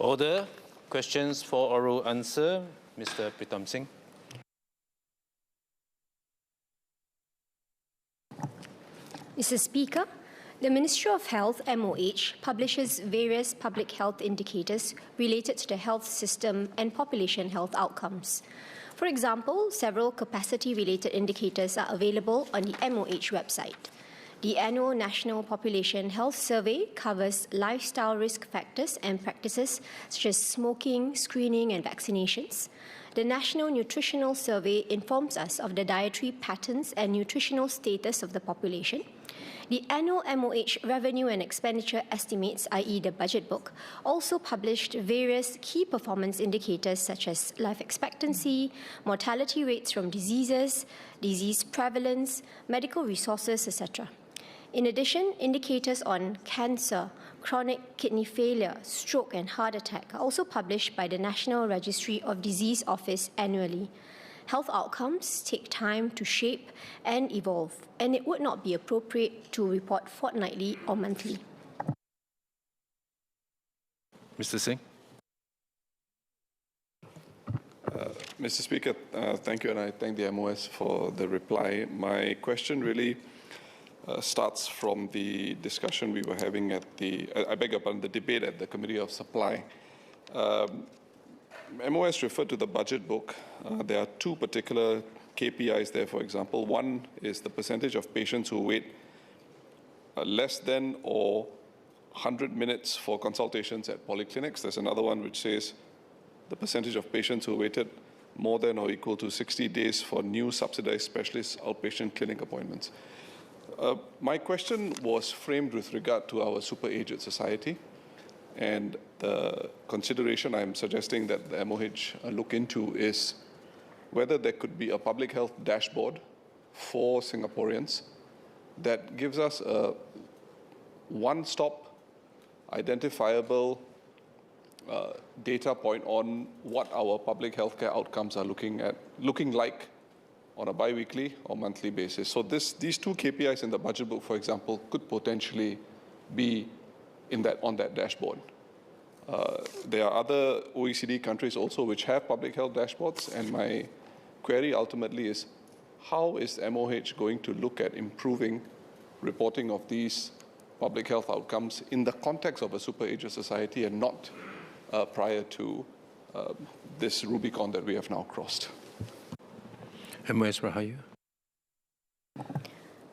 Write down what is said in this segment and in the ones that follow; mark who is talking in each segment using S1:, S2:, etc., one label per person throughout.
S1: Order. Questions for oral answer. Mr. Pritam Singh.
S2: Mr. Speaker, the Ministry of Health, MOH, publishes various public health indicators related to the health system and population health outcomes. For example, several capacity-related indicators are available on the MOH website. The annual National Population Health Survey covers lifestyle risk factors and practices such as smoking, screening, and vaccinations. The National Nutritional Survey informs us of the dietary patterns and nutritional status of the population. The annual MOH revenue and expenditure estimates, i.e. the budget book, also published various key performance indicators such as life expectancy, mortality rates from diseases, disease prevalence, medical resources, etc. In addition, indicators on cancer, chronic kidney failure, stroke, and heart attack are also published by the National Registry of Disease Office annually. Health outcomes take time to shape and evolve, and it would not be appropriate to report fortnightly or monthly.
S1: Mr. Singh.
S3: Mr. Speaker, thank you, and I thank the MOS for the reply. My question really starts from the discussion we were having at the debate at the Committee of Supply. MOS referred to the budget book. There are two particular KPIs there, for example. One is the percentage of patients who wait less than or 100 minutes for consultations at polyclinics. There's another one which says the percentage of patients who waited more than or equal to 60 days for new subsidized specialist outpatient clinic appointments. My question was framed with regard to our super-aged society, and the consideration I'm suggesting that the MOH look into is whether there could be a public health dashboard for Singaporeans that gives us a one-stop, identifiable data point on what our public healthcare outcomes are looking like on a bi-weekly or monthly basis. So these two KPIs in the budget book, for example, could potentially be on that dashboard. There are other OECD countries also which have public health dashboards, and my query ultimately is, how is MOH going to look at improving reporting of these public health outcomes in the context of a super-aged society and not prior to this Rubicon that we have now crossed?
S1: MOS Rahayu.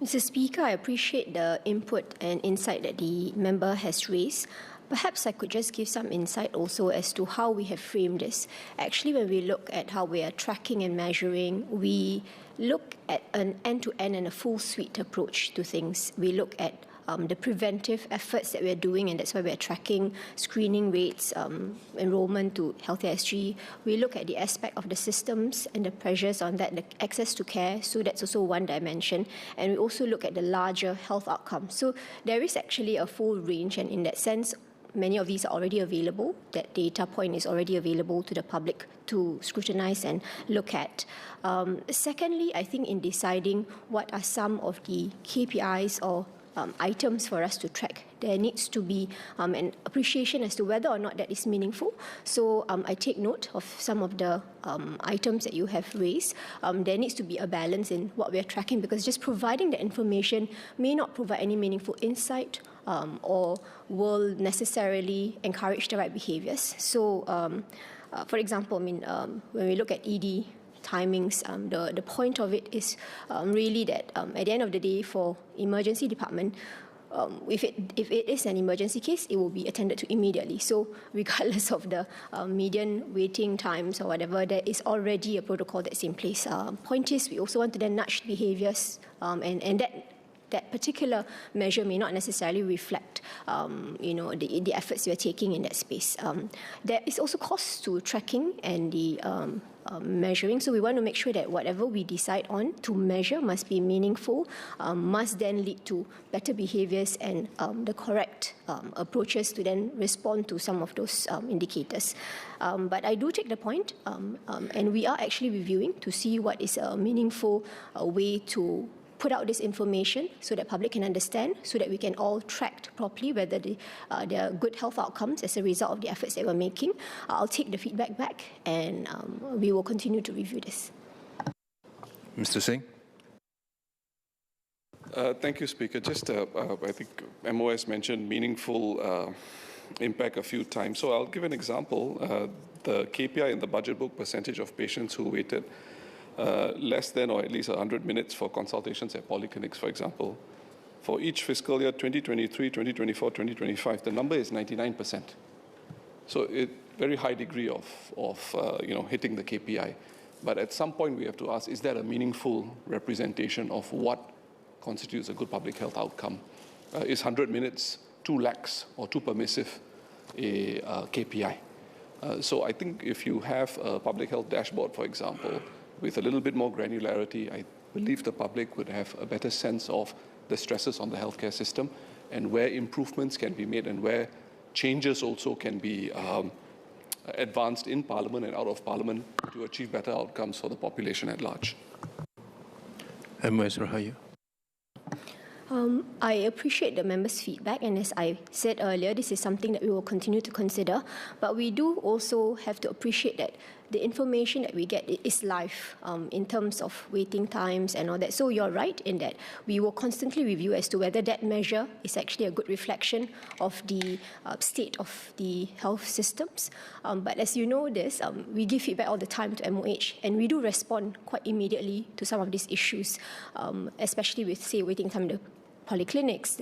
S2: Mr. Speaker, I appreciate the input and insight that the member has raised. Perhaps I could just give some insight also as to how we have framed this. Actually, when we look at how we are tracking and measuring, we look at an end-to-end and a full suite approach to things. We look at the preventive efforts that we're doing, and that's why we're tracking screening rates, enrollment to Healthy SG. We look at the aspect of the systems and the pressures on that, the access to care, so that's also one dimension. And we also look at the larger health outcomes. So there is actually a full range, and in that sense, many of these are already available. That data point is already available to the public to scrutinize and look at. Secondly, I think in deciding what are some of the KPIs or items for us to track, there needs to be an appreciation as to whether or not that is meaningful. So I take note of some of the items that you have raised. There needs to be a balance in what we are tracking, because just providing the information may not provide any meaningful insight or will necessarily encourage the right behaviors. So, for example, when we look at ED timings, the point of it is really that at the end of the day, for emergency department, if it is an emergency case, it will be attended to immediately. So regardless of the median waiting times or whatever, there is already a protocol that's in place. Point is, we also want to then nudge behaviors, and that particular measure may not necessarily reflect, the efforts we are taking in that space. There is also cost to tracking and the measuring. So we want to make sure that whatever we decide on to measure must be meaningful, must then lead to better behaviors and the correct approaches to then respond to some of those indicators. But I do take the point, and we are actually reviewing to see what is a meaningful way to put out this information so that public can understand, so that we can all track properly whether there are good health outcomes as a result of the efforts that we're making. I'll take the feedback back, and we will continue to review this.
S1: Mr. Singh.
S3: Thank you, Speaker. Just, I think MOS mentioned meaningful impact a few times. So I'll give an example. The KPI in the budget book, percentage of patients who waited less than or at least 100 minutes for consultations at polyclinics, for example. For each fiscal year, 2023, 2024, 2025, the number is 99%. So very high degree of hitting the KPI. But at some point, we have to ask, is that a meaningful representation of what constitutes a good public health outcome? Is 100 minutes too lax or too permissive a KPI? So I think if you have a public health dashboard, for example, with a little bit more granularity, I believe the public would have a better sense of the stresses on the healthcare system and where improvements can be made and where changes also can be advanced in Parliament and out of Parliament to achieve better outcomes for the population at large.
S1: M.S. Rahayu.
S2: I appreciate the members' feedback, and as I said earlier, this is something that we will continue to consider, but we do also have to appreciate that the information that we get is live in terms of waiting times and all that. So you're right in that we will constantly review as to whether that measure is actually a good reflection of the state of the health systems. But as you know this, we give feedback all the time to MOH, and we do respond quite immediately to some of these issues, especially with, say, waiting time in the polyclinics,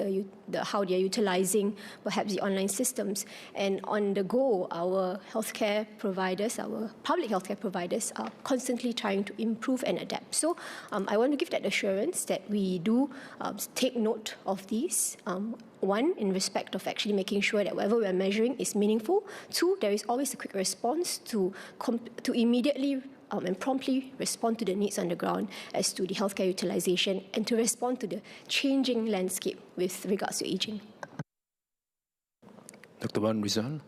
S2: how they are utilizing perhaps the online systems. And on the go, our healthcare providers, our public healthcare providers are constantly trying to improve and adapt. So I want to give that assurance that we do take note of these. One, in respect of actually making sure that whatever we're measuring is meaningful. Two, there is always a quick response to immediately and promptly respond to the needs on the ground as to the healthcare utilization and to respond to the changing landscape with regards to aging.
S1: Dr. Wan Rizal.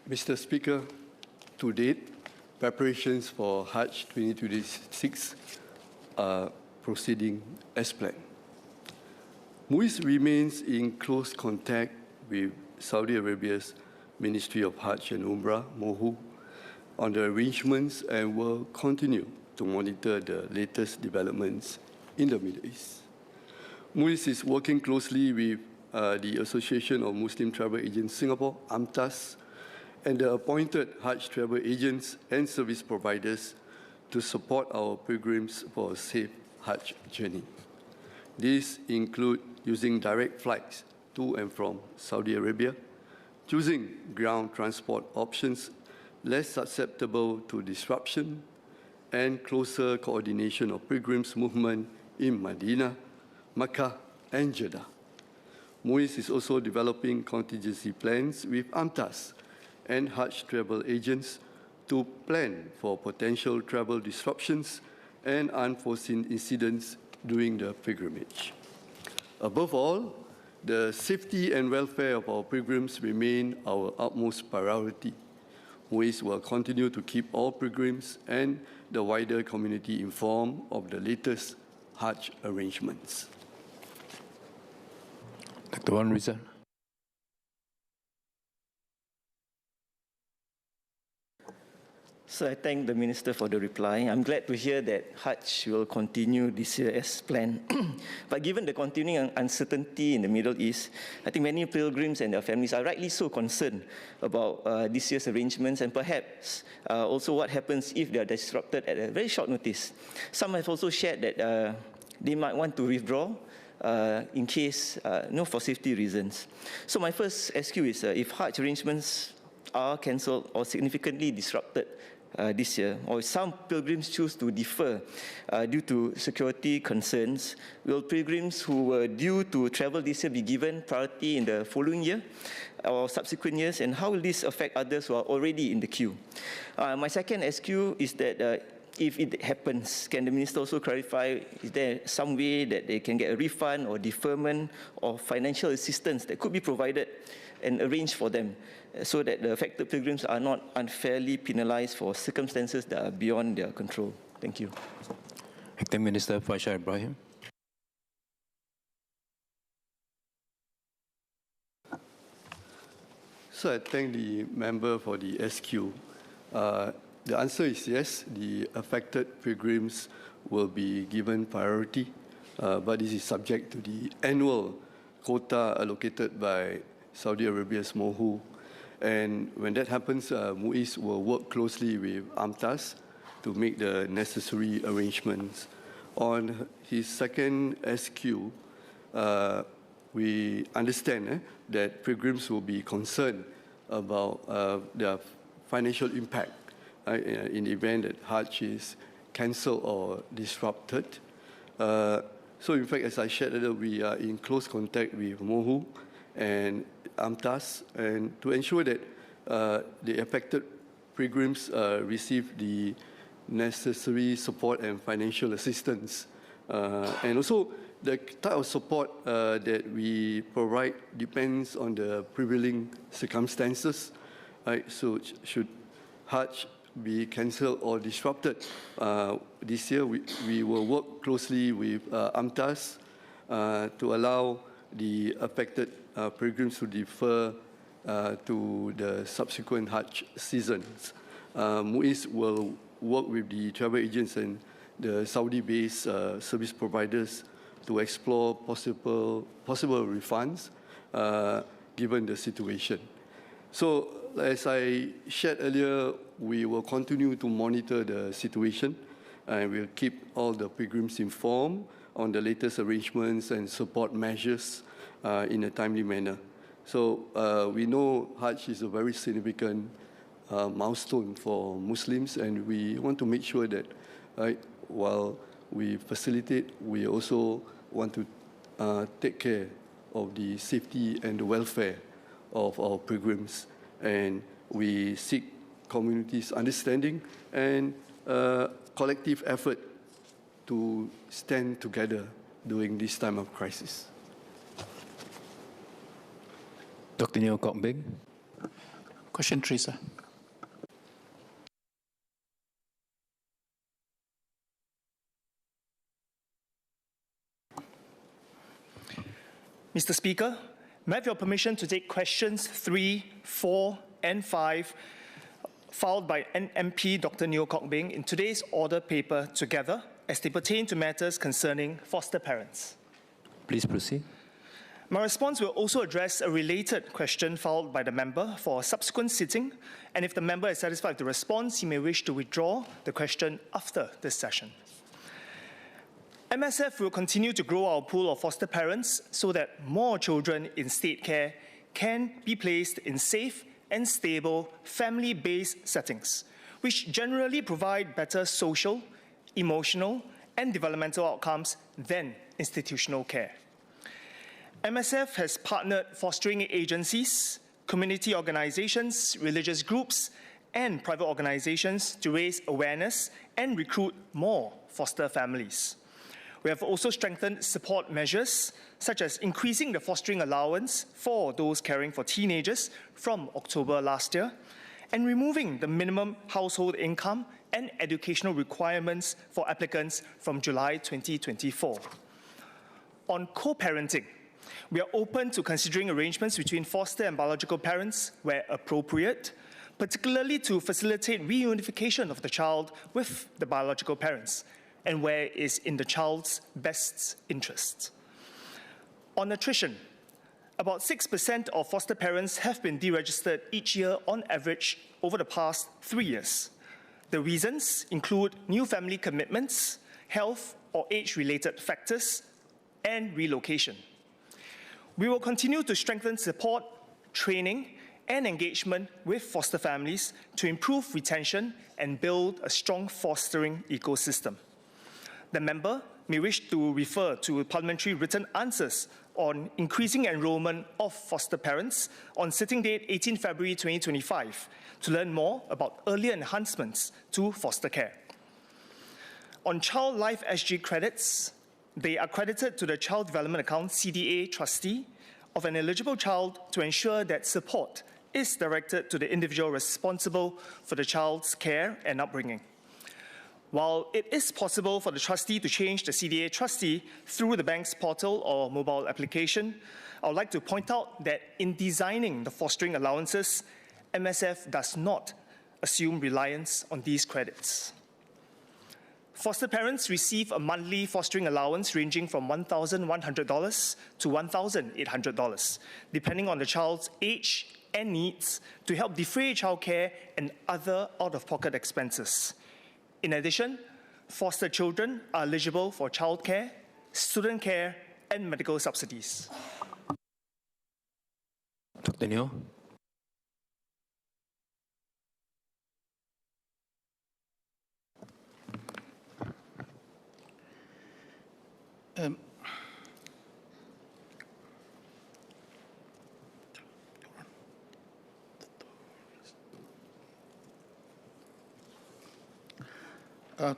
S4: Mr. Speaker, to date, preparations for Hajj 2026 are proceeding as planned. MUIS remains in close contact with Saudi Arabia's Ministry of Hajj and Umrah, MOHU, on the arrangements and will continue to monitor the latest developments in the Middle East. MUIS is working closely with the Association of Muslim Travel Agents Singapore, AMTAS, and the appointed Hajj travel agents and service providers to support our pilgrims for a safe Hajj journey. These include using direct flights to and from Saudi Arabia, choosing ground transport options less susceptible to disruption, and closer coordination of pilgrims' movement in Medina, Makkah, and Jeddah. MUIS is also developing contingency plans with AMTAS and Hajj travel agents to plan for potential travel disruptions and unforeseen incidents during the pilgrimage. Above all, the safety and welfare of our pilgrims remain our utmost priority. MUIS will continue to keep all pilgrims and the wider community informed of the latest Hajj arrangements.
S1: Dr. Wan Rizal.
S5: So I thank the Minister for the reply. I'm glad to hear that Hajj will continue this year as planned. But given the continuing uncertainty in the Middle East, I think many pilgrims and their families are rightly so concerned about this year's arrangements and perhaps also what happens if they are disrupted at a very short notice. Some have also shared that they might want to withdraw in case, for safety reasons. So my first SQ is if Hajj arrangements are cancelled or significantly disrupted this year, or some pilgrims choose to defer due to security concerns, will pilgrims who were due to travel this year be given priority in the following year or subsequent years, and how will this affect others who are already in the queue? My second SQ is that if it happens, can the Minister also clarify, is there some way that they can get a refund or deferment or financial assistance that could be provided and arranged for them so that the affected pilgrims are not unfairly penalized for circumstances that are beyond their control? Thank you.
S1: Acting Minister Faisal Ibrahim.
S4: So I thank the member for the SQ. The answer is yes, the affected pilgrims will be given priority, but this is subject to the annual quota allocated by Saudi Arabia's MOHU. And when that happens, MUIS will work closely with AMTAS to make the necessary arrangements. On his second SQ, we understand that pilgrims will be concerned about their financial impact in the event that Hajj is cancelled or disrupted. So in fact, as I shared earlier, we are in close contact with MOHU and AMTAS, and to ensure that the affected pilgrims receive the necessary support and financial assistance. And also, the type of support that we provide depends on the prevailing circumstances. Right? So should Hajj be cancelled or disrupted, this year we will work closely with AMTAS to allow the affected pilgrims to defer to the subsequent Hajj seasons. MUIS will work with the travel agents and the Saudi-based service providers to explore possible refunds given the situation. So, as I shared earlier, we will continue to monitor the situation and we'll keep all the pilgrims informed on the latest arrangements and support measures in a timely manner. So we know Hajj is a very significant milestone for Muslims, and we want to make sure that while we facilitate, we also want to take care of the safety and the welfare of our pilgrims. And we seek communities' understanding and collective effort to stand together during this time of crisis.
S1: Dr. Neo Kok Beng.
S6: Question 3, sir.
S7: Mr. Speaker, may I have your permission to take questions 3, 4, and 5 filed by NMP Dr. Neo Kok Beng in today's order paper together as they pertain to matters concerning foster parents.
S1: Please proceed.
S7: My response will also address a related question filed by the member for a subsequent sitting, and if the member is satisfied with the response, he may wish to withdraw the question after this session. MSF will continue to grow our pool of foster parents so that more children in state care can be placed in safe and stable family-based settings, which generally provide better social, emotional, and developmental outcomes than institutional care. MSF has partnered fostering agencies, community organizations, religious groups, and private organizations to raise awareness and recruit more foster families. We have also strengthened support measures, such as increasing the fostering allowance for those caring for teenagers from October last year, and removing the minimum household income and educational requirements for applicants from July 2024. On co-parenting, we are open to considering arrangements between foster and biological parents where appropriate, particularly to facilitate reunification of the child with the biological parents, and where it is in the child's best interest. On attrition, about 6% of foster parents have been deregistered each year on average over the past 3 years. The reasons include new family commitments, health or age-related factors, and relocation. We will continue to strengthen support, training, and engagement with foster families to improve retention and build a strong fostering ecosystem. The member may wish to refer to parliamentary written answers on increasing enrolment of foster parents on sitting date 18 February 2025 to learn more about earlier enhancements to foster care. On Child Life SG credits, they are credited to the Child Development Account CDA trustee of an eligible child to ensure that support is directed to the individual responsible for the child's care and upbringing. While it is possible for the trustee to change the CDA trustee through the bank's portal or mobile application, I would like to point out that in designing the fostering allowances, MSF does not assume reliance on these credits. Foster parents receive a monthly fostering allowance ranging from $1,100 to $1,800, depending on the child's age and needs, to help defray childcare and other out-of-pocket expenses. In addition, foster children are eligible for childcare, student care, and medical subsidies.
S1: Dr. Neo.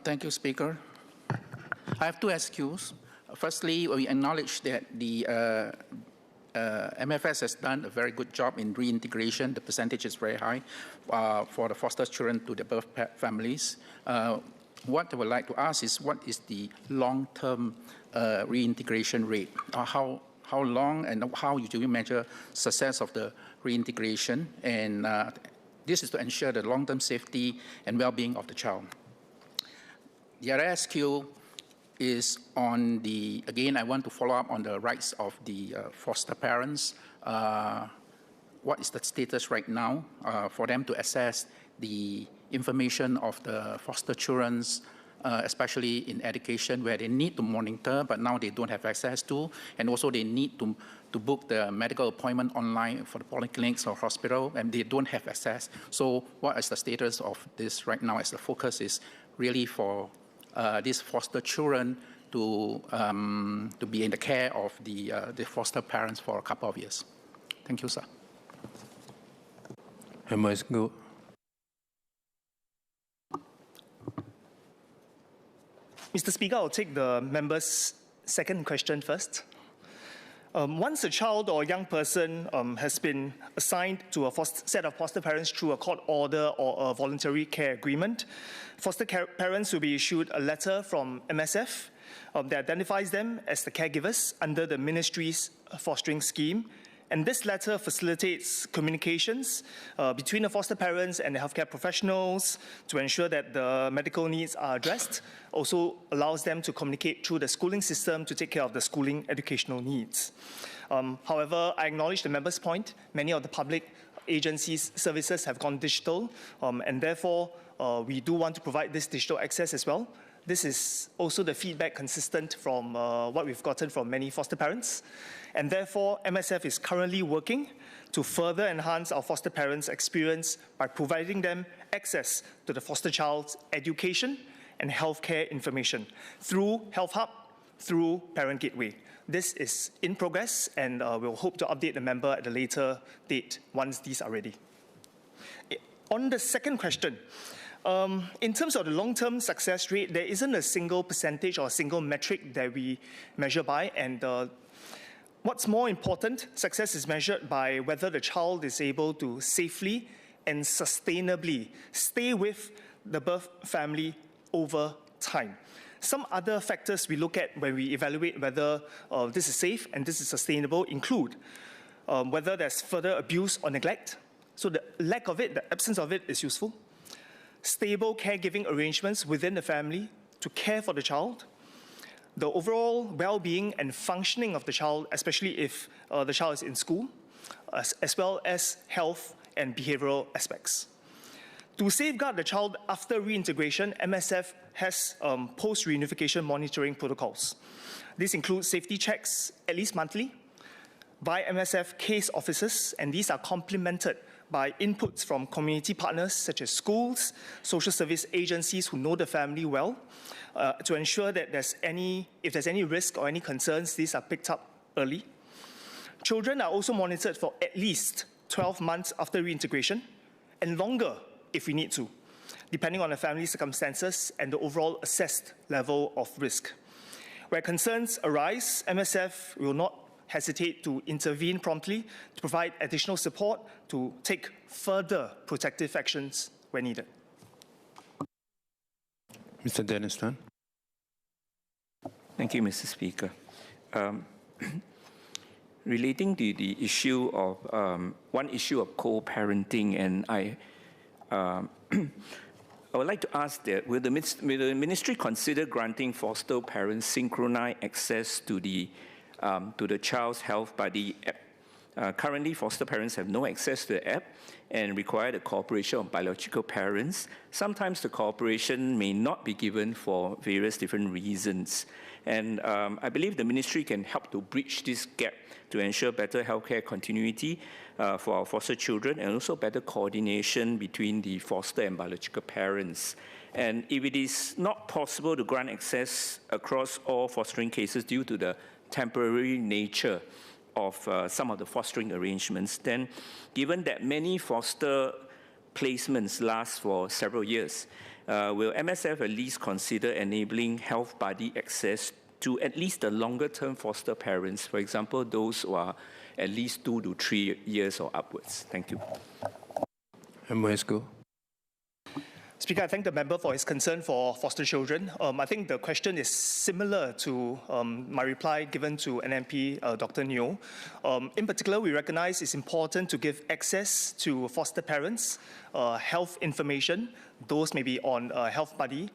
S6: Thank you, Speaker. I have two SQs. Firstly, we acknowledge that the MFS has done a very good job in reintegration. The percentage is very high for the foster children to the birth families. What I would like to ask is, what is the long-term reintegration rate? How long and how do you measure success of the reintegration? And this is to ensure the long-term safety and well-being of the child. The other SQ is on the, again, I want to follow up on the rights of the foster parents. What is the status right now for them to access the information of the foster children, especially in education, where they need to monitor, but now they don't have access to, and also they need to book the medical appointment online for the polyclinics or hospital, and they don't have access. So what is the status of this right now, as the focus is really for these foster children to be in the care of the foster parents for a couple of years? Thank you, sir.
S1: Go.
S7: Mr. Speaker, I'll take the member's second question first. Once a child or young person has been assigned to a set of foster parents through a court order or a voluntary care agreement, foster parents will be issued a letter from MSF that identifies them as the caregivers under the ministry's fostering scheme. And this letter facilitates communications between the foster parents and the healthcare professionals to ensure that the medical needs are addressed. Also allows them to communicate through the schooling system to take care of the schooling educational needs. However, I acknowledge the member's point. Many of the public agencies' services have gone digital, and therefore we do want to provide this digital access as well. This is also the feedback consistent from what we've gotten from many foster parents. And therefore, MSF is currently working to further enhance our foster parents' experience by providing them access to the foster child's education and healthcare information through Health Hub, through Parent Gateway. This is in progress, and we'll hope to update the member at a later date once these are ready. On the second question, in terms of the long-term success rate, there isn't a single percentage or a single metric that we measure by, and what's more important, success is measured by whether the child is able to safely and sustainably stay with the birth family over time. Some other factors we look at when we evaluate whether this is safe and this is sustainable include whether there's further abuse or neglect. So the lack of it, the absence of it is useful. Stable caregiving arrangements within the family to care for the child. The overall well-being and functioning of the child, especially if the child is in school, as well as health and behavioral aspects. To safeguard the child after reintegration, MSF has post-reunification monitoring protocols. This includes safety checks, at least monthly, by MSF case officers, and these are complemented by inputs from community partners such as schools, social service agencies who know the family well, to ensure that if there's any risk or any concerns, these are picked up early. Children are also monitored for at least 12 months after reintegration, and longer if we need to. depending on the family circumstances and the overall assessed level of risk. Where concerns arise, MSF will not hesitate to intervene promptly to provide additional support to take further protective actions where needed.
S1: Mr. Dennis Tan.
S5: Thank you, Mr. Speaker. Relating to the issue of one issue of co-parenting, and I would like to ask that will the ministry consider granting foster parents synchronized access to the child's health buddy app? Currently, foster parents have no access to the app and require the cooperation of biological parents. Sometimes the cooperation may not be given for various different reasons. And I believe the ministry can help to bridge this gap to ensure better healthcare continuity for our foster children and also better coordination between the foster and biological parents. And if it is not possible to grant access across all fostering cases due to the temporary nature of some of the fostering arrangements, then given that many foster placements last for several years, will MSF at least consider enabling health buddy access to at least the longer-term foster parents, for example, those who are at least 2 to 3 years or upwards? Thank you.
S1: MOSCO.
S7: Speaker, I thank the member for his concern for foster children. I think the question is similar to my reply given to NMP Dr. Neo. In particular, we recognize it's important to give access to foster parents, health information. Those may be on Health Buddy.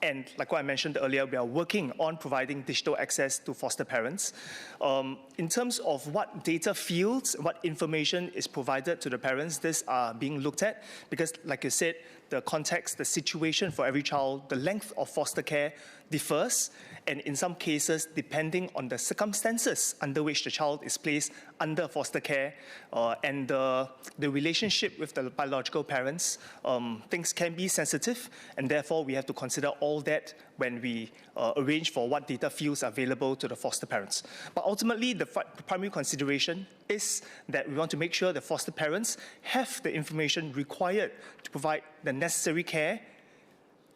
S7: And like what I mentioned earlier, we are working on providing digital access to foster parents. In terms of what data fields, what information is provided to the parents, these are being looked at because, like you said, the context, the situation for every child, the length of foster care differs, and in some cases, depending on the circumstances under which the child is placed under foster care and the relationship with the biological parents, things can be sensitive, and therefore we have to consider all that when we arrange for what data fields are available to the foster parents. But ultimately, the primary consideration is that we want to make sure the foster parents have the information required to provide the necessary care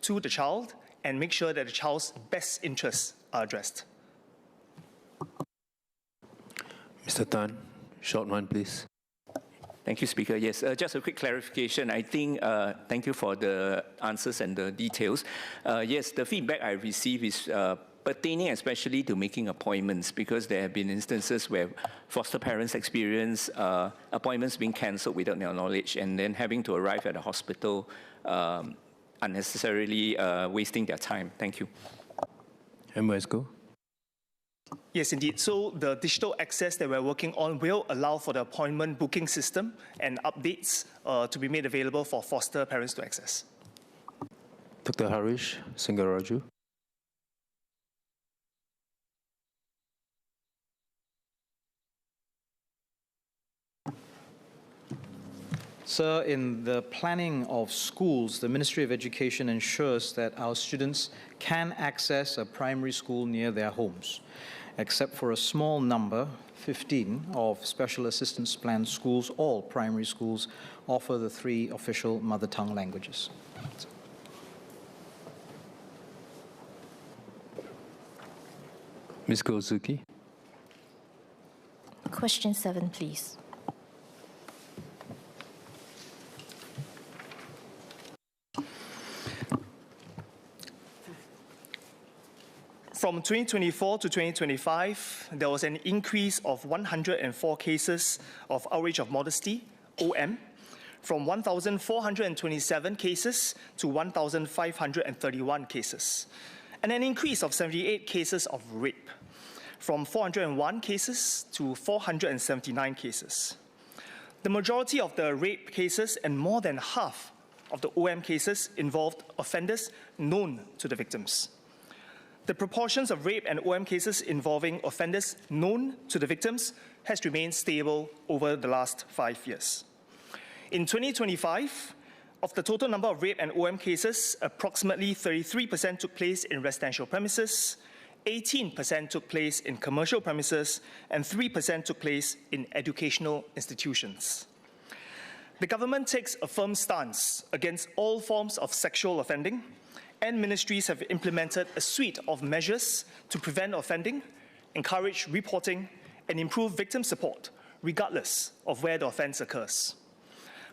S7: to the child and make sure that the child's best interests are addressed.
S1: Mr. Tan, short one, please.
S5: Thank you, Speaker. Yes, just a quick clarification. I think, thank you for the answers and the details. Yes, the feedback I received is pertaining especially to making appointments, because there have been instances where foster parents experience appointments being cancelled without their knowledge and then having to arrive at a hospital unnecessarily wasting their time. Thank you.
S1: MOSCO.
S7: Yes, indeed. So the digital access that we're working on will allow for the appointment booking system and updates to be made available for foster parents to access.
S1: Dr. Harish Singaraju.
S8: Sir, in the planning of schools, the Ministry of Education ensures that our students can access a primary school near their homes, except for a small number, 15, of special assistance plan schools. All primary schools offer the 3 official mother tongue languages.
S1: Ms. Kozuki.
S9: Question 7, please.
S7: From 2024 to 2025, there was an increase of 104 cases of outrage of modesty, OM, from 1,427 cases to 1,531 cases, and an increase of 78 cases of rape, from 401 cases to 479 cases. The majority of the rape cases and more than half of the OM cases involved offenders known to the victims. The proportions of rape and OM cases involving offenders known to the victims has remained stable over the last 5 years. In 2025, of the total number of rape and OM cases, approximately 33% took place in residential premises, 18% took place in commercial premises, and 3% took place in educational institutions. The government takes a firm stance against all forms of sexual offending, and ministries have implemented a suite of measures to prevent offending, encourage reporting, and improve victim support, regardless of where the offence occurs.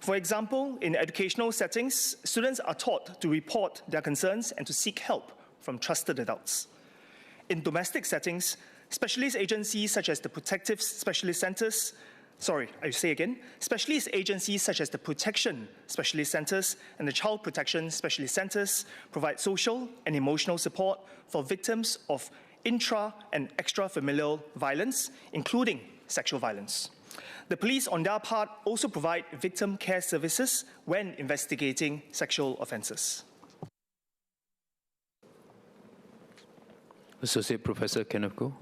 S7: For example, in educational settings, students are taught to report their concerns and to seek help from trusted adults. In domestic settings, specialist agencies such as the Protective Specialist Centres, specialist agencies such as the Protection Specialist Centres and the Child Protection Specialist Centres provide social and emotional support for victims of intra- and extrafamilial violence, including sexual violence. The police, on their part, also provide victim care services when investigating sexual offences.
S1: Associate Professor Kenneth Goh.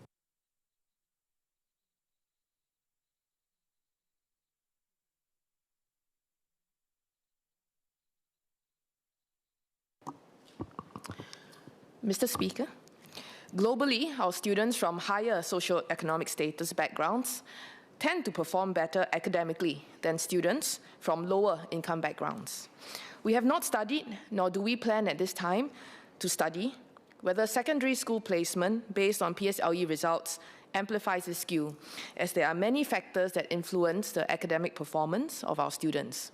S9: Mr. Speaker, globally, our students from higher socio-economic status backgrounds tend to perform better academically than students from lower income backgrounds. We have not studied, nor do we plan at this time to study, whether secondary school placement based on PSLE results amplifies this skew, as there are many factors that influence the academic performance of our students.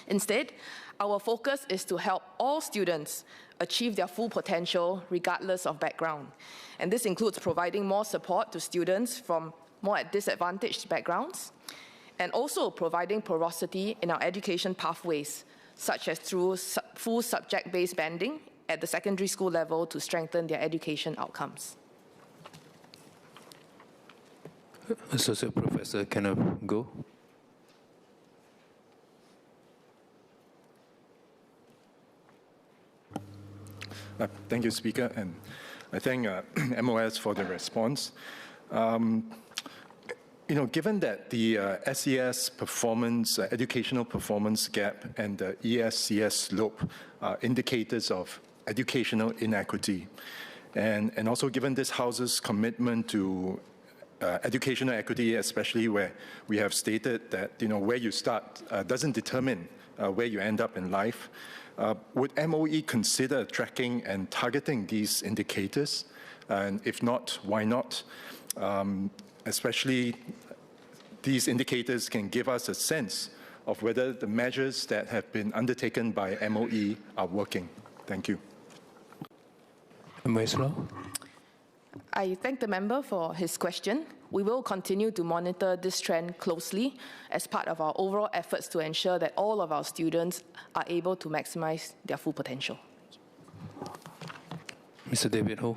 S9: Instead, our focus is to help all students achieve their full potential regardless of background. And this includes providing more support to students from more disadvantaged backgrounds, and also providing porosity in our education pathways, such as through full subject-based banding at the secondary school level to strengthen their education outcomes.
S1: Associate Professor Kenneth Goh.
S10: Thank you, Speaker, and I thank MOS for the response. Given that the SES performance, educational performance gap and the ESCS slope are indicators of educational inequity, and also given this House's commitment to educational equity, especially where we have stated that where you start doesn't determine where you end up in life, would MOE consider tracking and targeting these indicators? And if not, why not? Especially, these indicators can give us a sense of whether the measures that have been undertaken by MOE are working. Thank you.
S1: Ms. Law.
S9: I thank the member for his question. We will continue to monitor this trend closely as part of our overall efforts to ensure that all of our students are able to maximize their full potential.
S1: Mr. David Ho.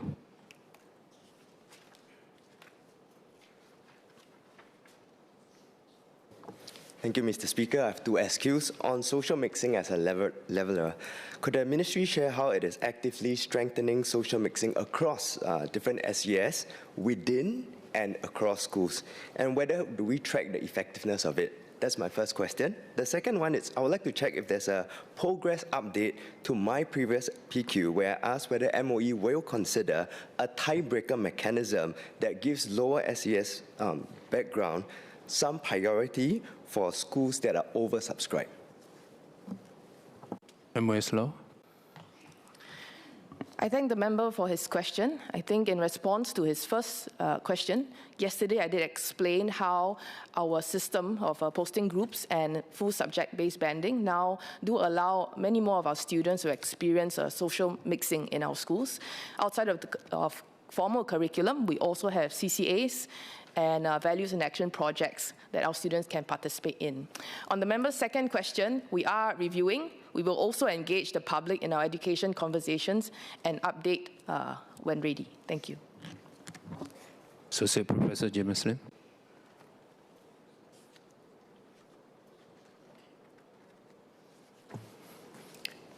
S11: Thank you, Mr. Speaker. I have two SQs. On social mixing as a leveler, could the ministry share how it is actively strengthening social mixing across different SES, within and across schools? And whether do we track the effectiveness of it? That's my first question. The second one is, I would like to check if there's a progress update to my previous PQ, where I asked whether MOE will consider a tiebreaker mechanism that gives lower SES background some priority for schools that are oversubscribed.
S1: MOS Law.
S9: I thank the member for his question. I think in response to his first question, yesterday I did explain how our system of posting groups and full subject-based banding now do allow many more of our students to experience social mixing in our schools. Outside of formal curriculum, we also have CCAs and values and action projects that our students can participate in. On the member's second question, we are reviewing. We will also engage the public in our education conversations and update when ready. Thank you.
S1: Associate Professor James Lim.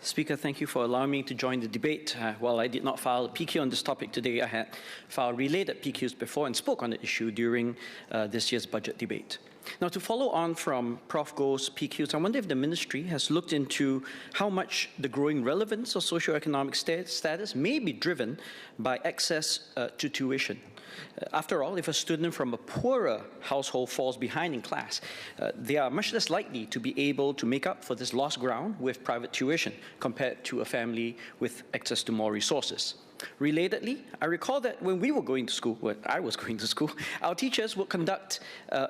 S12: Speaker, thank you for allowing me to join the debate. While I did not file a PQ on this topic today, I had filed related PQs before and spoke on the issue during this year's budget debate. Now, to follow on from Prof. Goh's PQs, I wonder if the ministry has looked into how much the growing relevance of socioeconomic status may be driven by access to tuition. After all, if a student from a poorer household falls behind in class, they are much less likely to be able to make up for this lost ground with private tuition compared to a family with access to more resources. Relatedly, I recall that when we were going to school, when I was going to school, our teachers would conduct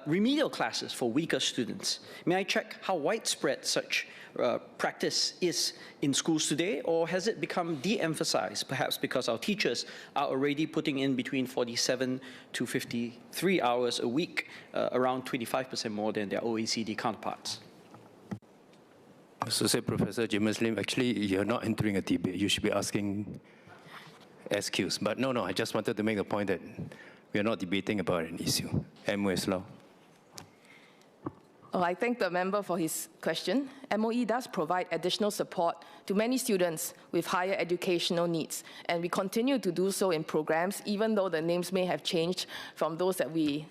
S12: remedial classes for weaker students. May I check how widespread such practice is in schools today, or has it become de-emphasized, perhaps because our teachers are already putting in between 47 to 53 hours a week, around 25% more than their OECD counterparts?
S13: Associate Professor James Lim, actually, you're not entering a debate. You should be asking SQs. But no, I just wanted to make the point that we are not debating about an issue. MOS Law.
S9: Oh, I thank the member for his question. MOE does provide additional support to many students with higher educational needs, and we continue to do so in programs, even though the names may have changed from those that we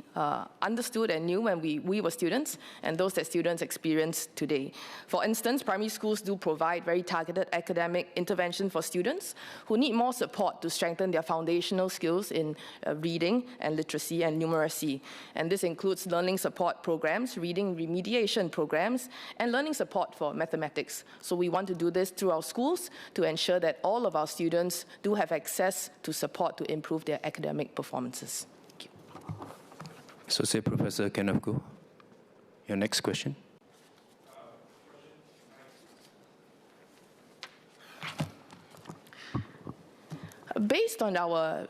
S9: understood and knew when we were students, and those that students experience today. For instance, primary schools do provide very targeted academic intervention for students who need more support to strengthen their foundational skills in reading and literacy and numeracy. And this includes learning support programs, reading remediation programs, and learning support for mathematics. So we want to do this through our schools to ensure that all of our students do have access to support to improve their academic performances. Thank you.
S13: Associate Professor Kenneth Goh, your next question.
S9: Based on our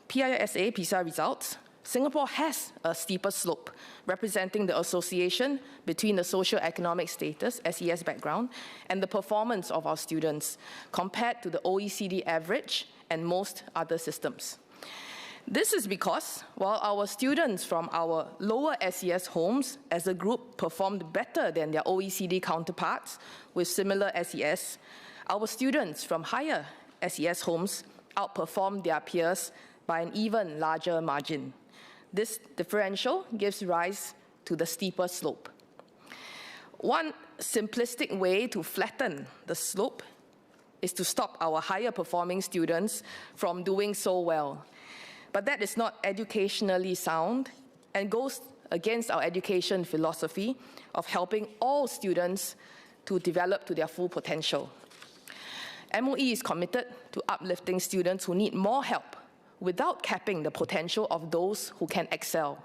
S9: PISA results, Singapore has a steeper slope representing the association between the socio-economic status, SES background, and the performance of our students compared to the OECD average and most other systems. This is because while our students from our lower SES homes as a group performed better than their OECD counterparts with similar SES, our students from higher SES homes outperformed their peers by an even larger margin. This differential gives rise to the steeper slope. One simplistic way to flatten the slope is to stop our higher performing students from doing so well. But that is not educationally sound and goes against our education philosophy of helping all students to develop to their full potential. MOE is committed to uplifting students who need more help without capping the potential of those who can excel.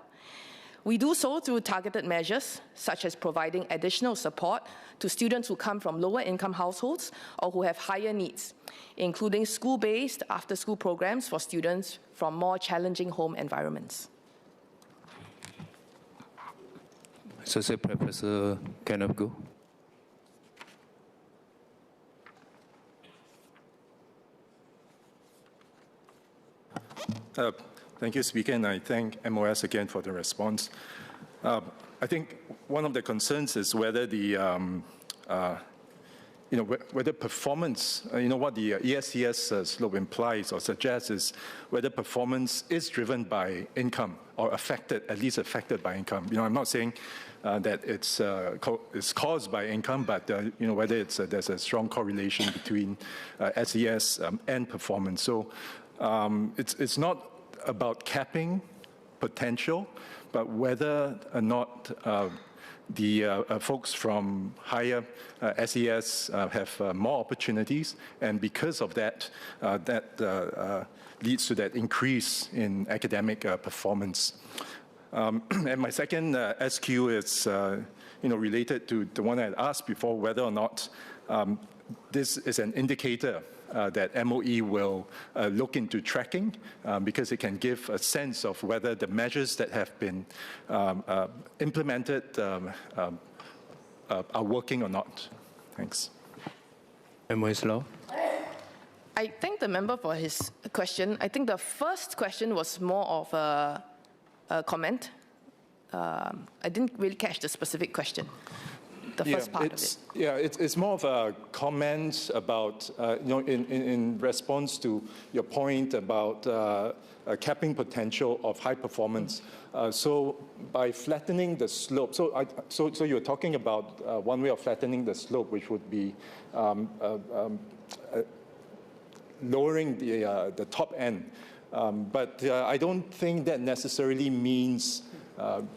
S9: We do so through targeted measures, such as providing additional support to students who come from lower income households or who have higher needs, including school-based after-school programs for students from more challenging home environments.
S13: Associate Professor Kenneth Goh.
S10: Thank you, Speaker, and I thank MOS again for the response. I think one of the concerns is whether the, whether performance, what the ESCS slope implies or suggests is whether performance is driven by income or affected, at least affected by income. I'm not saying that it's caused by income, but whether there's a strong correlation between SES and performance. So it's not about capping potential, but whether or not the folks from higher SES have more opportunities, and because of that, that leads to that increase in academic performance. And my second SQ is related to the one I had asked before, whether or not this is an indicator that MOE will look into tracking, because it can give a sense of whether the measures that have been implemented are working or not. Thanks.
S13: MOS Law.
S9: I thank the member for his question. I think the first question was more of a comment. I didn't really catch the specific question. the first part of it.
S10: Yeah, it's more of a comment about, in response to your point about capping potential of high performance. So by flattening the slope, so you're talking about one way of flattening the slope, which would be lowering the top end. But I don't think that necessarily means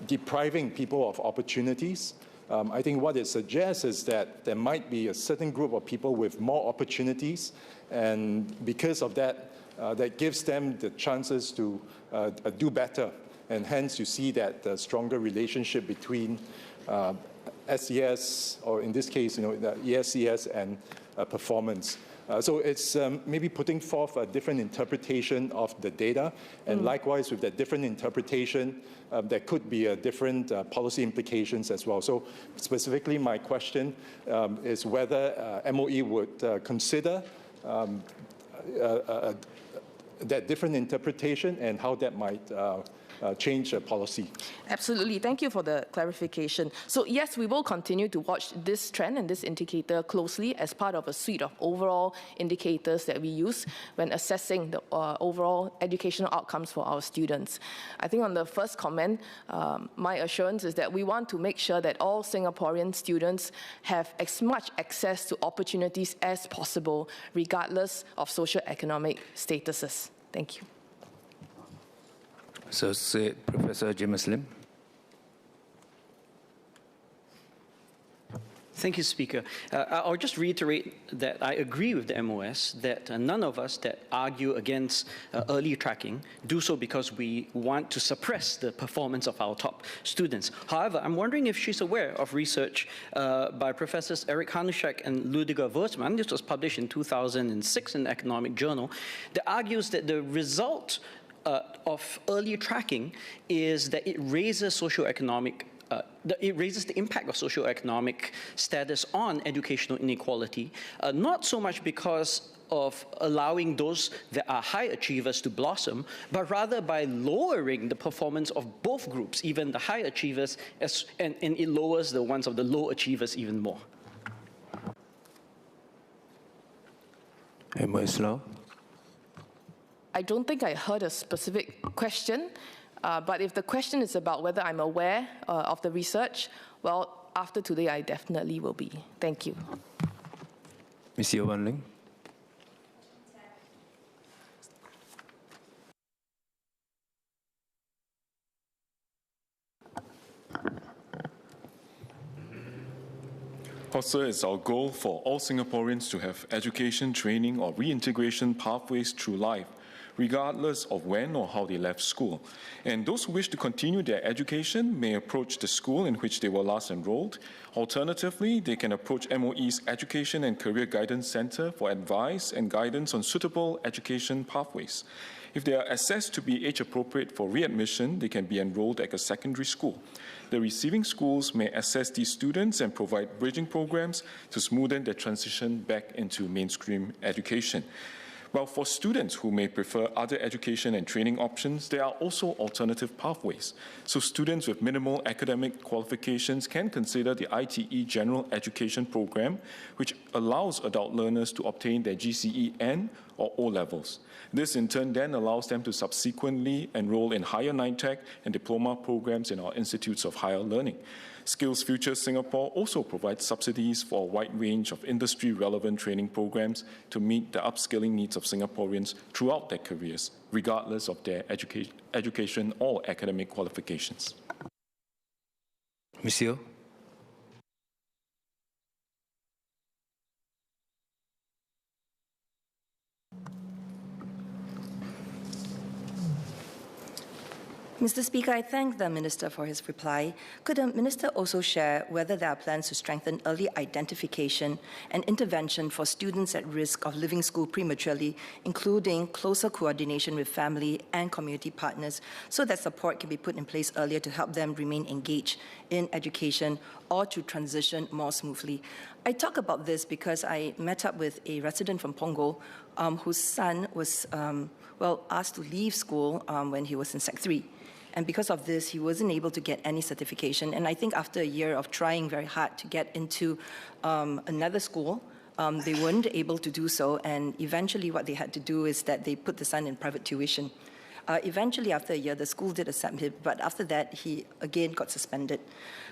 S10: depriving people of opportunities. I think what it suggests is that there might be a certain group of people with more opportunities, and because of that, that gives them the chances to do better. And hence, you see that stronger relationship between SES, or in this case, the ESCS and performance. So it's maybe putting forth a different interpretation of the data, and likewise with that different interpretation, there could be different policy implications as well. So specifically, my question is whether MOE would consider that different interpretation and how that might change policy.
S9: Absolutely. Thank you for the clarification. So yes, we will continue to watch this trend and this indicator closely as part of a suite of overall indicators that we use when assessing the overall educational outcomes for our students. I think on the first comment, my assurance is that we want to make sure that all Singaporean students have as much access to opportunities as possible, regardless of socio-economic statuses. Thank you.
S13: Associate Professor James Lim.
S12: Thank you, Speaker. I'll just reiterate that I agree with the MOS that none of us that argue against early tracking do so because we want to suppress the performance of our top students. However, I'm wondering if she's aware of research by Professors Eric Hanushek and Ludiger Wurzmann. This was published in 2006 in the Economic Journal, that argues that the result of early tracking is that it raises socioeconomic it raises the impact of socioeconomic status on educational inequality, not so much because of allowing those that are high achievers to blossom, but rather by lowering the performance of both groups, even the high achievers, and it lowers the ones of the low achievers even more.
S13: MOS Law.
S9: I don't think I heard a specific question, but if the question is about whether I'm aware of the research, well, after today, I definitely will be. Thank you.
S13: Ms. Yeo Wan Ling.
S14: Also, it's our goal for all Singaporeans to have education, training, or reintegration pathways through life, regardless of when or how they left school. And those who wish to continue their education may approach the school in which they were last enrolled. Alternatively, they can approach MOE's Education and Career Guidance Center for advice and guidance on suitable education pathways. If they are assessed to be age-appropriate for readmission, they can be enrolled at a secondary school. The receiving schools may assess these students and provide bridging programs to smoothen their transition back into mainstream education. Well, for students who may prefer other education and training options, there are also alternative pathways. So students with minimal academic qualifications can consider the ITE General Education Program, which allows adult learners to obtain their GCE N or O levels. This in turn then allows them to subsequently enroll in higher NITEC and diploma programs in our institutes of higher learning. Skills Future Singapore also provides subsidies for a wide range of industry-relevant training programs to meet the upskilling needs of Singaporeans throughout their careers, regardless of their education or academic qualifications.
S13: Ms. Yeo.
S15: Mr. Speaker, I thank the Minister for his reply. Could the Minister also share whether there are plans to strengthen early identification and intervention for students at risk of leaving school prematurely, including closer coordination with family and community partners, so that support can be put in place earlier to help them remain engaged in education or to transition more smoothly? I talk about this because I met up with a resident from Punggol whose son was, asked to leave school when he was in Sec 3. And because of this, he wasn't able to get any certification. And I think after a year of trying very hard to get into another school, they weren't able to do so. And eventually what they had to do is that they put the son in private tuition. Eventually, after a year, the school did accept him, but after that, he again got suspended.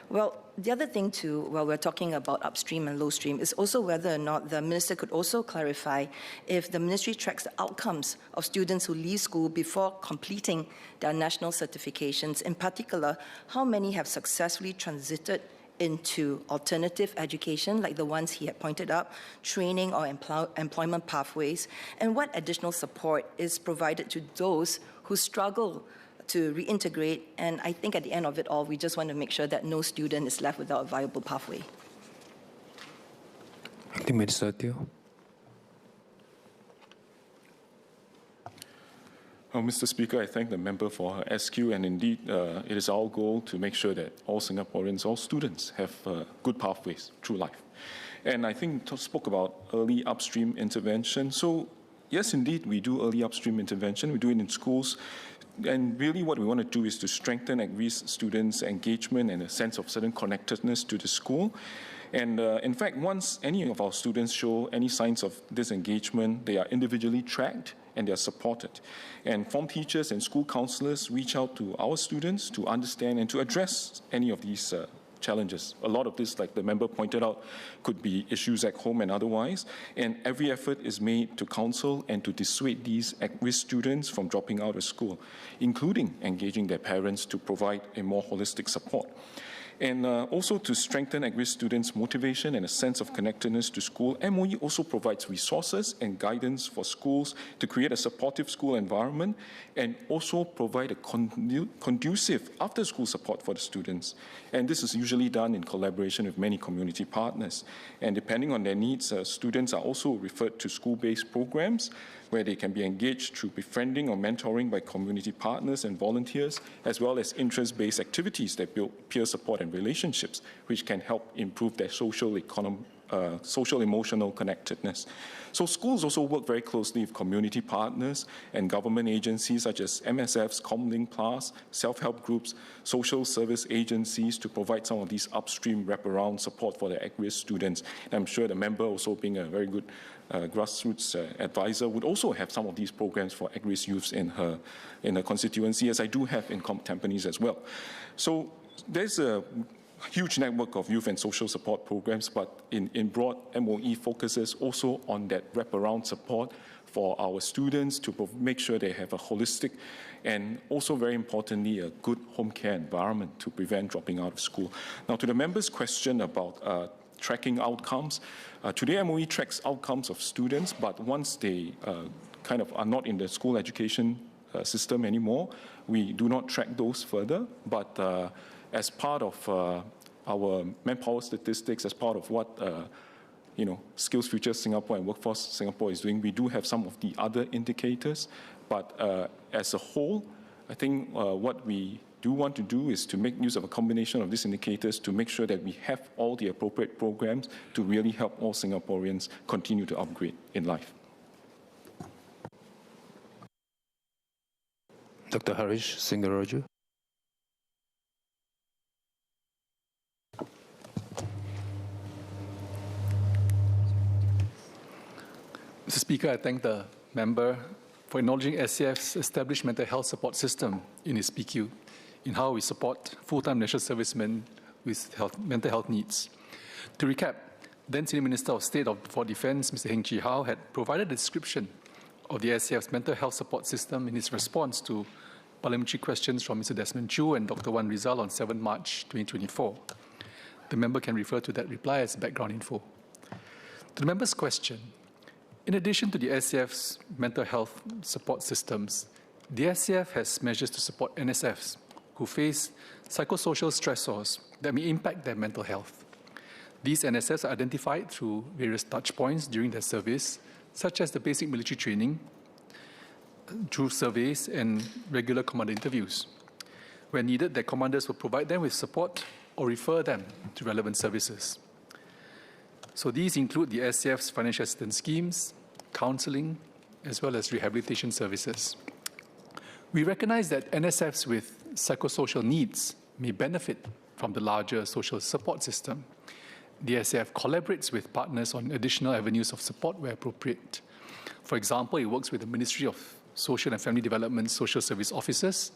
S15: Well, the other thing too, while we're talking about upstream and low stream, is also whether or not the minister could also clarify if the ministry tracks the outcomes of students who leave school before completing their national certifications. In particular, how many have successfully transited into alternative education, like the ones he had pointed out, training or employment pathways, and what additional support is provided to those who struggle to reintegrate. And I think at the end of it all, we just want to make sure that no student is left without a viable pathway.
S13: Acting Minister Teo.
S14: Mr. Speaker, I thank the member for her SQ, and indeed, it is our goal to make sure that all Singaporeans, all students have good pathways through life. And I think spoke about early upstream intervention. So yes, indeed, we do early upstream intervention. We do it in schools. And really what we want to do is to strengthen at-risk students' engagement and a sense of certain connectedness to the school. And in fact, once any of our students show any signs of disengagement, they are individually tracked and they are supported. And form teachers and school counselors reach out to our students to understand and to address any of these challenges. A lot of this, like the member pointed out, could be issues at home and otherwise. And every effort is made to counsel and to dissuade these at-risk students from dropping out of school, including engaging their parents to provide a more holistic support. And also to strengthen at-risk students' motivation and a sense of connectedness to school, MOE also provides resources and guidance for schools to create a supportive school environment and also provide a conducive after-school support for the students. And this is usually done in collaboration with many community partners. And depending on their needs, students are also referred to school-based programs where they can be engaged through befriending or mentoring by community partners and volunteers, as well as interest-based activities that build peer support and relationships, which can help improve their social-emotional connectedness. So schools also work very closely with community partners and government agencies such as MSFs, Comlink Plus, self-help groups, social service agencies to provide some of these upstream wraparound support for the at-risk students. And I'm sure the member, also being a very good grassroots advisor, would also have some of these programs for at-risk youths in her constituency, as I do have in Tampines as well. So there's a huge network of youth and social support programs, but in broad, MOE focuses also on that wraparound support for our students to make sure they have a holistic and also very importantly, a good home care environment to prevent dropping out of school. Now to the member's question about tracking outcomes, today MOE tracks outcomes of students, but once they kind of are not in the school education system anymore, we do not track those further, but as part of our manpower statistics, as part of what Skills Future Singapore and Workforce Singapore is doing, we do have some of the other indicators. But as a whole, I think what we do want to do is to make use of a combination of these indicators to make sure that we have all the appropriate programs to really help all Singaporeans continue to upgrade in life.
S13: Dr. Harish Singaraja.
S16: Mr. Speaker, I thank the member for acknowledging SCF's established mental health support system in its PQ, in how we support full-time national servicemen with mental health needs. To recap, then Senior Minister of State for Defence, Mr. Heng Chee How, had provided a description of the SCF's mental health support system in his response to parliamentary questions from Mr. Desmond Chu and Dr. Wan Rizal on 7 March 2024. The member can refer to that reply as background info. To the member's question, in addition to the SCF's mental health support systems, the SCF has measures to support NSFs who face psychosocial stressors that may impact their mental health. These NSFs are identified through various touchpoints during their service, such as the basic military training, through surveys and regular commander interviews. When needed, their commanders will provide them with support or refer them to relevant services. So these include the SCF's financial assistance schemes, counselling, as well as rehabilitation services. We recognize that NSFs with psychosocial needs may benefit from the larger social support system, the SAF collaborates with partners on additional avenues of support where appropriate. For example, it works with the Ministry of Social and Family Development social service officers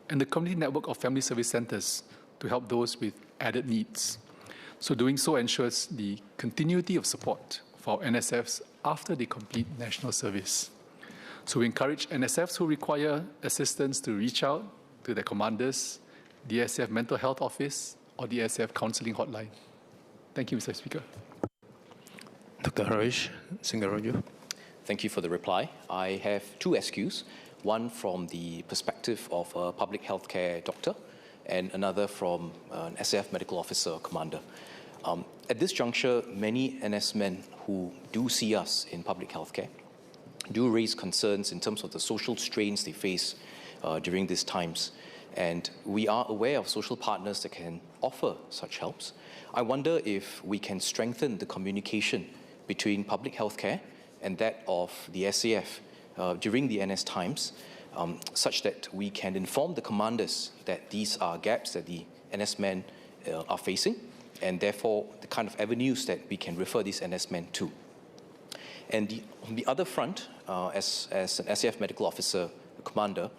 S16: and the Community Network of Family Service Centres to help those with added needs. So doing so ensures the continuity of support for NSFs after they complete national service. So we encourage NSFs who require assistance to reach out to their commanders, the SAF Mental Health Office, or the SAF Counselling Hotline. Thank you, Mr. Speaker.
S13: Dr. Harish Singarajo.
S17: Thank you for the reply. I have two SQs, one from the perspective of a public healthcare doctor and another from an SAF medical officer or commander. At this juncture, many NS men who do see us in public healthcare do raise concerns in terms of the social strains they face during these times. And we are aware of social partners that can offer such helps. I wonder if we can strengthen the communication between public healthcare and that of the SAF during the NS times, such that we can inform the commanders that these are gaps that the NS men are facing, and therefore the kind of avenues that we can refer these NS men to. And on the other front, as an SAF medical officer, commander,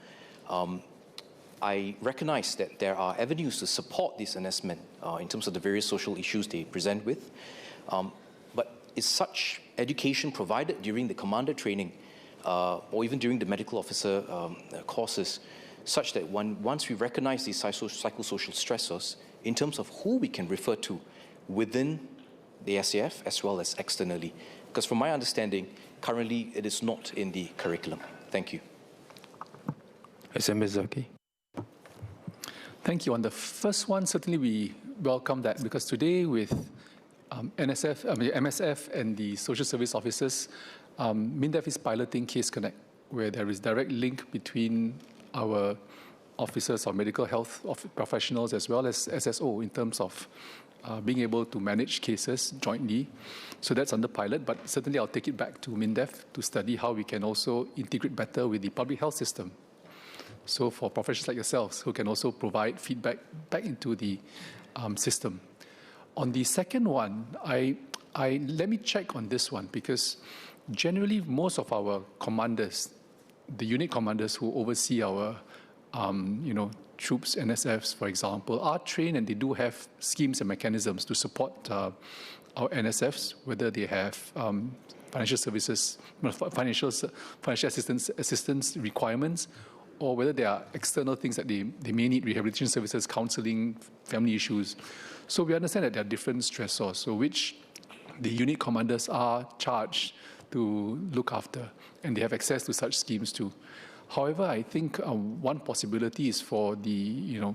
S17: I recognize that there are avenues to support these NS men in terms of the various social issues they present with. But is such education provided during the commander training or even during the medical officer courses such that once we recognize these psychosocial stressors in terms of who we can refer to within the SAF as well as externally? Because from my understanding, currently it is not in the curriculum. Thank you.
S13: S.M. Zaki.
S16: Thank you. On the first one, certainly we welcome that because today with MSF and the social service officers, MINDEF is piloting Case Connect, where there is direct link between our officers or medical health professionals as well as SSO in terms of being able to manage cases jointly. So that's under pilot, but certainly I'll take it back to MINDEF to study how we can also integrate better with the public health system. So for professionals like yourselves who can also provide feedback back into the system. On the second one, let me check on this one because generally most of our commanders, the unit commanders who oversee our troops, NSFs, for example, are trained and they do have schemes and mechanisms to support our NSFs, whether they have financial services, financial assistance requirements, or whether there are external things that they may need, rehabilitation services, counseling, family issues. So we understand that there are different stressors, so which the unit commanders are charged to look after, and they have access to such schemes too. However, I think one possibility is for the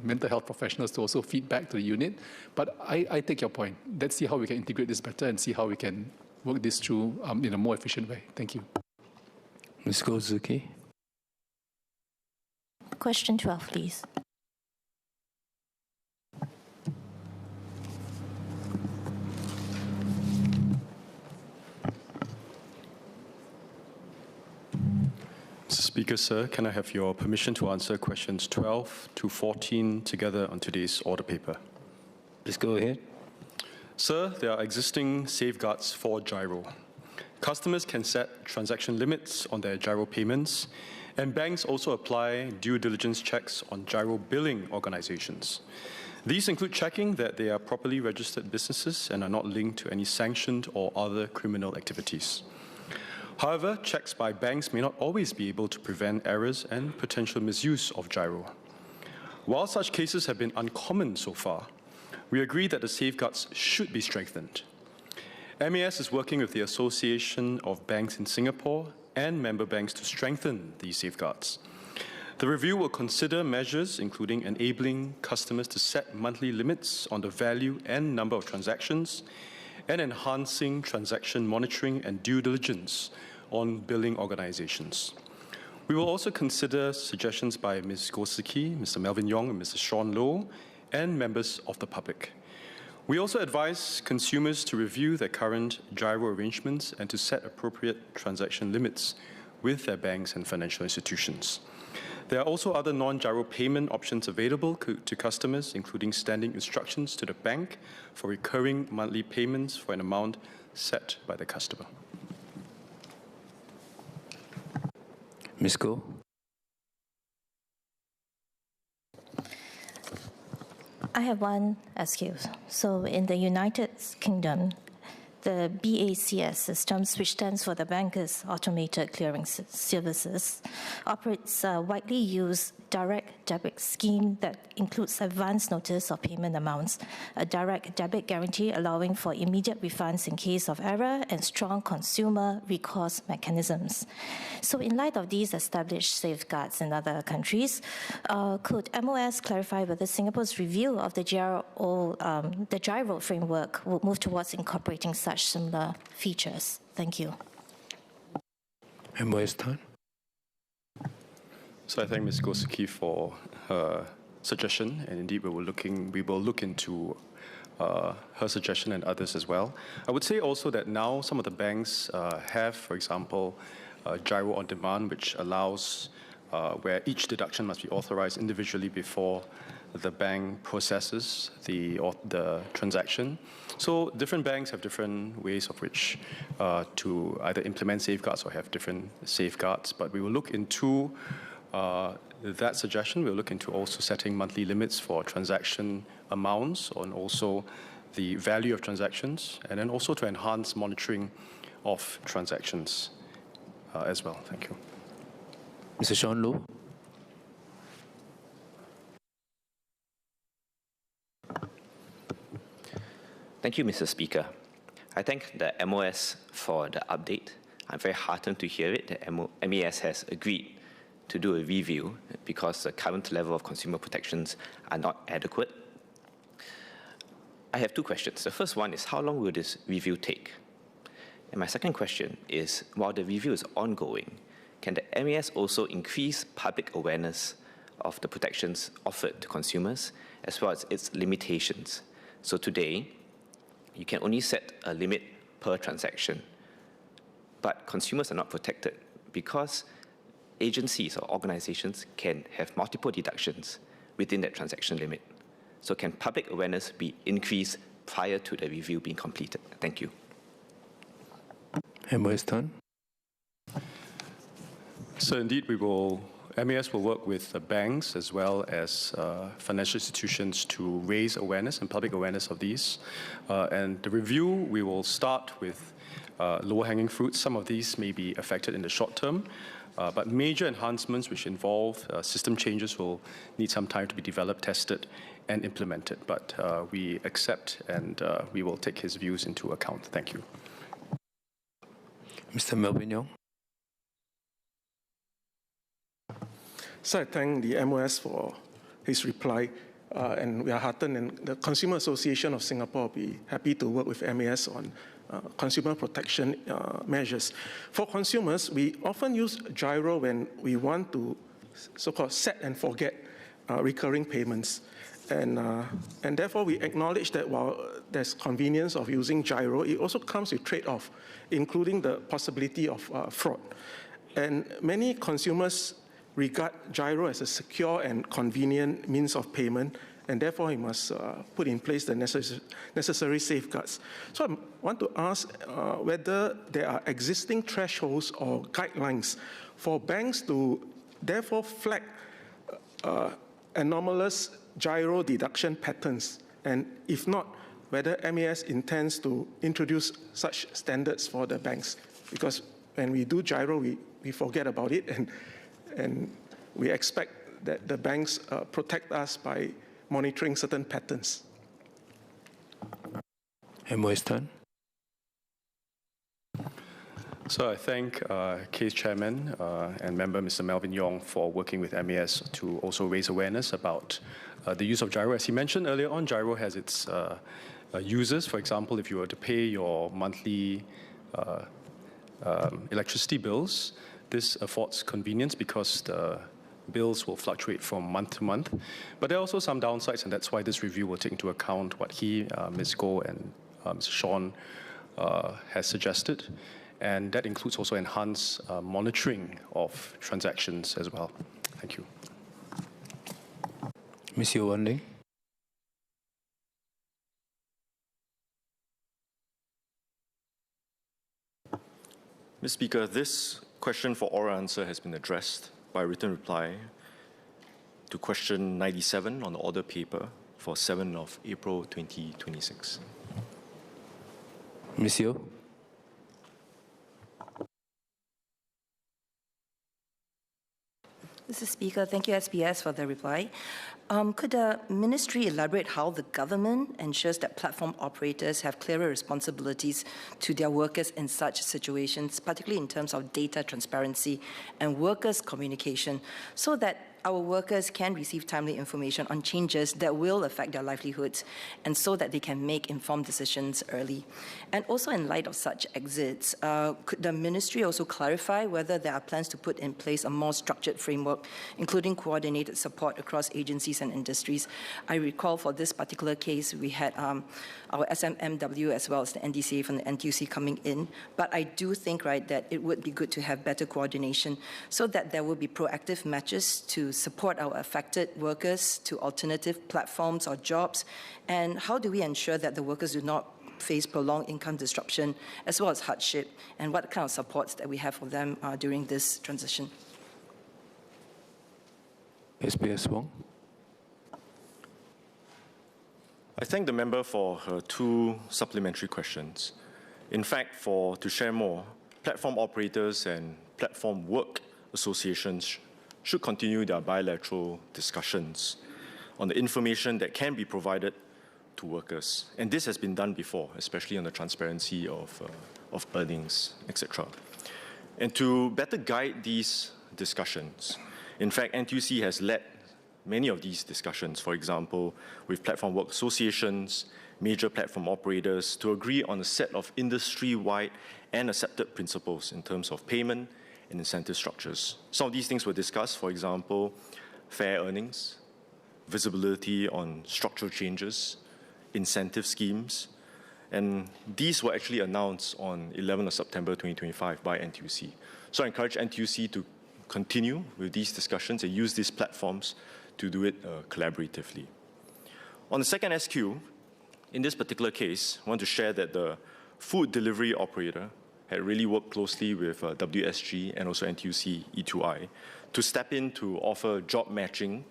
S16: mental health professionals to also feed back to the unit. But I take your point. Let's see how we can integrate this better and see how we can work this through in a more efficient way. Thank you.
S13: Ms. Gozuki.
S18: Question 12, please.
S19: Mr. Speaker, sir, can I have your permission to answer questions 12 to 14 together on today's order paper?
S13: Please go ahead.
S19: Sir, there are existing safeguards for gyro. Customers can set transaction limits on their gyro payments, and banks also apply due diligence checks on gyro billing organizations. These include checking that they are properly registered businesses and are not linked to any sanctioned or other criminal activities. However, checks by banks may not always be able to prevent errors and potential misuse of gyro. While such cases have been uncommon so far, we agree that the safeguards should be strengthened. MAS is working with the Association of Banks in Singapore and member banks to strengthen these safeguards. The review will consider measures including enabling customers to set monthly limits on the value and number of transactions and enhancing transaction monitoring and due diligence on billing organizations. We will also consider suggestions by Ms. Gosuki, Mr. Melvin Yong, and Mr. Sean Low, and members of the public. We also advise consumers to review their current gyro arrangements and to set appropriate transaction limits with their banks and financial institutions. There are also other non-gyro payment options available to customers, including standing instructions to the bank for recurring monthly payments for an amount set by the customer.
S13: Ms. Goh.
S18: I have one excuse. So in the United Kingdom, the BACS system, which stands for the Bankers Automated Clearing Services, operates a widely used direct debit scheme that includes advance notice of payment amounts, a direct debit guarantee allowing for immediate refunds in case of error, and strong consumer recourse mechanisms. So in light of these established safeguards in other countries, could MOS clarify whether Singapore's review of the gyro framework will move towards incorporating such similar features? Thank you.
S13: MOS Tan.
S19: So I thank Ms. Gosuki for her suggestion, and indeed we will look into her suggestion and others as well. I would say also that now some of the banks have, for example, gyro on demand, which allows where each deduction must be authorized individually before the bank processes the transaction. So different banks have different ways of which to either implement safeguards or have different safeguards, but we will look into that suggestion. We'll look into also setting monthly limits for transaction amounts and also the value of transactions, and then also to enhance monitoring of transactions as well. Thank you.
S13: Mr. Sean Low.
S20: Thank you, Mr. Speaker. I thank the MOS for the update. I'm very heartened to hear it that MAS has agreed to do a review because the current level of consumer protections are not adequate. I have two questions. The first one is, how long will this review take? And my second question is, while the review is ongoing, can the MAS also increase public awareness of the protections offered to consumers as well as its limitations? So today, you can only set a limit per transaction, but consumers are not protected because agencies or organizations can have multiple deductions within that transaction limit. So can public awareness be increased prior to the review being completed? Thank you.
S13: MOS Tan.
S19: So indeed, MAS will work with the banks as well as financial institutions to raise awareness and public awareness of these. And the review, we will start with lower-hanging fruits. Some of these may be affected in the short term, but major enhancements which involve system changes will need some time to be developed, tested, and implemented. But we accept and we will take his views into account. Thank you.
S13: Mr. Melvin Yong.
S21: So I thank the MOS for his reply, and we are heartened, and the Consumer Association of Singapore will be happy to work with MAS on consumer protection measures. For consumers, we often use gyro when we want to so-called set and forget recurring payments. And therefore, we acknowledge that while there's convenience of using gyro, it also comes with trade-off, including the possibility of fraud. And many consumers regard gyro as a secure and convenient means of payment, and therefore we must put in place the necessary safeguards. So I want to ask whether there are existing thresholds or guidelines for banks to therefore flag anomalous gyro deduction patterns, and if not, whether MAS intends to introduce such standards for the banks. Because when we do gyro, we forget about it, and we expect that the banks protect us by monitoring certain patterns.
S13: MOS Tan.
S19: So I thank CASE Chairman and Member Mr. Melvin Yong for working with MAS to also raise awareness about the use of gyro. As he mentioned earlier on, gyro has its uses. For example, if you were to pay your monthly electricity bills, this affords convenience because the bills will fluctuate from month to month. But there are also some downsides, and that's why this review will take into account what Ms. Goh and Mr. Sean has suggested. And that includes also enhanced monitoring of transactions as well. Thank you.
S13: Ms. Yeo Wan Ling.
S3: Mr. Speaker, this question for oral answer has been addressed by written reply to question 97 on the order paper for 7 of April 2026.
S13: Ms. Yeo.
S15: Mr. Speaker, thank you, SPS, for the reply. Could the ministry elaborate how the government ensures that platform operators have clearer responsibilities to their workers in such situations, particularly in terms of data transparency and workers' communication, so that our workers can receive timely information on changes that will affect their livelihoods, and so that they can make informed decisions early? And also, in light of such exits, could the ministry also clarify whether there are plans to put in place a more structured framework, including coordinated support across agencies and industries? I recall for this particular case, we had our SMMW as well as the NDCA from the NTUC coming in, but I do think, right, that it would be good to have better coordination so that there will be proactive matches to support our affected workers to alternative platforms or jobs. And how do we ensure that the workers do not face prolonged income disruption as well as hardship, and what kind of supports that we have for them during this transition?
S13: SPS Wong.
S3: I thank the member for her 2 supplementary questions. In fact, to share more, platform operators and platform work associations should continue their bilateral discussions on the information that can be provided to workers. And this has been done before, especially on the transparency of earnings, etc. And to better guide these discussions, in fact, NTUC has led many of these discussions, for example, with platform work associations, major platform operators, to agree on a set of industry-wide and accepted principles in terms of payment and incentive structures. Some of these things were discussed, for example, fair earnings, visibility on structural changes, incentive schemes, and these were actually announced on 11th of September 2025 by NTUC. So I encourage NTUC to continue with these discussions and use these platforms to do it collaboratively. On the second SQ, in this particular case, I want to share that the food delivery operator had really worked closely with WSG and also NTUC E2I to step in to offer job matching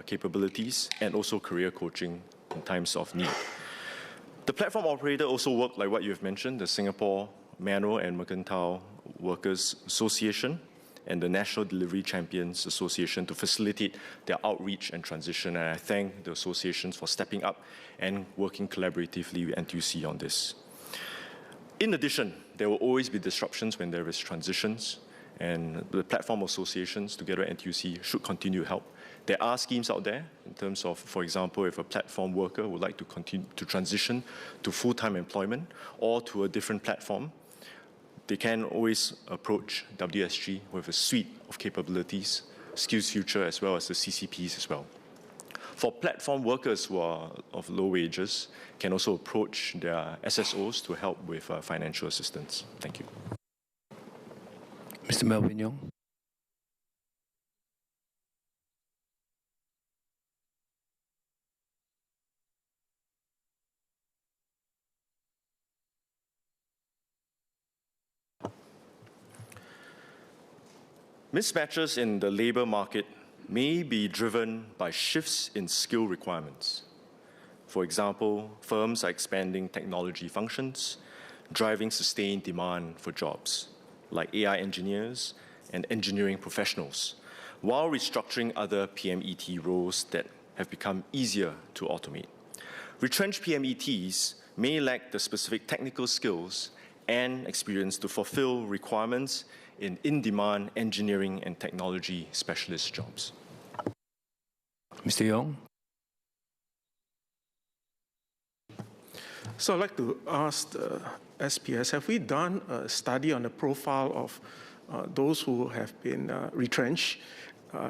S3: capabilities and also career coaching in times of need. The platform operator also worked, like what you've mentioned, the Singapore Manual and Mercantile Workers Association and the National Delivery Champions Association to facilitate their outreach and transition. And I thank the associations for stepping up and working collaboratively with NTUC on this. In addition, there will always be disruptions when there is transitions, and the platform associations together with NTUC should continue to help. There are schemes out there in terms of, for example, if a platform worker would like to continue to transition to full-time employment or to a different platform, they can always approach WSG with a suite of capabilities, Skills Future, as well as the CCPs as well. For platform workers who are of low wages, can also approach their SSOs to help with financial assistance. Thank you.
S13: Mr. Melvin Yong.
S3: Mismatches in the labor market may be driven by shifts in skill requirements. For example, firms are expanding technology functions, driving sustained demand for jobs, like AI engineers and engineering professionals, while restructuring other PMET roles that have become easier to automate. Retrenched PMETs may lack the specific technical skills and experience to fulfill requirements in-demand engineering and technology specialist jobs.
S13: Mr. Yong.
S21: So I'd like to ask the SPS, have we done a study on the profile of those who have been retrenched,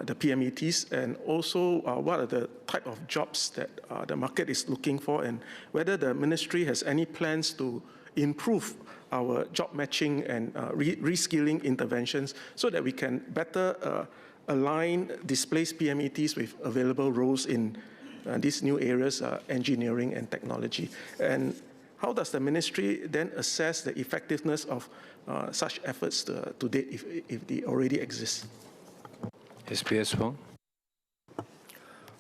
S21: the PMETs, and also what are the type of jobs that the market is looking for, and whether the ministry has any plans to improve our job matching and reskilling interventions so that we can better align displaced PMETs with available roles in these new areas, engineering and technology? And how does the ministry then assess the effectiveness of such efforts to date, if they already exist?
S13: SPS Wong.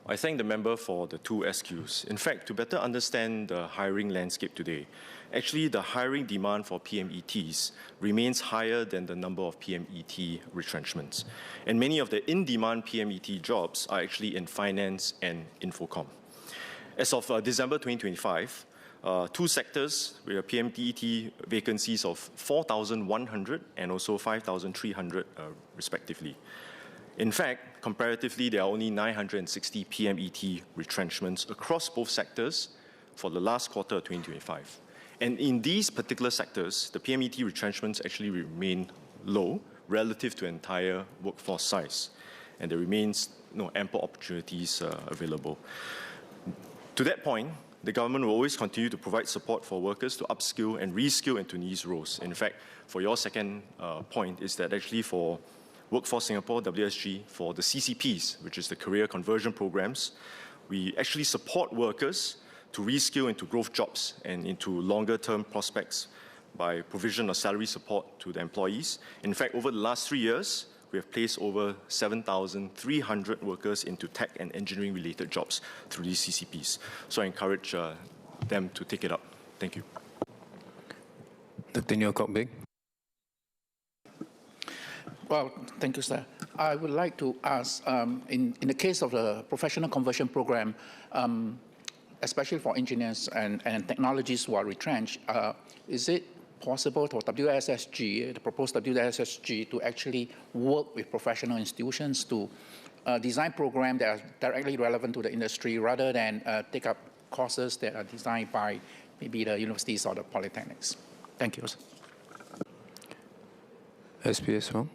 S3: I thank the member for the two SQs. In fact, to better understand the hiring landscape today, actually the hiring demand for PMETs remains higher than the number of PMET retrenchments. And many of the in-demand PMET jobs are actually in finance and infocom. As of December 2025, two sectors with PMET vacancies of 4,100 and also 5,300 respectively. In fact, comparatively, there are only 960 PMET retrenchments across both sectors for the last quarter of 2025. And in these particular sectors, the PMET retrenchments actually remain low relative to entire workforce size, and there remains ample opportunities available. To that point, the government will always continue to provide support for workers to upskill and reskill into these roles. In fact, for your second point, is that actually for Workforce Singapore, WSG, for the CCPs, which is the career conversion programs, we actually support workers to reskill into growth jobs and into longer-term prospects by provision of salary support to the employees. In fact, over the last 3 years, we have placed over 7,300 workers into tech and engineering-related jobs through these CCPs. So I encourage them to take it up. Thank you.
S13: Dr. Neo Kok Beng.
S6: Well, thank you, sir. I would like to ask, in the case of the professional conversion program, especially for engineers and technologists who are retrenched, is it possible for WSSG, the proposed WSSG, to actually work with professional institutions to design programs that are directly relevant to the industry rather than take up courses that are designed by maybe the universities or the polytechnics? Thank you, sir.
S13: SPS Wong.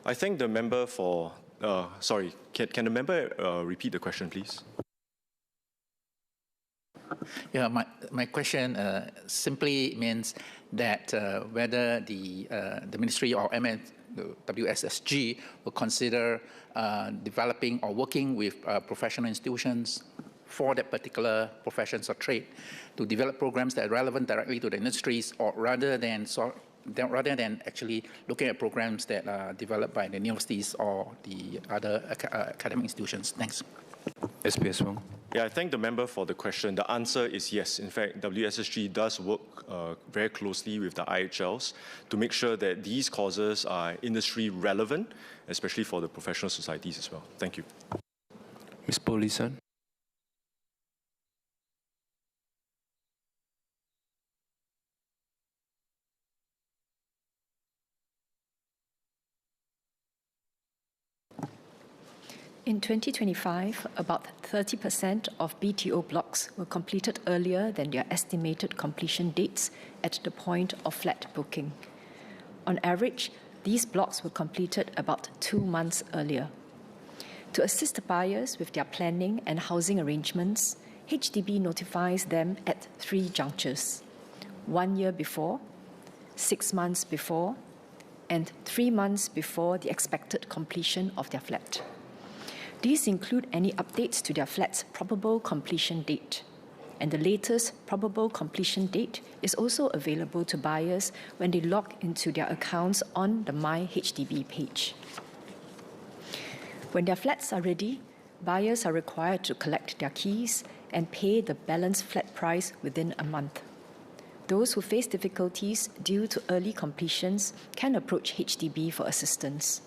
S3: I thank the member for, sorry, can the member repeat the question, please?
S6: Yeah, my question simply means that whether the ministry or WSSG will consider developing or working with professional institutions for that particular professions or trade to develop programs that are relevant directly to the industries, or rather than actually looking at programs that are developed by the universities or the other academic institutions. Thanks.
S13: SPS Wong.
S3: Yeah, I thank the member for the question. The answer is yes. In fact, WSSG does work very closely with the IHLs to make sure that these courses are industry relevant, especially for the professional societies as well. Thank you.
S13: Ms. Polisan.
S2: In 2025, about 30% of BTO blocks were completed earlier than their estimated completion dates at the point of flat booking. On average, these blocks were completed about 2 months earlier. To assist buyers with their planning and housing arrangements, HDB notifies them at 3 junctures: 1 year before, 6 months before, and 3 months before the expected completion of their flat. These include any updates to their flat's probable completion date, and the latest probable completion date is also available to buyers when they log into their accounts on the My HDB page. When their flats are ready, buyers are required to collect their keys and pay the balance flat price within a month. Those who face difficulties due to early completions can approach HDB for assistance.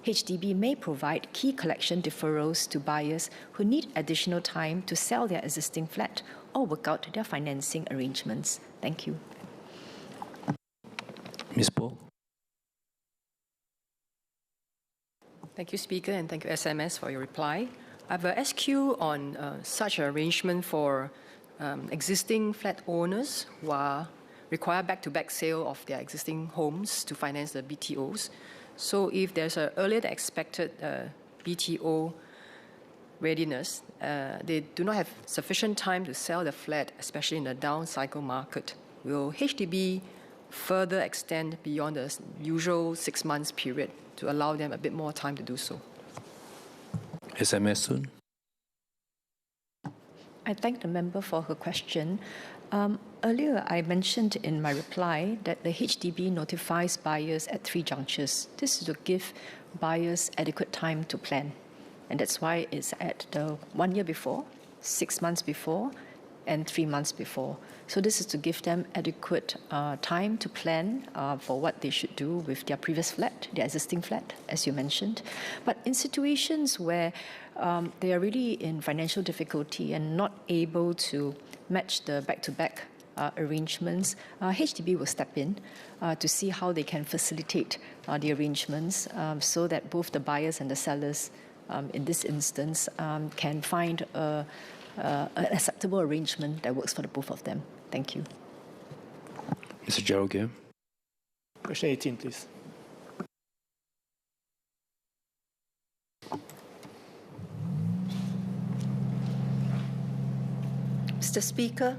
S2: HDB may provide key collection deferrals to buyers who need additional time to sell their existing flat or work out their financing arrangements. Thank you.
S13: Ms. Poh.
S22: Thank you, Speaker, and thank you, SMS, for your reply. I have a SQ on such an arrangement for existing flat owners who are require back-to-back sale of their existing homes to finance the BTOs. So if there's an earlier than expected BTO readiness, they do not have sufficient time to sell the flat, especially in the down cycle market. Will HDB further extend beyond the usual 6 months period to allow them a bit more time to do so?
S13: SMS soon.
S2: I thank the member for her question. Earlier, I mentioned in my reply that the HDB notifies buyers at 3 junctures. This is to give buyers adequate time to plan. And that's why it's at the 1 year before, 6 months before, and 3 months before. So this is to give them adequate time to plan for what they should do with their previous flat, their existing flat, as you mentioned. But in situations where they are really in financial difficulty and not able to match the back-to-back arrangements, HDB will step in to see how they can facilitate the arrangements so that both the buyers and the sellers in this instance can find an acceptable arrangement that works for the both of them. Thank you.
S13: Mr. Gerald Gill.
S7: Question 18, please.
S4: Mr. Speaker,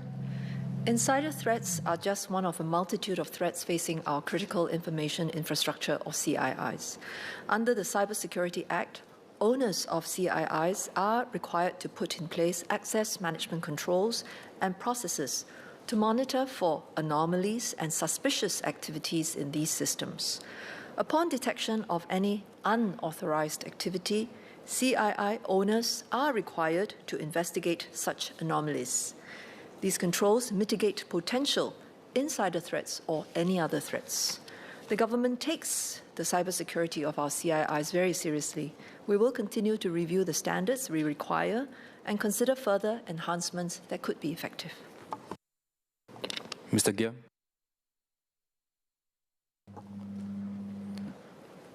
S4: insider threats are just one of a multitude of threats facing our critical information infrastructure, or CIIs. Under the Cybersecurity Act, owners of CIIs are required to put in place access management controls and processes to monitor for anomalies and suspicious activities in these systems. Upon detection of any unauthorized activity, CII owners are required to investigate such anomalies. These controls mitigate potential insider threats or any other threats. The government takes the cybersecurity of our CIIs very seriously. We will continue to review the standards we require and consider further enhancements that could be effective.
S13: Mr. Gill.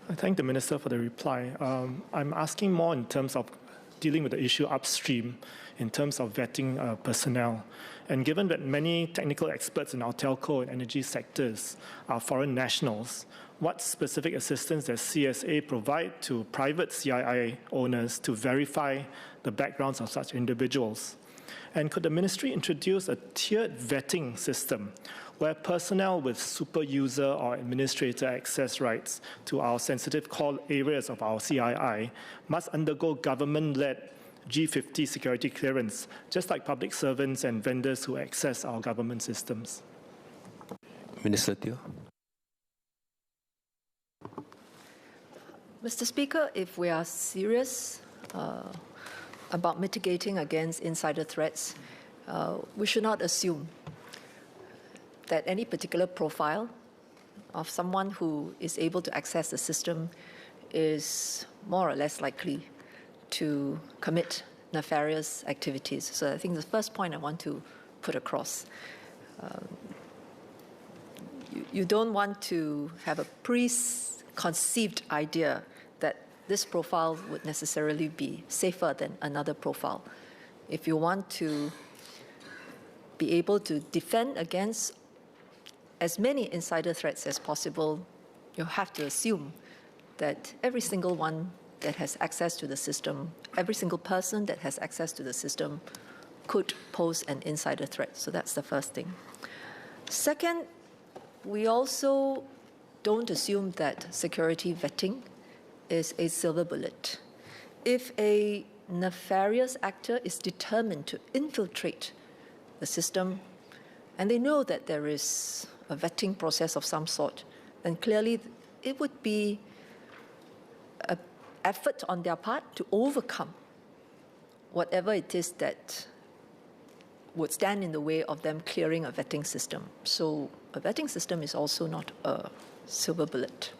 S21: I thank the Minister for the reply. I'm asking more in terms of dealing with the issue upstream in terms of vetting personnel. And given that many technical experts in our telco and energy sectors are foreign nationals, what specific assistance does CSA provide to private CII owners to verify the backgrounds of such individuals? And could the ministry introduce a tiered vetting system where personnel with super user or administrator access rights to our sensitive core areas of our CII must undergo government-led G50 security clearance, just like public servants and vendors who access our government systems?
S13: Minister Teo.
S4: Mr. Speaker, if we are serious about mitigating against insider threats, we should not assume that any particular profile of someone who is able to access the system is more or less likely to commit nefarious activities. So I think the first point I want to put across, you don't want to have a preconceived idea that this profile would necessarily be safer than another profile. If you want to be able to defend against as many insider threats as possible, you have to assume that every single one that has access to the system, every single person that has access to the system could pose an insider threat. So that's the first thing. Second, we also don't assume that security vetting is a silver bullet. If a nefarious actor is determined to infiltrate the system, and they know that there is a vetting process of some sort, then clearly it would be an effort on their part to overcome whatever it is that would stand in the way of them clearing a vetting system. So a vetting system is also not a silver bullet.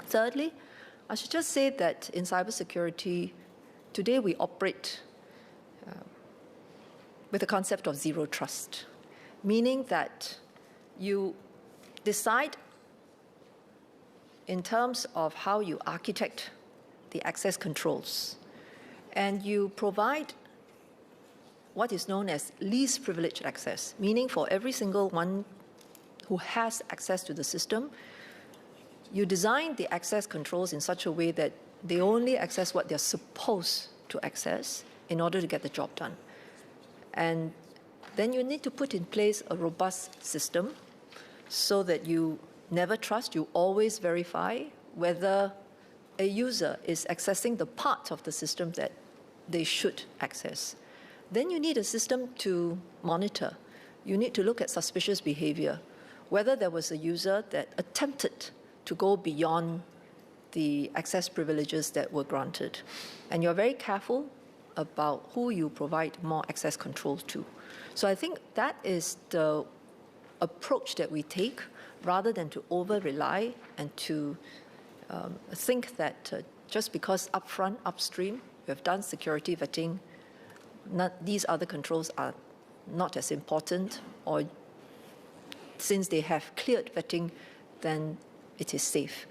S4: Thirdly, I should just say that in cybersecurity, today we operate with the concept of zero trust, meaning that you decide in terms of how you architect the access controls, and you provide what is known as least privileged access, meaning for every single one who has access to the system, you design the access controls in such a way that they only access what they're supposed to access in order to get the job done. And then you need to put in place a robust system so that you never trust, you always verify whether a user is accessing the part of the system that they should access. Then you need a system to monitor. You need to look at suspicious behavior, whether there was a user that attempted to go beyond the access privileges that were granted. And you're very careful about who you provide more access control to. So I think that is the approach that we take, rather than to over-rely and to think that just because upfront, upstream, we have done security vetting, these other controls are not as important, or since they have cleared vetting, then it is safe.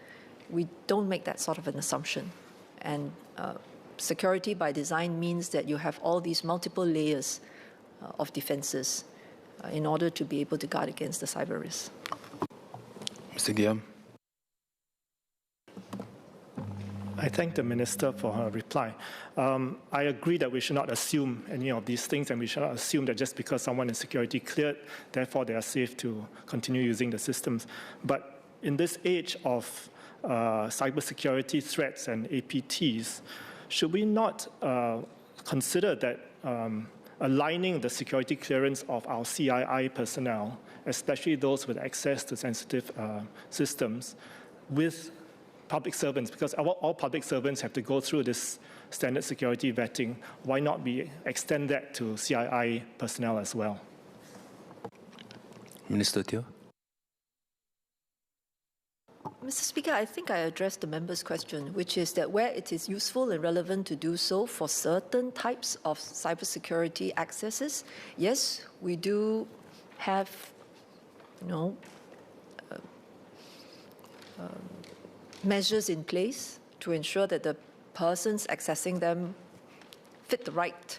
S4: We don't make that sort of an assumption. And security by design means that you have all these multiple layers of defenses in order to be able to guard against the cyber risk.
S13: Mr. Giam.
S7: I thank the Minister for her reply. I agree that we should not assume any of these things, and we should not assume that just because someone is security cleared, therefore they are safe to continue using the systems. But in this age of cybersecurity threats and APTs, should we not consider that aligning the security clearance of our CII personnel, especially those with access to sensitive systems, with public servants, because all public servants have to go through this standard security vetting? Why not extend that to CII personnel as well?
S13: Minister Teo.
S4: Mr. Speaker, I think I addressed the member's question, which is that where it is useful and relevant to do so for certain types of cybersecurity accesses, yes, we do have, measures in place to ensure that the persons accessing them fit the right,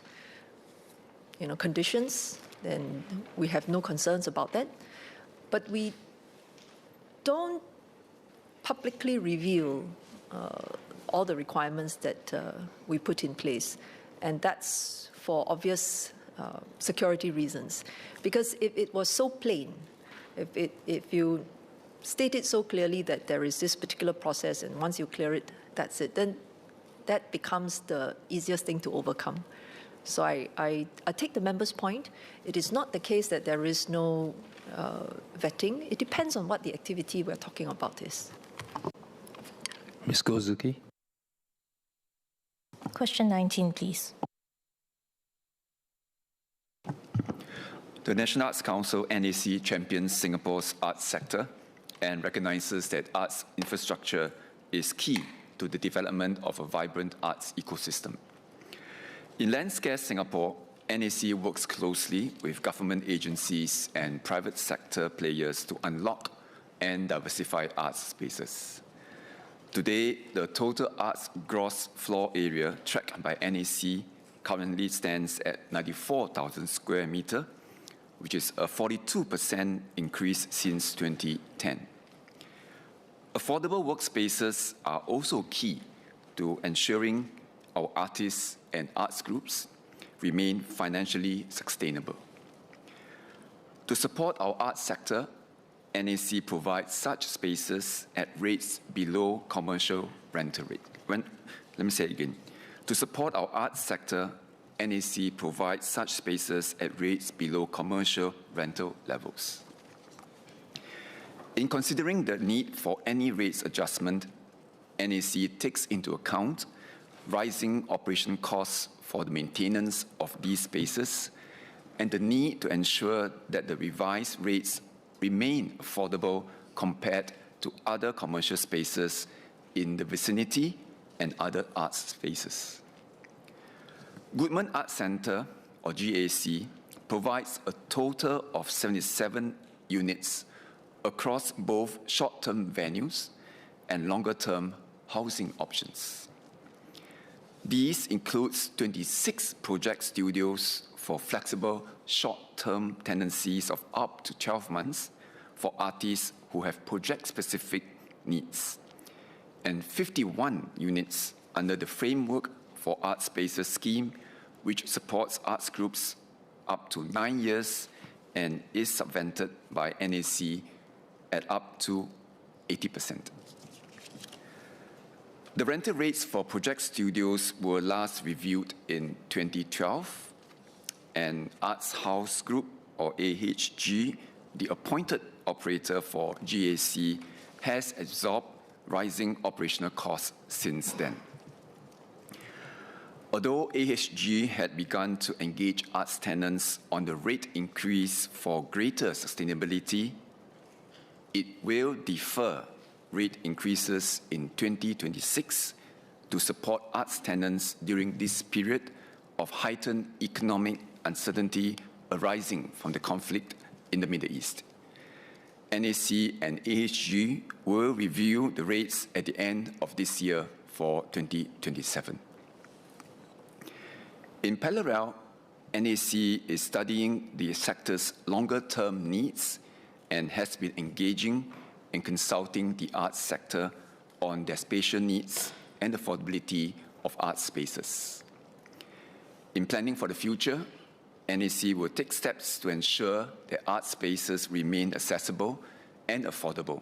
S4: conditions. Then we have no concerns about that. But we don't publicly reveal all the requirements that we put in place, and that's for obvious security reasons. Because if it was so plain, if you state it so clearly that there is this particular process, and once you clear it, that's it, then that becomes the easiest thing to overcome. So I take the member's point. It is not the case that there is no vetting. It depends on what the activity we're talking about is.
S13: Ms. Gozuki.
S18: Question 19, please.
S5: The National Arts Council, NAC, champions Singapore's arts sector and recognizes that arts infrastructure is key to the development of a vibrant arts ecosystem. In Landscape Singapore, NAC works closely with government agencies and private sector players to unlock and diversify arts spaces. Today, the total arts gross floor area tracked by NAC currently stands at 94,000 square meters, which is a 42% increase since 2010. Affordable workspaces are also key to ensuring our artists and arts groups remain financially sustainable. To support our arts sector, NAC provides such spaces at rates below commercial rental rate. Let me say it again. To support our arts sector, NAC provides such spaces at rates below commercial rental levels. In considering the need for any rates adjustment, NAC takes into account rising operation costs for the maintenance of these spaces and the need to ensure that the revised rates remain affordable compared to other commercial spaces in the vicinity and other arts spaces. Goodman Arts Centre, or GAC, provides a total of 77 units across both short-term venues and longer-term housing options. These include 26 project studios for flexible short-term tenancies of up to 12 months for artists who have project-specific needs, and 51 units under the framework for Arts Spaces scheme, which supports arts groups up to 9 years and is subvented by NAC at up to 80%. The rental rates for project studios were last reviewed in 2012, and Arts House Group, or AHG, the appointed operator for GAC, has absorbed rising operational costs since then. Although AHG had begun to engage arts tenants on the rate increase for greater sustainability, it will defer rate increases in 2026 to support arts tenants during this period of heightened economic uncertainty arising from the conflict in the Middle East. NAC and AHG will review the rates at the end of this year for 2027. In parallel, NAC is studying the sector's longer-term needs and has been engaging and consulting the arts sector on their spatial needs and affordability of art spaces. In planning for the future, NAC will take steps to ensure that art spaces remain accessible and affordable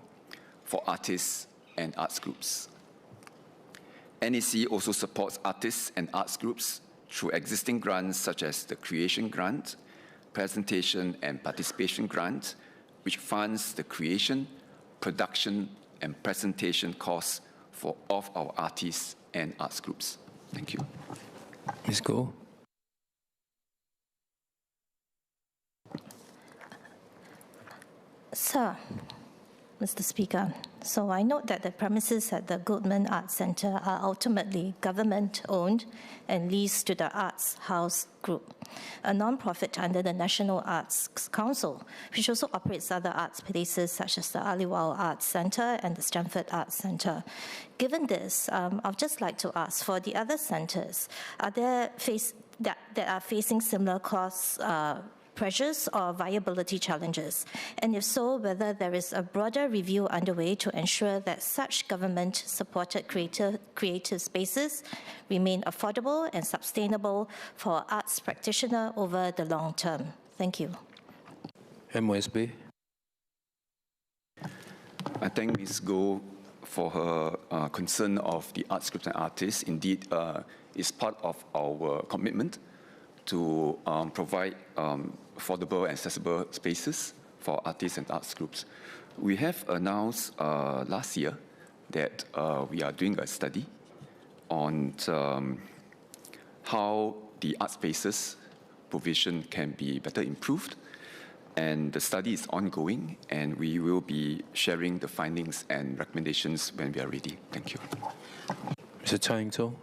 S5: for artists and arts groups. NAC also supports artists and arts groups through existing grants such as the Creation Grant, Presentation and Participation Grant, which funds the creation, production and presentation costs of our artists and arts groups. Thank you.
S13: Ms. Goh.
S18: Sir, Mr. Speaker, so I note that the premises at the Goodman Arts Centre are ultimately government-owned and leased to the Arts House Group, a non-profit under the National Arts Council, which also operates other arts places such as the Aliwal Arts Centre and the Stamford Arts Centre. Given this, I'd just like to ask, for the other centres, are there that are facing similar costs, pressures or viability challenges? And if so, whether there is a broader review underway to ensure that such government-supported creative spaces remain affordable and sustainable for arts practitioners over the long term. Thank you.
S13: MOSB.
S5: I thank Ms. Goh for her concern of the arts groups and artists. Indeed, it's part of our commitment to provide affordable and accessible spaces for artists and arts groups. We have announced last year that we are doing a study on how the art spaces provision can be better improved. And the study is ongoing, and we will be sharing the findings and recommendations when we are ready. Thank you.
S13: Mr. Chang Tso.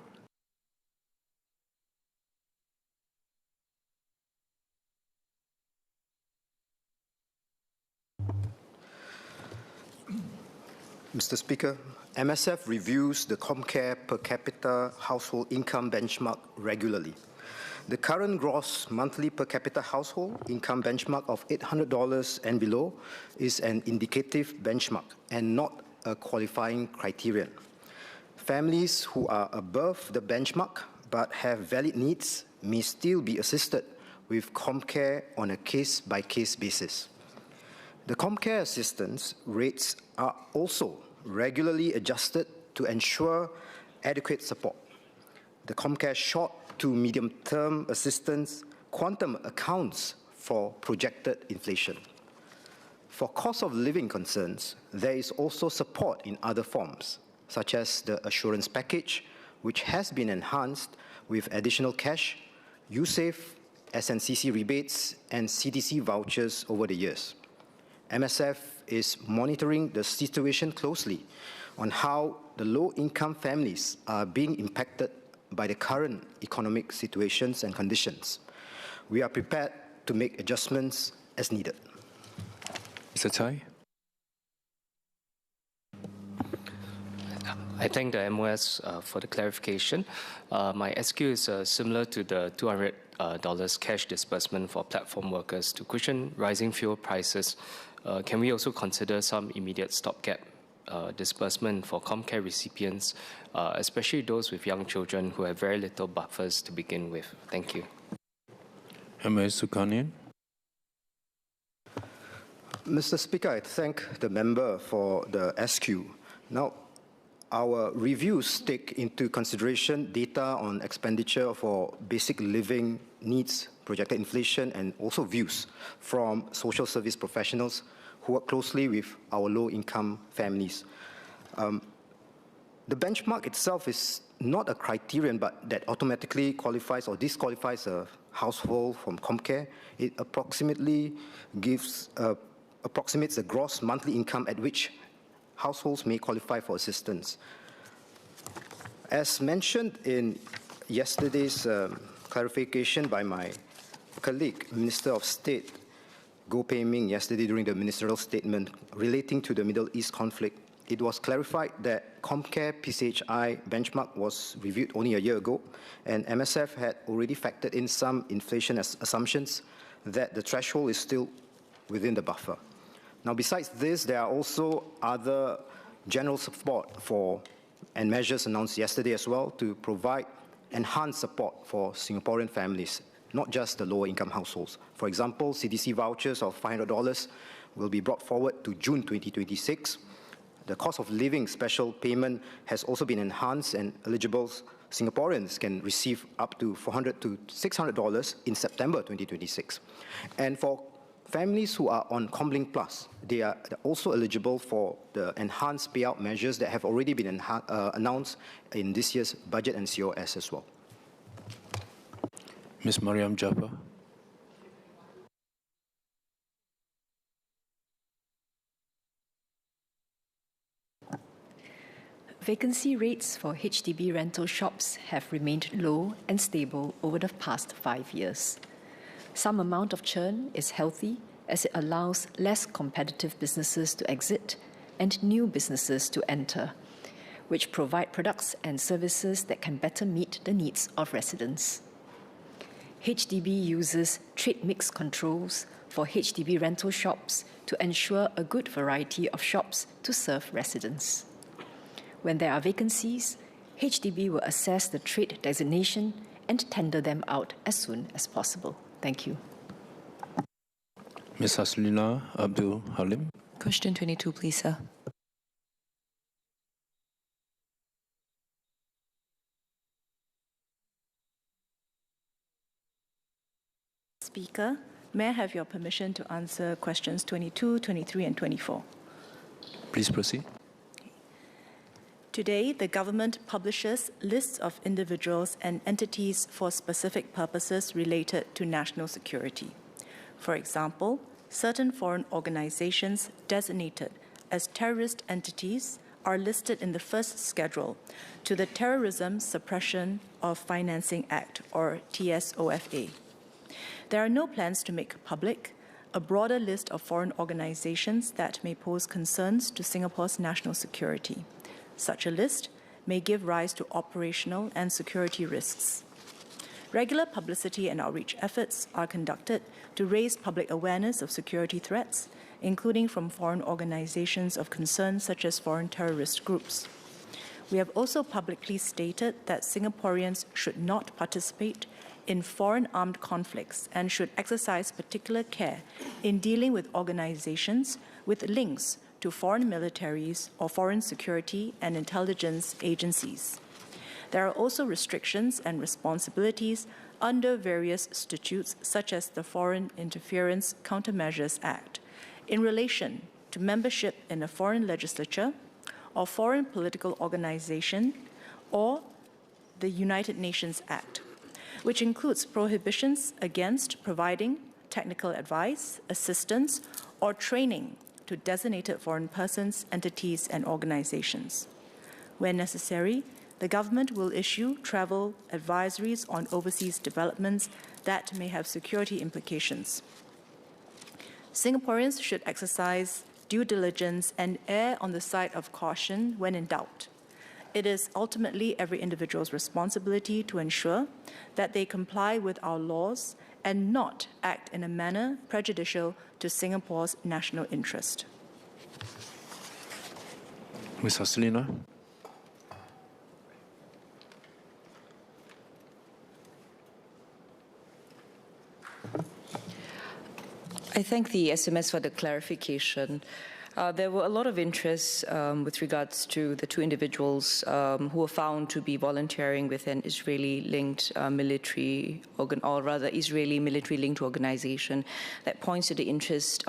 S8: Mr. Speaker, MSF reviews the ComCare per capita household income benchmark regularly. The current gross monthly per capita household income benchmark of $800 and below is an indicative benchmark and not a qualifying criterion. Families who are above the benchmark but have valid needs may still be assisted with ComCare on a case-by-case basis. The ComCare assistance rates are also regularly adjusted to ensure adequate support. The ComCare short to medium-term assistance quantum accounts for projected inflation. For cost of living concerns, there is also support in other forms, such as the assurance package, which has been enhanced with additional cash, USAVE, SNCC rebates, and CDC vouchers over the years. MSF is monitoring the situation closely on how the low-income families are being impacted by the current economic situations and conditions. We are prepared to make adjustments as needed.
S13: Mr. Tsai.
S11: I thank the MOS for the clarification. My SQ is similar to the $200 cash disbursement for platform workers to cushion rising fuel prices. Can we also consider some immediate stopgap disbursement for ComCare recipients, especially those with young children who have very little buffers to begin with? Thank you.
S13: M.S. Sukanian.
S8: Mr. Speaker, I thank the member for the SQ. Now, our reviews take into consideration data on expenditure for basic living needs, projected inflation, and also views from social service professionals who work closely with our low-income families. The benchmark itself is not a criterion but that automatically qualifies or disqualifies a household from ComCare. It approximately approximates the gross monthly income at which households may qualify for assistance. As mentioned in yesterday's clarification by my colleague, Minister of State Goh Pei Ming, yesterday during the ministerial statement relating to the Middle East conflict, it was clarified that ComCare PCHI benchmark was reviewed only a year ago, and MSF had already factored in some inflation assumptions that the threshold is still within the buffer. Now, besides this, there are also other general support for and measures announced yesterday as well to provide enhanced support for Singaporean families, not just the lower income households. For example, CDC vouchers of $500 will be brought forward to June 2026. The cost of living special payment has also been enhanced, and eligible Singaporeans can receive up to $400 to $600 in September 2026. And for families who are on ComLink Plus, they are also eligible for the enhanced payout measures that have already been announced in this year's budget and COS as well.
S13: Ms. Mariam Jaffa.
S2: Vacancy rates for HDB rental shops have remained low and stable over the past 5 years. Some amount of churn is healthy as it allows less competitive businesses to exit and new businesses to enter, which provide products and services that can better meet the needs of residents. HDB uses trade mix controls for HDB rental shops to ensure a good variety of shops to serve residents. When there are vacancies, HDB will assess the trade designation and tender them out as soon as possible. Thank you.
S13: Ms. Haslina Abdul Halim.
S1: Question 22, please, sir.
S10: Speaker, may I have your permission to answer questions 22, 23, and 24?
S13: Please proceed.
S10: Today, the government publishes lists of individuals and entities for specific purposes related to national security. For example, certain foreign organizations designated as terrorist entities are listed in the first schedule to the Terrorism Suppression of Financing Act, or TSOFA. There are no plans to make public a broader list of foreign organizations that may pose concerns to Singapore's national security. Such a list may give rise to operational and security risks. Regular publicity and outreach efforts are conducted to raise public awareness of security threats, including from foreign organizations of concern such as foreign terrorist groups. We have also publicly stated that Singaporeans should not participate in foreign armed conflicts and should exercise particular care in dealing with organizations with links to foreign militaries or foreign security and intelligence agencies. There are also restrictions and responsibilities under various statutes, such as the Foreign Interference Countermeasures Act, in relation to membership in a foreign legislature or foreign political organization, or the United Nations Act, which includes prohibitions against providing technical advice, assistance, or training to designated foreign persons, entities, and organizations. Where necessary, the government will issue travel advisories on overseas developments that may have security implications. Singaporeans should exercise due diligence and err on the side of caution when in doubt. It is ultimately every individual's responsibility to ensure that they comply with our laws and not act in a manner prejudicial to Singapore's national interest.
S9: Ms. Haslina.
S1: I thank the SMS for the clarification. There were a lot of interest with regards to the two individuals who were found to be volunteering with an Israeli-linked military, or rather Israeli military-linked organization. That points to the interest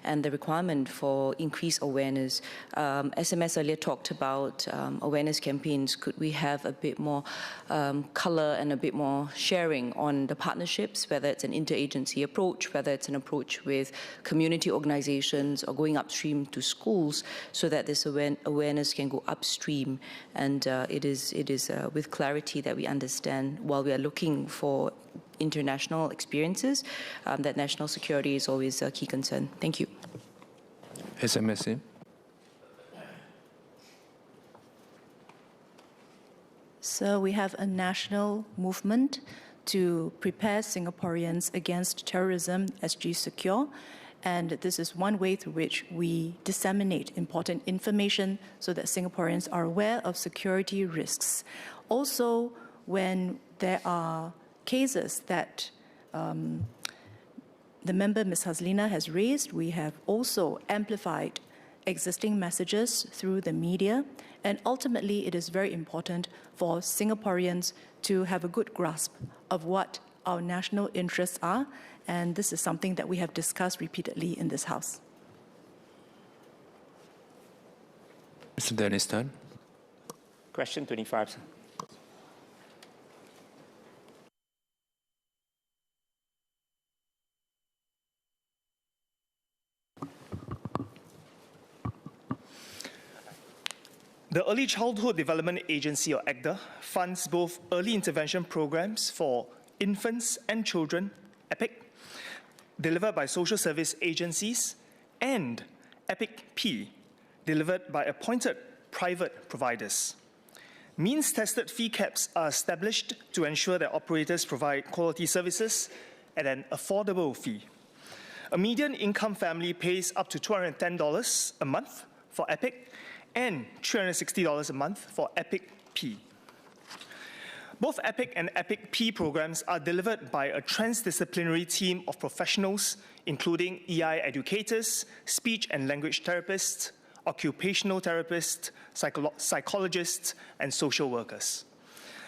S1: and the requirement for increased awareness. SMS earlier talked about awareness campaigns. Could we have a bit more color and a bit more sharing on the partnerships, whether it's an interagency approach, whether it's an approach with community organizations or going upstream to schools, so that this awareness can go upstream, and it is with clarity that we understand, while we are looking for international experiences, that national security is always a key concern. Thank you.
S9: SMSA.
S10: So we have a national movement to prepare Singaporeans against terrorism, SG Secure. And this is one way through which we disseminate important information so that Singaporeans are aware of security risks. Also, when there are cases that the member, Ms. Haslina, has raised, we have also amplified existing messages through the media. And ultimately, it is very important for Singaporeans to have a good grasp of what our national interests are. And this is something that we have discussed repeatedly in this House.
S9: Mr. Dennis Tan.
S20: Question 25, sir.
S7: The Early Childhood Development Agency, or ACDA, funds both early intervention programs for infants and children, EPIC, delivered by social service agencies, and EPIC-P, delivered by appointed private providers. Means-tested fee caps are established to ensure that operators provide quality services at an affordable fee. A median income family pays up to $210 a month for EPIC and $360 a month for EPIC-P. Both EPIC and EPIC-P programs are delivered by a transdisciplinary team of professionals, including EI educators, speech and language therapists, occupational therapists, psychologists, and social workers.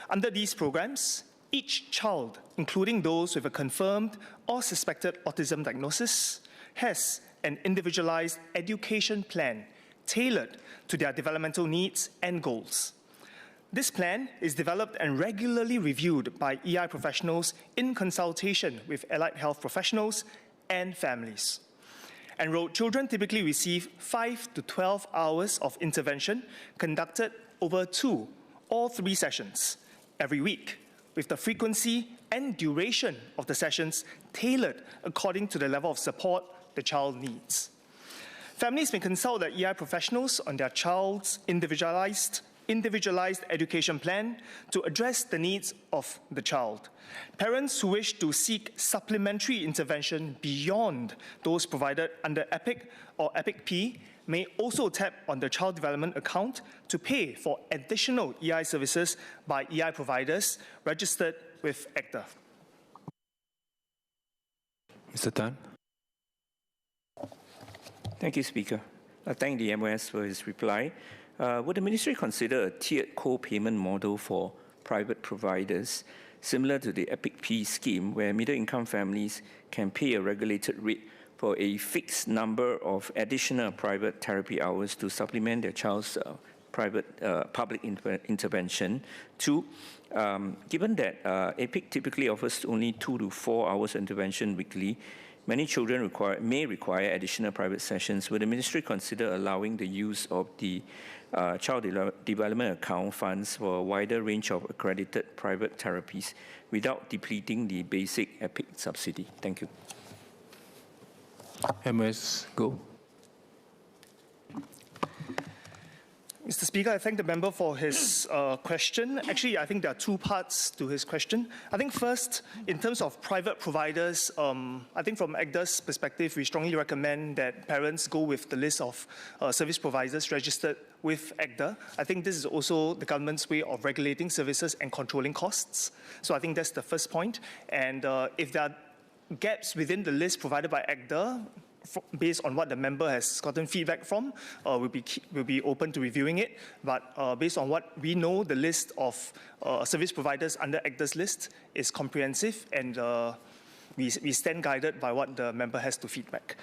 S7: Under these programs, each child, including those with a confirmed or suspected autism diagnosis, has an individualized education plan tailored to their developmental needs and goals. This plan is developed and regularly reviewed by EI professionals in consultation with allied health professionals and families. Enrolled children typically receive 5 to 12 hours of intervention conducted over 2 or 3 sessions every week, with the frequency and duration of the sessions tailored according to the level of support the child needs. Families may consult their EI professionals on their child's individualized education plan to address the needs of the child. Parents who wish to seek supplementary intervention beyond those provided under EPIC or EPIC-P may also tap on the child development account to pay for additional EI services by EI providers registered with ACDA.
S9: Mr. Tan.
S20: Thank you, Speaker. I thank the MOS for his reply. Would the Ministry consider a tiered co-payment model for private providers, similar to the EPIC-P scheme, where middle-income families can pay a regulated rate for a fixed number of additional private therapy hours to supplement their child's public intervention? 2, given that EPIC typically offers only 2 to 4 hours intervention weekly, many children may require additional private sessions. Will the Ministry consider allowing the use of the Child Development Account funds for a wider range of accredited private therapies without depleting the basic EPIC subsidy? Thank you.
S9: MS, go.
S7: Mr. Speaker, I thank the member for his question. Actually, I think there are two parts to his question. I think first, in terms of private providers, I think from ACDA's perspective, we strongly recommend that parents go with the list of service providers registered with ACDA. I think this is also the government's way of regulating services and controlling costs. So I think that's the first point. And if there are gaps within the list provided by ACDA, based on what the member has gotten feedback from, we'll be open to reviewing it. But based on what we know, the list of service providers under ACDA's list is comprehensive, and we stand guided by what the member has to feedback.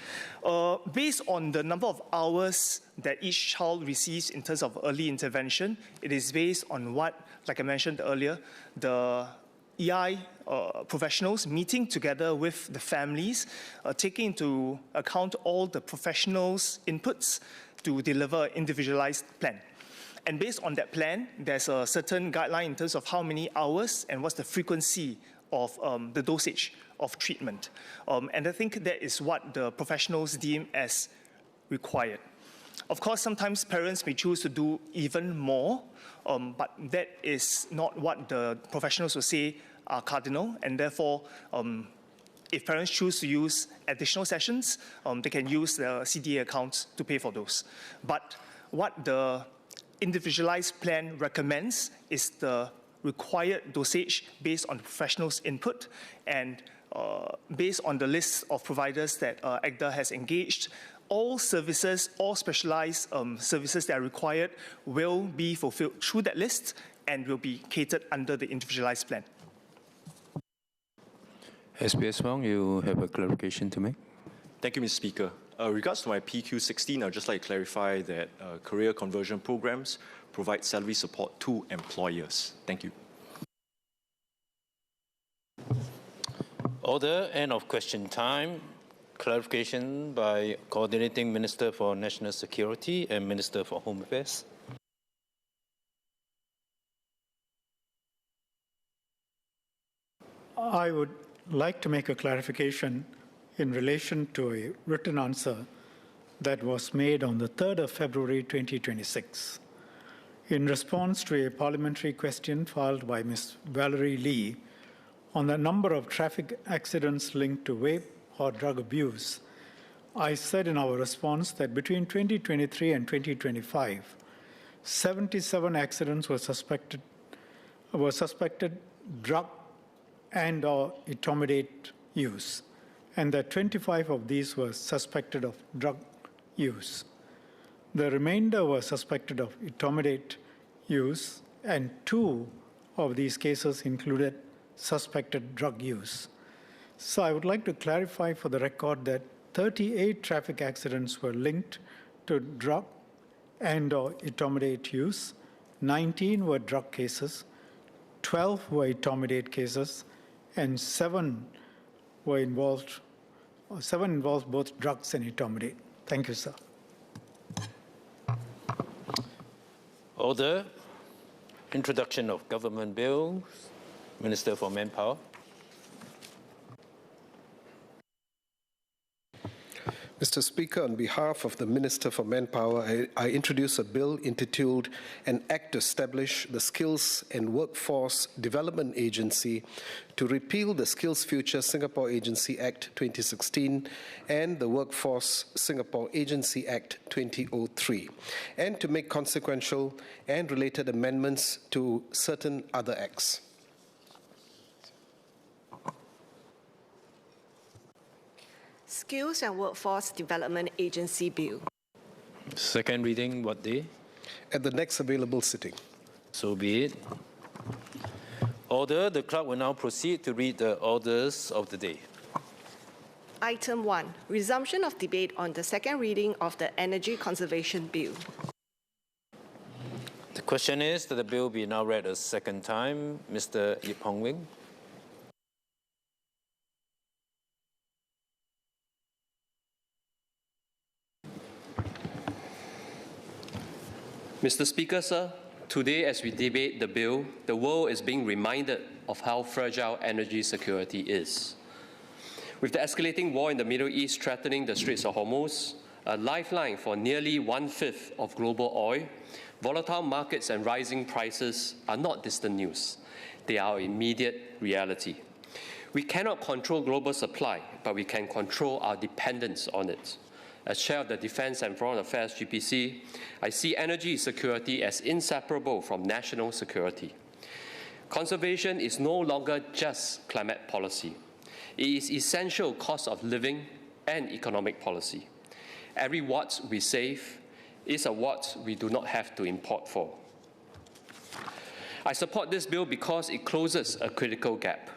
S7: Based on the number of hours that each child receives in terms of early intervention, it is based on what, like I mentioned earlier, the EI professionals meeting together with the families, taking into account all the professionals' inputs to deliver an individualized plan. And based on that plan, there's a certain guideline in terms of how many hours and what's the frequency of the dosage of treatment. And I think that is what the professionals deem as required. Of course, sometimes parents may choose to do even more, but that is not what the professionals will say are cardinal, and therefore, if parents choose to use additional sessions, they can use the CDA accounts to pay for those. But what the individualized plan recommends is the required dosage based on the professionals' input, and based on the list of providers that ACDA has engaged, all services, all specialized services that are required will be fulfilled through that list and will be catered under the individualized plan.
S9: SPS Wong, you have a clarification to make?
S3: Thank you, Mr. Speaker. Regards to my PQ16, I'd just like to clarify that career conversion programs provide salary support to employers. Thank you.
S13: Order. End of question time. Clarification by Coordinating Minister for National Security and Minister for Home Affairs.
S12: I would like to make a clarification in relation to a written answer that was made on the 3rd of February 2026. In response to a parliamentary question filed by Ms. Valerie Lee on the number of traffic accidents linked to vape or drug abuse, I said in our response that between 2023 and 2025, 77 accidents were suspected drug and or etomidate use, and that 25 of these were suspected of drug use. The remainder were suspected of etomidate use, and 2 of these cases included suspected drug use. So I would like to clarify for the record that 38 traffic accidents were linked to drug and or etomidate use, 19 were drug cases, 12 were etomidate cases, and 7 involved both drugs and etomidate. Thank you, sir.
S13: Order. Introduction of government bills. Minister for Manpower.
S14: Mr. Speaker, on behalf of the Minister for Manpower, I introduce a bill entitled An Act to Establish the Skills and Workforce Development Agency to repeal the Skills Future Singapore Agency Act 2016 and the Workforce Singapore Agency Act 2003, and to make consequential and related amendments to certain other acts.
S23: Skills and Workforce Development Agency Bill.
S13: Second reading, what day?
S14: At the next available sitting.
S13: So be it. Order. The clerk will now proceed to read the orders of the day.
S23: Item 1. Resumption of debate on the second reading of the Energy Conservation Bill.
S13: The question is that the bill be now read a second time. Mr. Yip Hong Wing.
S24: Mr. Speaker, sir, today as we debate the bill, the world is being reminded of how fragile energy security is. With the escalating war in the Middle East threatening the Straits of Hormuz, a lifeline for nearly 1/5 of global oil, Volatile markets and rising prices are not distant news. They are immediate reality. We cannot control global supply, but we can control our dependence on it. As Chair of the Defence and Foreign Affairs GPC, I see energy security as inseparable from national security. Conservation is no longer just climate policy. It is essential cost of living and economic policy. Every watt we save is a watt we do not have to import for. I support this bill because it closes a critical gap.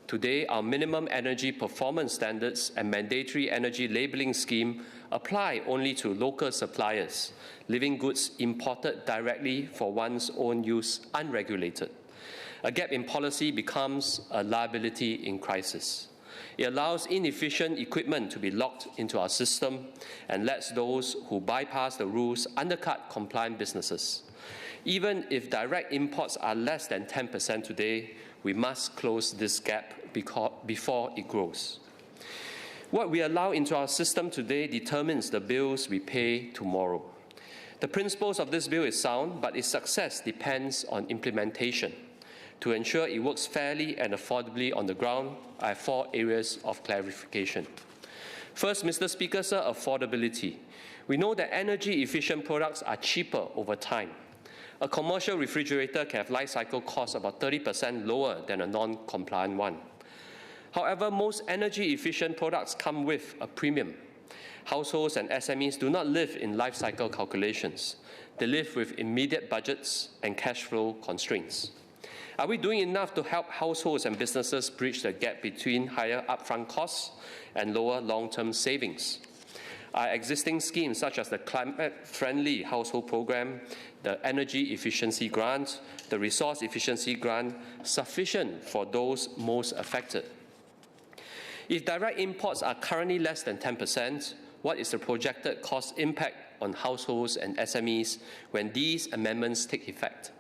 S24: Today, our minimum energy performance standards and mandatory energy labelling scheme apply only to local suppliers, leaving goods imported directly for one's own use unregulated. A gap in policy becomes a liability in crisis. It allows inefficient equipment to be locked into our system and lets those who bypass the rules undercut compliant businesses. Even if direct imports are less than 10% today, we must close this gap before it grows. What we allow into our system today determines the bills we pay tomorrow. The principles of this bill is sound, but its success depends on implementation. To ensure it works fairly and affordably on the ground, I have 4 areas of clarification. First, Mr. Speaker, sir, affordability. We know that energy-efficient products are cheaper over time. A commercial refrigerator can have life cycle costs about 30% lower than a non-compliant one. However, most energy-efficient products come with a premium. Households and SMEs do not live in life cycle calculations. They live with immediate budgets and cash flow constraints. Are we doing enough to help households and businesses bridge the gap between higher upfront costs and lower long-term savings? Are existing schemes such as the Climate-Friendly Household Program, the Energy Efficiency Grant, the Resource Efficiency Grant sufficient for those most affected? If direct imports are currently less than 10%, what is the projected cost impact on households and SMEs when these amendments take effect?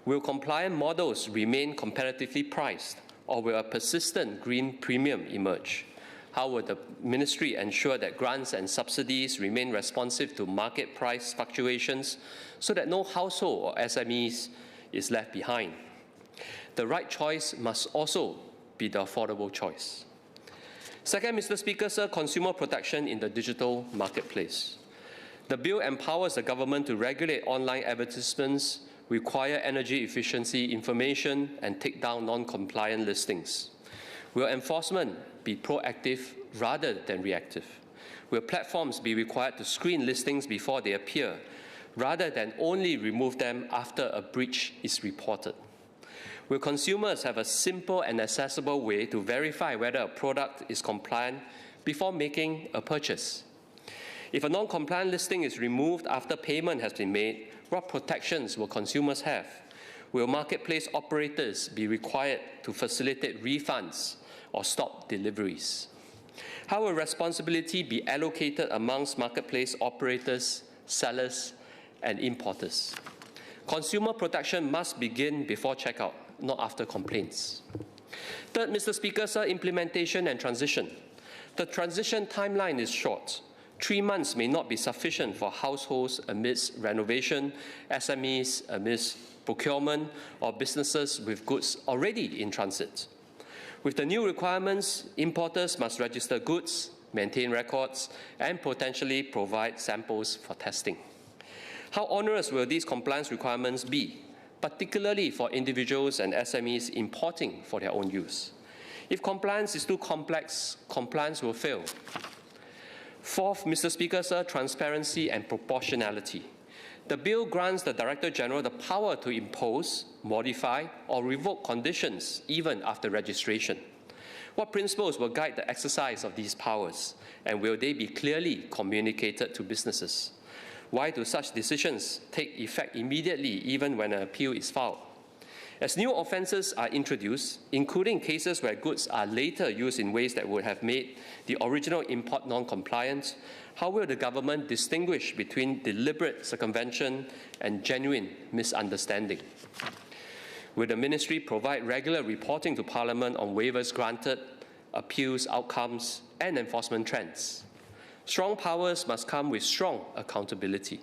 S24: Will compliant models remain competitively priced, or will a persistent green premium emerge? How will the Ministry ensure that grants and subsidies remain responsive to market price fluctuations so that no household or SMEs is left behind? The right choice must also be the affordable choice. Second, Mr. Speaker, sir, consumer protection in the digital marketplace. The bill empowers the government to regulate online advertisements, require energy efficiency information, and take down non-compliant listings. Will enforcement be proactive rather than reactive? Will platforms be required to screen listings before they appear, rather than only remove them after a breach is reported? Will consumers have a simple and accessible way to verify whether a product is compliant before making a purchase? If a non-compliant listing is removed after payment has been made, what protections will consumers have? Will marketplace operators be required to facilitate refunds or stop deliveries? How will responsibility be allocated amongst marketplace operators, sellers, and importers? Consumer protection must begin before checkout, not after complaints. Third, Mr. Speaker, sir, implementation and transition. The transition timeline is short. 3 months may not be sufficient for households amidst renovation, SMEs amidst procurement, or businesses with goods already in transit. With the new requirements, importers must register goods, maintain records, and potentially provide samples for testing. How onerous will these compliance requirements be, particularly for individuals and SMEs importing for their own use? If compliance is too complex, compliance will fail. Fourth, Mr. Speaker, sir, transparency and proportionality. The bill grants the Director General the power to impose, modify, or revoke conditions even after registration. What principles will guide the exercise of these powers, and will they be clearly communicated to businesses? Why do such decisions take effect immediately even when an appeal is filed? As new offences are introduced, including cases where goods are later used in ways that would have made the original import non-compliant, how will the government distinguish between deliberate circumvention and genuine misunderstanding? Will the Ministry provide regular reporting to Parliament on waivers granted, appeals outcomes, and enforcement trends? Strong powers must come with strong accountability.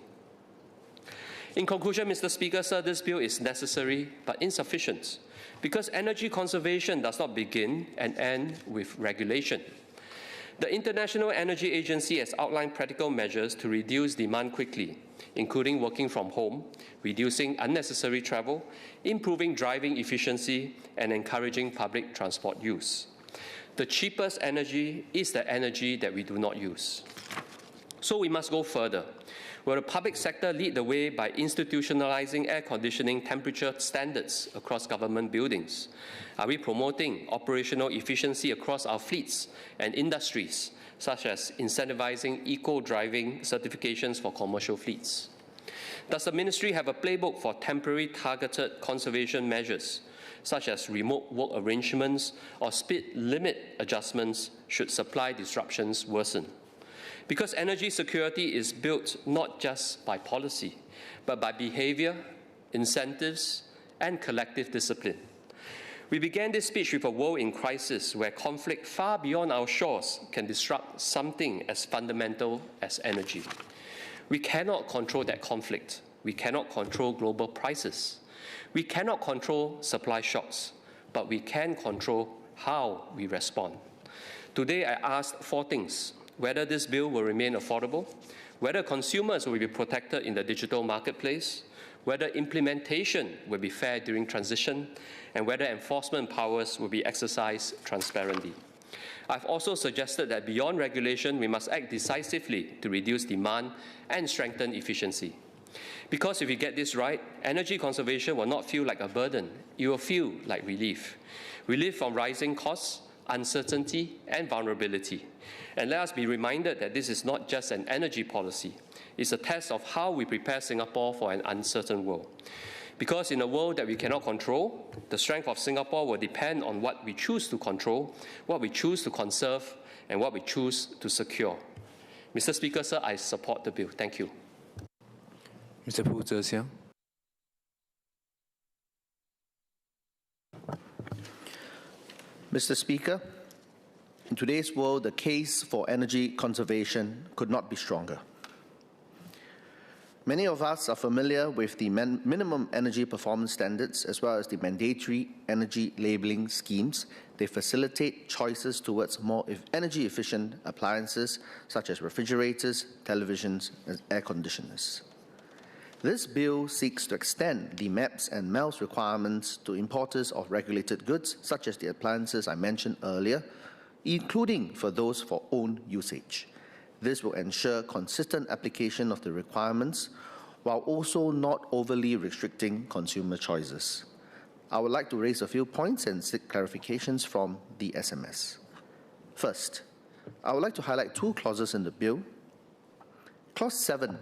S24: In conclusion, Mr. Speaker, sir, this bill is necessary but insufficient because energy conservation does not begin and end with regulation. The International Energy Agency has outlined practical measures to reduce demand quickly, including working from home, reducing unnecessary travel, improving driving efficiency, and encouraging public transport use. The cheapest energy is the energy that we do not use. So we must go further. Will the public sector lead the way by institutionalizing air conditioning temperature standards across government buildings? Are we promoting operational efficiency across our fleets and industries, such as incentivizing eco-driving certifications for commercial fleets? Does the ministry have a playbook for temporary targeted conservation measures, such as remote work arrangements or speed limit adjustments should supply disruptions worsen? Because energy security is built not just by policy, but by behavior, incentives, and collective discipline. We began this speech with a world in crisis where conflict far beyond our shores can disrupt something as fundamental as energy. We cannot control that conflict. We cannot control global prices. We cannot control supply shocks, but we can control how we respond. Today, I asked 4 things: whether this bill will remain affordable, whether consumers will be protected in the digital marketplace, whether implementation will be fair during transition, and whether enforcement powers will be exercised transparently. I've also suggested that beyond regulation, we must act decisively to reduce demand and strengthen efficiency. Because if we get this right, energy conservation will not feel like a burden. It will feel like relief. Relief from rising costs, uncertainty, and vulnerability. And let us be reminded that this is not just an energy policy. It's a test of how we prepare Singapore for an uncertain world. Because in a world that we cannot control, the strength of Singapore will depend on what we choose to control, what we choose to conserve, and what we choose to secure. Mr. Speaker, sir, I support the bill. Thank you.
S9: Mr. Pu Zhexiang.
S15: Mr. Speaker, in today's world, the case for energy conservation could not be stronger. Many of us are familiar with the minimum energy performance standards as well as the mandatory energy labeling schemes. They facilitate choices towards more energy efficient appliances such as refrigerators, televisions, and air conditioners. This bill seeks to extend the MEPS and MELS requirements to importers of regulated goods such as the appliances I mentioned earlier, including for those for own usage. This will ensure consistent application of the requirements while also not overly restricting consumer choices. I would like to raise a few points and seek clarifications from the SMS. First, I would like to highlight 2 clauses in the bill. Clause 7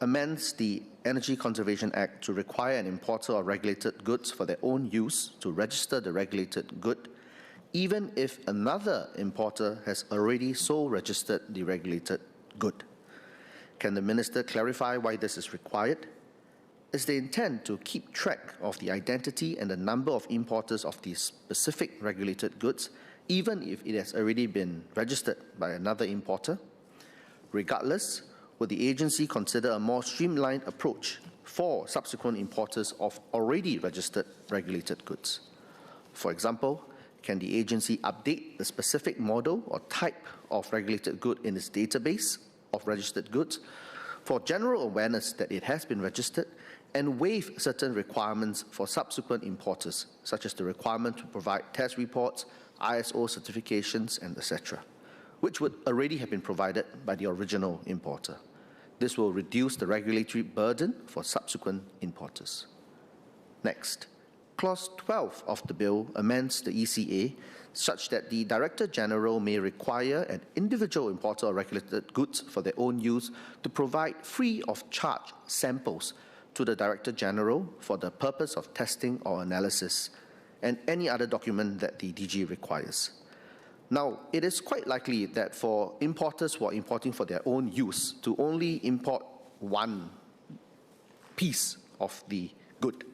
S15: amends the Energy Conservation Act to require an importer of regulated goods for their own use to register the regulated good, even if another importer has already so registered the regulated good. Can the Minister clarify why this is required? Is the intent to keep track of the identity and the number of importers of these specific regulated goods, even if it has already been registered by another importer? Regardless, would the agency consider a more streamlined approach for subsequent importers of already registered regulated goods? For example, can the agency update the specific model or type of regulated good in its database of registered goods for general awareness that it has been registered and waive certain requirements for subsequent importers, such as the requirement to provide test reports, ISO certifications, and etc., which would already have been provided by the original importer? This will reduce the regulatory burden for subsequent importers. Next, Clause 12 of the bill amends the ECA such that the Director General may require an individual importer of regulated goods for their own use to provide free of charge samples to the Director General for the purpose of testing or analysis and any other document that the DG requires. Now, it is quite likely that for importers who are importing for their own use to only import one piece of the good.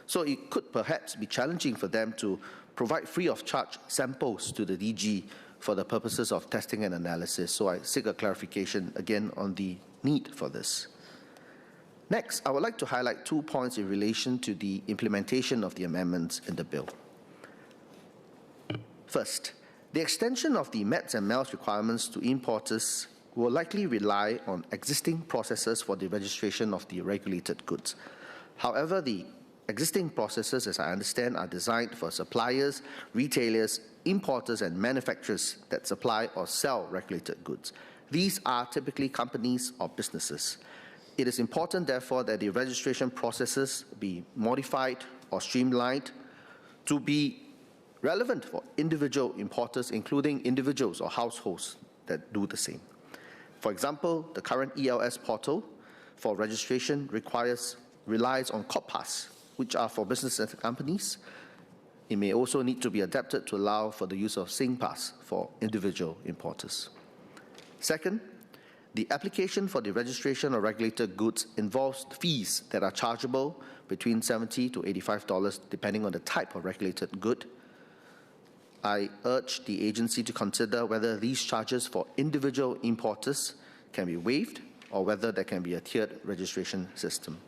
S15: So it could perhaps be challenging for them to provide free of charge samples to the DG for the purposes of testing and analysis. So I seek a clarification again on the need for this. Next, I would like to highlight 2 points in relation to the implementation of the amendments in the bill. First, the extension of the METS and MELS requirements to importers will likely rely on existing processes for the registration of the regulated goods. However, the existing processes, as I understand, are designed for suppliers, retailers, importers, and manufacturers that supply or sell regulated goods. These are typically companies or businesses. It is important, therefore, that the registration processes be modified or streamlined to be relevant for individual importers, including individuals or households that do the same. For example, the current ELS portal for registration relies on COPPAS, which are for businesses and companies. It may also need to be adapted to allow for the use of SingPass for individual importers. Second, the application for the registration of regulated goods involves fees that are chargeable between $70 to $85 depending on the type of regulated good. I urge the agency to consider whether these charges for individual importers can be waived or whether there can be a tiered registration system.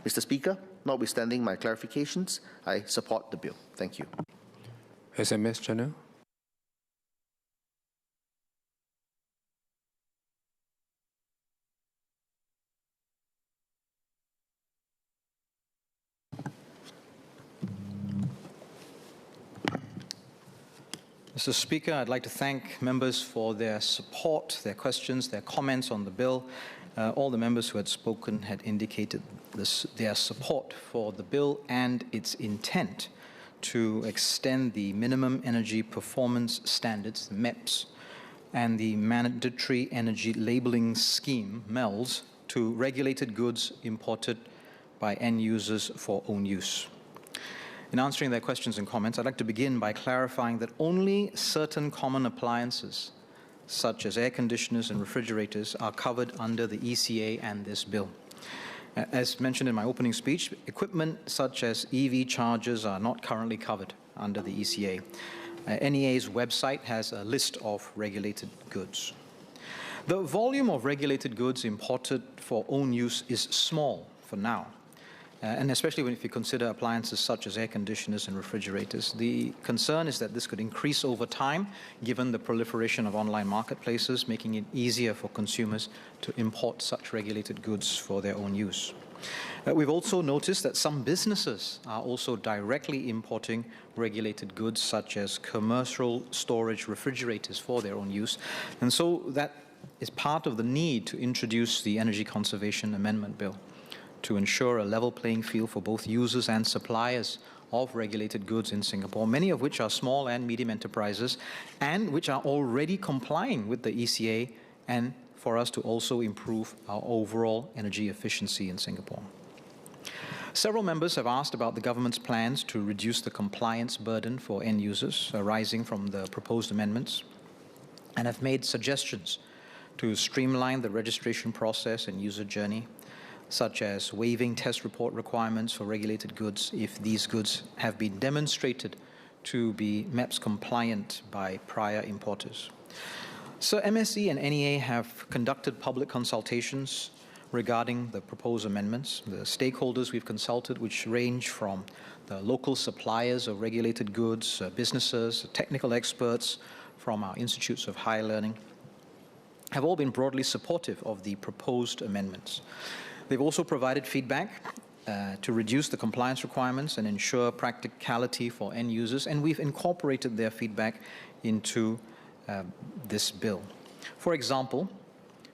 S15: Mr. Speaker, notwithstanding my clarifications, I support the bill. Thank you.
S9: SMS Channel.
S6: Mr. Speaker, I'd like to thank members for their support, their questions, their comments on the bill. All the members who had spoken had indicated their support for the bill and its intent to extend the minimum energy performance standards, MEPS, and the mandatory energy labeling scheme, MELS, to regulated goods imported by end users for own use. In answering their questions and comments, I'd like to begin by clarifying that only certain common appliances, such as air conditioners and refrigerators, are covered under the ECA and this bill. As mentioned in my opening speech, equipment such as EV chargers are not currently covered under the ECA. NEA's website has a list of regulated goods. The volume of regulated goods imported for own use is small for now. And especially if you consider appliances such as air conditioners and refrigerators. The concern is that this could increase over time, given the proliferation of online marketplaces, making it easier for consumers to import such regulated goods for their own use. We've also noticed that some businesses are also directly importing regulated goods, such as commercial storage refrigerators for their own use. And so that is part of the need to introduce the Energy Conservation Amendment Bill, to ensure a level playing field for both users and suppliers of regulated goods in Singapore, many of which are small and medium enterprises and which are already complying with the ECA, and for us to also improve our overall energy efficiency in Singapore. Several members have asked about the government's plans to reduce the compliance burden for end users arising from the proposed amendments, and have made suggestions to streamline the registration process and user journey, such as waiving test report requirements for regulated goods if these goods have been demonstrated to be MEPS compliant by prior importers. So MSE and NEA have conducted public consultations regarding the proposed amendments. The stakeholders we've consulted, which range from the local suppliers of regulated goods, businesses, technical experts from our institutes of higher learning, have all been broadly supportive of the proposed amendments. They've also provided feedback to reduce the compliance requirements and ensure practicality for end users, and we've incorporated their feedback into this bill. For example,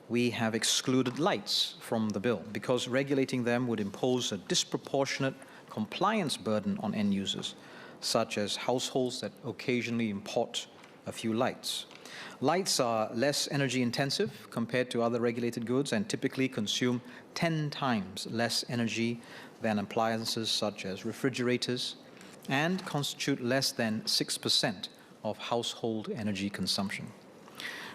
S6: we have excluded lights from the bill because regulating them would impose a disproportionate compliance burden on end users, such as households that occasionally import a few lights. Lights are less energy intensive compared to other regulated goods and typically consume 10 times less energy than appliances such as refrigerators, and constitute less than 6% of household energy consumption.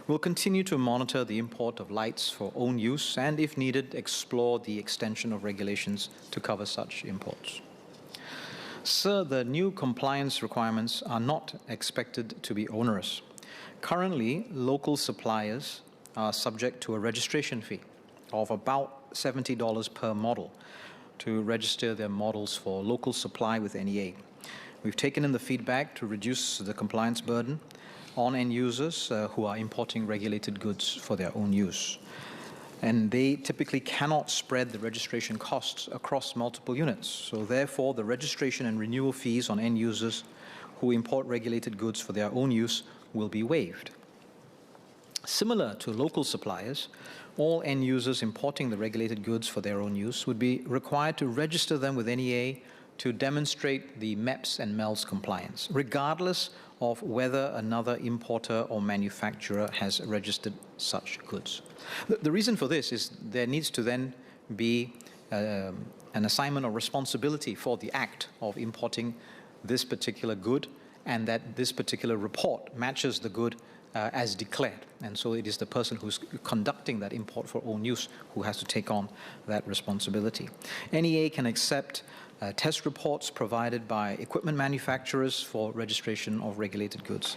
S6: We'll continue to monitor the import of lights for own use and, if needed, explore the extension of regulations to cover such imports. Sir, the new compliance requirements are not expected to be onerous. Currently, local suppliers are subject to a registration fee of about $70 per model to register their models for local supply with NEA. We've taken in the feedback to reduce the compliance burden on end users who are importing regulated goods for their own use. And they typically cannot spread the registration costs across multiple units. So therefore, the registration and renewal fees on end users who import regulated goods for their own use will be waived. Similar to local suppliers, all end users importing the regulated goods for their own use would be required to register them with NEA to demonstrate the MEPS and MELS compliance, regardless of whether another importer or manufacturer has registered such goods. The reason for this is there needs to then be an assignment of responsibility for the act of importing this particular good, and that this particular report matches the good as declared. And so it is the person who's conducting that import for own use who has to take on that responsibility. NEA can accept test reports provided by equipment manufacturers for registration of regulated goods.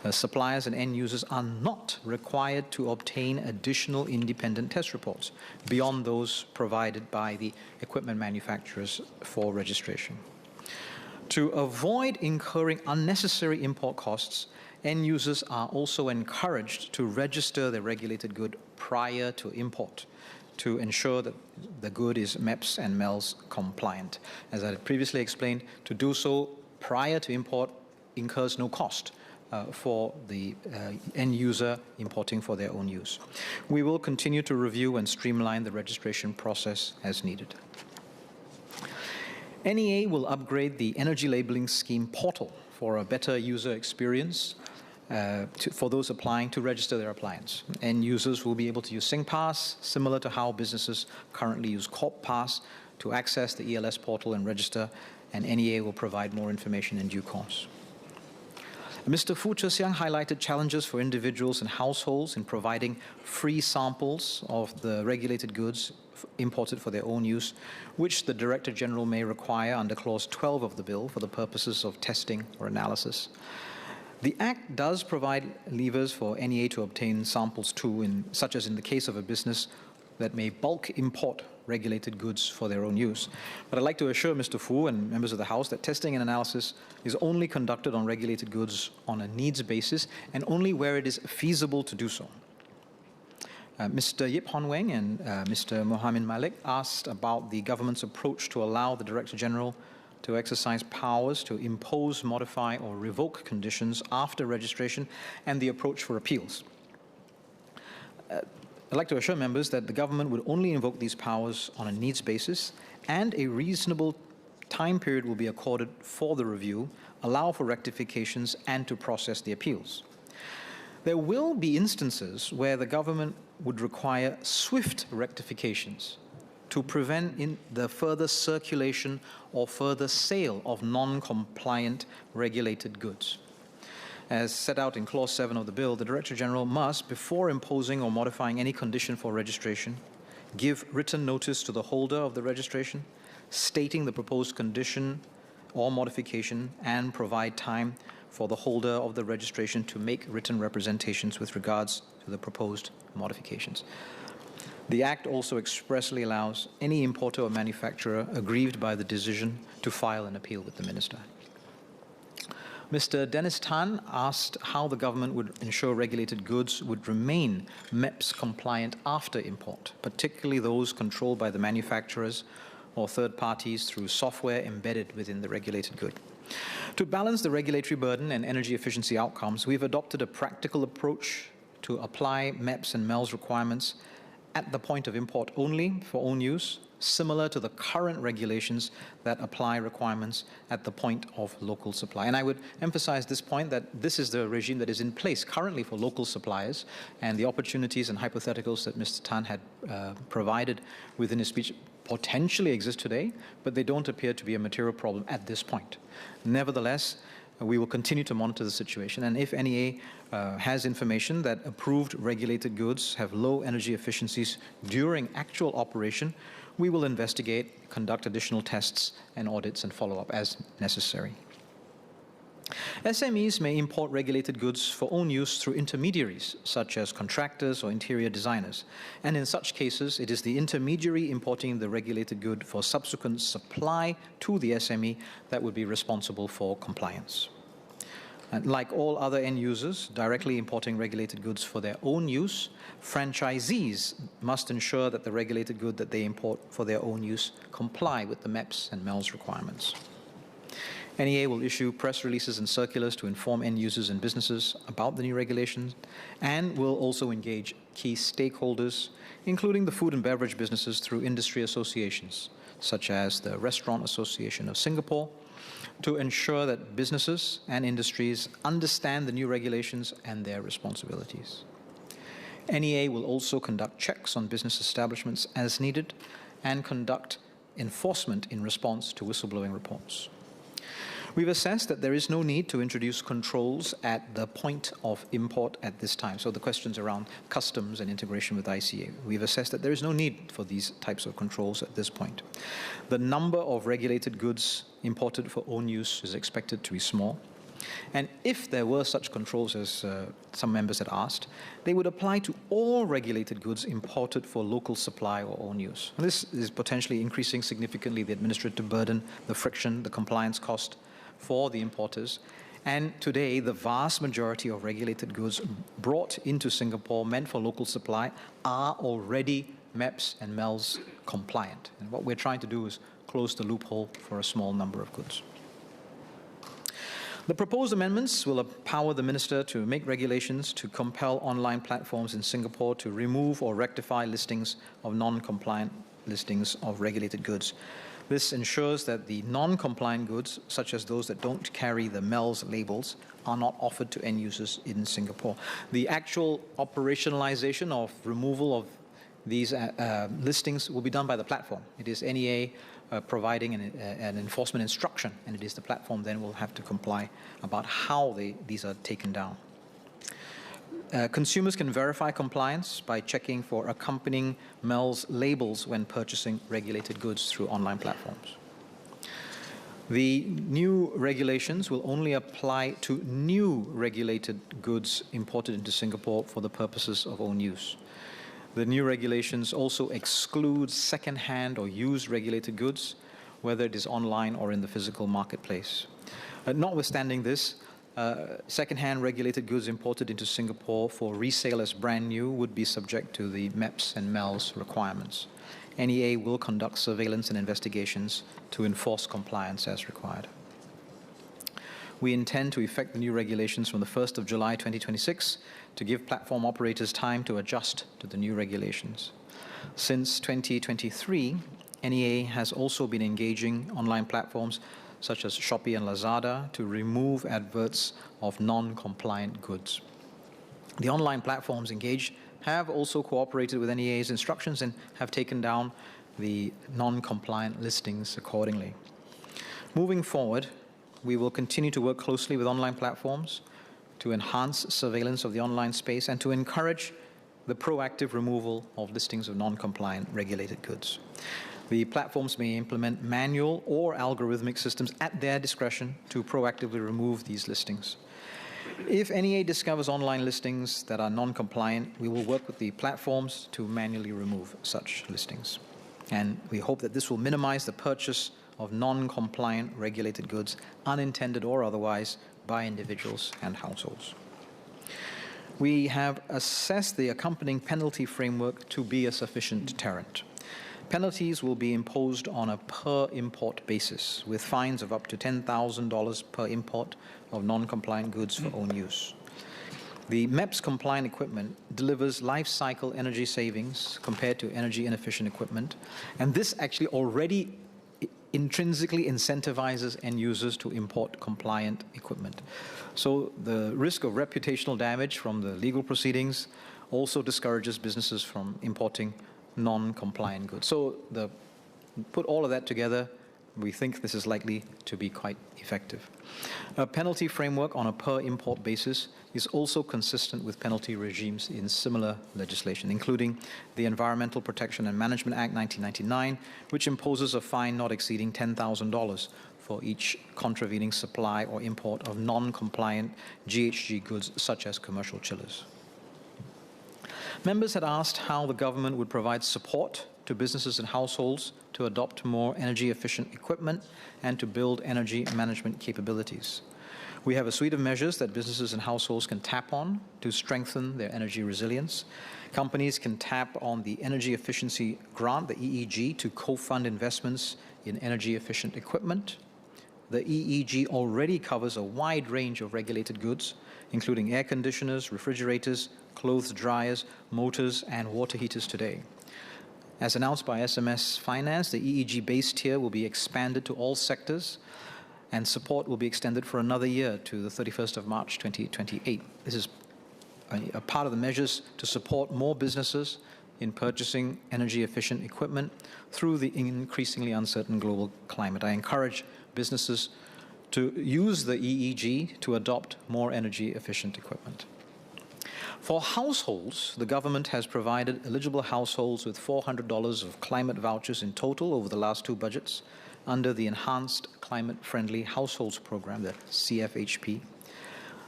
S6: Suppliers and end users are not required to obtain additional independent test reports beyond those provided by the equipment manufacturers for registration. To avoid incurring unnecessary import costs, end users are also encouraged to register their regulated good prior to import to ensure that the good is MEPS and MELS compliant. As I had previously explained, to do so prior to import incurs no cost for the end user importing for their own use. We will continue to review and streamline the registration process as needed. NEA will upgrade the Energy Labeling Scheme portal for a better user experience for those applying to register their appliance. End users will be able to use SingPass, similar to how businesses currently use CorpPass, to access the ELS portal and register, and NEA will provide more information in due course. Mr. Fu Zhesiang highlighted challenges for individuals and households in providing free samples of the regulated goods imported for their own use, which the Director General may require under Clause 12 of the bill for the purposes of testing or analysis. The Act does provide levers for NEA to obtain samples too, such as in the case of a business that may bulk import regulated goods for their own use. But I'd like to assure Mr. Fu and members of the House that testing and analysis is only conducted on regulated goods on a needs basis and only where it is feasible to do so. Mr. Yip Hon Weng and Mr. Mohamed Malik asked about the government's approach to allow the Director General to exercise powers to impose, modify, or revoke conditions after registration and the approach for appeals. I'd like to assure members that the government would only invoke these powers on a needs basis, and a reasonable time period will be accorded for the review, allow for rectifications, and to process the appeals. There will be instances where the government would require swift rectifications to prevent the further circulation or further sale of non-compliant regulated goods. As set out in Clause 7 of the bill, the Director General must, before imposing or modifying any condition for registration, give written notice to the holder of the registration, stating the proposed condition or modification, and provide time for the holder of the registration to make written representations with regards to the proposed modifications. The Act also expressly allows any importer or manufacturer aggrieved by the decision to file an appeal with the Minister. Mr. Dennis Tan asked how the government would ensure regulated goods would remain MEPS compliant after import, particularly those controlled by the manufacturers or third parties through software embedded within the regulated good. To balance the regulatory burden and energy efficiency outcomes, we've adopted a practical approach to apply MEPS and MELS requirements at the point of import only for own use, similar to the current regulations that apply requirements at the point of local supply. And I would emphasize this point that this is the regime that is in place currently for local suppliers, and the opportunities and hypotheticals that Mr. Tan had provided within his speech potentially exist today, but they don't appear to be a material problem at this point. Nevertheless, we will continue to monitor the situation, and if NEA has information that approved regulated goods have low energy efficiencies during actual operation, we will investigate, conduct additional tests and audits, and follow up as necessary. SMEs may import regulated goods for own use through intermediaries, such as contractors or interior designers. And in such cases, it is the intermediary importing the regulated good for subsequent supply to the SME that would be responsible for compliance. And like all other end users directly importing regulated goods for their own use, franchisees must ensure that the regulated good that they import for their own use comply with the MEPS and MELS requirements. NEA will issue press releases and circulars to inform end users and businesses about the new regulations, and will also engage key stakeholders, including the food and beverage businesses, through industry associations, such as the Restaurant Association of Singapore, to ensure that businesses and industries understand the new regulations and their responsibilities. NEA will also conduct checks on business establishments as needed and conduct enforcement in response to whistleblowing reports. We've assessed that there is no need to introduce controls at the point of import at this time. So the questions around customs and integration with ICA. We've assessed that there is no need for these types of controls at this point. The number of regulated goods imported for own use is expected to be small. And if there were such controls, as some members had asked, they would apply to all regulated goods imported for local supply or own use. And this is potentially increasing significantly the administrative burden, the friction, the compliance cost for the importers. And today, the vast majority of regulated goods brought into Singapore meant for local supply are already MEPS and MELS compliant. And what we're trying to do is close the loophole for a small number of goods. The proposed amendments will empower the Minister to make regulations to compel online platforms in Singapore to remove or rectify listings of non-compliant listings of regulated goods. This ensures that the non-compliant goods, such as those that don't carry the MELS labels, are not offered to end users in Singapore. The actual operationalization of removal of these listings will be done by the platform. It is NEA providing an enforcement instruction, and it is the platform then will have to comply about how these are taken down. Consumers can verify compliance by checking for accompanying MELS labels when purchasing regulated goods through online platforms. The new regulations will only apply to new regulated goods imported into Singapore for the purposes of own use. The new regulations also exclude second-hand or used regulated goods, whether it is online or in the physical marketplace. Notwithstanding this, second-hand regulated goods imported into Singapore for resale as brand new would be subject to the MEPS and MELS requirements. NEA will conduct surveillance and investigations to enforce compliance as required. We intend to effect the new regulations from the 1st of July 2026 to give platform operators time to adjust to the new regulations. Since 2023, NEA has also been engaging online platforms such as Shopee and Lazada to remove adverts of non-compliant goods. The online platforms engaged have also cooperated with NEA's instructions and have taken down the non-compliant listings accordingly. Moving forward, we will continue to work closely with online platforms to enhance surveillance of the online space and to encourage the proactive removal of listings of non-compliant regulated goods. The platforms may implement manual or algorithmic systems at their discretion to proactively remove these listings. If NEA discovers online listings that are non-compliant, we will work with the platforms to manually remove such listings. And we hope that this will minimize the purchase of non-compliant regulated goods, unintended or otherwise, by individuals and households. We have assessed the accompanying penalty framework to be a sufficient deterrent. Penalties will be imposed on a per-import basis, with fines of up to $10,000 per import of non-compliant goods for own use. The MEPS-compliant equipment delivers life cycle energy savings compared to energy-inefficient equipment, and this actually already intrinsically incentivizes end users to import compliant equipment. So the risk of reputational damage from the legal proceedings also discourages businesses from importing non-compliant goods. So put all of that together, we think this is likely to be quite effective. A penalty framework on a per-import basis is also consistent with penalty regimes in similar legislation, including the Environmental Protection and Management Act 1999, which imposes a fine not exceeding $10,000 for each contravening supply or import of non-compliant GHG goods such as commercial chillers. Members had asked how the government would provide support to businesses and households to adopt more energy-efficient equipment and to build energy management capabilities. We have a suite of measures that businesses and households can tap on to strengthen their energy resilience. Companies can tap on the Energy Efficiency Grant, the EEG, to co-fund investments in energy-efficient equipment. The EEG already covers a wide range of regulated goods, including air conditioners, refrigerators, clothes dryers, motors, and water heaters today. As announced by SMS Finance, the EEG base tier will be expanded to all sectors, and support will be extended for another year to the 31st of March 2028. This is a part of the measures to support more businesses in purchasing energy-efficient equipment through the increasingly uncertain global climate. I encourage businesses to use the EEG to adopt more energy-efficient equipment. For households, the government has provided eligible households with $400 of climate vouchers in total over the last 2 budgets under the Enhanced Climate-Friendly Households Program, the CFHP.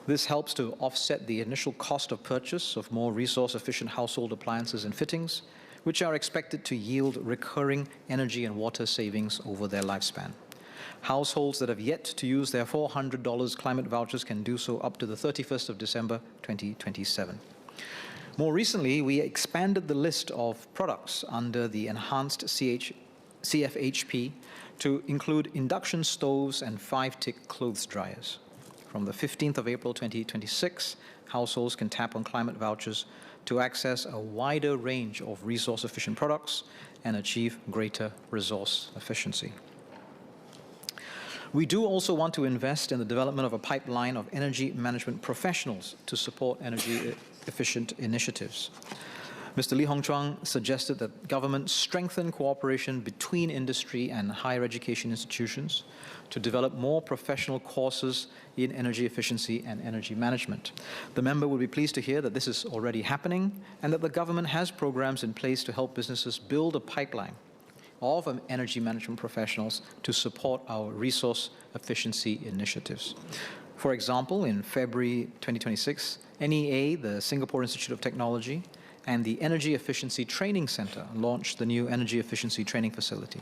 S6: This helps to offset the initial cost of purchase of more resource-efficient household appliances and fittings, which are expected to yield recurring energy and water savings over their lifespan. Households that have yet to use their $400 climate vouchers can do so up to the 31st of December 2027. More recently, we expanded the list of products under the Enhanced CFHP to include induction stoves and 5-tick clothes dryers. From the 15th of April 2026, households can tap on climate vouchers to access a wider range of resource-efficient products and achieve greater resource efficiency. We do also want to invest in the development of a pipeline of energy management professionals to support energy-efficient initiatives. Mr. Lee Hong Chuang suggested that government strengthen cooperation between industry and higher education institutions to develop more professional courses in energy efficiency and energy management. The member will be pleased to hear that this is already happening and that the government has programs in place to help businesses build a pipeline of energy management professionals to support our resource efficiency initiatives. For example, in February 2026, NEA, the Singapore Institute of Technology, and the Energy Efficiency Training Center launched the new Energy Efficiency Training Facility.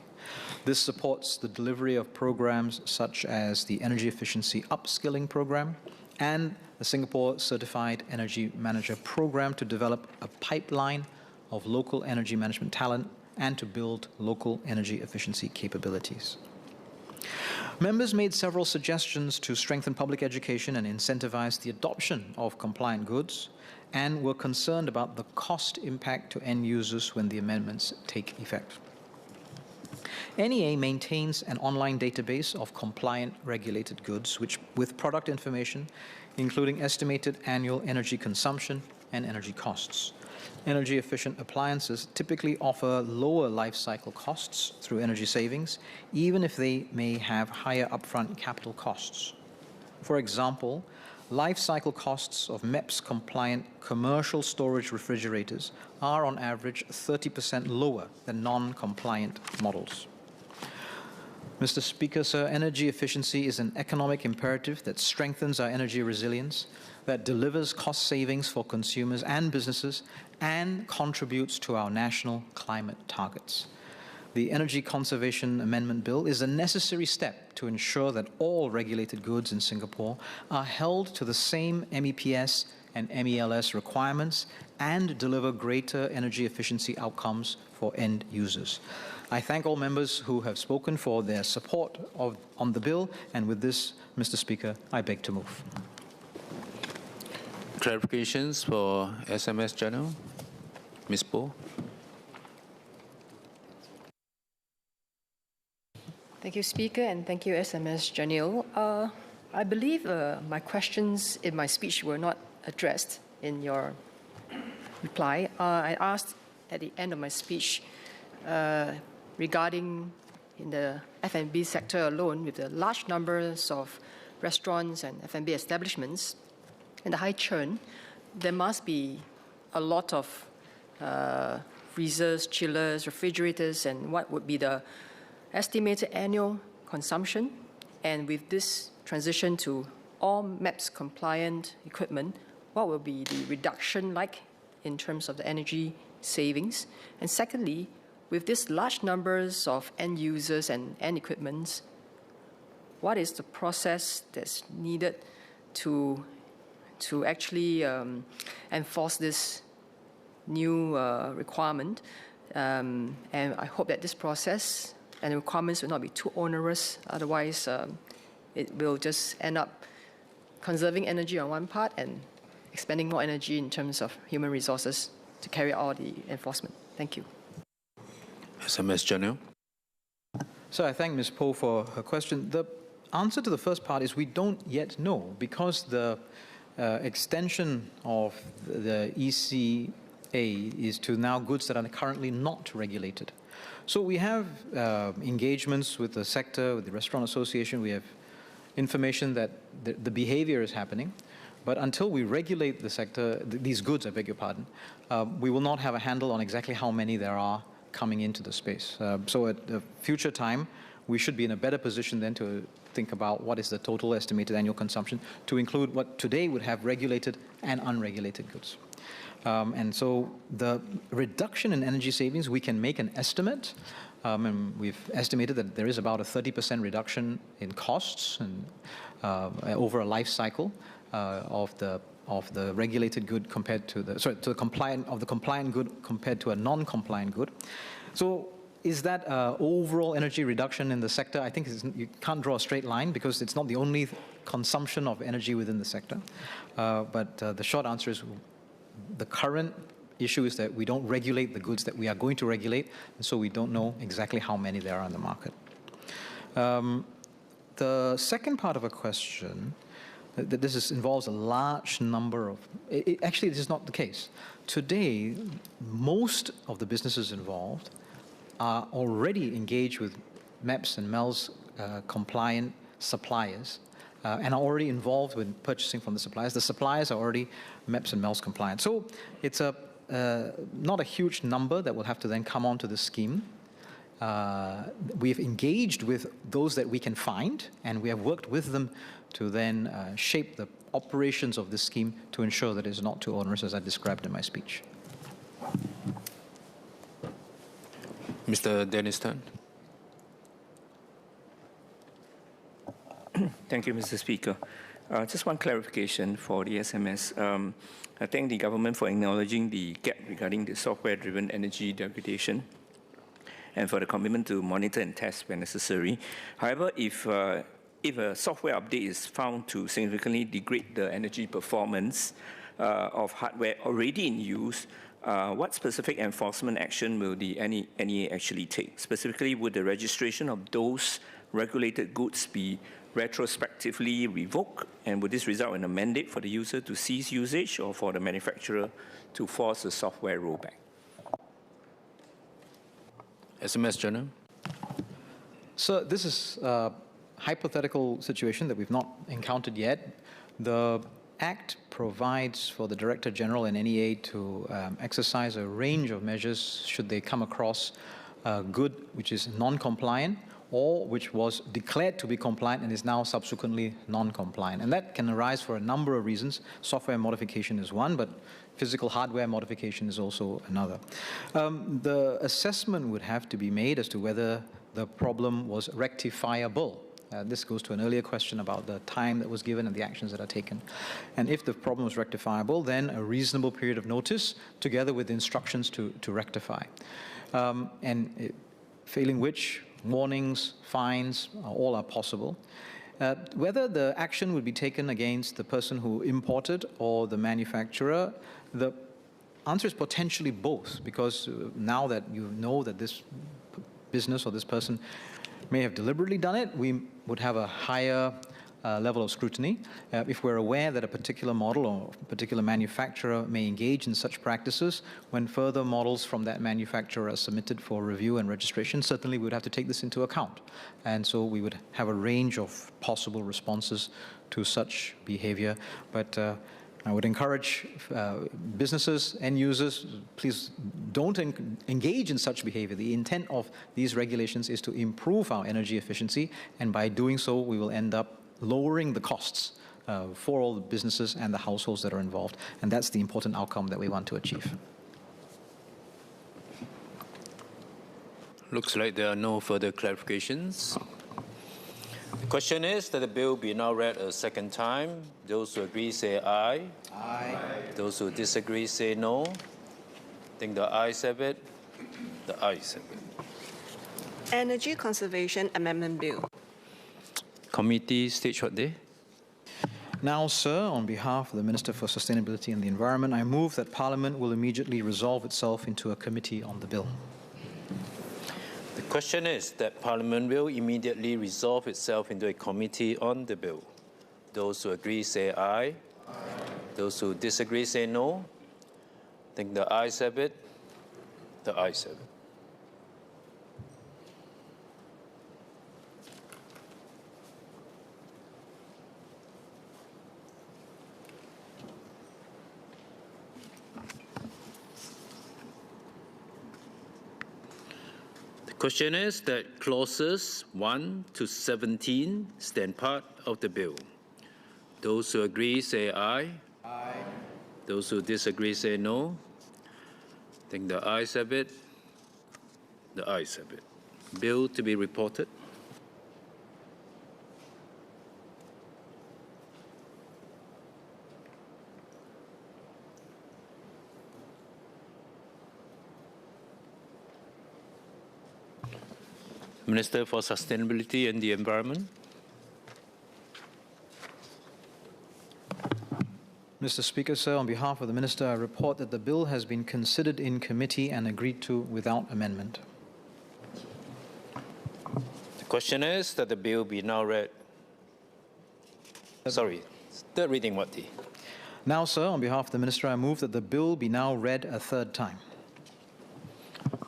S6: This supports the delivery of programs such as the Energy Efficiency Upskilling Program and the Singapore Certified Energy Manager Program to develop a pipeline of local energy management talent and to build local energy efficiency capabilities. Members made several suggestions to strengthen public education and incentivize the adoption of compliant goods, and were concerned about the cost impact to end users when the amendments take effect. NEA maintains an online database of compliant regulated goods with product information, including estimated annual energy consumption and energy costs. Energy-efficient appliances typically offer lower life cycle costs through energy savings, even if they may have higher upfront capital costs. For example, life cycle costs of MEPS-compliant commercial storage refrigerators are on average 30% lower than non-compliant models. Mr. Speaker, sir, energy efficiency is an economic imperative that strengthens our energy resilience, that delivers cost savings for consumers and businesses, and contributes to our national climate targets. The Energy Conservation Amendment Bill is a necessary step to ensure that all regulated goods in Singapore are held to the same MEPS and MELS requirements and deliver greater energy efficiency outcomes for end users. I thank all members who have spoken for their support on the bill, and with this, Mr. Speaker, I beg to move.
S13: Clarifications for SMS General. Ms. Poh.
S16: Thank you, Speaker, and thank you, SMS Janil. I believe my questions in my speech were not addressed in your reply. I asked at the end of my speech regarding in the F&B sector alone, with the large numbers of restaurants and F&B establishments and the high churn, there must be a lot of freezers, chillers, refrigerators, and what would be the estimated annual consumption And with this transition to all MAPS compliant equipment, what will be the reduction like in terms of the energy savings? And secondly, with these large numbers of end users and end equipments, what is the process that's needed to actually enforce this new requirement? And I hope that this process and the requirements will not be too onerous. Otherwise, it will just end up conserving energy on one part and expending more energy in terms of human resources to carry out all the enforcement. Thank you.
S9: SMS Janelle.
S6: So I thank Ms. Poh for her question. The answer to the first part is we don't yet know, because the extension of the ECA is to now goods that are currently not regulated. So we have engagements with the sector, with the Restaurant Association. We have information that the behavior is happening. But until we regulate the sector, these goods, I beg your pardon, we will not have a handle on exactly how many there are coming into the space. So at a future time, we should be in a better position then to think about what is the total estimated annual consumption to include what today would have regulated and unregulated goods. And so the reduction in energy savings, we can make an estimate, and we've estimated that there is about a 30% reduction in costs and, over a life cycle of the regulated good compared to the compliant good compared to a non-compliant good. So is that overall energy reduction in the sector? I think you can't draw a straight line because it's not the only consumption of energy within the sector. But the short answer is the current issue is that we don't regulate the goods that we are going to regulate, and so we don't know exactly how many there are on the market. The second part of a question, that this involves a large number of, actually this is not the case. Today, most of the businesses involved are already engaged with MEPS and MELS compliant suppliers and are already involved with purchasing from the suppliers. The suppliers are already MEPS and MELS compliant. So it's not a huge number that will have to then come onto the scheme. We've engaged with those that we can find, and we have worked with them to then shape the operations of this scheme to ensure that it's not too onerous, as I described in my speech.
S9: Mr. Dennis Tan.
S17: Thank you, Mr. Speaker. Just one clarification for the SMS. I thank the government for acknowledging the gap regarding the software-driven energy degradation and for the commitment to monitor and test when necessary. However, if a software update is found to significantly degrade the energy performance of hardware already in use, what specific enforcement action will the NEA actually take? Specifically, would the registration of those regulated goods be retrospectively revoked, and would this result in a mandate for the user to cease usage or for the manufacturer to force a software rollback?
S9: SMS Journal.
S6: So this is a hypothetical situation that we've not encountered yet. The Act provides for the Director General and NEA to exercise a range of measures should they come across a good which is non-compliant or which was declared to be compliant and is now subsequently non-compliant. And that can arise for a number of reasons. Software modification is one, but physical hardware modification is also another. The assessment would have to be made as to whether the problem was rectifiable. This goes to an earlier question about the time that was given and the actions that are taken. And if the problem was rectifiable, then a reasonable period of notice together with instructions to rectify. Failing which, warnings, fines, all are possible. Whether the action would be taken against the person who imported or the manufacturer, the answer is potentially both, because now that you know that this business or this person may have deliberately done it, we would have a higher level of scrutiny. If we're aware that a particular model or a particular manufacturer may engage in such practices, when further models from that manufacturer are submitted for review and registration, certainly we would have to take this into account. And so we would have a range of possible responses to such behavior. But I would encourage businesses, end users, please don't engage in such behavior. The intent of these regulations is to improve our energy efficiency, and by doing so, we will end up lowering the costs for all the businesses and the households that are involved. And that's the important outcome that we want to achieve.
S13: Looks like there are no further clarifications. The question is that the bill be now read a second time. Those who agree say aye. Aye. Those who disagree say no. I think the ayes have it. The ayes have it.
S23: Energy Conservation Amendment Bill.
S13: Committee, stage what day?
S6: Now, sir, on behalf of the Minister for Sustainability and the Environment, I move that Parliament will immediately resolve itself into a committee on the bill.
S13: The question is that Parliament will immediately resolve itself into a committee on the bill. Those who agree say aye. Aye. Those who disagree say no. I think the ayes have it. The ayes have it. Question is that clauses 1 to 17 stand part of the bill. Those who agree say aye. Aye. Those who disagree say no. I think the ayes have it. The ayes have it. Bill to be reported. Minister for Sustainability and the Environment.
S6: Mr. Speaker, sir, on behalf of the Minister, I report that the bill has been considered in committee and agreed to without amendment.
S13: The question is that the bill be now read. Sorry, third reading what day?
S6: Now, sir, on behalf of the Minister, I move that the bill be now read a third time.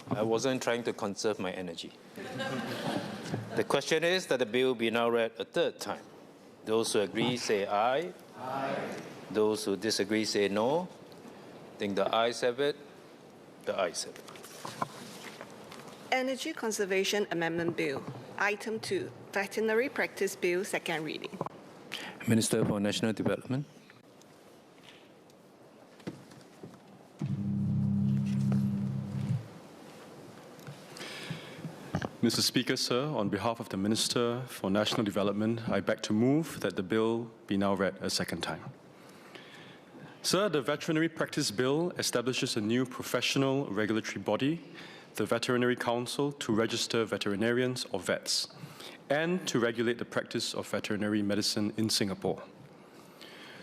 S13: I wasn't trying to conserve my energy. The question is that the bill be now read a third time. Those who agree say aye. Aye. Those who disagree say no. I think the ayes have it. The ayes have it.
S23: Energy Conservation Amendment Bill. Item 2, Veterinary Practice Bill, second reading.
S13: Minister for National Development.
S3: Mr. Speaker, sir, on behalf of the Minister for National Development, I beg to move that the bill be now read a second time. Sir, the Veterinary Practice Bill establishes a new professional regulatory body, the Veterinary Council, to register veterinarians or vets, and to regulate the practice of veterinary medicine in Singapore.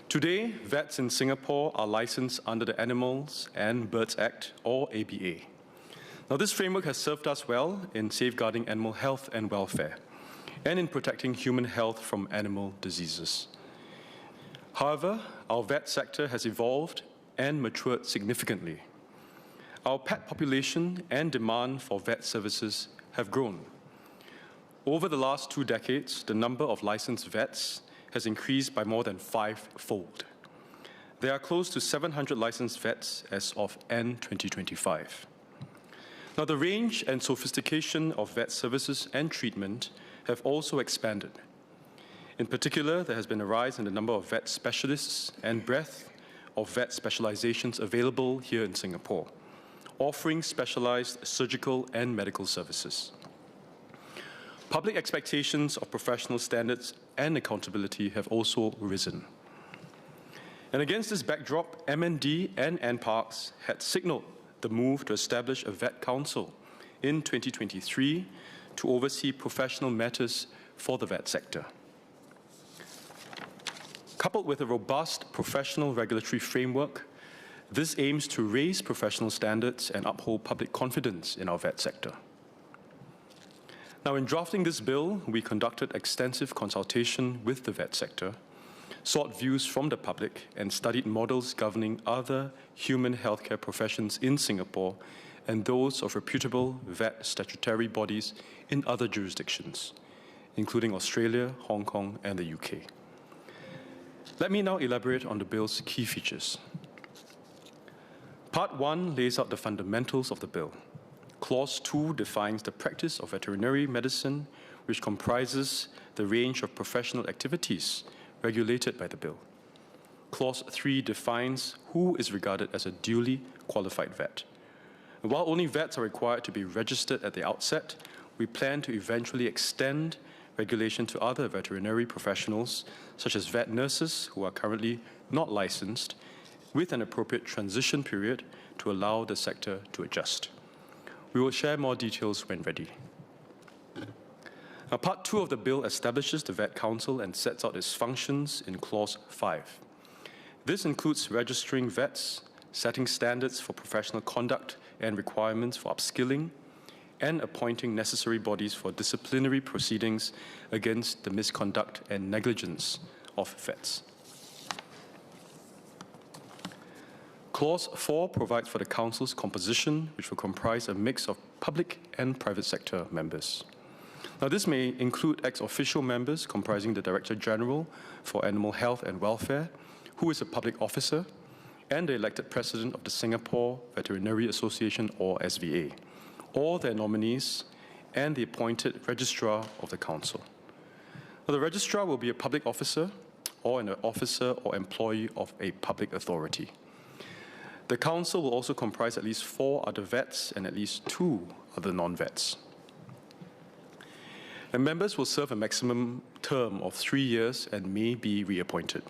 S3: Today, vets in Singapore are licensed under the Animals and Birds Act, or ABA. Now, this framework has served us well in safeguarding animal health and welfare, and in protecting human health from animal diseases. However, our vet sector has evolved and matured significantly. Our pet population and demand for vet services have grown. Over the last 2 decades, the number of licensed vets has increased by more than 5-fold. There are close to 700 licensed vets as of end 2025. Now, the range and sophistication of vet services and treatment have also expanded. In particular, there has been a rise in the number of vet specialists and breadth of vet specializations available here in Singapore, offering specialized surgical and medical services. Public expectations of professional standards and accountability have also risen. And against this backdrop, MND and NParks had signaled the move to establish a vet council in 2023 to oversee professional matters for the vet sector. Coupled with a robust professional regulatory framework, this aims to raise professional standards and uphold public confidence in our vet sector. Now, in drafting this bill, we conducted extensive consultation with the vet sector, sought views from the public, and studied models governing other human healthcare professions in Singapore and those of reputable vet statutory bodies in other jurisdictions, including Australia, Hong Kong, and the UK.
S4: Let me now elaborate on the bill's key features. Part 1 lays out the fundamentals of the bill. Clause 2 defines the practice of veterinary medicine, which comprises the range of professional activities regulated by the bill. Clause 3 defines who is regarded as a duly qualified vet. And while only vets are required to be registered at the outset, we plan to eventually extend regulation to other veterinary professionals, such as vet nurses who are currently not licensed, with an appropriate transition period to allow the sector to adjust. We will share more details when ready. Now, Part 2 of the bill establishes the Vet Council and sets out its functions in Clause 5. This includes registering vets, setting standards for professional conduct and requirements for upskilling, and appointing necessary bodies for disciplinary proceedings against the misconduct and negligence of vets. Clause 4 provides for the Council's composition, which will comprise a mix of public and private sector members. Now, this may include ex-officio members comprising the Director General for Animal Health and Welfare, who is a public officer, and the elected President of the Singapore Veterinary Association, or SVA, or their nominees, and the appointed Registrar of the Council. Now, the Registrar will be a public officer or an officer or employee of a public authority. The Council will also comprise at least 4 other vets and at least 2 other non-vets. The members will serve a maximum term of 3 years and may be reappointed.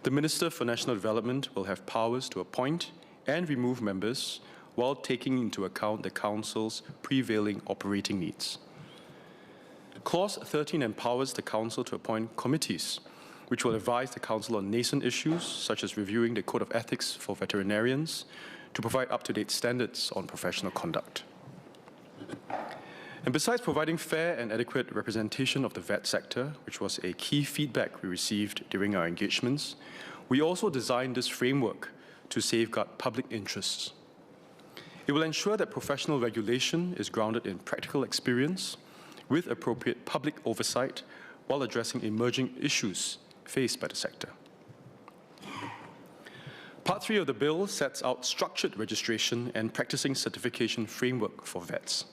S4: The Minister for National Development will have powers to appoint and remove members while taking into account the Council's prevailing operating needs. Clause 13 empowers the Council to appoint committees, which will advise the Council on nascent issues, such as reviewing the Code of Ethics for veterinarians, to provide up-to-date standards on professional conduct. And besides providing fair and adequate representation of the vet sector, which was a key feedback we received during our engagements, we also designed this framework to safeguard public interests. It will ensure that professional regulation is grounded in practical experience with appropriate public oversight while addressing emerging issues faced by the sector. Part 3 of the bill sets out structured registration and practicing certification framework for vets.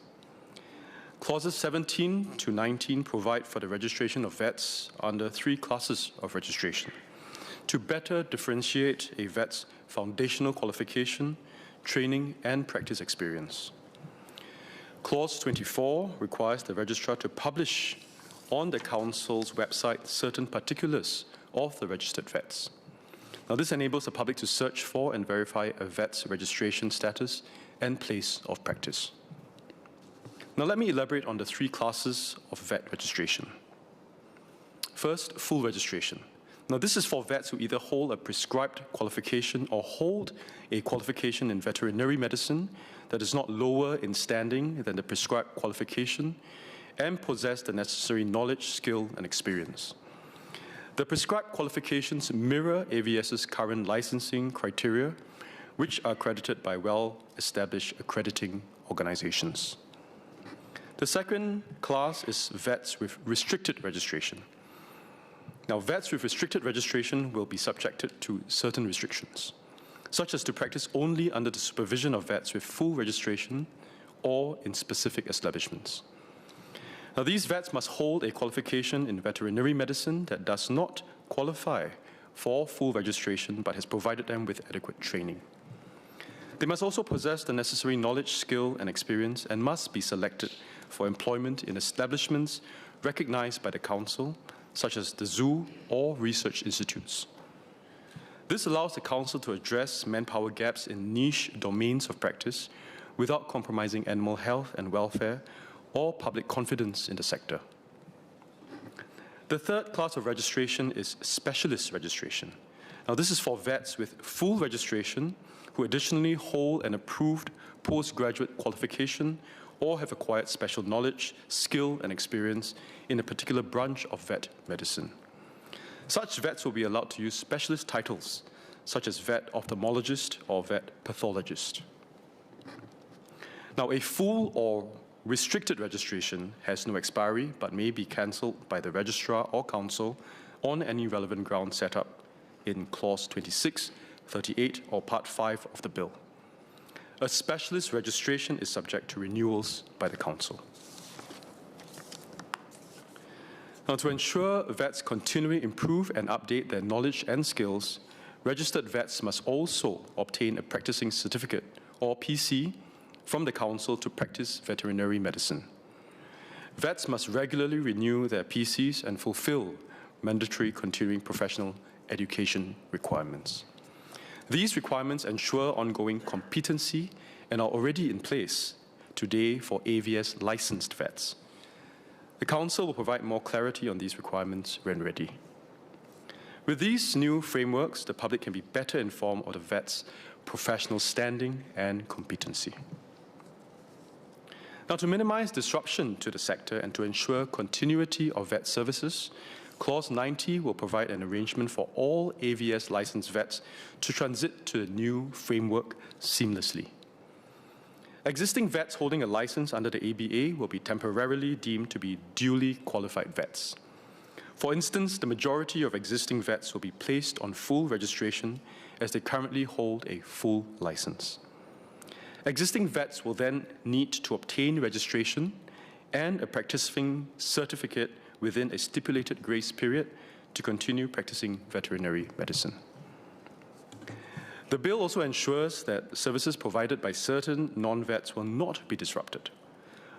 S4: Clauses 17 to 19 provide for the registration of vets under 3 classes of registration to better differentiate a vet's foundational qualification, training, and practice experience. Clause 24 requires the registrar to publish on the Council's website certain particulars of the registered vets. Now, this enables the public to search for and verify a vet's registration status and place of practice. Now, let me elaborate on the 3 classes of vet registration. First, full registration. Now, this is for vets who either hold a prescribed qualification or hold a qualification in veterinary medicine that is not lower in standing than the prescribed qualification and possess the necessary knowledge, skill, and experience. The prescribed qualifications mirror AVS's current licensing criteria, which are accredited by well-established accrediting organizations. The second class is vets with restricted registration. Now, vets with restricted registration will be subjected to certain restrictions, such as to practice only under the supervision of vets with full registration or in specific establishments. Now, these vets must hold a qualification in veterinary medicine that does not qualify for full registration but has provided them with adequate training. They must also possess the necessary knowledge, skill, and experience and must be selected for employment in establishments recognized by the Council, such as the zoo or research institutes. This allows the Council to address manpower gaps in niche domains of practice without compromising animal health and welfare or public confidence in the sector. The third class of registration is specialist registration. Now, this is for vets with full registration who additionally hold an approved postgraduate qualification or have acquired special knowledge, skill, and experience in a particular branch of vet medicine. Such vets will be allowed to use specialist titles, such as vet ophthalmologist or vet pathologist. Now, a full or restricted registration has no expiry but may be cancelled by the registrar or council on any relevant ground set up in Clause 26, 38, or Part 5 of the bill. A specialist registration is subject to renewals by the Council. Now, to ensure vets continually improve and update their knowledge and skills, registered vets must also obtain a practicing certificate, or PC, from the Council to practice veterinary medicine. Vets must regularly renew their PCs and fulfill mandatory continuing professional education requirements. These requirements ensure ongoing competency and are already in place today for AVS licensed vets. The Council will provide more clarity on these requirements when ready. With these new frameworks, the public can be better informed of the vet's professional standing and competency. Now, to minimize disruption to the sector and to ensure continuity of vet services, Clause 90 will provide an arrangement for all AVS licensed vets to transit to the new framework seamlessly. Existing vets holding a license under the ABA will be temporarily deemed to be duly qualified vets. For instance, the majority of existing vets will be placed on full registration as they currently hold a full license. Existing vets will then need to obtain registration and a practicing certificate within a stipulated grace period to continue practicing veterinary medicine. The bill also ensures that services provided by certain non-vets will not be disrupted.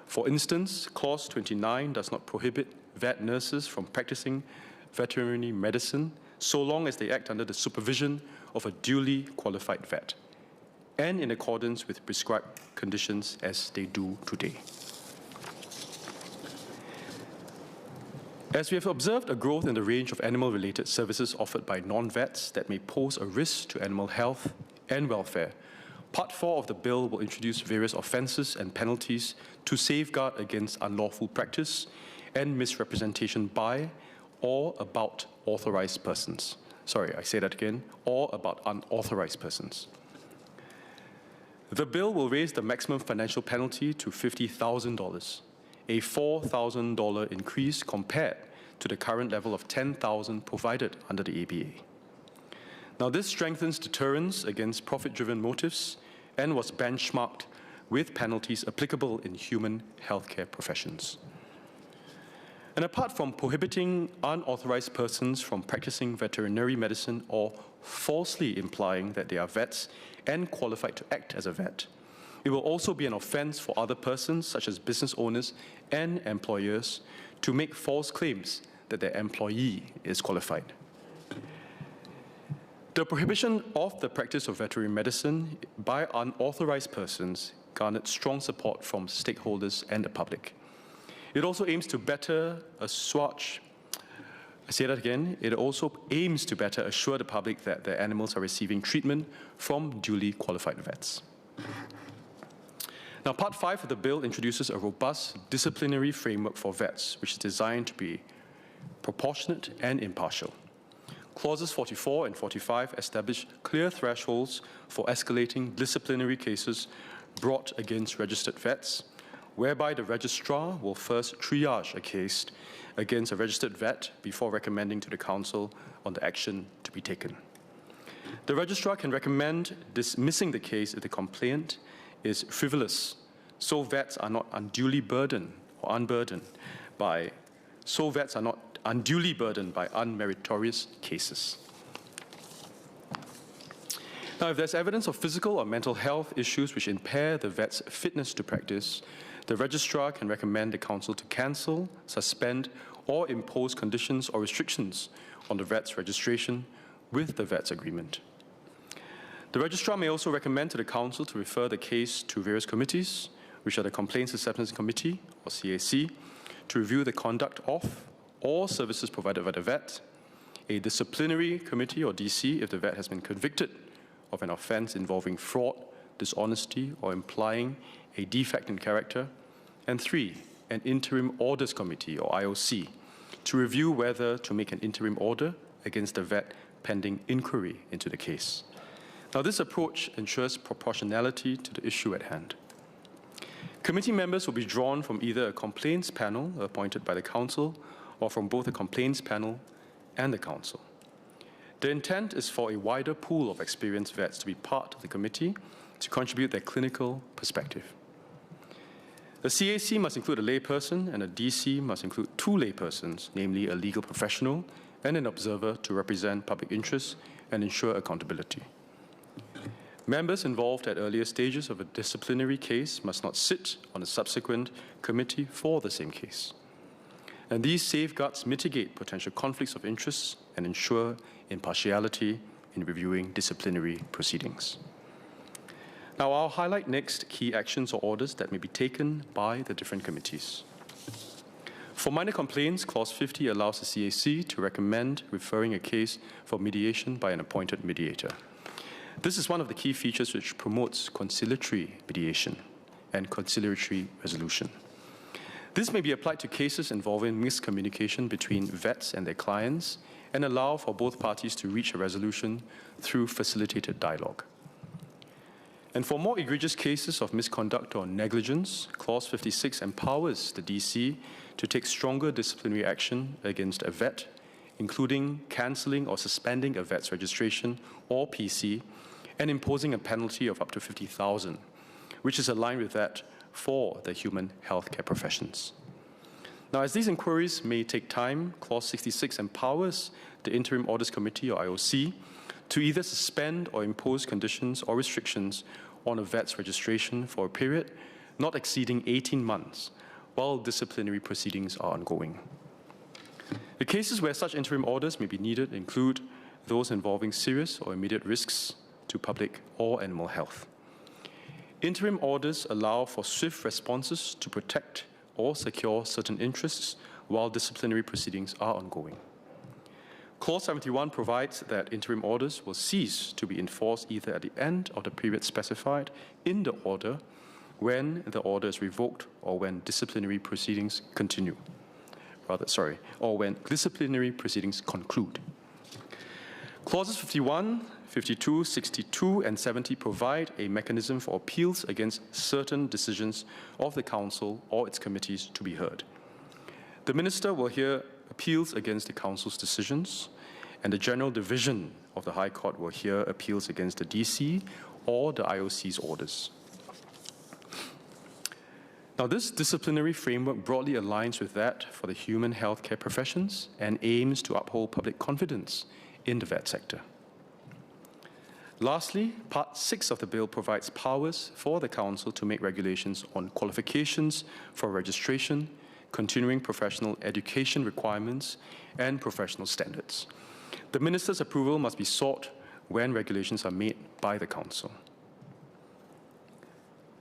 S4: For instance, Clause 29 does not prohibit vet nurses from practicing veterinary medicine so long as they act under the supervision of a duly qualified vet and in accordance with prescribed conditions as they do today. As we have observed a growth in the range of animal-related services offered by non-vets that may pose a risk to animal health and welfare, Part 4 of the bill will introduce various offences and penalties to safeguard against unlawful practice and misrepresentation by or about authorised persons. Sorry, I say that again, or about unauthorised persons. The bill will raise the maximum financial penalty to $50,000, a $4,000 increase compared to the current level of $10,000 provided under the ABA. Now, this strengthens deterrence against profit-driven motives and was benchmarked with penalties applicable in human healthcare professions. And apart from prohibiting unauthorized persons from practicing veterinary medicine or falsely implying that they are vets and qualified to act as a vet, it will also be an offense for other persons, such as business owners and employers, to make false claims that their employee is qualified. The prohibition of the practice of veterinary medicine by unauthorized persons garnered strong support from stakeholders and the public. It also aims to better assuage, I say that again, it also aims to better assure the public that their animals are receiving treatment from duly qualified vets. Now, Part 5 of the bill introduces a robust disciplinary framework for vets, which is designed to be proportionate and impartial. Clauses 44 and 45 establish clear thresholds for escalating disciplinary cases brought against registered vets, whereby the registrar will first triage a case against a registered vet before recommending to the council on the action to be taken. The registrar can recommend dismissing the case if the complaint is frivolous, so vets are not unduly burdened or unburdened by unmeritorious cases. Now, if there's evidence of physical or mental health issues which impair the vet's fitness to practice, the registrar can recommend the council to cancel, suspend, or impose conditions or restrictions on the vet's registration with the vet's agreement. The registrar may also recommend to the council to refer the case to various committees, which are the Complaints Acceptance Committee, or CAC, to review the conduct of or services provided by the vet, a disciplinary committee, or DC, if the vet has been convicted of an offence involving fraud, dishonesty, or implying a defect in character, and 3, an interim orders committee, or IOC, to review whether to make an interim order against the vet pending inquiry into the case. Now, this approach ensures proportionality to the issue at hand. Committee members will be drawn from either a complaints panel appointed by the council or from both the complaints panel and the council. The intent is for a wider pool of experienced vets to be part of the committee to contribute their clinical perspective. The CAC must include a layperson, and a DC must include 2 laypersons, namely a legal professional and an observer to represent public interests and ensure accountability. Members involved at earlier stages of a disciplinary case must not sit on a subsequent committee for the same case. And these safeguards mitigate potential conflicts of interest and ensure impartiality in reviewing disciplinary proceedings. Now, I'll highlight next key actions or orders that may be taken by the different committees. For minor complaints, Clause 50 allows the CAC to recommend referring a case for mediation by an appointed mediator. This is one of the key features which promotes conciliatory mediation and conciliatory resolution. This may be applied to cases involving miscommunication between vets and their clients and allow for both parties to reach a resolution through facilitated dialogue. And for more egregious cases of misconduct or negligence, Clause 56 empowers the DC to take stronger disciplinary action against a vet, including cancelling or suspending a vet's registration or PC, and imposing a penalty of up to 50,000, which is aligned with that for the human healthcare professions. Now, as these inquiries may take time, Clause 66 empowers the Interim Orders Committee, or IOC, to either suspend or impose conditions or restrictions on a vet's registration for a period not exceeding 18 months while disciplinary proceedings are ongoing. The cases where such interim orders may be needed include those involving serious or immediate risks to public or animal health. Interim orders allow for swift responses to protect or secure certain interests while disciplinary proceedings are ongoing. Clause 71 provides that interim orders will cease to be enforced either at the end of the period specified in the order, when the order is revoked, or when disciplinary proceedings continue. Or when disciplinary proceedings conclude. Clauses 51, 52, 62, and 70 provide a mechanism for appeals against certain decisions of the Council or its committees to be heard. The Minister will hear appeals against the Council's decisions, and the General Division of the High Court will hear appeals against the DC or the IOC's orders. Now, this disciplinary framework broadly aligns with that for the human healthcare professions and aims to uphold public confidence in the vet sector. Lastly, Part 6 of the bill provides powers for the Council to make regulations on qualifications for registration, continuing professional education requirements, and professional standards. The Minister's approval must be sought when regulations are made by the Council.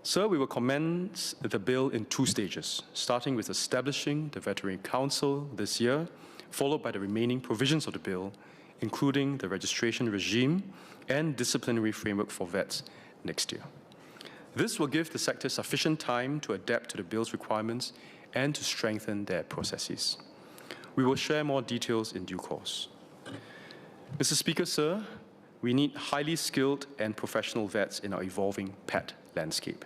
S4: Sir, we will commence the bill in 2 stages, starting with establishing the Veterinary Council this year, followed by the remaining provisions of the bill, including the registration regime and disciplinary framework for vets next year. This will give the sector sufficient time to adapt to the bill's requirements and to strengthen their processes. We will share more details in due course. Mr. Speaker, sir, we need highly skilled and professional vets in our evolving pet landscape.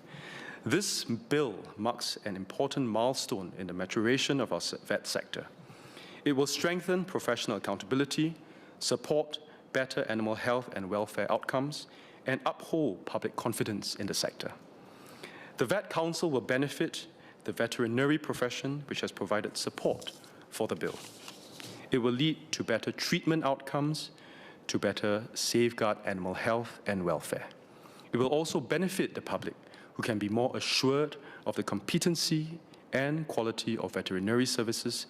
S4: This bill marks an important milestone in the maturation of our vet sector. It will strengthen professional accountability, support better animal health and welfare outcomes, and uphold public confidence in the sector. The Vet Council will benefit the veterinary profession, which has provided support for the bill. It will lead to better treatment outcomes, to better safeguard animal health and welfare. It will also benefit the public, who can be more assured of the competency and quality of veterinary services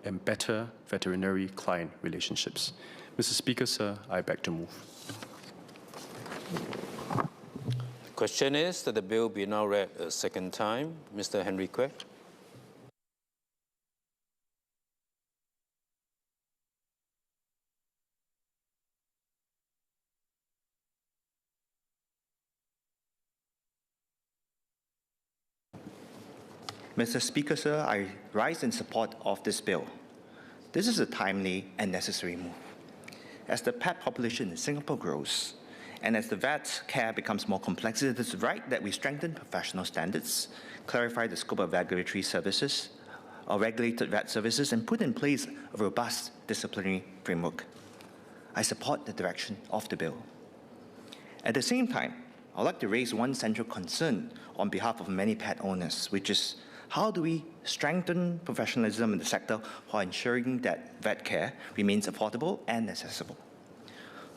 S4: and better veterinary client relationships. Mr. Speaker, sir, I beg to move.
S13: The question is that the bill be now read a second time. Mr. Henry Kwek.
S18: Mr. Speaker, sir, I rise in support of this bill. This is a timely and necessary move. As the pet population in Singapore grows, and as the vet care becomes more complex, it is right that we strengthen professional standards, clarify the scope of regulatory services, or regulated vet services, and put in place a robust disciplinary framework. I support the direction of the bill. At the same time, I'd like to raise one central concern on behalf of many pet owners, which is how do we strengthen professionalism in the sector while ensuring that vet care remains affordable and accessible?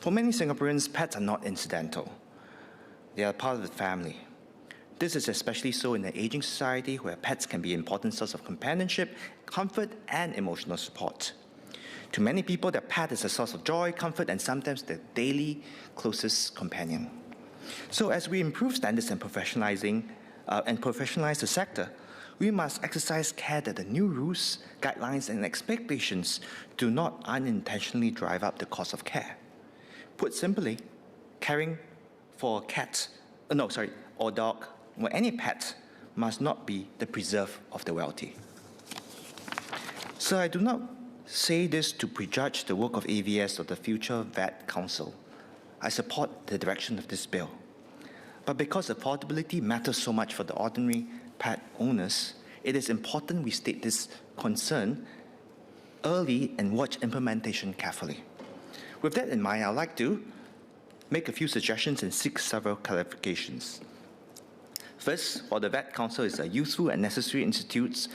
S18: For many Singaporeans, pets are not incidental. They are part of the family. This is especially so in an aging society where pets can be an important source of companionship, comfort, and emotional support. To many people, their pet is a source of joy, comfort, and sometimes their daily closest companion. So as we improve standards and professionalize the sector, we must exercise care that the new rules, guidelines, and expectations do not unintentionally drive up the cost of care. Put simply, caring for a cat, or dog, or any pet must not be the preserve of the wealthy. So I do not say this to prejudge the work of AVS or the future Vet Council. I support the direction of this bill. But because affordability matters so much for the ordinary pet owners, it is important we state this concern early and watch implementation carefully. With that in mind, I'd like to make a few suggestions and seek several clarifications. First, while the Vet Council is a useful and necessary institute,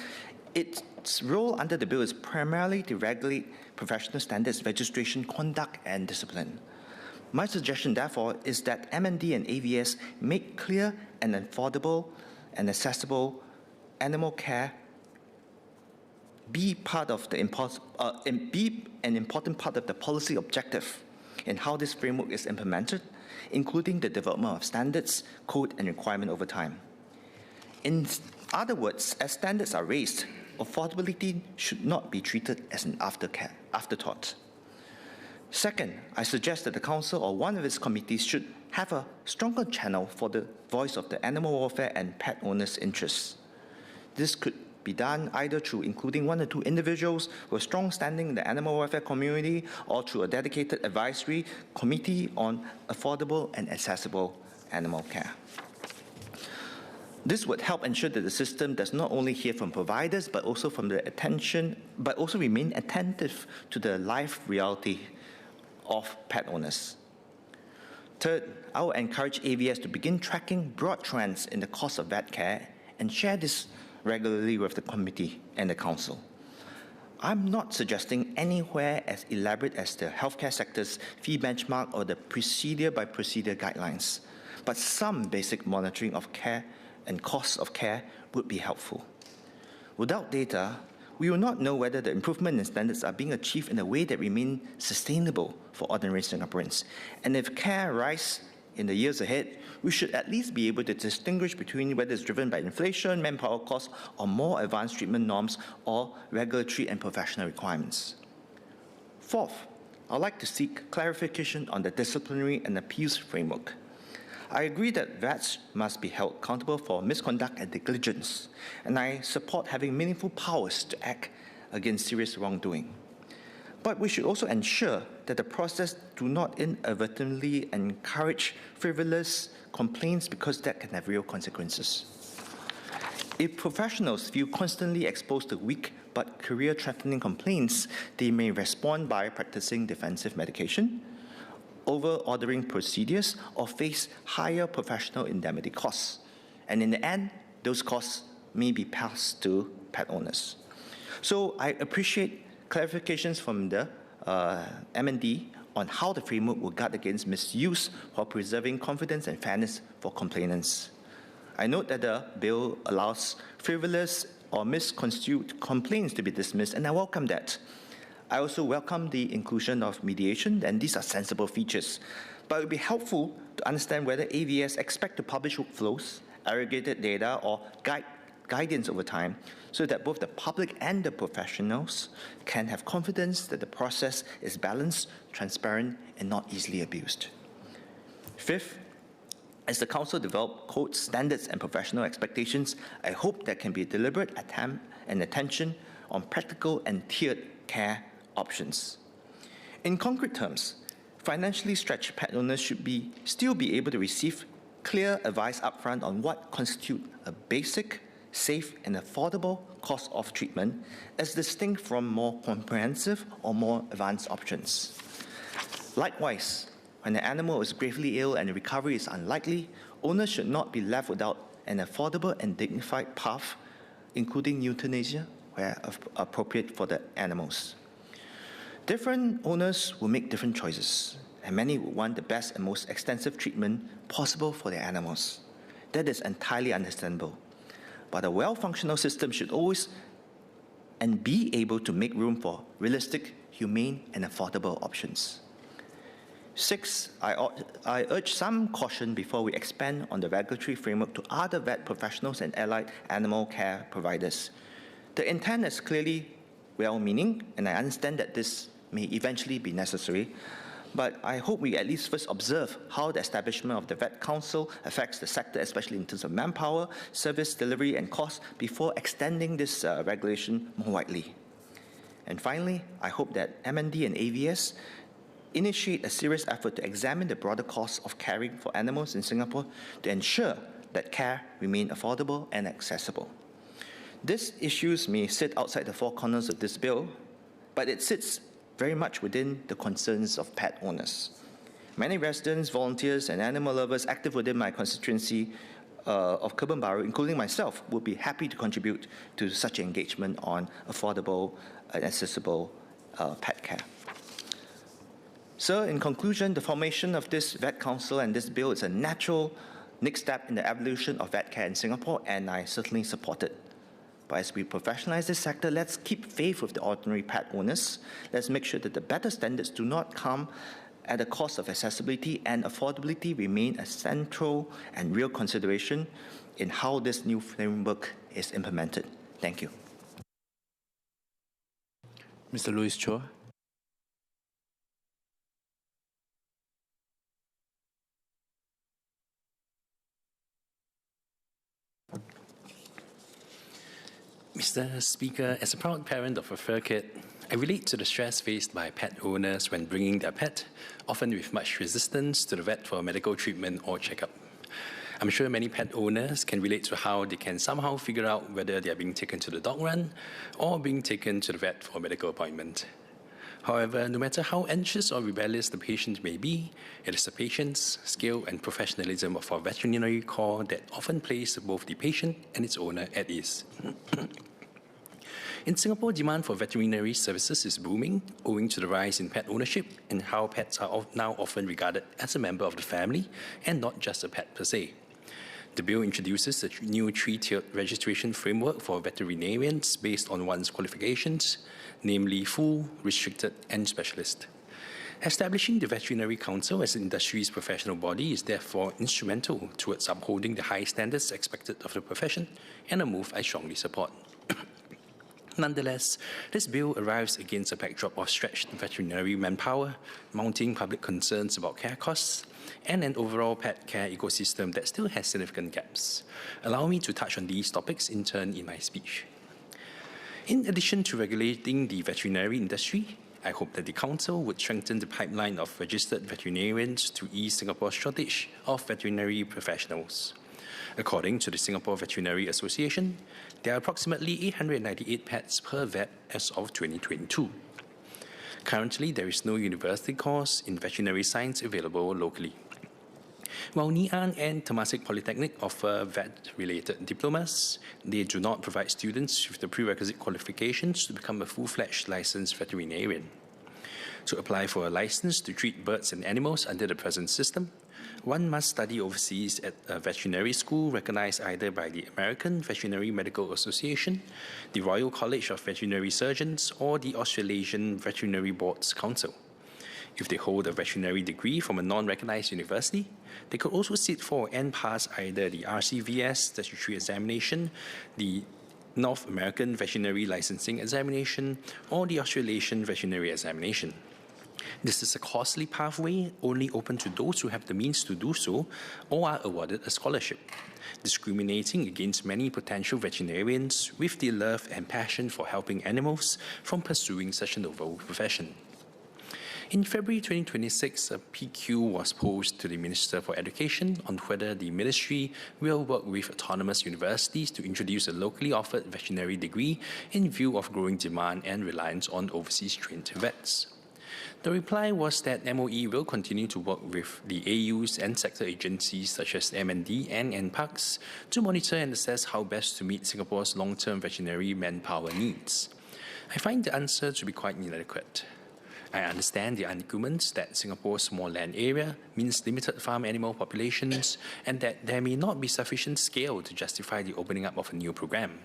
S18: its role under the bill is primarily to regulate professional standards, registration, conduct, and discipline. My suggestion, therefore, is that MND and AVS make clear and affordable and accessible animal care be an important part of the policy objective in how this framework is implemented, including the development of standards, code, and requirement over time. In other words, as standards are raised, affordability should not be treated as an afterthought. Second, I suggest that the Council or one of its committees should have a stronger channel for the voice of the animal welfare and pet owners' interests. This could be done either through including 1 or 2 individuals with strong standing in the animal welfare community or through a dedicated advisory committee on affordable and accessible animal care. This would help ensure that the system does not only hear from providers but also remain attentive to the life reality of pet owners. Third, I will encourage AVS to begin tracking broad trends in the cost of vet care and share this regularly with the committee and the council. I'm not suggesting anywhere as elaborate as the healthcare sector's fee benchmark or the procedure-by-procedure guidelines, but some basic monitoring of care and costs of care would be helpful. Without data, we will not know whether the improvement in standards are being achieved in a way that remain sustainable for ordinary Singaporeans. And if care rise in the years ahead, we should at least be able to distinguish between whether it's driven by inflation, manpower costs, or more advanced treatment norms or regulatory and professional requirements. Fourth, I'd like to seek clarification on the disciplinary and appeals framework. I agree that vets must be held accountable for misconduct and negligence, and I support having meaningful powers to act against serious wrongdoing. But we should also ensure that the process do not inadvertently encourage frivolous complaints because that can have real consequences. If professionals feel constantly exposed to weak but career-threatening complaints, they may respond by practicing defensive medication, over-ordering procedures, or face higher professional indemnity costs. And in the end, those costs may be passed to pet owners. So I appreciate clarifications from the MND on how the framework will guard against misuse while preserving confidence and fairness for complainants. I note that the bill allows frivolous or misconstrued complaints to be dismissed, and I welcome that. I also welcome the inclusion of mediation, and these are sensible features. But it would be helpful to understand whether AVS expect to publish workflows, aggregated data, or guidance over time, so that both the public and the professionals can have confidence that the process is balanced, transparent, and not easily abused. Fifth, as the Council develops codes, standards, and professional expectations, I hope there can be a deliberate attempt and attention on practical and tiered care options. In concrete terms, financially stretched pet owners should still be able to receive clear advice upfront on what constitutes a basic, safe, and affordable cost of treatment as distinct from more comprehensive or more advanced options. Likewise, when an animal is gravely ill and recovery is unlikely, owners should not be left without an affordable and dignified path, including euthanasia, where appropriate for the animals. Different owners will make different choices, and many will want the best and most extensive treatment possible for their animals. That is entirely understandable. But a well-functional system should always and be able to make room for realistic, humane, and affordable options. 6, I urge some caution before we expand on the regulatory framework to other vet professionals and allied animal care providers. The intent is clearly well-meaning, and I understand that this may eventually be necessary, but I hope we at least first observe how the establishment of the Vet Council affects the sector, especially in terms of manpower, service delivery, and cost, before extending this regulation more widely. And finally, I hope that MND and AVS initiate a serious effort to examine the broader costs of caring for animals in Singapore to ensure that care remain affordable and accessible. These issues may sit outside the four corners of this bill, but it sits very much within the concerns of pet owners. Many residents, volunteers, and animal lovers active within my constituency of Kebun Baru, including myself, would be happy to contribute to such engagement on affordable and accessible pet care. So, in conclusion, the formation of this Vet Council and this bill is a natural next step in the evolution of vet care in Singapore, and I certainly support it. But as we professionalize this sector, let's keep faith with the ordinary pet owners. Let's make sure that the better standards do not come at the cost of accessibility, and affordability remain a central and real consideration in how this new framework is implemented. Thank you.
S9: Mr. Louis Chua.
S5: Mr. Speaker, as a proud parent of a fur kit, I relate to the stress faced by pet owners when bringing their pet, often with much resistance, to the vet for medical treatment or checkup. I'm sure many pet owners can relate to how they can somehow figure out whether they are being taken to the dog run or being taken to the vet for a medical appointment. However, no matter how anxious or rebellious the patient may be, it is the patience, skill, and professionalism of our veterinary corps that often place both the patient and its owner at ease. In Singapore, demand for veterinary services is booming, owing to the rise in pet ownership and how pets are now often regarded as a member of the family and not just a pet per se. The bill introduces a new three-tiered registration framework for veterinarians based on one's qualifications, namely full, restricted, and specialist. Establishing the Veterinary Council as the industry's professional body is therefore instrumental towards upholding the high standards expected of the profession, and a move I strongly support. Nonetheless, this bill arrives against a backdrop of stretched veterinary manpower, mounting public concerns about care costs, and an overall pet care ecosystem that still has significant gaps. Allow me to touch on these topics in turn in my speech. In addition to regulating the veterinary industry, I hope that the Council would strengthen the pipeline of registered veterinarians to ease Singapore's shortage of veterinary professionals. According to the Singapore Veterinary Association, there are approximately 898 pets per vet as of 2022. Currently, there is no university course in veterinary science available locally. While Ngee Ann and Temasek Polytechnic offer vet-related diplomas, they do not provide students with the prerequisite qualifications to become a full-fledged licensed veterinarian. To apply for a license to treat birds and animals under the present system, one must study overseas at a veterinary school recognized either by the American Veterinary Medical Association, the Royal College of Veterinary Surgeons, or the Australasian Veterinary Boards Council. If they hold a veterinary degree from a non-recognized university, they could also sit for and pass either the RCVS statutory examination, the North American Veterinary Licensing Examination, or the Australasian Veterinary Examination. This is a costly pathway only open to those who have the means to do so or are awarded a scholarship, discriminating against many potential veterinarians with the love and passion for helping animals from pursuing such a noble profession. In February 2026, a PQ was posed to the Minister for Education on whether the Ministry will work with autonomous universities to introduce a locally offered veterinary degree in view of growing demand and reliance on overseas trained vets. The reply was that MOE will continue to work with the AUs and sector agencies such as MND and NPARKS to monitor and assess how best to meet Singapore's long-term veterinary manpower needs. I find the answer to be quite inadequate. I understand the arguments that Singapore's small land area means limited farm animal populations and that there may not be sufficient scale to justify the opening up of a new program.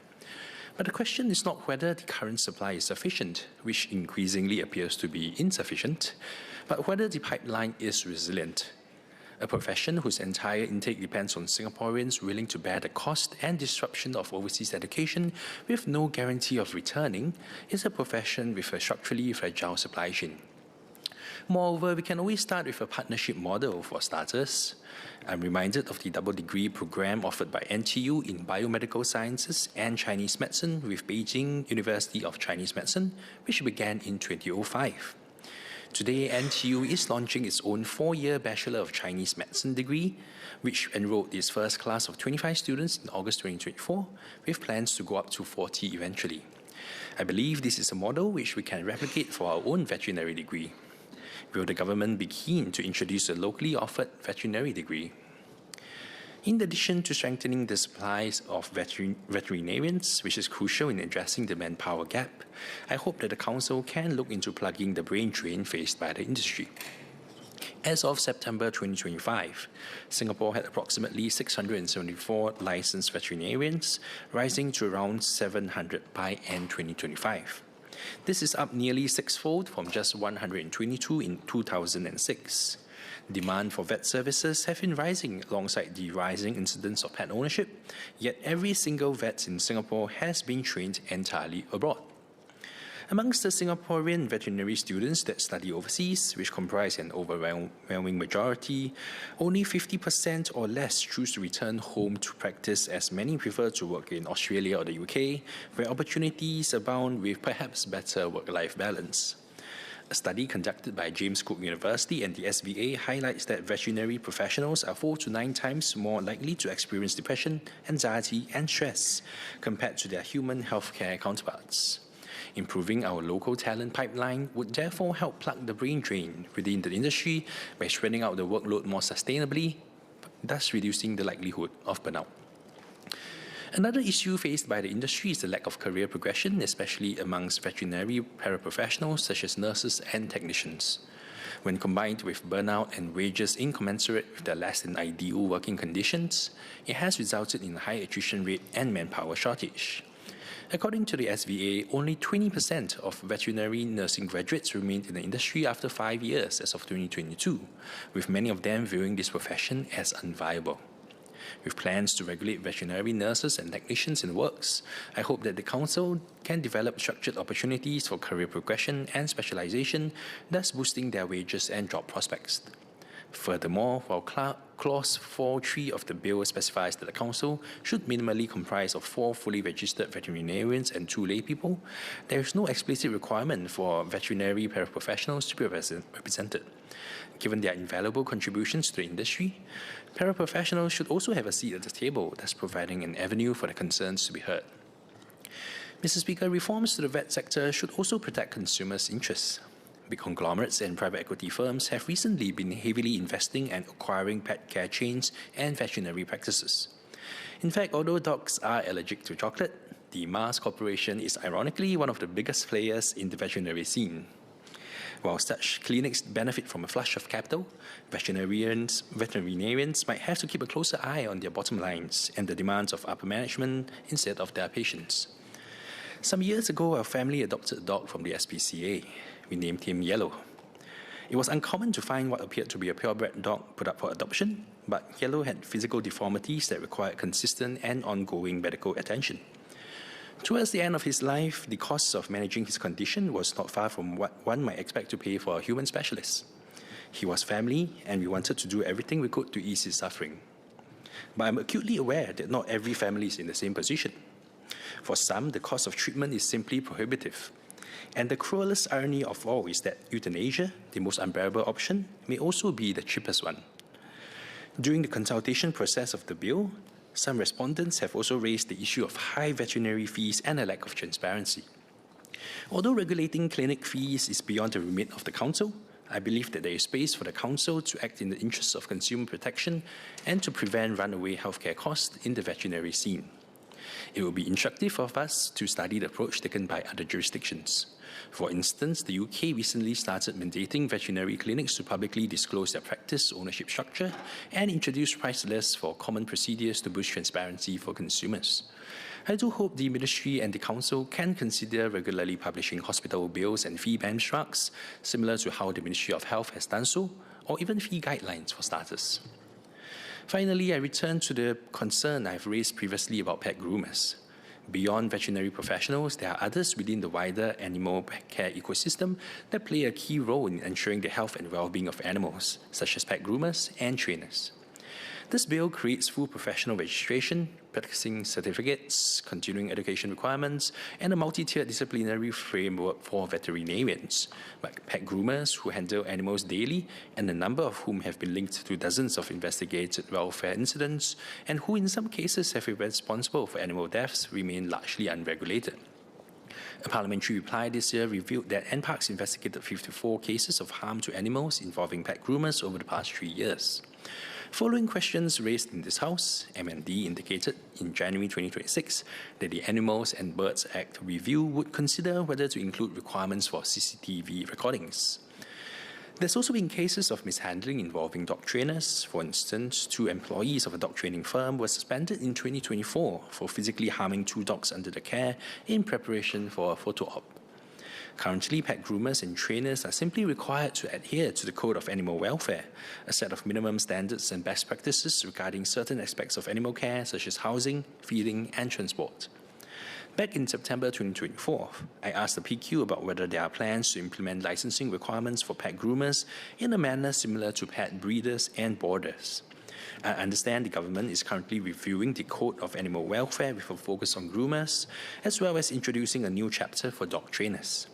S5: But the question is not whether the current supply is sufficient, which increasingly appears to be insufficient, but whether the pipeline is resilient. A profession whose entire intake depends on Singaporeans willing to bear the cost and disruption of overseas education with no guarantee of returning is a profession with a structurally fragile supply chain. Moreover, we can always start with a partnership model for starters. I'm reminded of the double degree program offered by NTU in biomedical sciences and Chinese medicine with Beijing University of Chinese Medicine, which began in 2005. Today, NTU is launching its own 4-year Bachelor of Chinese Medicine degree, which enrolled its first class of 25 students in August 2024, with plans to go up to 40 eventually. I believe this is a model which we can replicate for our own veterinary degree. Will the government be keen to introduce a locally offered veterinary degree? In addition to strengthening the supplies of veterinarians, which is crucial in addressing the manpower gap, I hope that the Council can look into plugging the brain drain faced by the industry. As of September 2025, Singapore had approximately 674 licensed veterinarians, rising to around 700 by end 2025. This is up nearly sixfold from just 122 in 2006. Demand for vet services have been rising alongside the rising incidence of pet ownership, yet every single vet in Singapore has been trained entirely abroad. Amongst the Singaporean veterinary students that study overseas, which comprise an overwhelming majority, only 50% or less choose to return home to practice, as many prefer to work in Australia or the UK, where opportunities abound with perhaps better work-life balance. A study conducted by James Cook University and the SVA highlights that veterinary professionals are 4 to 9 times more likely to experience depression, anxiety, and stress compared to their human healthcare counterparts. Improving our local talent pipeline would therefore help plug the brain drain within the industry by spreading out the workload more sustainably, thus reducing the likelihood of burnout. Another issue faced by the industry is the lack of career progression, especially amongst veterinary paraprofessionals such as nurses and technicians. When combined with burnout and wages incommensurate with the less than ideal working conditions, it has resulted in a high attrition rate and manpower shortage. According to the SVA, only 20% of veterinary nursing graduates remained in the industry after 5 years as of 2022, with many of them viewing this profession as unviable. With plans to regulate veterinary nurses and technicians in the works, I hope that the Council can develop structured opportunities for career progression and specialization, thus boosting their wages and job prospects. Furthermore, while Clause 4.3 of the bill specifies that the Council should minimally comprise of 4 fully registered veterinarians and 2 laypeople, there is no explicit requirement for veterinary paraprofessionals to be represented. Given their invaluable contributions to the industry, paraprofessionals should also have a seat at the table, thus providing an avenue for their concerns to be heard. Mr. Speaker, reforms to the vet sector should also protect consumers' interests. Big conglomerates and private equity firms have recently been heavily investing and acquiring pet care chains and veterinary practices. In fact, although dogs are allergic to chocolate, the Mars Corporation is ironically one of the biggest players in the veterinary scene. While such clinics benefit from a flush of capital, veterinarians might have to keep a closer eye on their bottom lines and the demands of upper management instead of their patients. Some years ago, our family adopted a dog from the SPCA. We named him Yellow. It was uncommon to find what appeared to be a purebred dog put up for adoption, but Yellow had physical deformities that required consistent and ongoing medical attention. Towards the end of his life, the costs of managing his condition was not far from what one might expect to pay for a human specialist. He was family, and we wanted to do everything we could to ease his suffering. But I'm acutely aware that not every family is in the same position. For some, the cost of treatment is simply prohibitive. And the cruelest irony of all is that euthanasia, the most unbearable option, may also be the cheapest one. During the consultation process of the bill, some respondents have also raised the issue of high veterinary fees and a lack of transparency. Although regulating clinic fees is beyond the remit of the Council, I believe that there is space for the Council to act in the interests of consumer protection and to prevent runaway healthcare costs in the veterinary scene. It will be instructive of us to study the approach taken by other jurisdictions. For instance, the UK recently started mandating veterinary clinics to publicly disclose their practice ownership structure and introduce price lists for common procedures to boost transparency for consumers. I do hope the Ministry and the Council can consider regularly publishing hospital bills and fee benchmarks, similar to how the Ministry of Health has done so, or even fee guidelines for starters. Finally, I return to the concern I've raised previously about pet groomers. Beyond veterinary professionals, there are others within the wider animal care ecosystem that play a key role in ensuring the health and well-being of animals, such as pet groomers and trainers. This bill creates full professional registration, practicing certificates, continuing education requirements, and a multi-tiered disciplinary framework for veterinarians, like pet groomers who handle animals daily, and a number of whom have been linked to dozens of investigated welfare incidents, and who in some cases have been responsible for animal deaths, remain largely unregulated. A parliamentary reply this year revealed that NParks investigated 54 cases of harm to animals involving pet groomers over the past 3 years. Following questions raised in this House, MND indicated in January 2026 that the Animals and Birds Act review would consider whether to include requirements for CCTV recordings. There's also been cases of mishandling involving dog trainers. For instance, 2 employees of a dog training firm were suspended in 2024 for physically harming 2 dogs under their care in preparation for a photo op. Currently, pet groomers and trainers are simply required to adhere to the Code of Animal Welfare, a set of minimum standards and best practices regarding certain aspects of animal care, such as housing, feeding, and transport. Back in September 2024, I asked the PQ about whether there are plans to implement licensing requirements for pet groomers in a manner similar to pet breeders and boarders. I understand the government is currently reviewing the Code of Animal Welfare with a focus on groomers, as well as introducing a new chapter for dog trainers.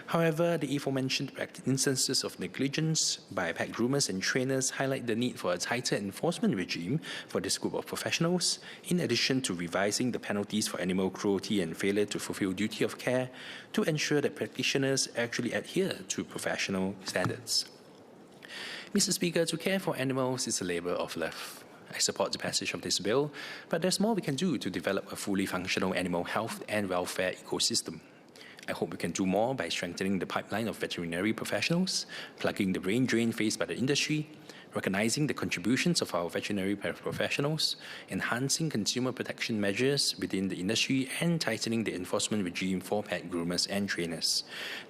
S5: However, the aforementioned instances of negligence by pet groomers and trainers highlight the need for a tighter enforcement regime for this group of professionals, in addition to revising the penalties for animal cruelty and failure to fulfill duty of care to ensure that practitioners actually adhere to professional standards. Mr. Speaker, to care for animals is a labour of love. I support the passage of this bill, but there's more we can do to develop a fully functional animal health and welfare ecosystem. I hope we can do more by strengthening the pipeline of veterinary professionals, plugging the brain drain faced by the industry, recognizing the contributions of our veterinary professionals, enhancing consumer protection measures within the industry, and tightening the enforcement regime for pet groomers and trainers.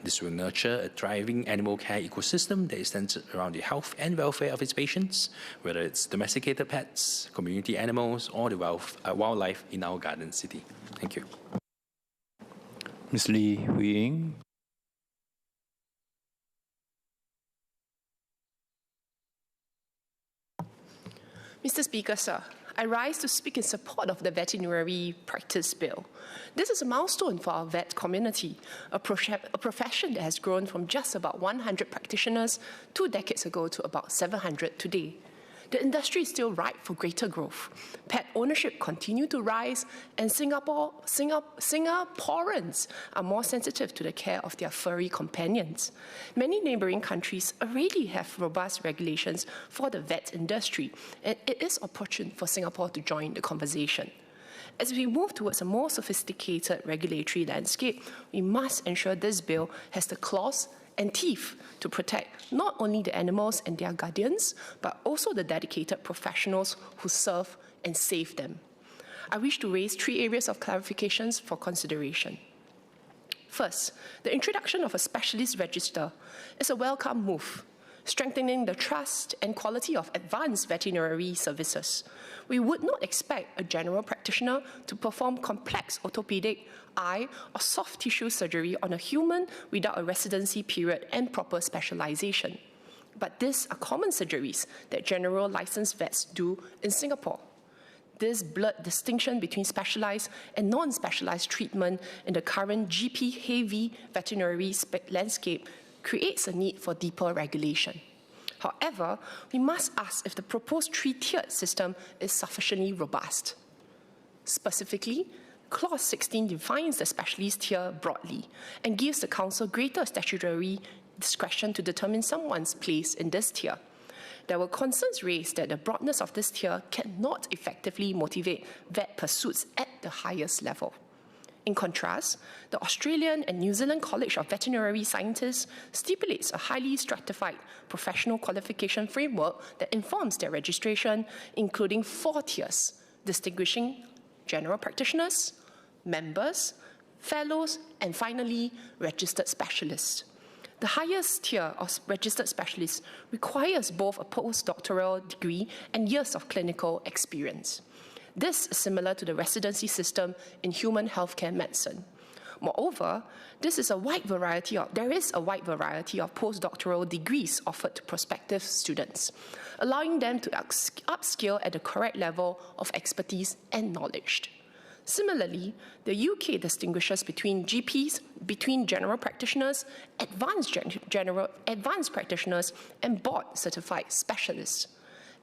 S5: This will nurture a thriving animal care ecosystem that is centered around the health and welfare of its patients, whether it's domesticated pets, community animals, or the wildlife in our garden city. Thank you.
S9: Ms. Lee Hui-Ying.
S11: Mr. Speaker, sir, I rise to speak in support of the Veterinary Practice Bill. This is a milestone for our vet community, a profession that has grown from just about 100 practitioners 2 decades ago to about 700 today. The industry is still ripe for greater growth. Pet ownership continues to rise, and Singaporeans are more sensitive to the care of their furry companions. Many neighbouring countries already have robust regulations for the vet industry, and it is opportune for Singapore to join the conversation. As we move towards a more sophisticated regulatory landscape, we must ensure this bill has the claws and teeth to protect not only the animals and their guardians, but also the dedicated professionals who serve and save them. I wish to raise 3 areas of clarifications for consideration. First, the introduction of a specialist register is a welcome move, strengthening the trust and quality of advanced veterinary services. We would not expect a general practitioner to perform complex orthopedic, eye, or soft tissue surgery on a human without a residency period and proper specialization. But these are common surgeries that general licensed vets do in Singapore. This blurred distinction between specialized and non-specialized treatment in the current GP-heavy veterinary landscape creates a need for deeper regulation. However, we must ask if the proposed 3-tiered system is sufficiently robust. Specifically, Clause 16 defines the specialist tier broadly and gives the Council greater statutory discretion to determine someone's place in this tier. There were concerns raised that the broadness of this tier cannot effectively motivate vet pursuits at the highest level. In contrast, the Australian and New Zealand College of Veterinary Scientists stipulates a highly stratified professional qualification framework that informs their registration, including 4 tiers, distinguishing general practitioners, members, fellows, and finally, registered specialists. The highest tier of registered specialists requires both a postdoctoral degree and years of clinical experience. This is similar to the residency system in human healthcare medicine. Moreover, there is a wide variety of postdoctoral degrees offered to prospective students, allowing them to upskill at the correct level of expertise and knowledge. Similarly, the UK distinguishes between GPs, between general practitioners, advanced practitioners, and board-certified specialists.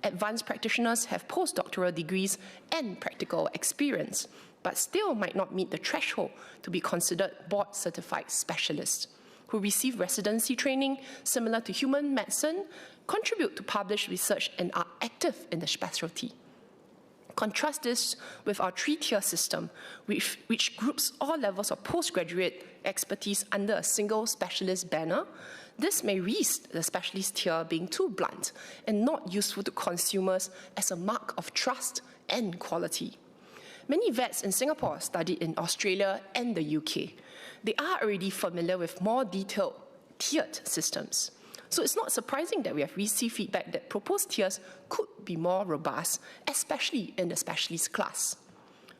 S11: Advanced practitioners have postdoctoral degrees and practical experience, but still might not meet the threshold to be considered board-certified specialists, who receive residency training similar to human medicine, contribute to published research, and are active in the specialty. Contrast this with our 3-tier system, which groups all levels of postgraduate expertise under a single specialist banner. This may risk the specialist tier being too blunt and not useful to consumers as a mark of trust and quality. Many vets in Singapore studied in Australia and the UK. They are already familiar with more detailed tiered systems. So it's not surprising that we have received feedback that proposed tiers could be more robust, especially in the specialist class.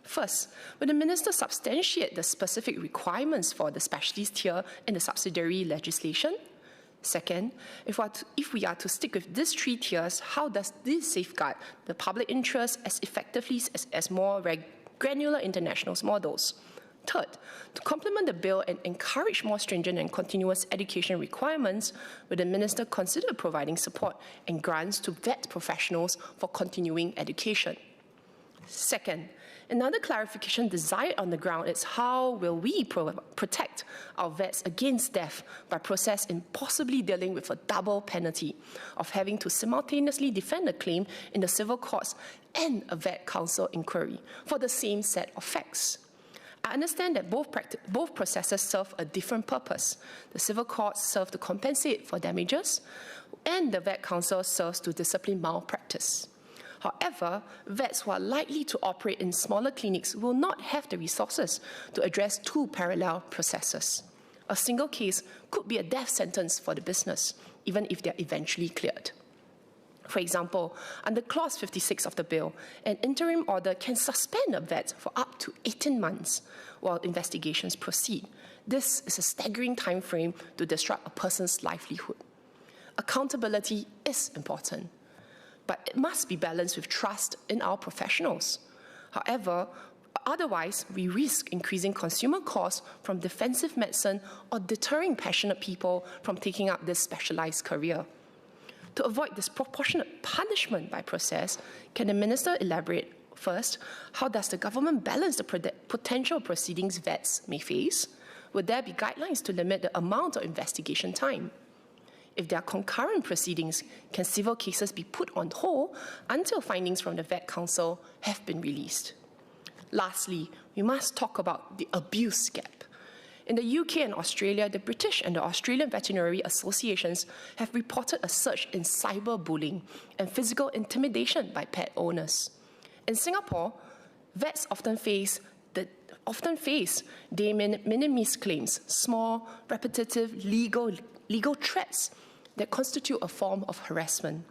S11: First, will the Minister substantiate the specific requirements for the specialist tier in the subsidiary legislation? Second, if we are to stick with these 3 tiers, how does this safeguard the public interest as effectively as more granular international models? Third, to complement the bill and encourage more stringent and continuous education requirements, will the Minister consider providing support and grants to vet professionals for continuing education? Second, another clarification desired on the ground is how will we protect our vets against death by process in possibly dealing with a double penalty of having to simultaneously defend a claim in the civil courts and a vet council inquiry for the same set of facts. I understand that both processes serve a different purpose. The civil courts serve to compensate for damages, and the vet council serves to discipline malpractice. However, vets who are likely to operate in smaller clinics will not have the resources to address 2 parallel processes. A single case could be a death sentence for the business, even if they are eventually cleared. For example, under Clause 56 of the bill, an interim order can suspend a vet for up to 18 months while investigations proceed. This is a staggering time frame to disrupt a person's livelihood. Accountability is important, but it must be balanced with trust in our professionals. However, otherwise, we risk increasing consumer costs from defensive medicine or deterring passionate people from taking up this specialized career. To avoid disproportionate punishment by process, can the Minister elaborate first, how does the government balance the potential proceedings vets may face? Would there be guidelines to limit the amount of investigation time? If there are concurrent proceedings, can civil cases be put on hold until findings from the Vet Council have been released? Lastly, we must talk about the abuse gap. In the UK and Australia, the British and the Australian Veterinary Associations have reported a surge in cyberbullying and physical intimidation by pet owners. In Singapore, vets often face de minimis claims, small, repetitive, legal threats that constitute a form of harassment.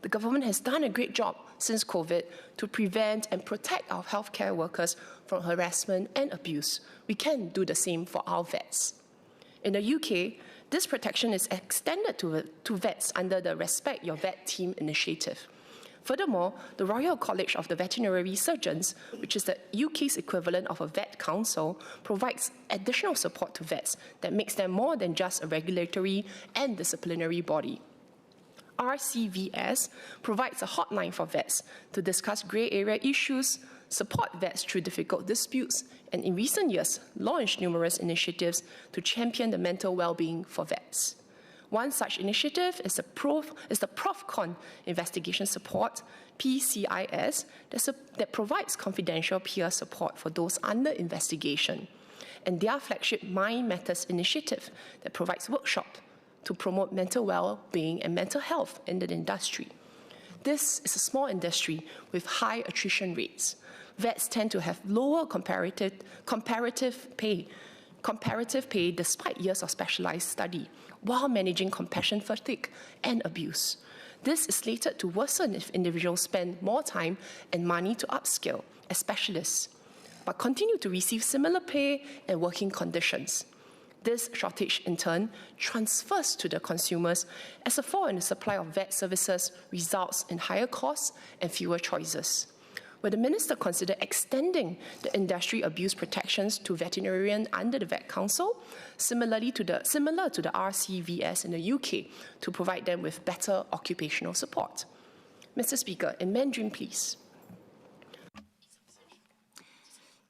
S11: The government has done a great job since COVID to prevent and protect our healthcare workers from harassment and abuse. We can do the same for our vets. In the UK, this protection is extended to vets under the Respect Your Vet Team initiative. Furthermore, the Royal College of the Veterinary Surgeons, which is the UK's equivalent of a vet council, provides additional support to vets that makes them more than just a regulatory and disciplinary body. RCVS provides a hotline for vets to discuss grey area issues support vets through difficult disputes, and in recent years, launched numerous initiatives to champion the mental well-being for vets. One such initiative is the ProfCon Investigation Support, PCIS, that provides confidential peer support for those under investigation, and their flagship Mind Matters initiative that provides workshops to promote mental well-being and mental health in the industry. This is a small industry with high attrition rates. Vets tend to have lower comparative pay despite years of specialized study, while managing compassion fatigue and abuse. This is slated to worsen if individuals spend more time and money to upskill as specialists, but continue to receive similar pay and working conditions. This shortage, in turn, transfers to the consumers as a fall in the supply of vet services results in higher costs and fewer choices. Will the Minister consider extending the industry abuse protections to veterinarians under the Vet Council, similar to the RCVS in the UK, to provide them with better occupational support? Mr. Speaker, in Mandarin, please.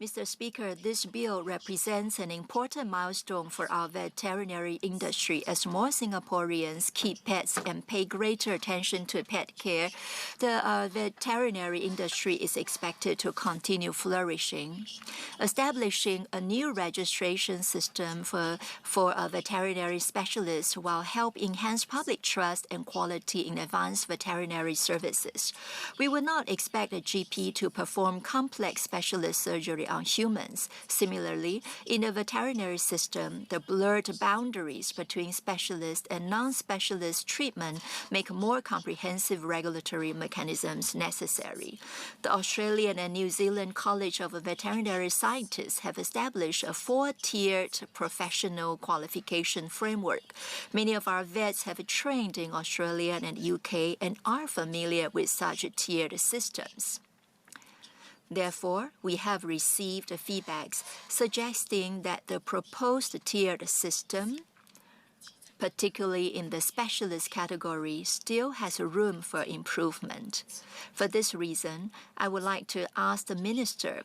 S8: Mr. Speaker, this bill represents an important milestone for our veterinary industry as more Singaporeans keep pets and pay greater attention to pet care. The veterinary industry is expected to continue flourishing. Establishing a new registration system for veterinary specialists will help enhance public trust and quality in advanced veterinary services. We would not expect a GP to perform complex specialist surgery on humans. Similarly, in the veterinary system, the blurred boundaries between specialist and non-specialist treatment make more comprehensive regulatory mechanisms necessary. The Australian and New Zealand College of Veterinary Scientists have established a 4-tiered professional qualification framework. Many of our vets have trained in Australia and UK and are familiar with such tiered systems. Therefore, we have received feedbacks suggesting that the proposed tiered system, particularly in the specialist category, still has room for improvement. For this reason, I would like to ask the Minister,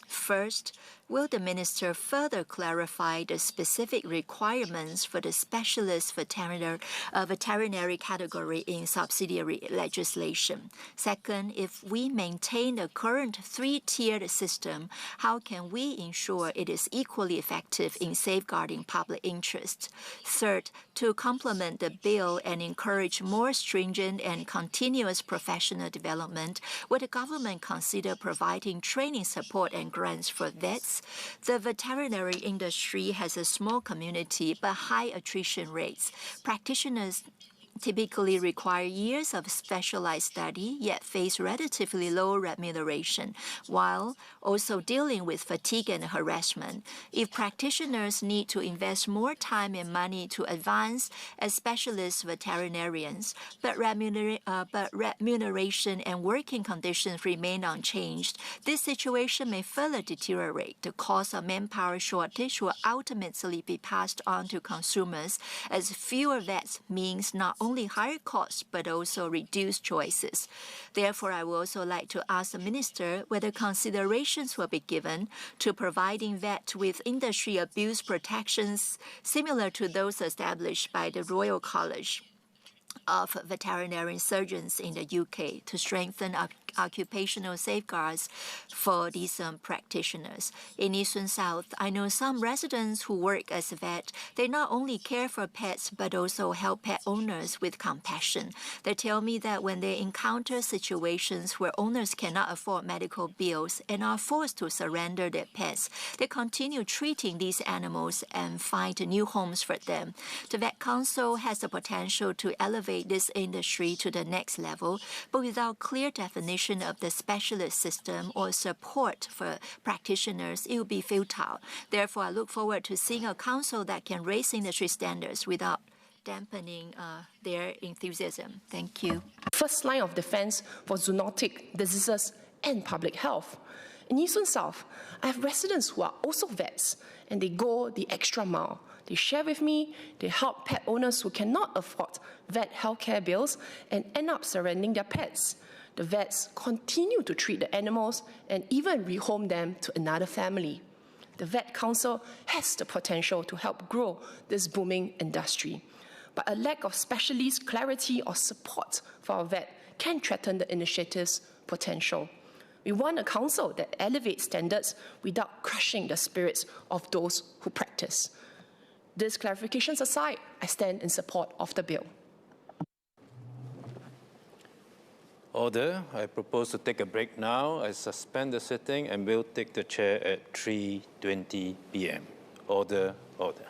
S8: first, will the Minister further clarify the specific requirements for the specialist veterinary category in subsidiary legislation? Second, if we maintain the current 3-tiered system, how can we ensure it is equally effective in safeguarding public interest? Third, to complement the bill and encourage more stringent and continuous professional development, would the government consider providing training support and grants for vets? The veterinary industry has a small community but high attrition rates. Practitioners typically require years of specialized study, yet face relatively low remuneration, while also dealing with fatigue and harassment. If practitioners need to invest more time and money to advance as specialist veterinarians, but remuneration and working conditions remain unchanged, this situation may further deteriorate. The cause of manpower shortage will ultimately be passed on to consumers, as fewer vets means not only higher costs but also reduced choices. Therefore, I would also like to ask the Minister whether considerations will be given to providing vets with industry abuse protections similar to those established by the Royal College of Veterinary Surgeons in the UK to strengthen occupational safeguards for these practitioners. In Eastern South, I know some residents who work as a vet. They not only care for pets but also help pet owners with compassion. They tell me that when they encounter situations where owners cannot afford medical bills and are forced to surrender their pets, they continue treating these animals and find new homes for them. The Vet Council has the potential to elevate this industry to the next level, but without clear definition of the specialist system or support for practitioners, it will be futile. Therefore, I look forward to seeing a council that can raise industry standards without dampening their enthusiasm. Thank you.
S11: First line of defense for zoonotic diseases and public health. In Eastern South, I have residents who are also vets, and they go the extra mile. They share with me, they help pet owners who cannot afford vet healthcare bills and end up surrendering their pets. The vets continue to treat the animals and even rehome them to another family. The Vet Council has the potential to help grow this booming industry, but a lack of specialist clarity or support for our vet can threaten the initiative's potential. We want a council that elevates standards without crushing the spirits of those who practice. These clarifications aside, I stand in support of the bill.
S13: Order. I propose to take a break now. I suspend the sitting and will take the chair at 3:20 p.m. Order, order.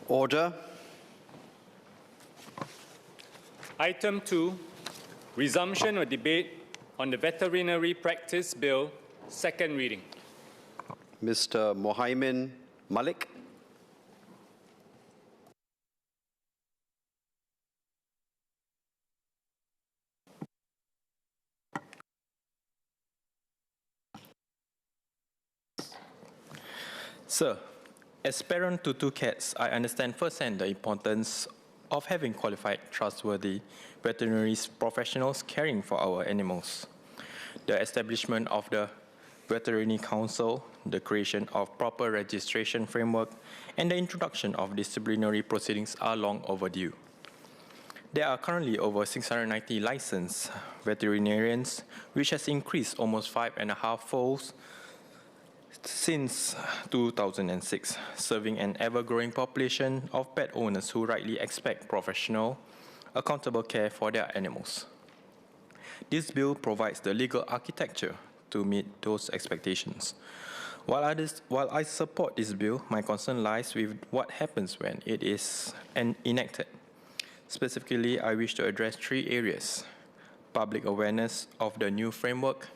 S2: Order.
S19: Item 2, resumption of debate on the Veterinary Practice Bill, second reading.
S2: Mr. Mohaimin Malik.
S21: Sir, as parent to 2 cats, I understand firsthand the importance of having qualified, trustworthy veterinary professionals caring for our animals. The establishment of the Veterinary Council, the creation of proper registration framework, and the introduction of disciplinary proceedings are long overdue. There are currently over 690 licensed veterinarians, which has increased almost 5.5-fold since 2006, serving an ever-growing population of pet owners who rightly expect professional, accountable care for their animals. This bill provides the legal architecture to meet those expectations. While I support this bill, my concern lies with what happens when it is enacted. Specifically, I wish to address 3 areas: public awareness of the new framework,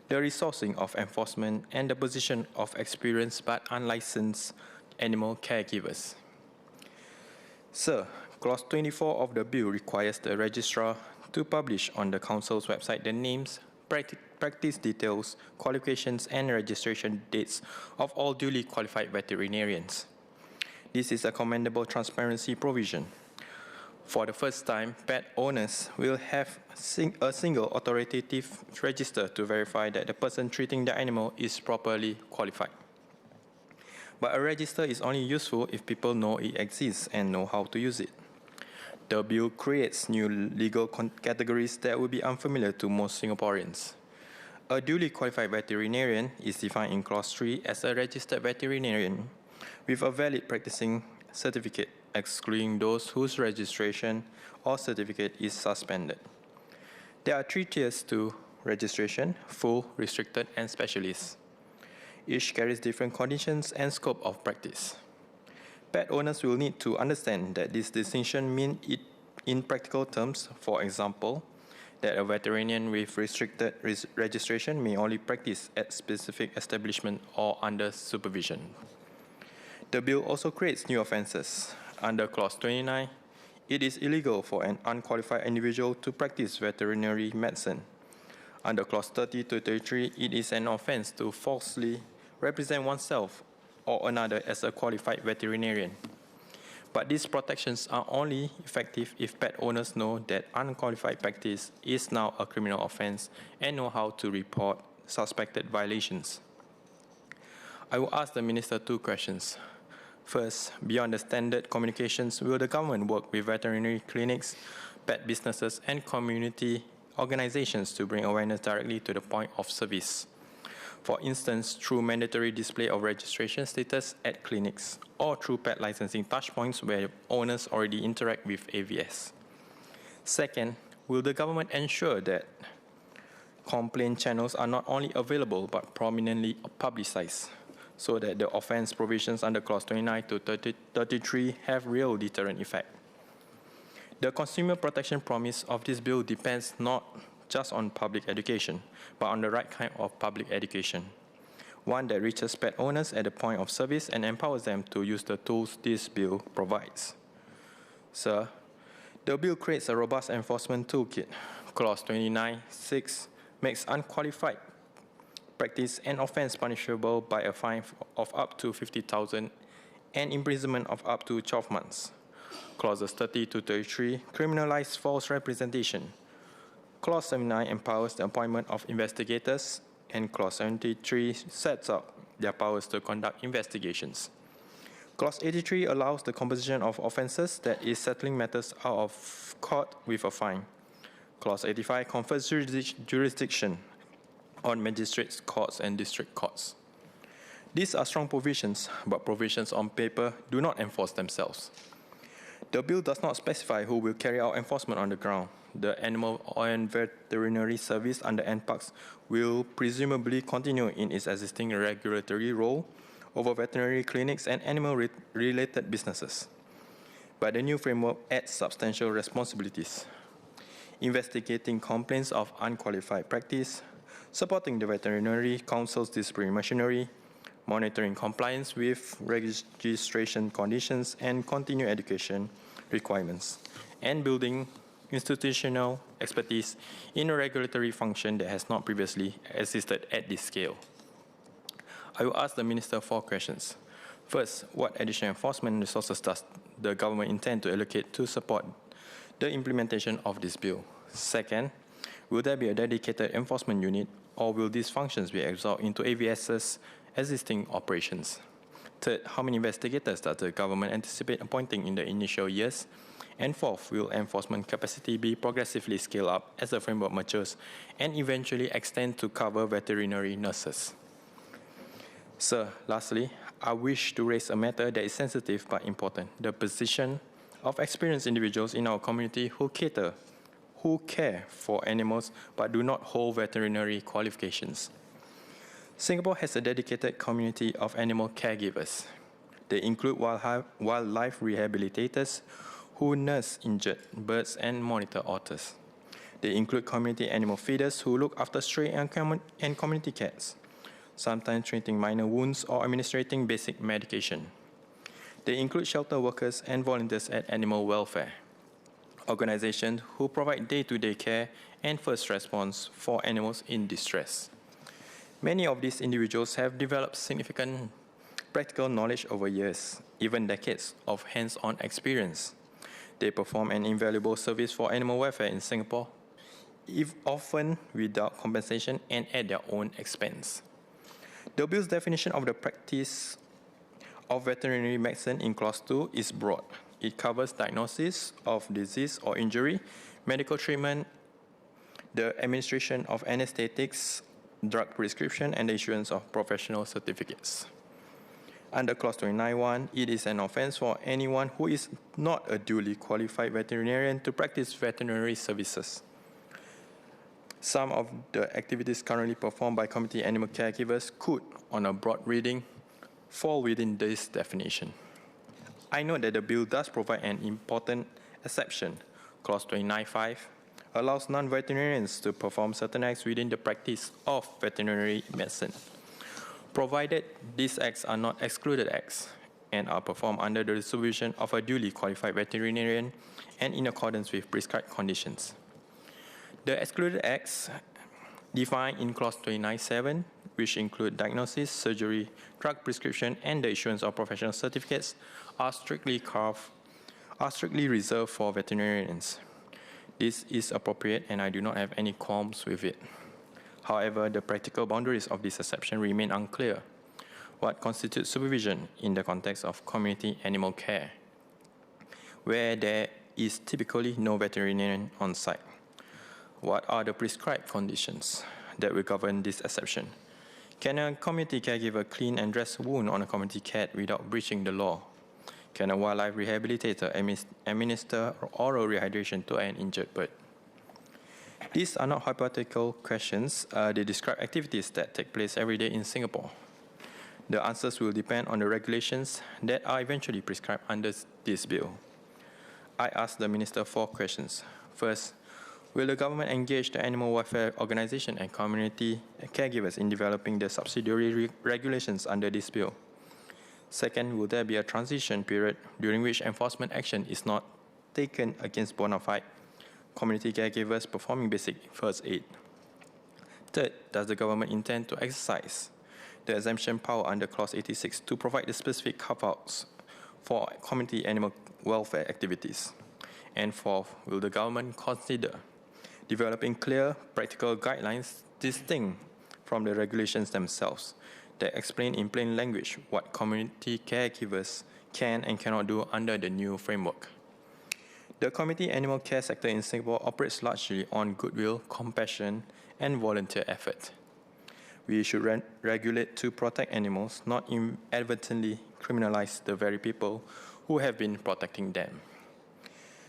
S21: the resourcing of enforcement, and the position of experienced but unlicensed animal caregivers. Sir, Clause 24 of the bill requires the registrar to publish on the Council's website the names, practice details, qualifications, and registration dates of all duly qualified veterinarians. This is a commendable transparency provision. For the first time, pet owners will have a single authoritative register to verify that the person treating the animal is properly qualified. But a register is only useful if people know it exists and know how to use it. The bill creates new legal categories that will be unfamiliar to most Singaporeans. A duly qualified veterinarian is defined in Clause 3 as a registered veterinarian with a valid practicing certificate, excluding those whose registration or certificate is suspended. There are 3 tiers to registration: full, restricted, and specialist. Each carries different conditions and scope of practice. Pet owners will need to understand that this distinction means it in practical terms. For example, that a veterinarian with restricted registration may only practice at specific establishment or under supervision. The bill also creates new offences. Under Clause 29, it is illegal for an unqualified individual to practice veterinary medicine. Under Clause 30 to 33, it is an offence to falsely represent oneself or another as a qualified veterinarian. But these protections are only effective if pet owners know that unqualified practice is now a criminal offence and know how to report suspected violations. I will ask the Minister 2 questions. First, beyond the standard communications, will the government work with veterinary clinics, pet businesses, and community organizations to bring awareness directly to the point of service? For instance, through mandatory display of registration status at clinics, or through pet licensing touchpoints where owners already interact with AVS. Second, will the government ensure that complaint channels are not only available but prominently publicized, so that the offence provisions under Clause 29 to 33 have real deterrent effect? The consumer protection promise of this bill depends not just on public education, but on the right kind of public education, one that reaches pet owners at the point of service and empowers them to use the tools this bill provides. Sir, the bill creates a robust enforcement toolkit. Clause 29(6) makes unqualified practice an offence punishable by a fine of up to 50,000 and imprisonment of up to 12 months. Clauses 30 to 33 criminalize false representation. Clause 79 empowers the appointment of investigators, and Clause 73 sets out their powers to conduct investigations. Clause 83 allows the composition of offences, that is, settling matters out of court with a fine. Clause 85 confers jurisdiction on magistrates' courts and district courts. These are strong provisions, but provisions on paper do not enforce themselves. The bill does not specify who will carry out enforcement on the ground. The Animal and Veterinary Service under NPARKS will presumably continue in its existing regulatory role over veterinary clinics and animal-related businesses. but the new framework adds substantial responsibilities: investigating complaints of unqualified practice, supporting the Veterinary Council's disciplinary machinery, monitoring compliance with registration conditions and continuing education requirements, and building institutional expertise in a regulatory function that has not previously existed at this scale. I will ask the Minister 4 questions. First, what additional enforcement resources does the government intend to allocate to support the implementation of this bill? Second, will there be a dedicated enforcement unit, or will these functions be absorbed into AVS's existing operations? Third, how many investigators does the government anticipate appointing in the initial years? And fourth, will enforcement capacity be progressively scaled up as the framework matures and eventually extend to cover veterinary nurses? Sir, lastly, I wish to raise a matter that is sensitive but important: the position of experienced individuals in our community who care for animals but do not hold veterinary qualifications. Singapore has a dedicated community of animal caregivers. They include wildlife rehabilitators who nurse injured birds and monitor otters. They include community animal feeders who look after stray and community cats, sometimes treating minor wounds or administering basic medication. They include shelter workers and volunteers at animal welfare, organizations who provide day-to-day care and first response for animals in distress. Many of these individuals have developed significant practical knowledge over years, even decades of hands-on experience. They perform an invaluable service for animal welfare in Singapore, if often without compensation and at their own expense. The bill's definition of the practice of veterinary medicine in Clause 2 is broad. It covers diagnosis of disease or injury, medical treatment, the administration of anesthetics, drug prescription, and the issuance of professional certificates. Under Clause 29(1), it is an offense for anyone who is not a duly qualified veterinarian to practice veterinary services. Some of the activities currently performed by community animal caregivers could, on a broad reading, fall within this definition. I note that the bill does provide an important exception. Clause 29(5) allows non-veterinarians to perform certain acts within the practice of veterinary medicine, provided these acts are not excluded acts and are performed under the supervision of a duly qualified veterinarian and in accordance with prescribed conditions. The excluded acts defined in Clause 29(7), which include diagnosis, surgery, drug prescription, and the issuance of professional certificates, are strictly reserved for veterinarians. This is appropriate, and I do not have any qualms with it. However, the practical boundaries of this exception remain unclear. What constitutes supervision in the context of community animal care, where there is typically no veterinarian on site? What are the prescribed conditions that will govern this exception? Can a community caregiver clean and dress a wound on a community cat without breaching the law? Can a wildlife rehabilitator administer oral rehydration to an injured bird? These are not hypothetical questions. They describe activities that take place every day in Singapore. The answers will depend on the regulations that are eventually prescribed under this bill. I ask the Minister 4 questions. First, will the government engage the animal welfare organization and community caregivers in developing the subsidiary regulations under this bill? Second, will there be a transition period during which enforcement action is not taken against bona fide community caregivers performing basic first aid? Third, does the government intend to exercise the exemption power under Clause 86 to provide the specific carve-outs for community animal welfare activities? And fourth, will the government consider developing clear, practical guidelines distinct from the regulations themselves that explain in plain language what community caregivers can and cannot do under the new framework? The community animal care sector in Singapore operates largely on goodwill, compassion, and volunteer effort. We should regulate to protect animals, not inadvertently criminalize the very people who have been protecting them.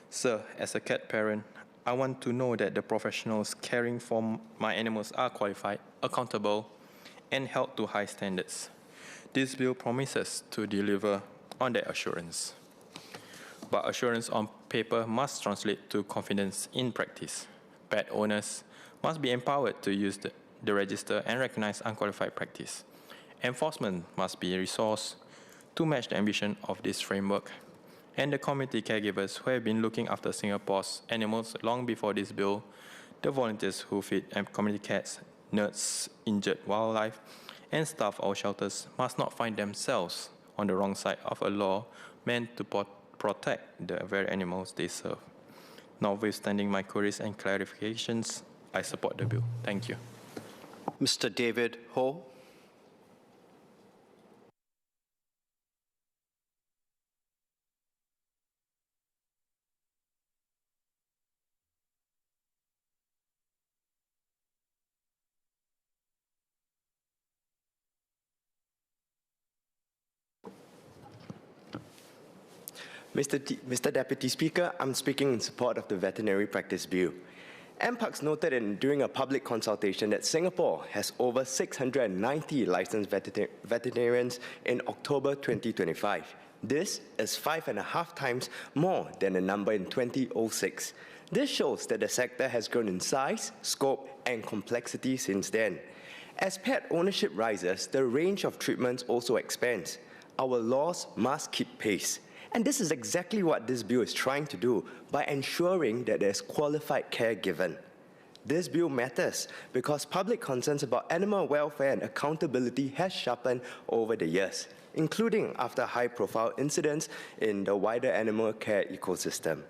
S21: Sir, as a cat parent, I want to know that the professionals caring for my animals are qualified, accountable, and held to high standards. This bill promises to deliver on that assurance. but assurance on paper must translate to confidence in practice. Pet owners must be empowered to use the register and recognize unqualified practice. Enforcement must be resourced to match the ambition of this framework. And the community caregivers who have been looking after Singapore's animals long before this bill, the volunteers who feed community cats, nurse injured wildlife, and staff our shelters must not find themselves on the wrong side of a law meant to protect the very animals they serve. Notwithstanding my queries and clarifications, I support the bill. Thank you.
S2: Mr. David Ho.
S1: Mr. Deputy Speaker, I'm speaking in support of the Veterinary Practice Bill. MPACS noted during a public consultation that Singapore has over 690 licensed veterinarians in October 2025. This is 5.5 times more than the number in 2006. This shows that the sector has grown in size, scope, and complexity since then. As pet ownership rises, the range of treatments also expands. Our laws must keep pace. And this is exactly what this bill is trying to do by ensuring that there's qualified care given. This bill matters because public concerns about animal welfare and accountability has sharpened over the years, including after high-profile incidents in the wider animal care ecosystem.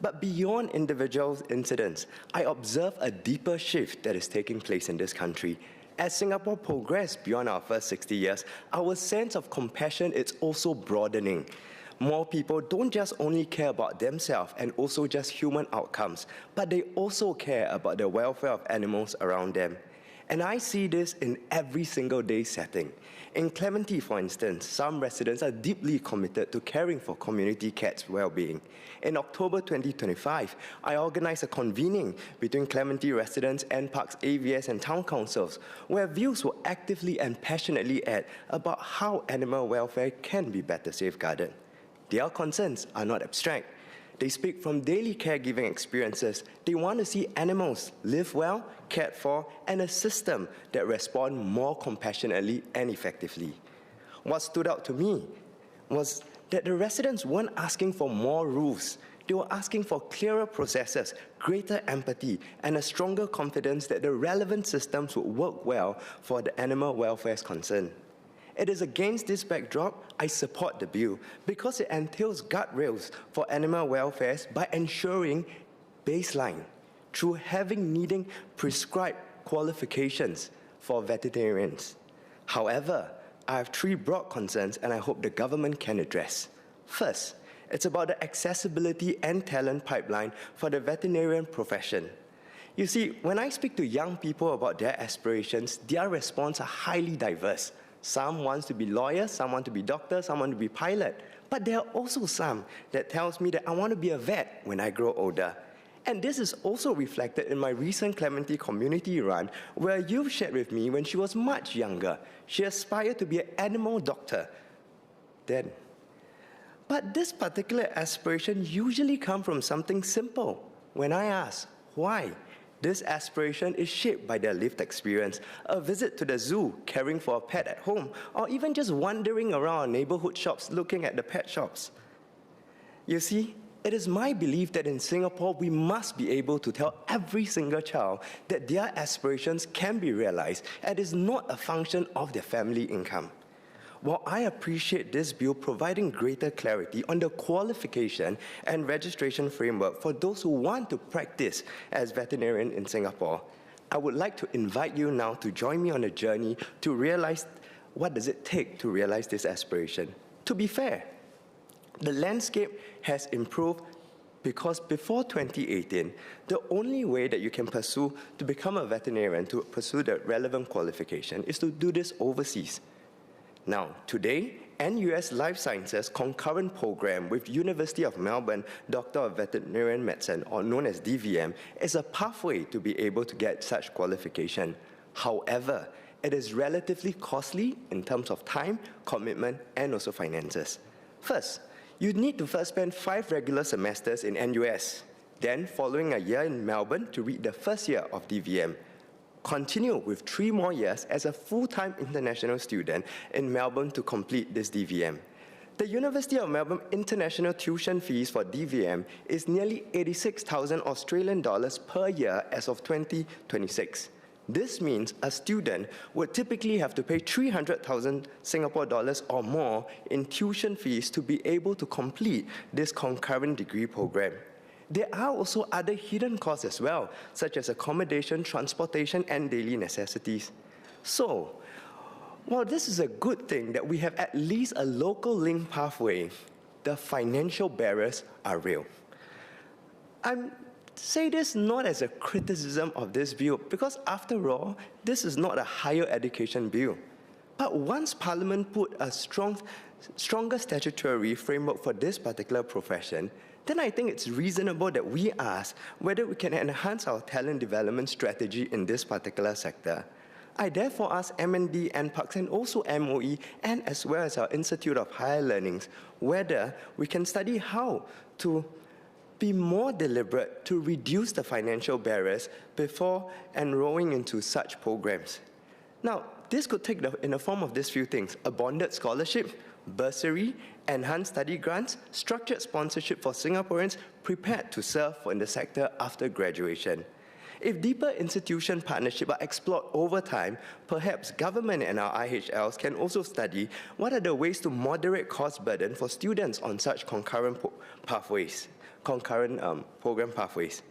S1: But beyond individual incidents, I observe a deeper shift that is taking place in this country. As Singapore progressed beyond our first 60 years, our sense of compassion is also broadening. More people don't just only care about themselves and also just human outcomes, but they also care about the welfare of animals around them. And I see this in every single day setting. In Clementi, for instance, some residents are deeply committed to caring for community cats' well-being. In October 2025, I organized a convening between Clementi residents, NPACS, AVS, and town councils, where views were actively and passionately aired about how animal welfare can be better safeguarded. Their concerns are not abstract. They speak from daily caregiving experiences. They want to see animals live well, cared for, and a system that responds more compassionately and effectively. What stood out to me was that the residents weren't asking for more rules. They were asking for clearer processes, greater empathy, and a stronger confidence that the relevant systems would work well for the animal welfare's concern. It is against this backdrop I support the bill because it entails guardrails for animal welfare by ensuring baseline through needing prescribed qualifications for veterinarians. However, I have three broad concerns and I hope the government can address. First, it's about the accessibility and talent pipeline for the veterinarian profession. You see, when I speak to young people about their aspirations, their responses are highly diverse. Some want to be lawyers, some want to be doctors, some want to be pilot. But there are also some that tells me that I want to be a vet when I grow older. And this is also reflected in my recent Clementi community run, where you've shared with me when she was much younger. She aspired to be an animal doctor then. But this particular aspiration usually comes from something simple. When I ask, why? This aspiration is shaped by their lived experience, a visit to the zoo, caring for a pet at home, or even just wandering around neighborhood shops looking at the pet shops. You see, it is my belief that in Singapore, we must be able to tell every single child that their aspirations can be realized and is not a function of their family income. While I appreciate this bill providing greater clarity on the qualification and registration framework for those who want to practice as veterinarian in Singapore, I would like to invite you now to join me on a journey to realize what does it take to realize this aspiration. To be fair, the landscape has improved because before 2018, the only way that you can pursue to become a veterinarian, to pursue the relevant qualification, is to do this overseas. Now, today, NUS Life Sciences concurrent program with University of Melbourne Doctor of Veterinarian Medicine, or known as DVM, is a pathway to be able to get such qualification. However, it is relatively costly in terms of time, commitment, and also finances. First, you'd need to first spend 5 regular semesters in NUS, then following a year in Melbourne to read the first year of DVM. Continue with 3 more years as a full-time international student in Melbourne to complete this DVM. The University of Melbourne international tuition fees for DVM is nearly 86,000 Australian dollars per year as of 2026. This means a student would typically have to pay 300,000 Singapore dollars or more in tuition fees to be able to complete this concurrent degree program. There are also other hidden costs as well, such as accommodation, transportation, and daily necessities. So, while this is a good thing that we have at least a local link pathway, the financial barriers are real. I say this not as a criticism of this bill, because after all, this is not a higher education bill. But once Parliament put a stronger statutory framework for this particular profession, then I think it's reasonable that we ask whether we can enhance our talent development strategy in this particular sector. I therefore ask MND, NParks, and also MOE, and as well as our Institute of Higher Learnings, whether we can study how to be more deliberate to reduce the financial barriers before enrolling into such programs. Now, this could take in the form of these few things: a bonded scholarship, bursary, enhanced study grants, structured sponsorship for Singaporeans prepared to serve in the sector after graduation. If deeper institution partnerships are explored over time, perhaps government and our IHLs can also study what are the ways to moderate cost burden for students on such concurrent program pathways.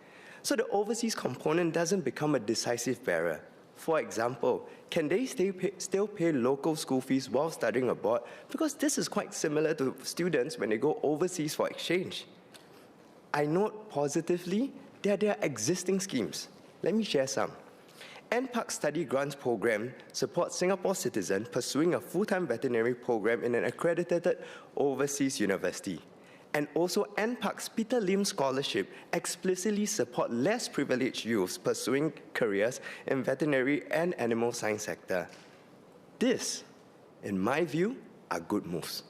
S1: So the overseas component doesn't become a decisive barrier. For example, can they still pay local school fees while studying abroad? Because this is quite similar to students when they go overseas for exchange. I note positively that there are existing schemes. Let me share some. NParks Study Grants Program supports Singapore citizens pursuing a full-time veterinary program in an accredited overseas university. And also, NParks Peter Lim Scholarship explicitly support less privileged youths pursuing careers in veterinary and animal science sector. This, in my view, are good moves.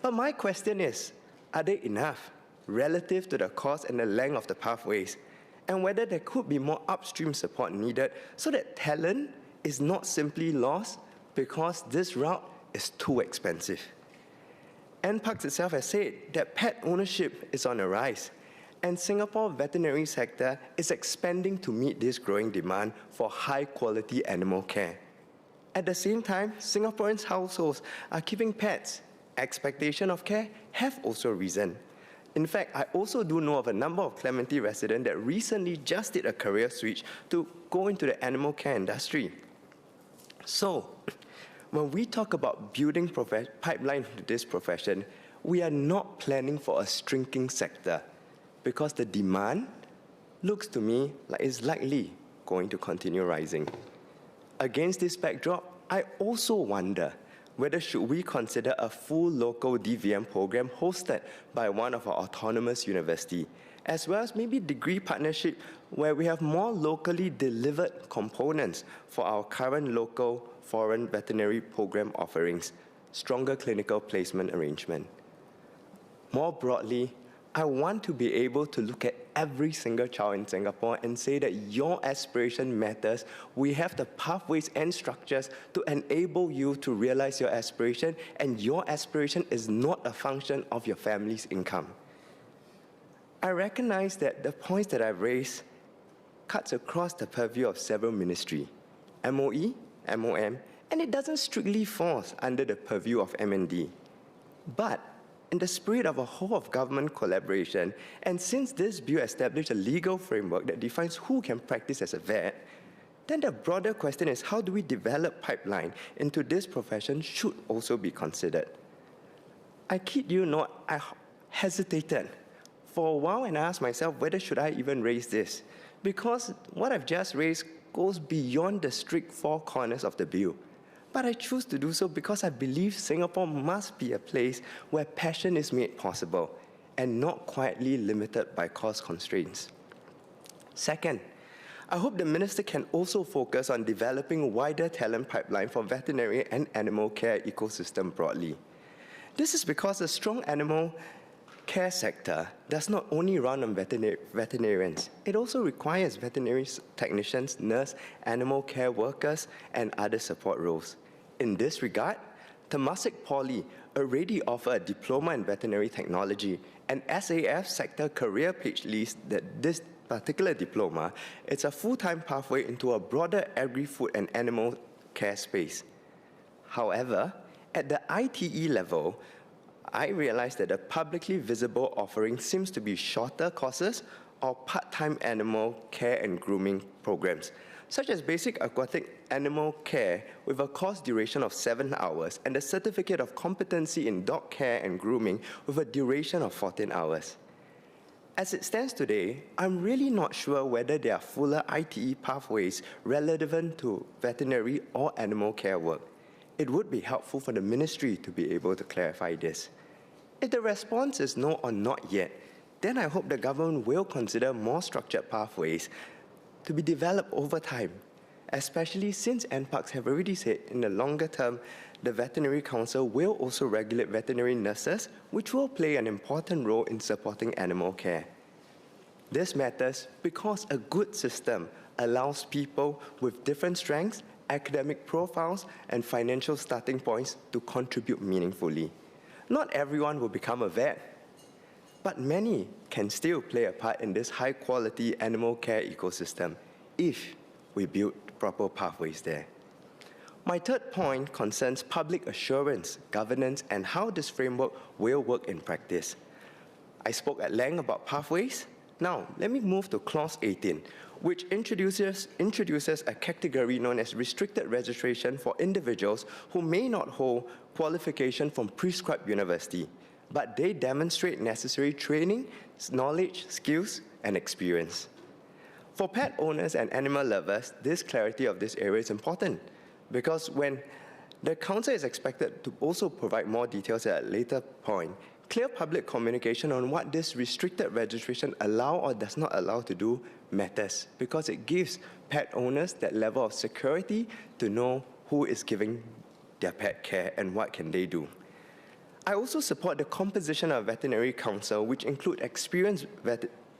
S1: But my question is, are they enough relative to the cost and the length of the pathways, and whether there could be more upstream support needed so that talent is not simply lost because this route is too expensive? NParks itself has said that pet ownership is on the rise, and Singapore's veterinary sector is expanding to meet this growing demand for high-quality animal care. At the same time, Singaporeans' households are keeping pets. Expectation of care have also risen. In fact, I also do know of a number of Clementi residents that recently just did a career switch to go into the animal care industry. So, when we talk about building pipeline to this profession, we are not planning for a shrinking sector because the demand looks to me like it's likely going to continue rising. Against this backdrop, I also wonder whether should we consider a full local DVM program hosted by one of our autonomous universities, as well as maybe degree partnership where we have more locally delivered components for our current local foreign veterinary program offerings, stronger clinical placement arrangement. More broadly, I want to be able to look at every single child in Singapore and say that your aspiration matters. We have the pathways and structures to enable you to realize your aspiration, and your aspiration is not a function of your family's income. I recognize that the points that I've raised cuts across the purview of several ministries, MOE, MOM, and it doesn't strictly fall under the purview of MND. But in the spirit of a whole of government collaboration, and since this bill established a legal framework that defines who can practice as a vet, then the broader question is how do we develop pipeline into this profession should also be considered. I kid you not, I hesitated for a while and asked myself whether should I even raise this, because what I've just raised goes beyond the strict 4 corners of the bill. But I choose to do so because I believe Singapore must be a place where passion is made possible and not quietly limited by cost constraints. Second, I hope the Minister can also focus on developing a wider talent pipeline for veterinary and animal care ecosystem broadly. This is because a strong animal healthcare sector does not only run on veterinarians, it also requires veterinary technicians, nurse, animal care workers, and other support roles. In this regard, Temasek Poly already offer a diploma in veterinary technology, and SAF sector career page lists that this particular diploma is a full-time pathway into a broader agri-food and animal care space. However, at the ITE level, I realized that the publicly visible offering seems to be shorter courses or part-time animal care and grooming programs, such as basic aquatic animal care with a course duration of 7 hours and a certificate of competency in dog care and grooming with a duration of 14 hours. As it stands today, I'm really not sure whether there are fuller ITE pathways relevant to veterinary or animal care work. It would be helpful for the ministry to be able to clarify this. If the response is no or not yet, then I hope the government will consider more structured pathways to be developed over time, especially since NParks have already said in the longer term, the Veterinary Council will also regulate veterinary nurses, which will play an important role in supporting animal care. This matters because a good system allows people with different strengths, academic profiles, and financial starting points to contribute meaningfully. Not everyone will become a vet, but many can still play a part in this high-quality animal care ecosystem if we build proper pathways there. My third point concerns public assurance, governance, and how this framework will work in practice. I spoke at length about pathways. Now, let me move to Clause 18, which introduces a category known as restricted registration for individuals who may not hold qualification from prescribed university, but they demonstrate necessary training, knowledge, skills, and experience. For pet owners and animal lovers, this clarity of this area is important because when the Council is expected to also provide more details at a later point, clear public communication on what this restricted registration allow or does not allow to do matters because it gives pet owners that level of security to know who is giving their pet care and what can they do. I also support the composition of Veterinary Council, which include experienced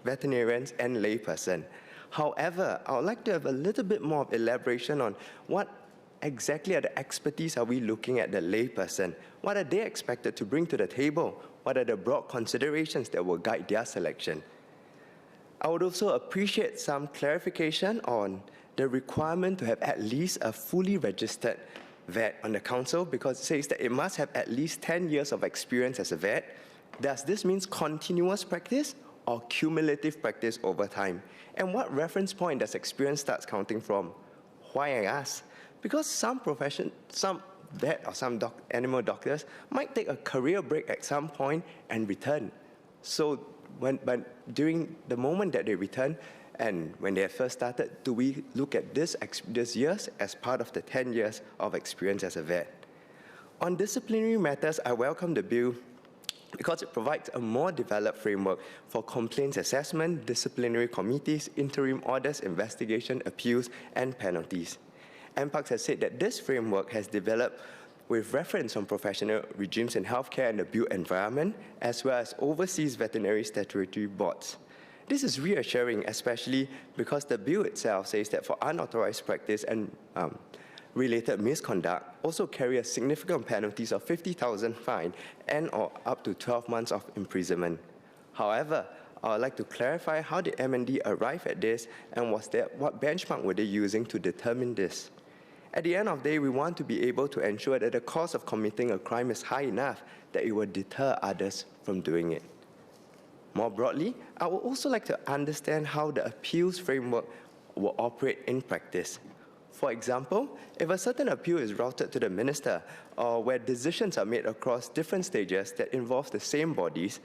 S1: veterinarians and layperson. However, I would like to have a little bit more of elaboration on what exactly are the expertise are we looking at the layperson? What are they expected to bring to the table? What are the broad considerations that will guide their selection? I would also appreciate some clarification on the requirement to have at least a fully registered vet on the council because it says that it must have at least 10 years of experience as a vet. Does this mean continuous practice or cumulative practice over time? And what reference point does experience start counting from? Why I ask? Because some vet or some animal doctors might take a career break at some point and return. So during the moment that they return and when they have first started, do we look at this years as part of the 10 years of experience as a vet? On disciplinary matters, I welcome the bill because it provides a more developed framework for complaints assessment, disciplinary committees, interim orders, investigation, appeals, and penalties. NParks has said that this framework has developed with reference on professional regimes in healthcare and the built environment, as well as overseas veterinary statutory boards. This is reassuring, especially because the bill itself says that for unauthorized practice and related misconduct also carry a significant penalties of 50,000 fine and or up to 12 months of imprisonment. However, I would like to clarify how did MND arrive at this and what benchmark were they using to determine this? At the end of the day, we want to be able to ensure that the cost of committing a crime is high enough that it will deter others from doing it. More broadly, I would also like to understand how the appeals framework will operate in practice. For example, if a certain appeal is routed to the minister or where decisions are made across different stages that involve the same bodies,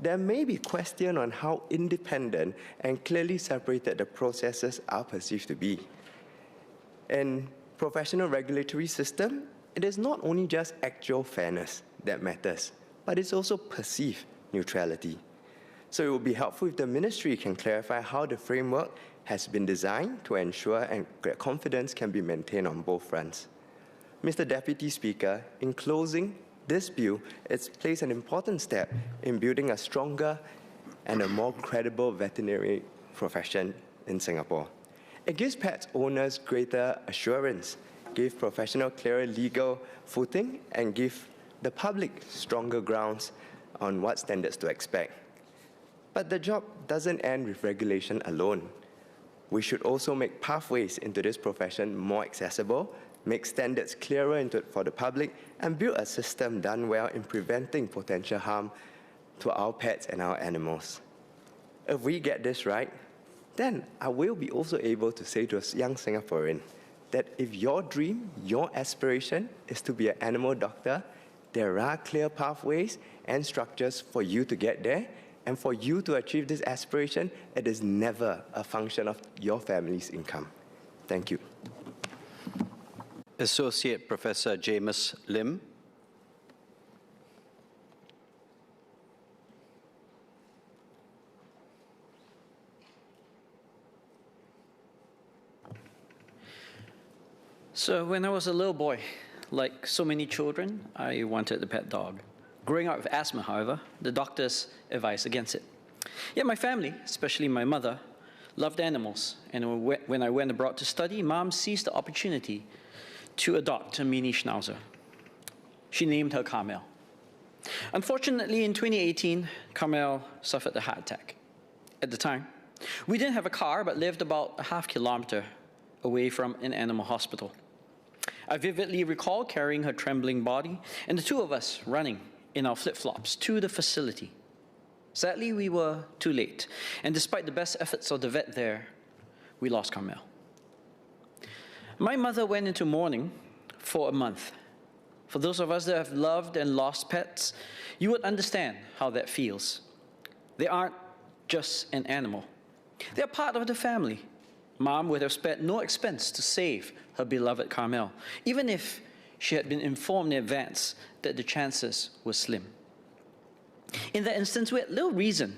S1: there may be question on how independent and clearly separated the processes are perceived to be. In professional regulatory system, it is not only just actual fairness that matters, but it's also perceived neutrality. So it would be helpful if the ministry can clarify how the framework has been designed to ensure that confidence can be maintained on both fronts. Mr. Deputy Speaker, in closing, This bill plays an important step in building a stronger and a more credible veterinary profession in Singapore. It gives pet owners greater assurance, gives professional clearer legal footing, and gives the public stronger grounds on what standards to expect. But the job doesn't end with regulation alone. We should also make pathways into this profession more accessible, make standards clearer for the public, and build a system done well in preventing potential harm to our pets and our animals. If we get this right, then I will be also able to say to a young Singaporean that if your dream, your aspiration is to be an animal doctor, there are clear pathways and structures for you to get there, and for you to achieve this aspiration, it is never a function of your family's income. Thank you.
S2: Associate Professor James Lim.
S7: So when I was a little boy, like so many children, I wanted a pet dog. Growing up with asthma, however, the doctors advised against it. Yet my family, especially my mother, loved animals. And when I went abroad to study, Mom seized the opportunity to adopt a mini schnauzer. She named her Carmel. Unfortunately, in 2018, Carmel suffered a heart attack. At the time, we didn't have a car, but lived about a half kilometer away from an animal hospital. I vividly recall carrying her trembling body and the two of us running in our flip-flops to the facility. Sadly, we were too late, and despite the best efforts of the vet there, we lost Carmel. My mother went into mourning for a month. For those of us that have loved and lost pets, you would understand how that feels. They aren't just an animal. They're part of the family. Mom would have spared no expense to save her beloved Carmel, even if she had been informed in advance that the chances were slim. In that instance, we had little reason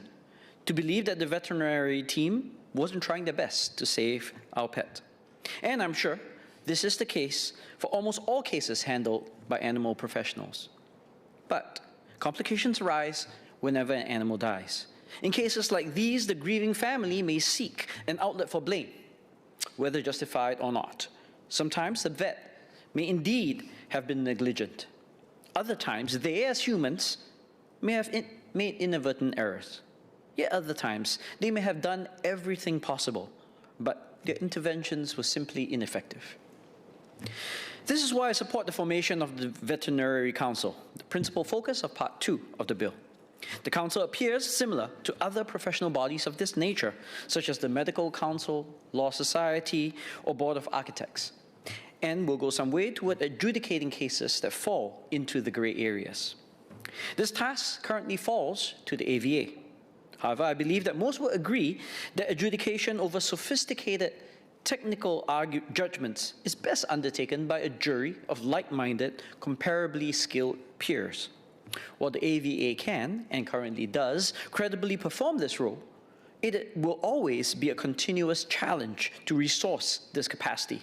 S7: to believe that the veterinary team wasn't trying their best to save our pet. And I'm sure this is the case for almost all cases handled by animal professionals. But complications arise whenever an animal dies. In cases like these, the grieving family may seek an outlet for blame, whether justified or not. Sometimes the vet may indeed have been negligent. Other times, they as humans may have made inadvertent errors. Yet other times, they may have done everything possible, but their interventions were simply ineffective. This is why I support the formation of the Veterinary Council, the principal focus of Part 2 of the bill. The Council appears similar to other professional bodies of this nature, such as the Medical Council, Law Society, or Board of Architects, and will go some way toward adjudicating cases that fall into the gray areas. This task currently falls to the AVA. However, I believe that most will agree that adjudication over sophisticated technical judgments is best undertaken by a jury of like-minded, comparably skilled peers. While the AVA can, and currently does, credibly perform this role, it will always be a continuous challenge to resource this capacity,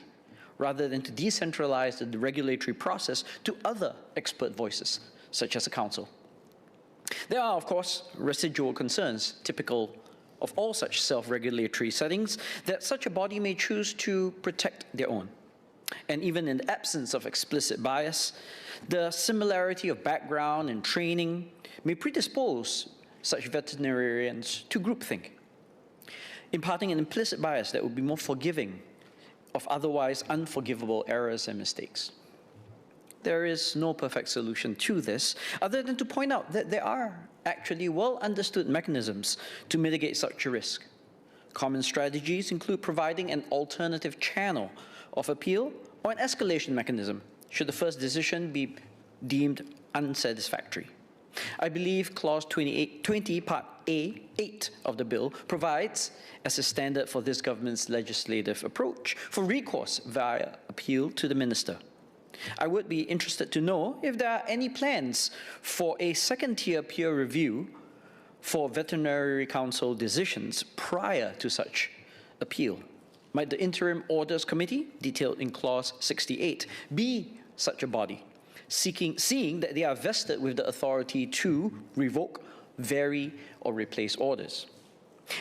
S7: rather than to decentralize the regulatory process to other expert voices, such as a council. There are, of course, residual concerns typical of all such self-regulatory settings that such a body may choose to protect their own. And even in the absence of explicit bias, the similarity of background and training may predispose such veterinarians to groupthink, imparting an implicit bias that would be more forgiving of otherwise unforgivable errors and mistakes. There is no perfect solution to this, other than to point out that there are actually well-understood mechanisms to mitigate such a risk. Common strategies include providing an alternative channel of appeal or an escalation mechanism should the first decision be deemed unsatisfactory. I believe Clause 20, Part A, 8 of the bill provides as a standard for this government's legislative approach for recourse via appeal to the minister. I would be interested to know if there are any plans for a second-tier peer review for Veterinary Council decisions prior to such appeal. Might the Interim Orders Committee, detailed in Clause 68, be such a body, seeing that they are vested with the authority to revoke, vary, or replace orders.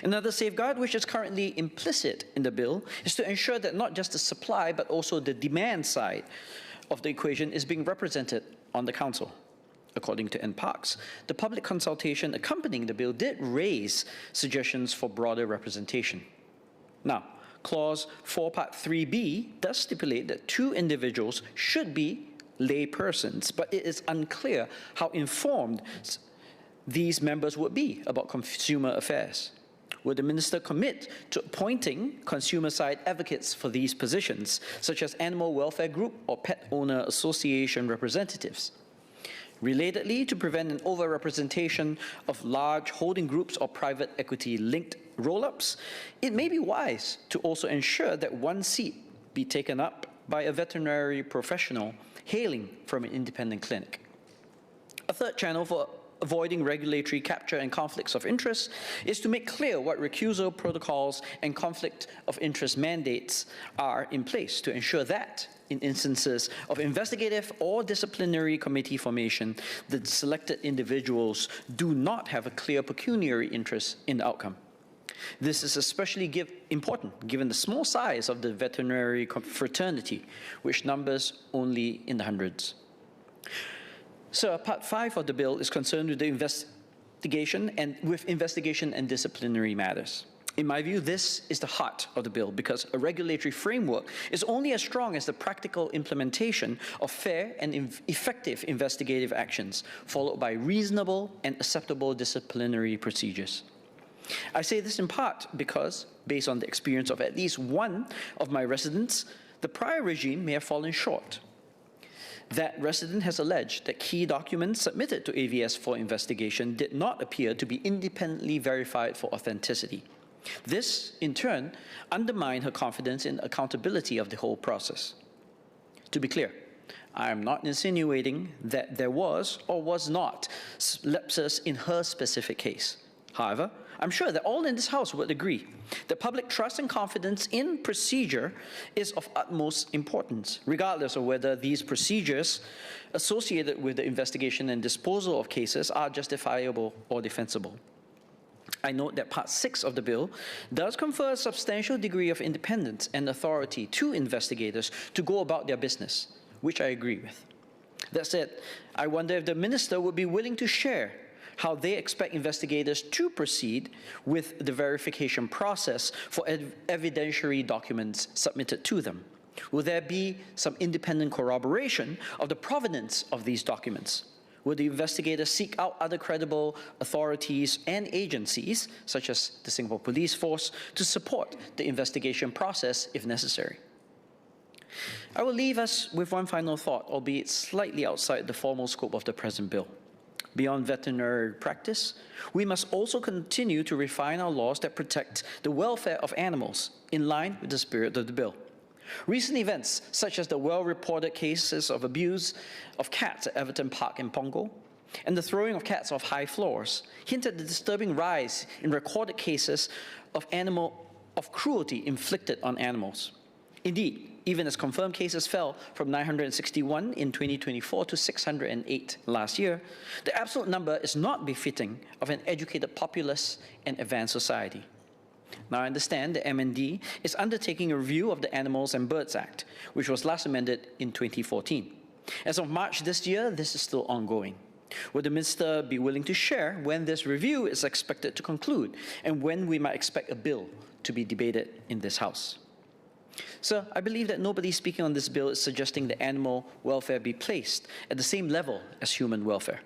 S7: Another safeguard, which is currently implicit in the bill, is to ensure that not just the supply but also the demand side of the equation is being represented on the Council. According to NParks, the public consultation accompanying the bill did raise suggestions for broader representation. Now, Clause 4, Part 3b does stipulate that 2 individuals should be lay persons, but it is unclear how informed these members would be about consumer affairs. Will the minister commit to appointing consumer-side advocates for these positions, such as animal welfare group or pet owner association representatives? Relatedly, to prevent an overrepresentation of large holding groups or private equity-linked roll-ups, it may be wise to also ensure that 1 seat be taken up by a veterinary professional hailing from an independent clinic. A third channel for avoiding regulatory capture and conflicts of interest is to make clear what recusal protocols and conflict of interest mandates are in place to ensure that, in instances of investigative or disciplinary committee formation, the selected individuals do not have a clear pecuniary interest in the outcome. This is especially important given the small size of the veterinary fraternity, which numbers only in the hundreds. So Part 5 of the bill is concerned with the investigation and disciplinary matters. In my view, this is the heart of the bill because a regulatory framework is only as strong as the practical implementation of fair and effective investigative actions, followed by reasonable and acceptable disciplinary procedures. I say this in part because, based on the experience of at least one of my residents, the prior regime may have fallen short. That resident has alleged that key documents submitted to AVS for investigation did not appear to be independently verified for authenticity. This, in turn, undermined her confidence in accountability of the whole process. To be clear, I am not insinuating that there was or was not lapses in her specific case. However, I'm sure that all in this House would agree that public trust and confidence in procedure is of utmost importance, regardless of whether these procedures associated with the investigation and disposal of cases are justifiable or defensible. I note that Part 6 of the bill does confer a substantial degree of independence and authority to investigators to go about their business, which I agree with. That said, I wonder if the minister would be willing to share how they expect investigators to proceed with the verification process for evidentiary documents submitted to them. Will there be some independent corroboration of the provenance of these documents? Will the investigators seek out other credible authorities and agencies, such as the Singapore Police Force, to support the investigation process if necessary? I will leave us with one final thought, albeit slightly outside the formal scope of the present bill. Beyond veterinary practice, we must also continue to refine our laws that protect the welfare of animals in line with the spirit of the bill. Recent events, such as the well-reported cases of abuse of cats at Everton Park in Punggol, and the throwing of cats off high floors, hint at the disturbing rise in recorded cases of cruelty inflicted on animals. Indeed, even as confirmed cases fell from 961 in 2024 to 608 last year, the absolute number is not befitting of an educated populace and advanced society. Now I understand the MND is undertaking a review of the Animals and Birds Act, which was last amended in 2014. As of March this year, this is still ongoing. Would the minister be willing to share when this review is expected to conclude and when we might expect a bill to be debated in this House? Sir, I believe that nobody speaking on this bill is suggesting that animal welfare be placed at the same level as human welfare.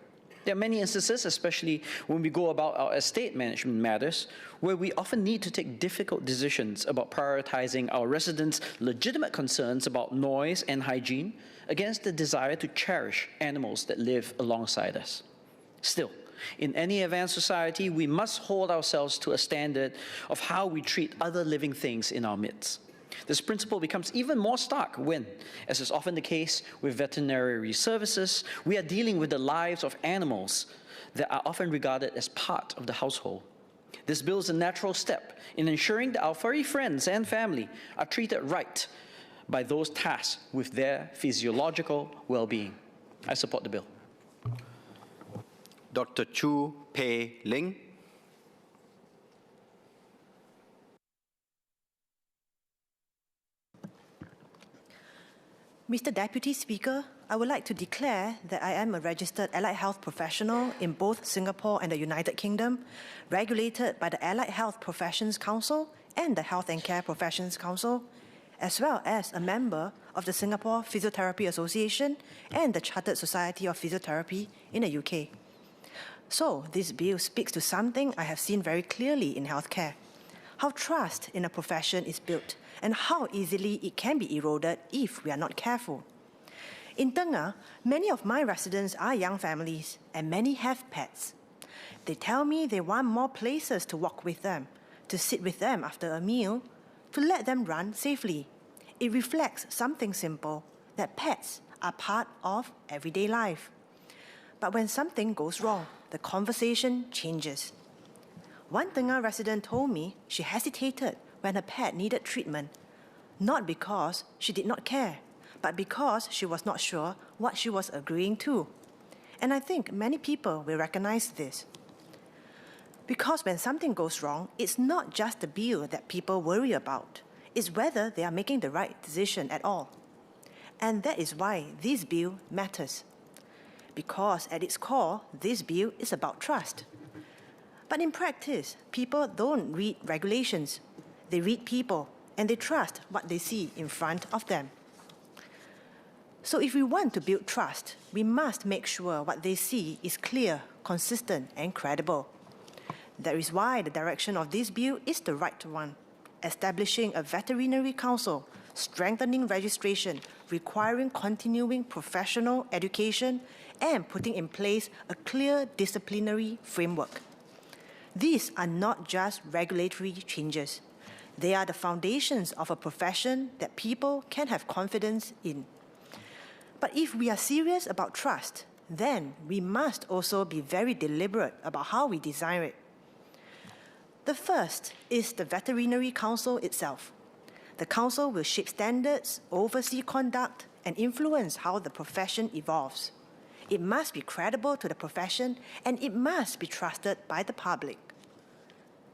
S7: There are many instances, especially when we go about our estate management matters, where we often need to take difficult decisions about prioritizing our residents' legitimate concerns about noise and hygiene against the desire to cherish animals that live alongside us. Still, in any advanced society, we must hold ourselves to a standard of how we treat other living things in our midst. This principle becomes even more stark when, as is often the case with veterinary services, we are dealing with the lives of animals that are often regarded as part of the household. This bill is a natural step in ensuring that our furry friends and family are treated right by those tasked with their physiological well-being. I support the bill.
S2: Dr. Chu Pei Ling.
S10: Mr. Deputy Speaker, I would like to declare that I am a registered allied health professional in both Singapore and the United Kingdom, regulated by the Allied Health Professions Council and the Health and Care Professions Council, as well as a member of the Singapore Physiotherapy Association and the Chartered Society of Physiotherapy in the UK. So, this bill speaks to something I have seen very clearly in healthcare: how trust in a profession is built and how easily it can be eroded if we are not careful. In Tengah, many of my residents are young families and many have pets. They tell me they want more places to walk with them, to sit with them after a meal, to let them run safely. It reflects something simple, that pets are part of everyday life. But when something goes wrong, the conversation changes. One Tengah resident told me she hesitated when her pet needed treatment, not because she did not care, but because she was not sure what she was agreeing to. And I think many people will recognize this. Because when something goes wrong, it's not just the bill that people worry about. It's whether they are making the right decision at all. And that is why this bill matters. Because at its core, this bill is about trust. But in practice, people don't read regulations. They read people, and they trust what they see in front of them. So if we want to build trust, we must make sure what they see is clear, consistent, and credible. That is why the direction of this bill is the right one: establishing a veterinary council, strengthening registration, requiring continuing professional education, and putting in place a clear disciplinary framework. These are not just regulatory changes. They are the foundations of a profession that people can have confidence in. But if we are serious about trust, then we must also be very deliberate about how we design it. The first is the Veterinary Council itself. The Council will shape standards, oversee conduct, and influence how the profession evolves. It must be credible to the profession, and it must be trusted by the public.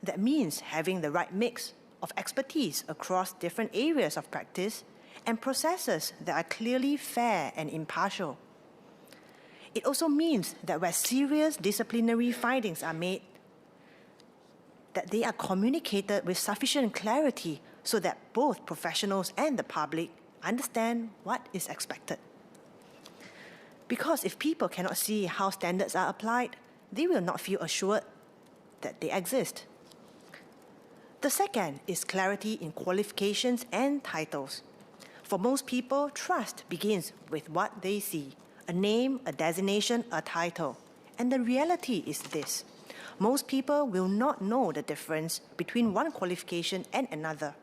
S10: That means having the right mix of expertise across different areas of practice and processes that are clearly fair and impartial. It also means that where serious disciplinary findings are made, that they are communicated with sufficient clarity so that both professionals and the public understand what is expected. Because if people cannot see how standards are applied, they will not feel assured that they exist. The second is clarity in qualifications and titles. For most people, trust begins with what they see: a name, a designation, a title. And the reality is this: most people will not know the difference between one qualification and another,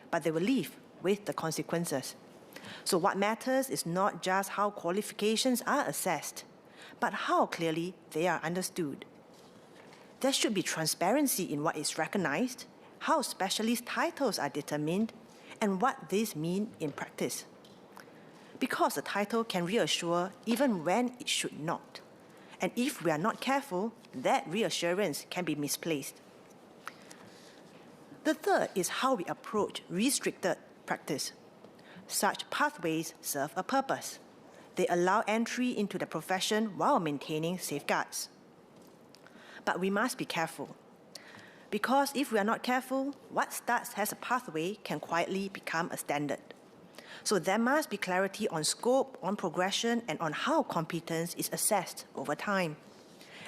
S10: but they will live with the consequences. So what matters is not just how qualifications are assessed, but how clearly they are understood. There should be transparency in what is recognized, how specialist titles are determined, and what these mean in practice. Because the title can reassure even when it should not. And if we are not careful, that reassurance can be misplaced. The third is how we approach restricted practice. Such pathways serve a purpose. They allow entry into the profession while maintaining safeguards. But we must be careful. Because if we are not careful, what starts as a pathway can quietly become a standard. So there must be clarity on scope, on progression, and on how competence is assessed over time.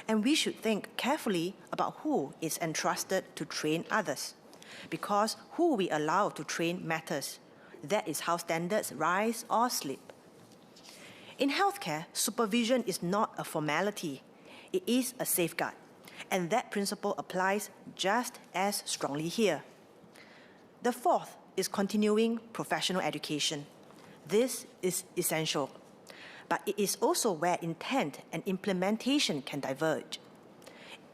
S10: And we should think carefully about who is entrusted to train others. Because who we allow to train matters. That is how standards rise or slip. In healthcare, supervision is not a formality. It is a safeguard. And that principle applies just as strongly here. The fourth is continuing professional education. This is essential, but it is also where intent and implementation can diverge.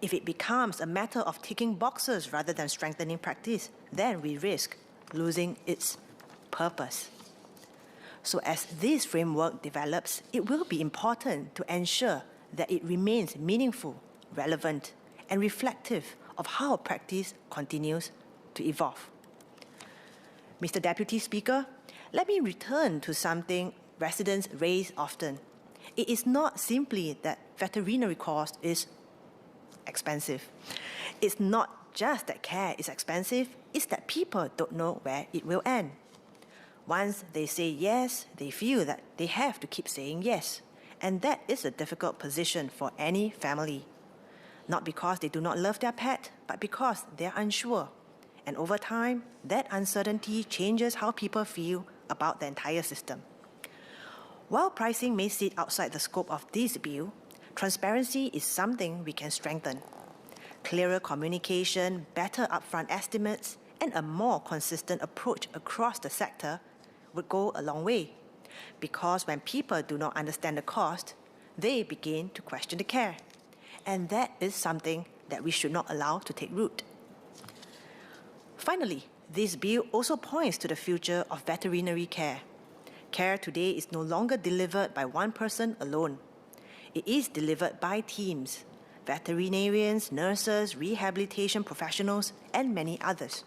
S10: If it becomes a matter of ticking boxes rather than strengthening practice, then we risk losing its purpose. So as this framework develops, it will be important to ensure that it remains meaningful, relevant, and reflective of how practice continues to evolve. Mr. Deputy Speaker, let me return to something residents raise often. It is not simply that veterinary cost is expensive. It's not just that care is expensive, it's that people don't know where it will end. Once they say yes, they feel that they have to keep saying yes. And that is a difficult position for any family. Not because they do not love their pet, but because they are unsure. And over time, that uncertainty changes how people feel about the entire system. While pricing may sit outside the scope of this bill, transparency is something we can strengthen. Clearer communication, better upfront estimates, and a more consistent approach across the sector would go a long way. Because when people do not understand the cost, they begin to question the care. And that is something that we should not allow to take root. Finally, this bill also points to the future of veterinary care. Care today is no longer delivered by one person alone. It is delivered by teams, veterinarians, nurses, rehabilitation professionals, and many others.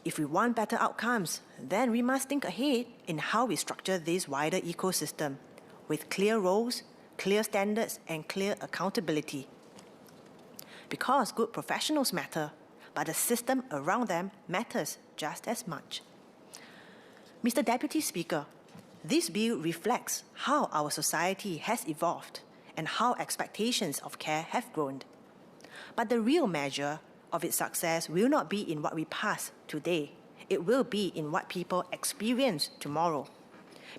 S10: If we want better outcomes, then we must think ahead in how we structure this wider ecosystem with clear roles, clear standards, and clear accountability. Because good professionals matter, but the system around them matters just as much. Mr. Deputy Speaker, this bill reflects how our society has evolved and how expectations of care have grown. But the real measure of its success will not be in what we pass today. It will be in what people experience tomorrow.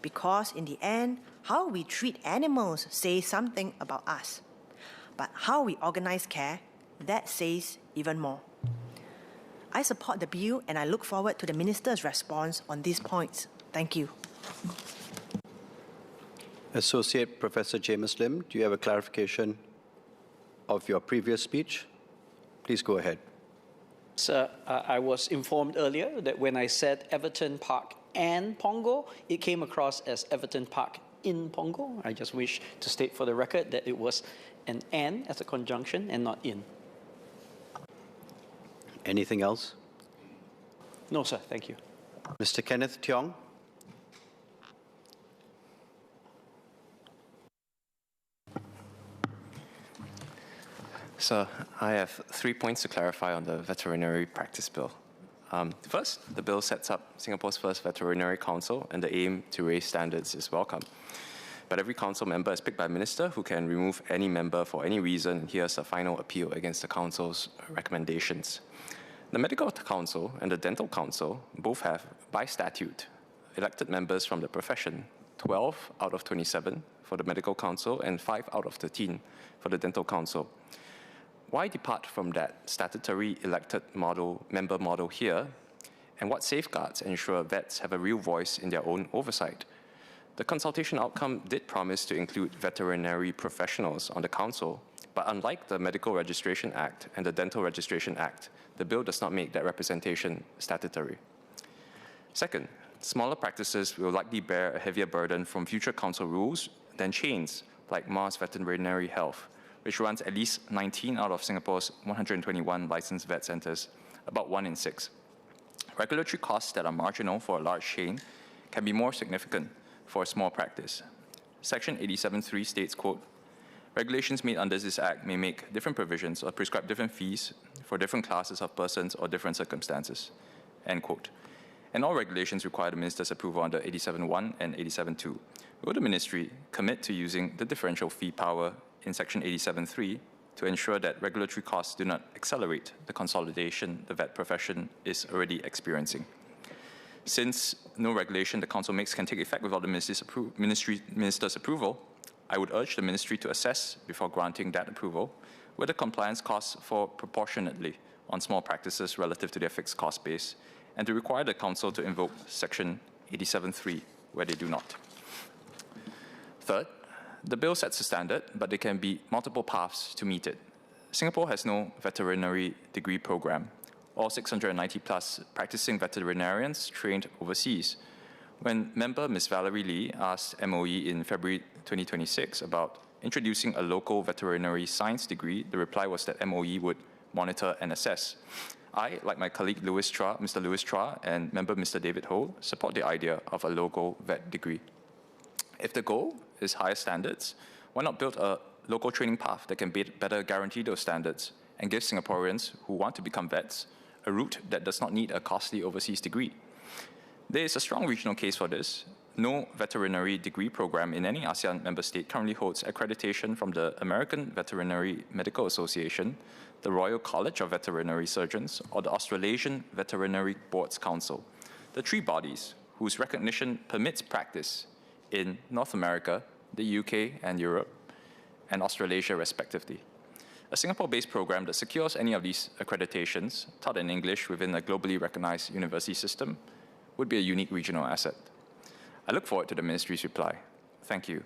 S10: Because in the end, how we treat animals says something about us. But how we organize care, that says even more. I support the bill and I look forward to the Minister's response on these points. Thank you.
S2: Associate Professor James Lim, do you have a clarification of your previous speech? Please go ahead.
S7: Sir, I was informed earlier that when I said Everton Park and Pongo, it came across as Everton Park in Pongo. I just wish to state for the record that it was an and as a conjunction and not in.
S2: Anything else?
S7: No, sir. Thank you.
S2: Mr. Kenneth Tiong.
S12: So I have 3 points to clarify on the veterinary practice bill. First, the bill sets up Singapore's first veterinary council, and the aim to raise standards is welcome. But every council member is picked by a minister who can remove any member for any reason and hears a final appeal against the council's recommendations. The Medical Council and the Dental Council both have, by statute, elected members from the profession, 12 out of 27 for the Medical Council and 5 out of 13 for the Dental Council. Why depart from that statutory elected member model here, and what safeguards ensure vets have a real voice in their own oversight? The consultation outcome did promise to include veterinary professionals on the council, but unlike the Medical Registration Act and the Dental Registration Act, the bill does not make that representation statutory. Second, smaller practices will likely bear a heavier burden from future council rules than chains like Mars Veterinary Health, which runs at least 19 out of Singapore's 121 licensed vet centres, about 1 in 6. Regulatory costs that are marginal for a large chain can be more significant for a small practice. Section 87.3 states, quote, regulations made under this Act may make different provisions or prescribe different fees for different classes of persons or different circumstances, end quote. And all regulations require the Minister's approval under 87.1 and 87.2. Will the Ministry commit to using the differential fee power in Section 87.3 to ensure that regulatory costs do not accelerate the consolidation the vet profession is already experiencing? Since no regulation the Council makes can take effect without the Minister's approval, I would urge the Ministry to assess, before granting that approval, whether compliance costs fall proportionately on small practices relative to their fixed cost base, and to require the Council to invoke Section 87.3 where they do not. Third, the bill sets a standard, but there can be multiple paths to meet it. Singapore has no veterinary degree program. All 690 plus practicing veterinarians trained overseas. When member Ms. Valerie Lee asked MOE in February 2026 about introducing a local veterinary science degree, the reply was that MOE would monitor and assess. I, like my colleague Mr. Louis Chua and member Mr. David Ho, support the idea of a local vet degree. If the goal is higher standards, why not build a local training path that can better guarantee those standards and give Singaporeans who want to become vets a route that does not need a costly overseas degree? There is a strong regional case for this. No veterinary degree program in any ASEAN member state currently holds accreditation from the American Veterinary Medical Association, the Royal College of Veterinary Surgeons, or the Australasian Veterinary Boards Council, the three bodies whose recognition permits practice in North America, the UK and Europe, and Australasia respectively. A Singapore-based program that secures any of these accreditations, taught in English within a globally recognized university system, would be a unique regional asset. I look forward to the Ministry's reply. Thank you.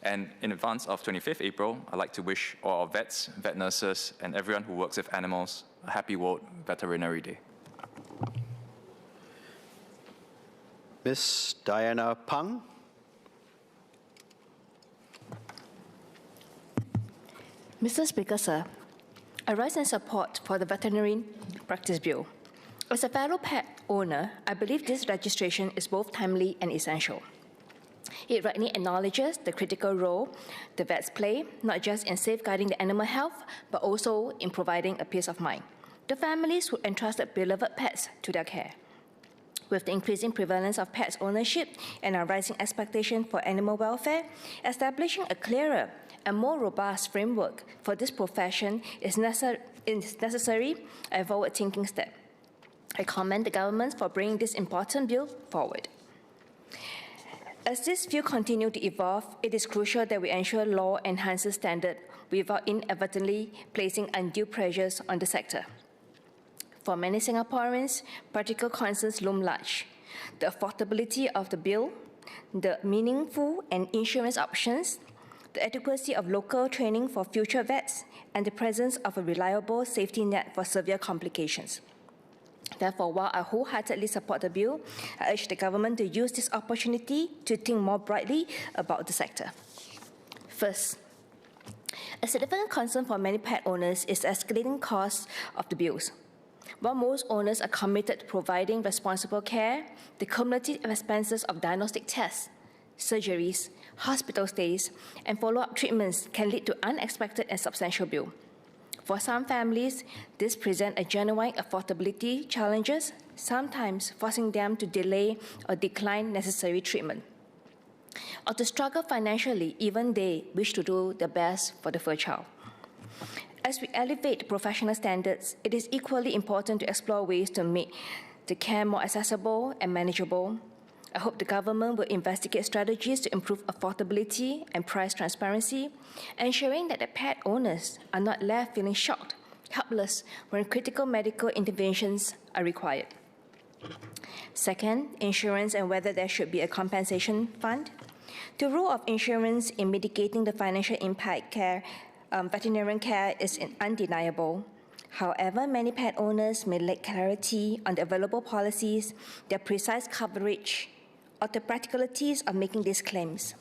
S12: And in advance of 25th April, I'd like to wish all our vets, vet nurses, and everyone who works with animals a happy World Veterinary Day.
S2: Ms. Diana Pang.
S14: Mr. Speaker, sir, I rise in support for the Veterinary Practice Bill. As a fellow pet owner, I believe this registration is both timely and essential. It rightly acknowledges the critical role the vets play, not just in safeguarding the animal health, but also in providing a peace of mind to families who entrusted beloved pets to their care. With the increasing prevalence of pets ownership and our rising expectation for animal welfare, establishing a clearer and more robust framework for this profession is necessary and a forward-thinking step. I commend the government for bringing this important bill forward. As this field continues to evolve, it is crucial that we ensure law enhances standards without inadvertently placing undue pressures on the sector. For many Singaporeans, practical concerns loom large. The affordability of the bill, the meaningful and insurance options, the adequacy of local training for future vets, and the presence of a reliable safety net for severe complications. Therefore, while I wholeheartedly support the bill, I urge the government to use this opportunity to think more brightly about the sector. First, a significant concern for many pet owners is the escalating costs of the bills. While most owners are committed to providing responsible care, the cumulative expenses of diagnostic tests, surgeries, hospital stays, and follow-up treatments can lead to unexpected and substantial bills. For some families, this presents a genuine affordability challenges, sometimes forcing them to delay or decline necessary treatment, or to struggle financially even they wish to do their best for the fur child. As we elevate professional standards, it is equally important to explore ways to make the care more accessible and manageable. I hope the government will investigate strategies to improve affordability and price transparency, ensuring that the pet owners are not left feeling shocked, helpless when critical medical interventions are required. Second, insurance and whether there should be a compensation fund. The role of insurance in mitigating the financial impact veterinarian care is undeniable. However, many pet owners may lack clarity on the available policies, their precise coverage, or the practicalities of making these claims.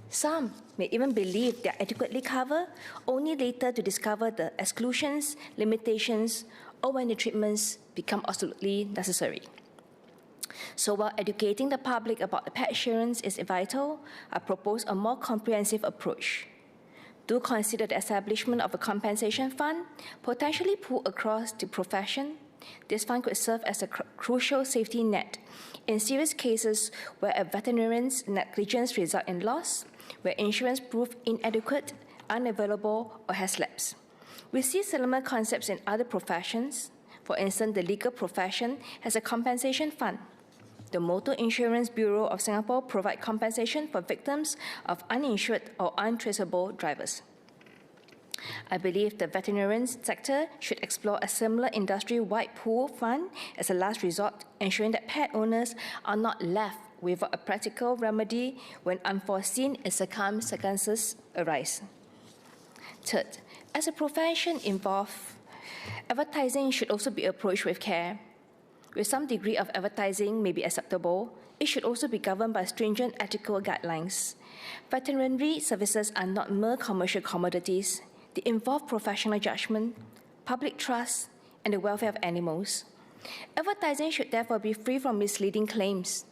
S14: Some may even believe they are adequately covered, only later to discover the exclusions, limitations, or when the treatments become absolutely necessary. So while educating the public about the pet insurance is vital, I propose a more comprehensive approach. Do consider the establishment of a compensation fund, potentially pooled across the profession. This fund could serve as a crucial safety net in serious cases where a veterinarian's negligence results in loss, where insurance proved inadequate, unavailable, or has lapsed. We see similar concepts in other professions. For instance, the legal profession has a compensation fund. The Motor Insurance Bureau of Singapore provides compensation for victims of uninsured or untraceable drivers. I believe the veterinarian sector should explore a similar industry-wide pool fund as a last resort, ensuring that pet owners are not left without a practical remedy when unforeseen circumstances arise. Third, as a profession involved, advertising should also be approached with care. With some degree of advertising may be acceptable, it should also be governed by stringent ethical guidelines. Veterinary services are not mere commercial commodities. They involve professional judgment, public trust, and the welfare of animals. Advertising should therefore be free from misleading claims,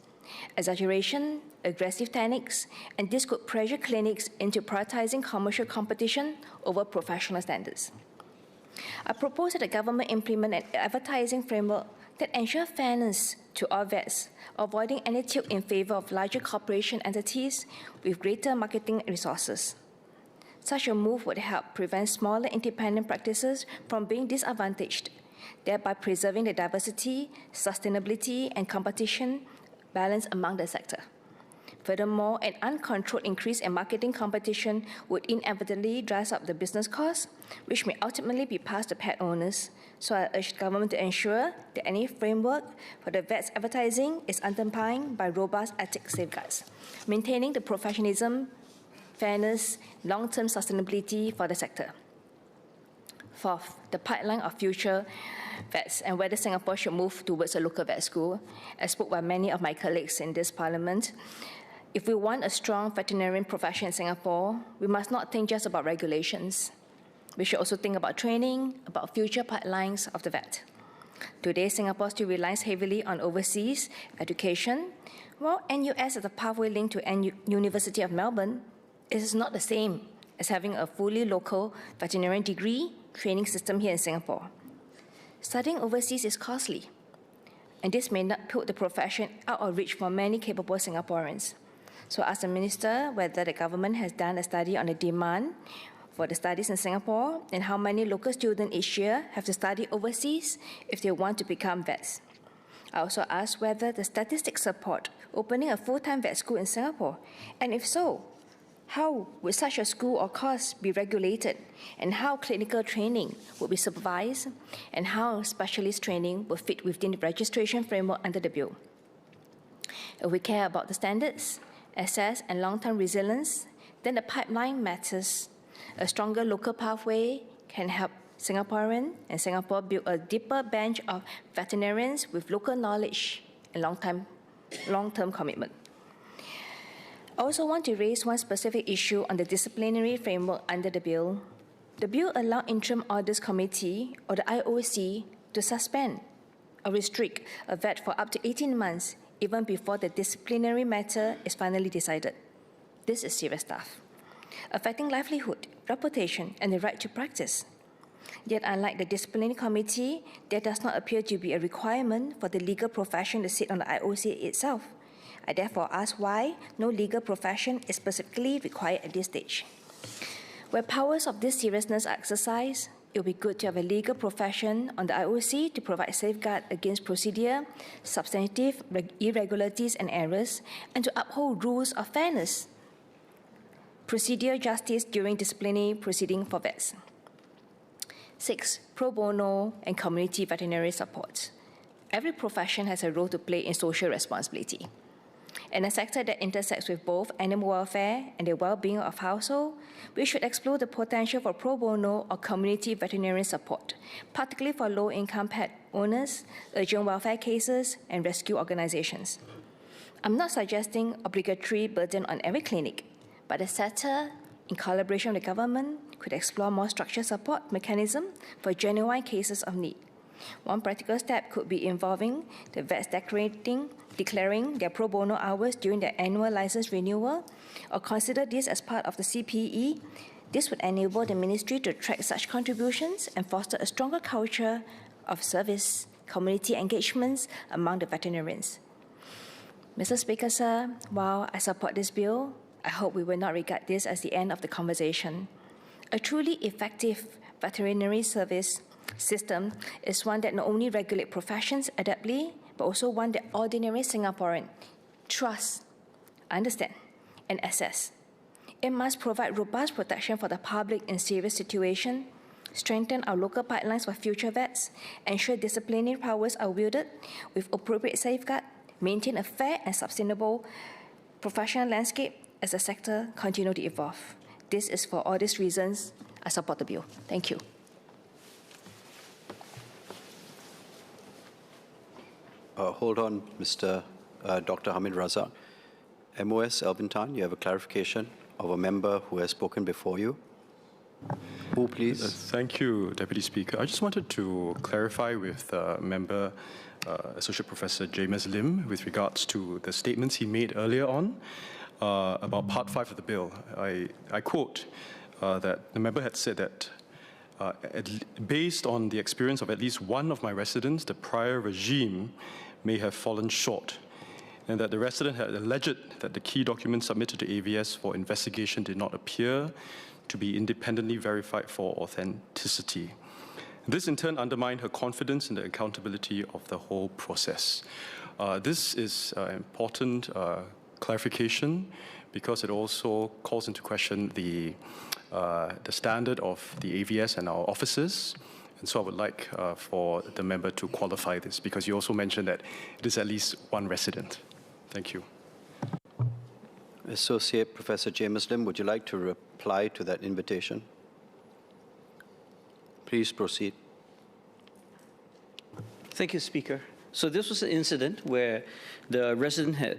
S14: exaggeration, aggressive techniques, and this could pressure clinics into prioritizing commercial competition over professional standards. I propose that the government implement an advertising framework that ensures fairness to all vets, avoiding any tilt in favor of larger corporation entities with greater marketing resources. Such a move would help prevent smaller independent practices from being disadvantaged, thereby preserving the diversity, sustainability, and competition balance among the sector. Furthermore, an uncontrolled increase in marketing competition would inevitably drive up the business costs, which may ultimately be passed to pet owners. So I urge the government to ensure that any framework for the vet's advertising is underpinned by robust ethics safeguards, maintaining the professionalism, fairness, long-term sustainability for the sector. Fourth, the pipeline of future vets and whether Singapore should move towards a local vet school. As spoke by many of my colleagues in this parliament, if we want a strong veterinarian profession in Singapore, we must not think just about regulations. We should also think about training, about future pipelines of the vet. Today, Singapore still relies heavily on overseas education, while NUS is a pathway linked to University of Melbourne. It is not the same as having a fully local veterinarian degree training system here in Singapore. Studying overseas is costly, and this may not put the profession out of reach for many capable Singaporeans. So I ask the Minister whether the government has done a study on the demand for the studies in Singapore and how many local students each year have to study overseas if they want to become vets. I also ask whether the statistics support opening a full-time vet school in Singapore, and if so, how would such a school or course be regulated, and how clinical training would be supervised, and how specialist training will fit within the registration framework under the bill. If we care about the standards, access, and long-term resilience, then the pipeline matters. A stronger local pathway can help Singaporeans and Singapore build a deeper bench of veterinarians with local knowledge and long-term commitment. I also want to raise one specific issue on the disciplinary framework under the bill. The bill allows Interim Orders Committee or the IOC to suspend or restrict a vet for up to 18 months even before the disciplinary matter is finally decided. This is serious stuff, affecting livelihood, reputation, and the right to practice. Yet, unlike the disciplinary committee, there does not appear to be a requirement for the legal profession to sit on the IOC itself. I therefore ask why no legal profession is specifically required at this stage. Where powers of this seriousness are exercised, it would be good to have a legal profession on the IOC to provide safeguard against procedure, substantive irregularities and errors, and to uphold rules of fairness, procedure justice during disciplinary proceeding for vets. 6. Pro bono and community veterinary support. Every profession has a role to play in social responsibility. In a sector that intersects with both animal welfare and the well-being of household, we should explore the potential for pro bono or community veterinarian support, particularly for low-income pet owners, urgent welfare cases, and rescue organizations. I'm not suggesting obligatory burden on every clinic, but the sector, in collaboration with the government, could explore more structured support mechanism for genuine cases of need. One practical step could be involving the vets declaring their pro bono hours during their annual license renewal, or consider this as part of the CPE. This would enable the ministry to track such contributions and foster a stronger culture of service, community engagements among the veterinarians. Mr. Speaker, sir, while I support this bill, I hope we will not regard this as the end of the conversation. A truly effective veterinary service system is one that not only regulates professions adeptly, but also one that ordinary Singaporeans trust, understand, and assess. It must provide robust protection for the public in serious situations, strengthen our local pipelines for future vets, ensure disciplinary powers are wielded with appropriate safeguard, maintain a fair and sustainable professional landscape as the sector continues to evolve. This is for all these reasons I support the bill. Thank you.
S2: Hold on, Dr. Hamid Razak. MOS Alvin Tan, you have a clarification of a member who has spoken before you. Who, please?
S4: Thank you, Deputy Speaker. I just wanted to clarify with Member Associate Professor James Lim with regards to the statements he made earlier on about Part 5 of the bill. I quote that the member had said that based on the experience of at least one of my residents, the prior regime may have fallen short, and that the resident had alleged that the key documents submitted to AVS for investigation did not appear to be independently verified for authenticity. This in turn undermined her confidence in the accountability of the whole process. This is an important clarification because it also calls into question the standard of the AVS and our officers. And so I would like for the member to qualify this, because you also mentioned that it is at least one resident. Thank you.
S2: Associate Professor James Lim, would you like to reply to that invitation? Please proceed.
S7: Thank you, Speaker. So this was an incident where the resident had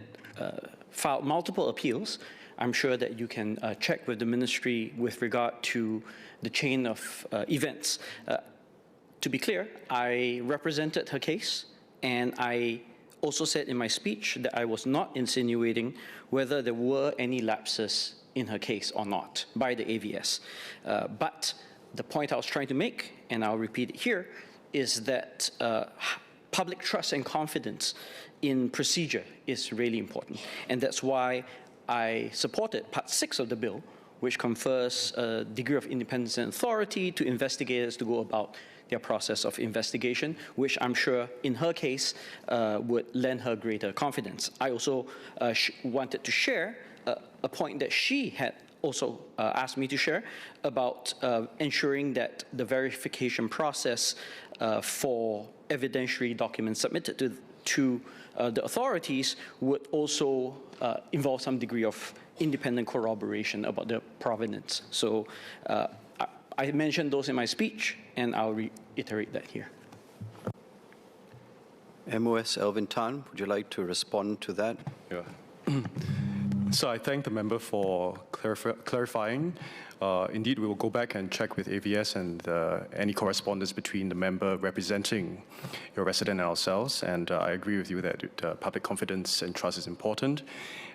S7: filed multiple appeals. I'm sure that you can check with the ministry with regard to the chain of events. To be clear, I represented her case, and I also said in my speech that I was not insinuating whether there were any lapses in her case or not by the AVS. But the point I was trying to make, and I'll repeat it here, is that public trust and confidence in procedure is really important. And that's why I supported Part 6 of the bill, which confers a degree of independence and authority to investigators to go about their process of investigation, which I'm sure in her case would lend her greater confidence. I also wanted to share a point that she had also asked me to share about ensuring that the verification process for evidentiary documents submitted to the authorities would also involve some degree of independent corroboration about the provenance. So I mentioned those in my speech, and I'll reiterate that here.
S2: MOS Alvin Tan, would you like to respond to that?
S4: Yeah. So I thank the member for clarifying. Indeed, we will go back and check with AVS and any correspondence between the member representing your resident and ourselves. And I agree with you that public confidence and trust is important.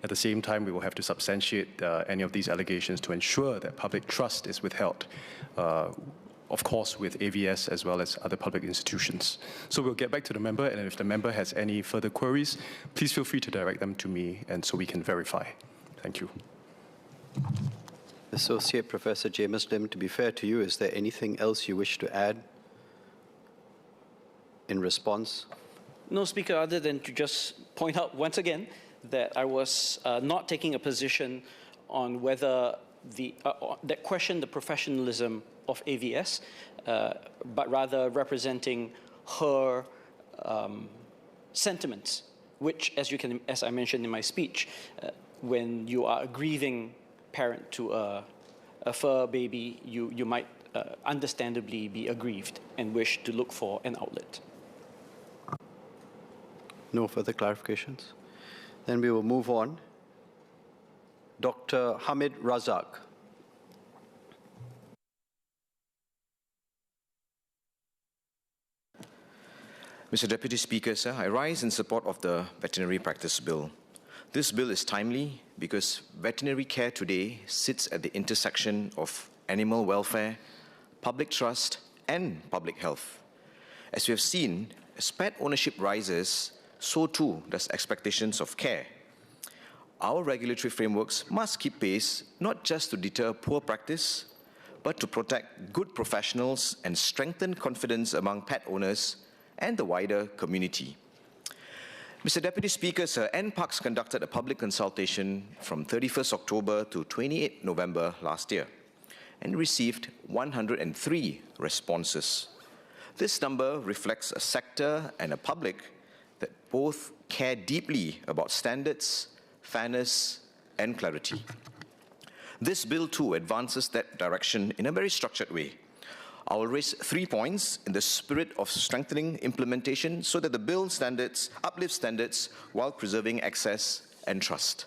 S4: At the same time, we will have to substantiate any of these allegations to ensure that public trust is withheld, of course, with AVS as well as other public institutions. So we'll get back to the member, and if the member has any further queries, please feel free to direct them to me, and so we can verify. Thank you.
S2: Associate Professor James Lim, to be fair to you, is there anything else you wish to add in response?
S7: No, Speaker, other than to just point out once again that I was not taking a position on whether that questioned the professionalism of AVS, but rather representing her sentiments, which, as I mentioned in my speech, when you are a grieving parent to a fur baby, you might understandably be aggrieved and wish to look for an outlet.
S2: No further clarifications? Then we will move on. Dr. Hamid Razak.
S15: Mr. Deputy Speaker, sir, I rise in support of the Veterinary Practice Bill. This bill is timely because veterinary care today sits at the intersection of animal welfare, public trust, and public health. As we have seen, as pet ownership rises, so too does expectations of care. Our regulatory frameworks must keep pace, not just to deter poor practice, but to protect good professionals and strengthen confidence among pet owners and the wider community. Mr. Deputy Speaker, sir, NParks conducted a public consultation from 31st October to 28 November last year and received 103 responses. This number reflects a sector and a public that both care deeply about standards, fairness, and clarity. This bill too advances that direction in a very structured way. I will raise 3 points in the spirit of strengthening implementation so that the bill uplifts standards while preserving access and trust.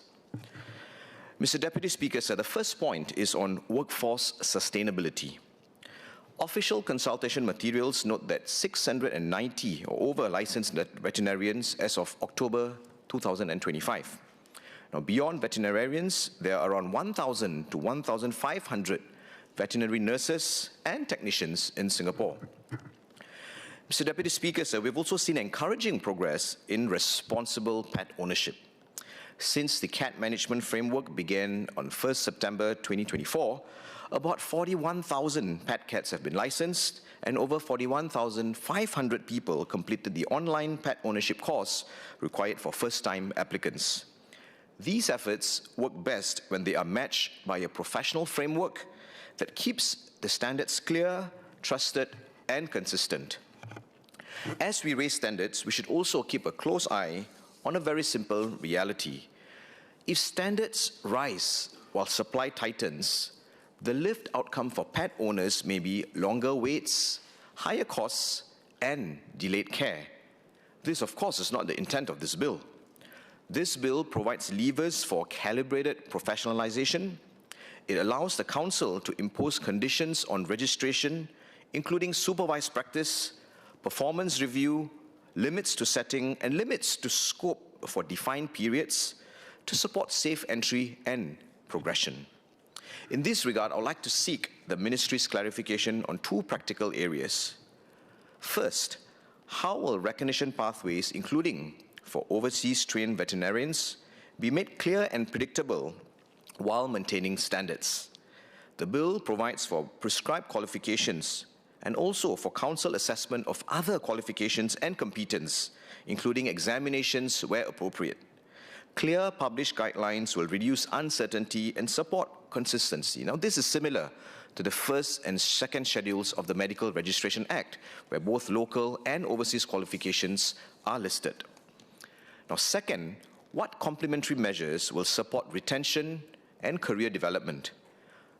S15: Mr. Deputy Speaker, sir, the first point is on workforce sustainability. Official consultation materials note that 690 or over licensed veterinarians as of October 2025. Now, beyond veterinarians, there are around 1,000 to 1,500 veterinary nurses and technicians in Singapore. Mr. Deputy Speaker, sir, we've also seen encouraging progress in responsible pet ownership. Since the cat management framework began on 1st September 2024, about 41,000 pet cats have been licensed and over 41,500 people completed the online pet ownership course required for first-time applicants. These efforts work best when they are matched by a professional framework that keeps the standards clear, trusted, and consistent. As we raise standards, we should also keep a close eye on a very simple reality. If standards rise while supply tightens, the lived outcome for pet owners may be longer waits, higher costs, and delayed care. This, of course, is not the intent of this bill. This bill provides levers for calibrated professionalization. It allows the Council to impose conditions on registration, including supervised practice, performance review, limits to setting, and limits to scope for defined periods to support safe entry and progression. In this regard, I would like to seek the Ministry's clarification on 2 practical areas. First, how will recognition pathways, including for overseas trained veterinarians, be made clear and predictable while maintaining standards? The bill provides for prescribed qualifications and also for Council assessment of other qualifications and competence, including examinations where appropriate. Clear published guidelines will reduce uncertainty and support consistency. Now, this is similar to the first and second schedules of the Medical Registration Act, where both local and overseas qualifications are listed. Now, second, what complementary measures will support retention and career development?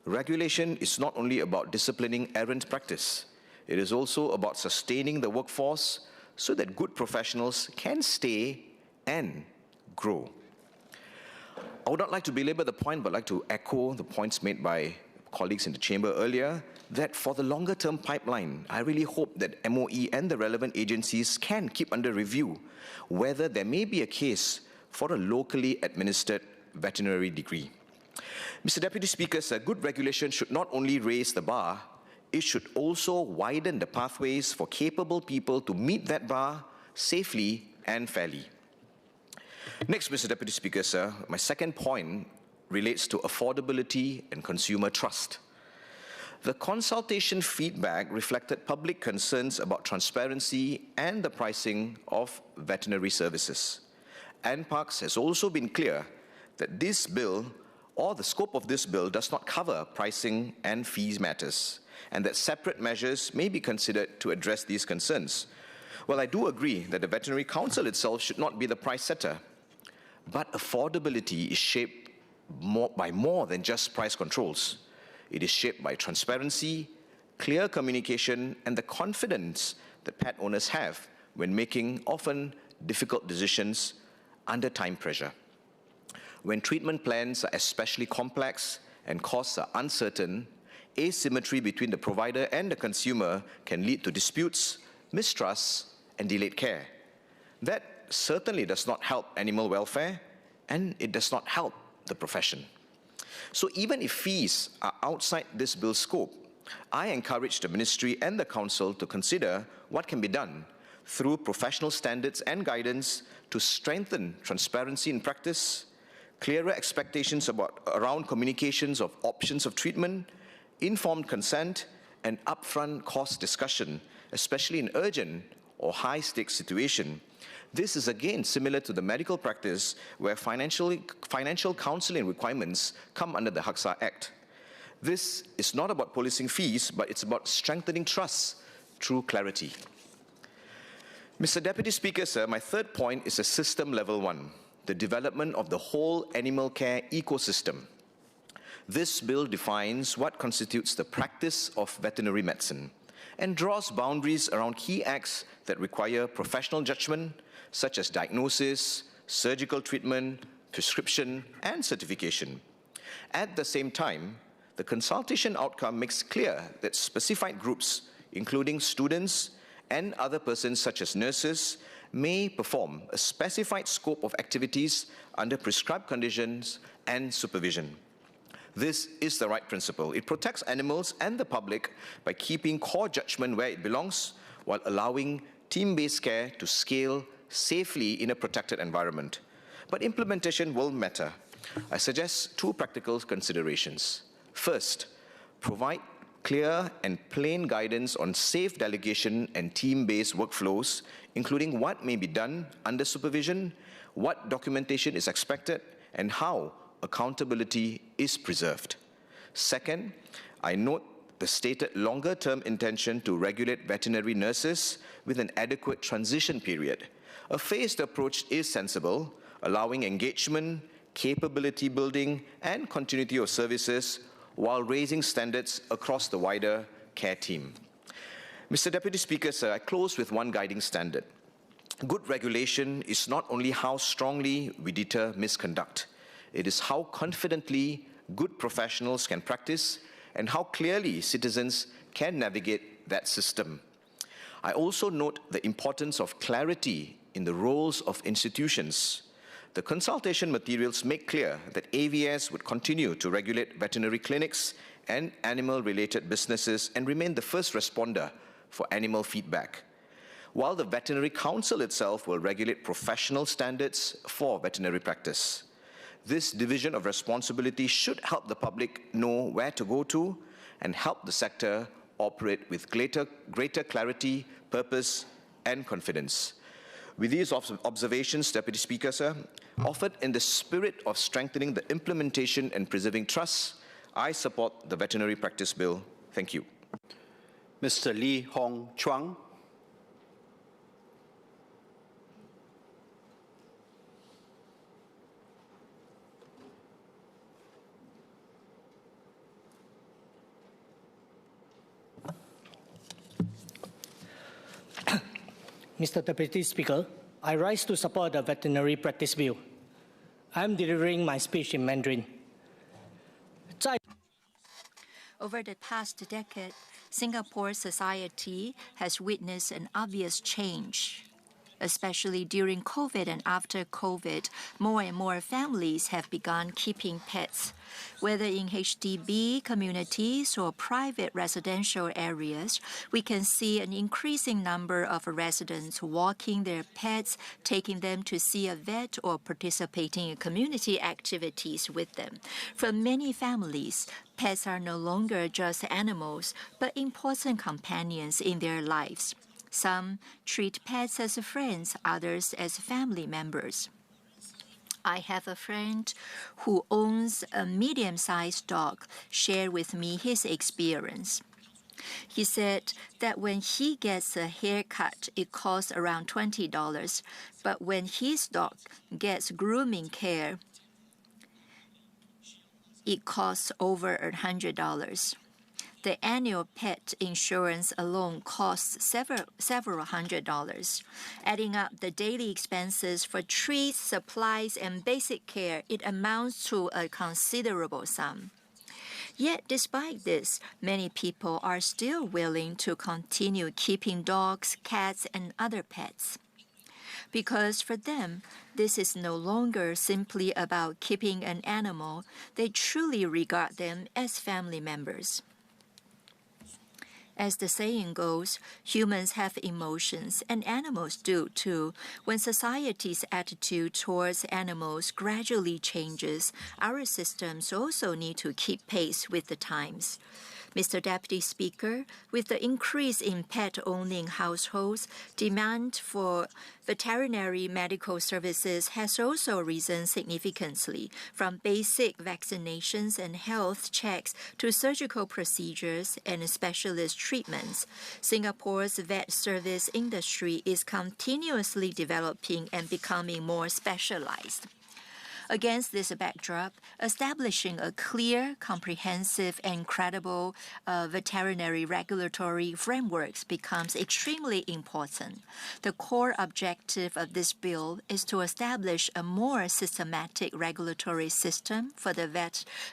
S15: Regulation is not only about disciplining errant practice, it is also about sustaining the workforce so that good professionals can stay and grow. I would not like to belabor the point, but like to echo the points made by colleagues in the chamber earlier, that for the longer-term pipeline, I really hope that MOE and the relevant agencies can keep under review whether there may be a case for a locally administered veterinary degree. Mr. Deputy Speaker, sir, good regulation should not only raise the bar, it should also widen the pathways for capable people to meet that bar safely and fairly. Next, Mr. Deputy Speaker, sir, my second point relates to affordability and consumer trust. The consultation feedback reflected public concerns about transparency and the pricing of veterinary services. NParks has also been clear that this bill or the scope of this bill does not cover pricing and fees matters, and that separate measures may be considered to address these concerns. Well, I do agree that the Veterinary Council itself should not be the price setter, but affordability is shaped by more than just price controls. It is shaped by transparency, clear communication, and the confidence that pet owners have when making often difficult decisions under time pressure. When treatment plans are especially complex and costs are uncertain, asymmetry between the provider and the consumer can lead to disputes, mistrust, and delayed care. That certainly does not help animal welfare, and it does not help the profession. So even if fees are outside this bill's scope, I encourage the Ministry and the Council to consider what can be done through professional standards and guidance to strengthen transparency in practice, clearer expectations around communications of options of treatment, informed consent, and upfront cost discussion, especially in urgent or high-stakes situation. This is again similar to the medical practice where financial counseling requirements come under the HAQSA Act. This is not about policing fees, but it's about strengthening trust through clarity. Mr. Deputy Speaker, sir, my third point is a system level one, the development of the whole animal care ecosystem. This bill defines what constitutes the practice of veterinary medicine. and draws boundaries around key acts that require professional judgment, such as diagnosis, surgical treatment, prescription, and certification. At the same time, the consultation outcome makes clear that specified groups, including students and other persons such as nurses, may perform a specified scope of activities under prescribed conditions and supervision. This is the right principle. It protects animals and the public by keeping core judgment where it belongs, while allowing team-based care to scale safely in a protected environment. But implementation will matter. I suggest two practical considerations. First, provide clear and plain guidance on safe delegation and team-based workflows, including what may be done under supervision, what documentation is expected, and how accountability is preserved. Second, I note the stated longer-term intention to regulate veterinary nurses with an adequate transition period. A phased approach is sensible, allowing engagement, capability building, and continuity of services while raising standards across the wider care team. Mr. Deputy Speaker, sir, I close with one guiding standard. Good regulation is not only how strongly we deter misconduct, it is how confidently good professionals can practice and how clearly citizens can navigate that system. I also note the importance of clarity in the roles of institutions. The consultation materials make clear that AVS would continue to regulate veterinary clinics and animal-related businesses and remain the first responder for animal feedback, while the Veterinary Council itself will regulate professional standards for veterinary practice. This division of responsibility should help the public know where to go to and help the sector operate with greater clarity, purpose, and confidence. With these observations, Deputy Speaker, sir, offered in the spirit of strengthening the implementation and preserving trust, I support the Veterinary Practice Bill. Thank you.
S2: Mr. Lee Hong Chuang.
S16: Mr. Deputy Speaker, I rise to support the Veterinary Practice Bill. I am delivering my speech in Mandarin.
S8: Over the past decade, Singapore society has witnessed an obvious change. Especially during COVID and after COVID, more and more families have begun keeping pets. Whether in HDB communities or private residential areas, we can see an increasing number of residents walking their pets, taking them to see a vet, or participating in community activities with them. For many families, pets are no longer just animals, but important companions in their lives. Some treat pets as friends, others as family members. I have a friend who owns a medium-sized dog share with me his experience. He said that when he gets a haircut, it costs around $20, but when his dog gets grooming care, it costs over $100. The annual pet insurance alone costs several $100s. Adding up the daily expenses for treats, supplies, and basic care, it amounts to a considerable sum. Yet, despite this, many people are still willing to continue keeping dogs, cats, and other pets. Because for them, this is no longer simply about keeping an animal. They truly regard them as family members. As the saying goes, humans have emotions, and animals do too. When society's attitude towards animals gradually changes, our systems also need to keep pace with the times. Mr. Deputy Speaker, with the increase in pet-owning households, demand for veterinary medical services has also risen significantly, from basic vaccinations and health checks to surgical procedures and specialist treatments. Singapore's vet service industry is continuously developing and becoming more specialized. Against this backdrop, establishing a clear, comprehensive, and credible veterinary regulatory frameworks becomes extremely important. The core objective of this bill is to establish a more systematic regulatory system for the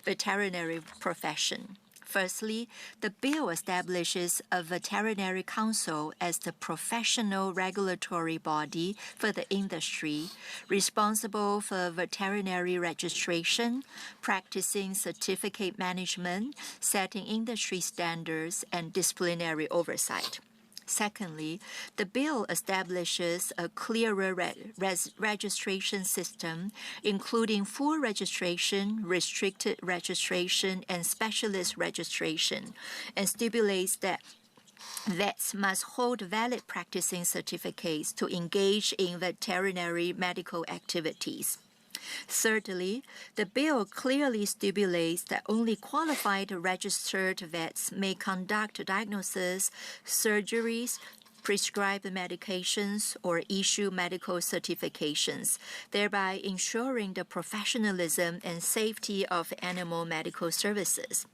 S8: veterinary profession. Firstly, the bill establishes a veterinary council as the professional regulatory body for the industry, responsible for veterinary registration, practicing certificate management, setting industry standards, and disciplinary oversight. Secondly, the bill establishes a clearer registration system, including full registration, restricted registration, and specialist registration, and stipulates that vets must hold valid practicing certificates to engage in veterinary medical activities. Thirdly, the bill clearly stipulates that only qualified registered vets may conduct diagnosis, surgeries, prescribe medications, or issue medical certifications, thereby ensuring the professionalism and safety of animal medical services.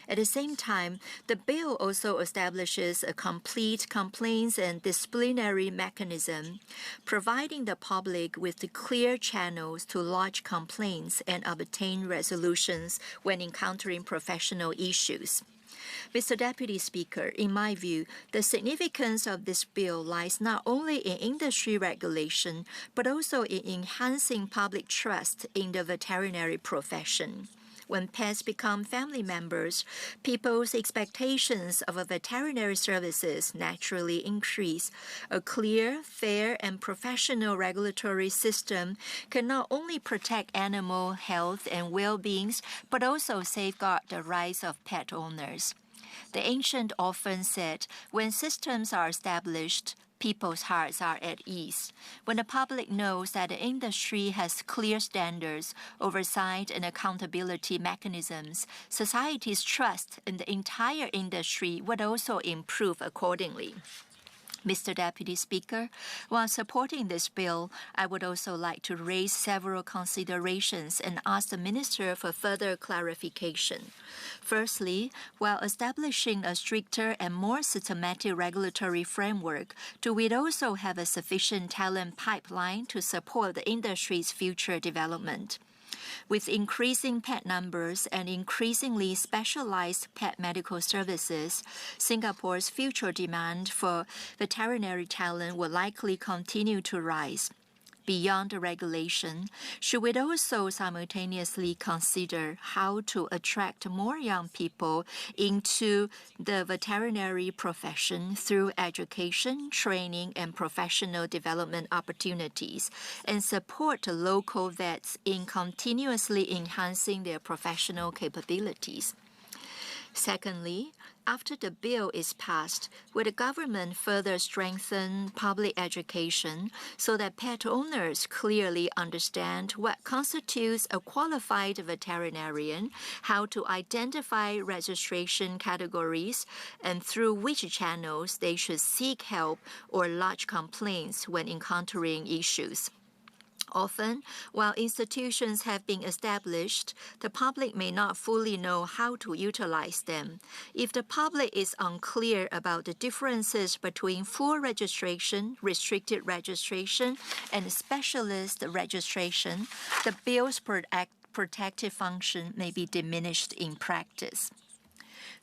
S8: At the same time, the bill also establishes a complete complaints and disciplinary mechanism, providing the public with the clear channels to lodge complaints and obtain resolutions when encountering professional issues. Mr. Deputy Speaker, in my view, the significance of this bill lies not only in industry regulation, but also in enhancing public trust in the veterinary profession. When pets become family members, people's expectations of veterinary services naturally increase. A clear, fair, and professional regulatory system can not only protect animal health and well-being, but also safeguard the rights of pet owners. The ancient often said, when systems are established, people's hearts are at ease. When the public knows that the industry has clear standards, oversight, and accountability mechanisms, society's trust in the entire industry would also improve accordingly. Mr. Deputy Speaker, while supporting this bill, I would also like to raise several considerations and ask the Minister for further clarification. Firstly, while establishing a stricter and more systematic regulatory framework, do we also have a sufficient talent pipeline to support the industry's future development? With increasing pet numbers and increasingly specialized pet medical services, Singapore's future demand for veterinary talent will likely continue to rise. Beyond the regulation, should we also simultaneously consider how to attract more young people into the veterinary profession through education, training, and professional development opportunities, and support local vets in continuously enhancing their professional capabilities? Secondly, after the bill is passed, will the government further strengthen public education so that pet owners clearly understand what constitutes a qualified veterinarian, how to identify registration categories, and through which channels they should seek help or lodge complaints when encountering issues? Often, while institutions have been established, the public may not fully know how to utilize them. If the public is unclear about the differences between full registration, restricted registration, and specialist registration, the bill's protective function may be diminished in practice.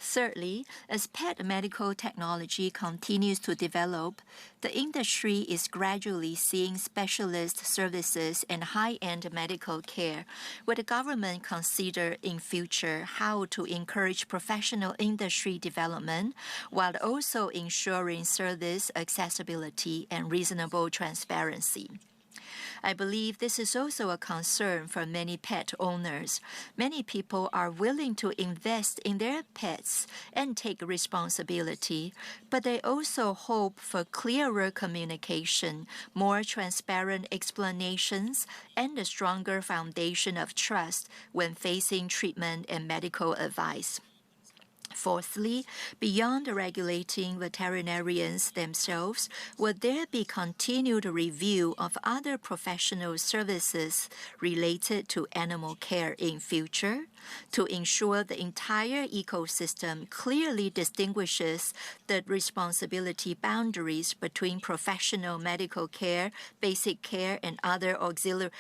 S8: Thirdly, as pet medical technology continues to develop, the industry is gradually seeing specialist services and high-end medical care. Will the government consider in future how to encourage professional industry development while also ensuring service accessibility and reasonable transparency? I believe this is also a concern for many pet owners. Many people are willing to invest in their pets and take responsibility, but they also hope for clearer communication, more transparent explanations, and a stronger foundation of trust when facing treatment and medical advice. Fourthly, beyond regulating veterinarians themselves, will there be continued review of other professional services related to animal care in future to ensure the entire ecosystem clearly distinguishes the responsibility boundaries between professional medical care, basic care, and other auxiliary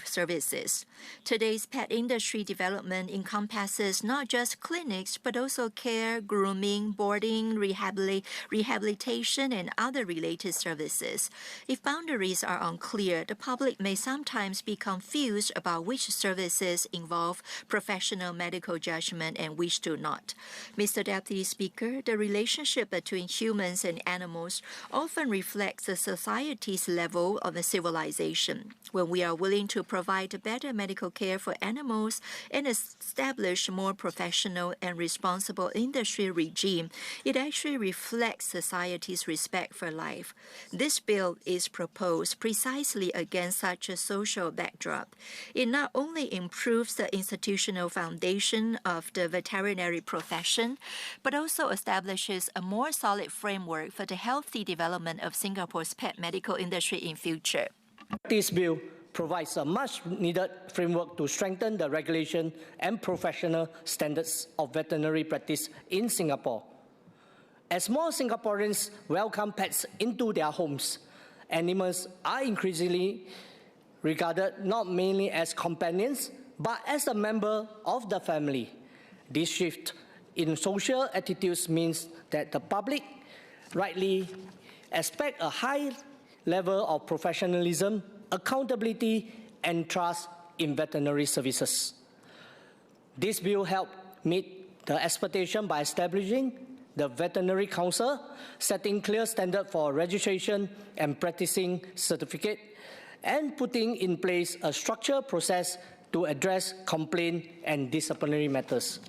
S8: services. Today's pet industry development encompasses not just clinics, but also care, grooming, boarding, rehabilitation, and other related services. If boundaries are unclear, the public may sometimes be confused about which services involve professional medical judgment and which do not. Mr. Deputy Speaker, the relationship between humans and animals often reflects the society's level of civilization. When we are willing to provide better medical care for animals and establish more professional and responsible industry regime, it actually reflects society's respect for life. This bill is proposed precisely against such a social backdrop. It not only improves the institutional foundation of the veterinary profession, but also establishes a more solid framework for the healthy development of Singapore's pet medical industry in future.
S16: This bill provides a much-needed framework to strengthen the regulation and professional standards of veterinary practice in Singapore. As more Singaporeans welcome pets into their homes, animals are increasingly regarded not merely as companions, but as a member of the family. This shift in social attitudes means that the public rightly expect a high level of professionalism, accountability, and trust in veterinary services. This bill helps meet the expectation by establishing the Veterinary Council, setting clear standards for registration and practicing certificate, and putting in place a structured process to address complaint and disciplinary matters.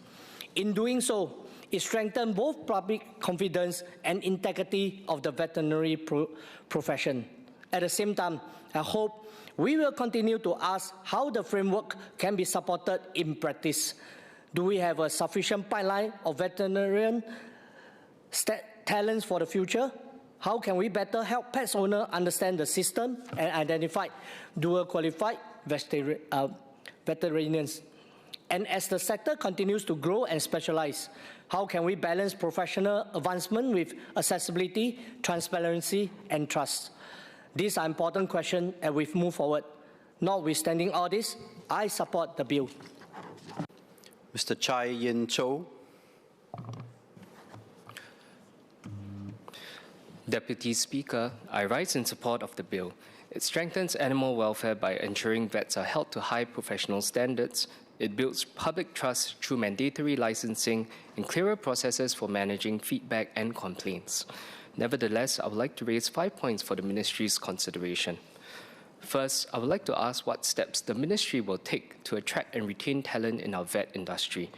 S16: In doing so, it strengthens both public confidence and integrity of the veterinary profession. At the same time, I hope we will continue to ask how the framework can be supported in practice. Do we have a sufficient pipeline of veterinarian talents for the future? How can we better help pet owners understand the system and identify dual qualified veterinarians? And as the sector continues to grow and specialize, how can we balance professional advancement with accessibility, transparency, and trust? These are important questions as we move forward. Notwithstanding all this, I support the bill.
S2: Mr. Chai Yin Cho.
S17: Deputy Speaker, I rise in support of the bill. It strengthens animal welfare by ensuring vets are held to high professional standards. It builds public trust through mandatory licensing and clearer processes for managing feedback and complaints. Nevertheless, I would like to raise 5 points for the Ministry's consideration. First, I would like to ask what steps the Ministry will take to attract and retain talent in our vet industry.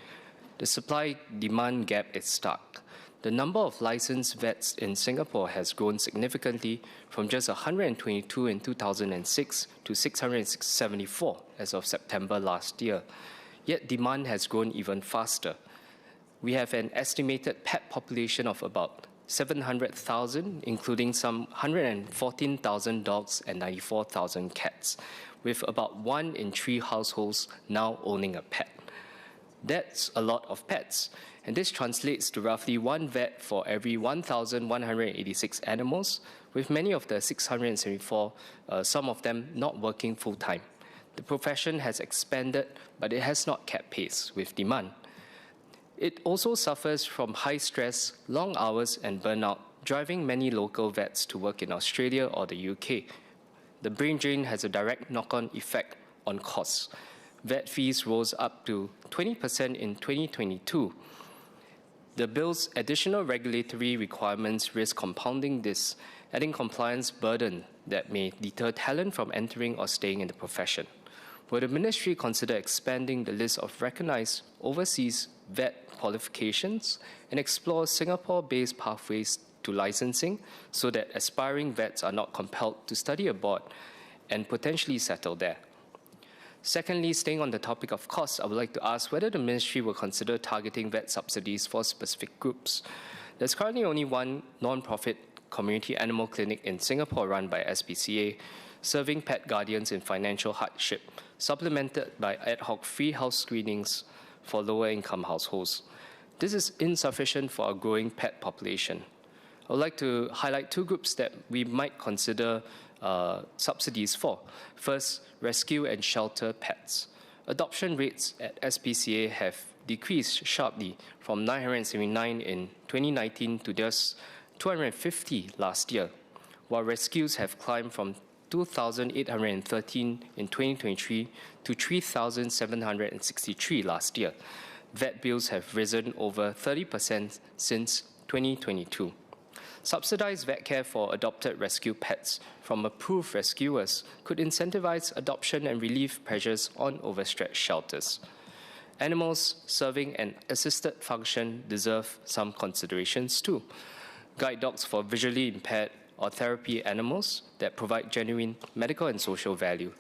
S17: The supply-demand gap is stark. The number of licensed vets in Singapore has grown significantly from just 122 in 2006 to 674 as of September last year. Yet demand has grown even faster. We have an estimated pet population of about 700,000, including some 114,000 dogs and 94,000 cats, with about 1 in 3 households now owning a pet. That's a lot of pets, and this translates to roughly 1 vet for every 1,186 animals, with many of the 674, some of them not working full-time. The profession has expanded, but it has not kept pace with demand. It also suffers from high stress, long hours, and burnout, driving many local vets to work in Australia or the UK. The brain drain has a direct knock-on effect on costs. Vet fees rose up to 20% in 2022. The bill's additional regulatory requirements risk compounding this, adding compliance burden that may deter talent from entering or staying in the profession. Will the Ministry consider expanding the list of recognized overseas vet qualifications and explore Singapore-based pathways to licensing so that aspiring vets are not compelled to study abroad and potentially settle there? Secondly, staying on the topic of costs, I would like to ask whether the ministry will consider targeting vet subsidies for specific groups. There's currently only one non-profit community animal clinic in Singapore run by SPCA, serving pet guardians in financial hardship, supplemented by ad hoc free house screenings for lower-income households. This is insufficient for a growing pet population. I would like to highlight two groups that we might consider subsidies for. First, rescue and shelter pets. Adoption rates at SPCA have decreased sharply from 979 in 2019 to just 250 last year, while rescues have climbed from 2,813 in 2023 to 3,763 last year. Vet bills have risen over 30% since 2022. Subsidized vet care for adopted rescue pets from approved rescuers could incentivize adoption and relieve pressures on overstretched shelters. Animals serving an assisted function deserve some considerations too. Guide dogs for visually impaired or therapy animals that provide genuine medical and social value.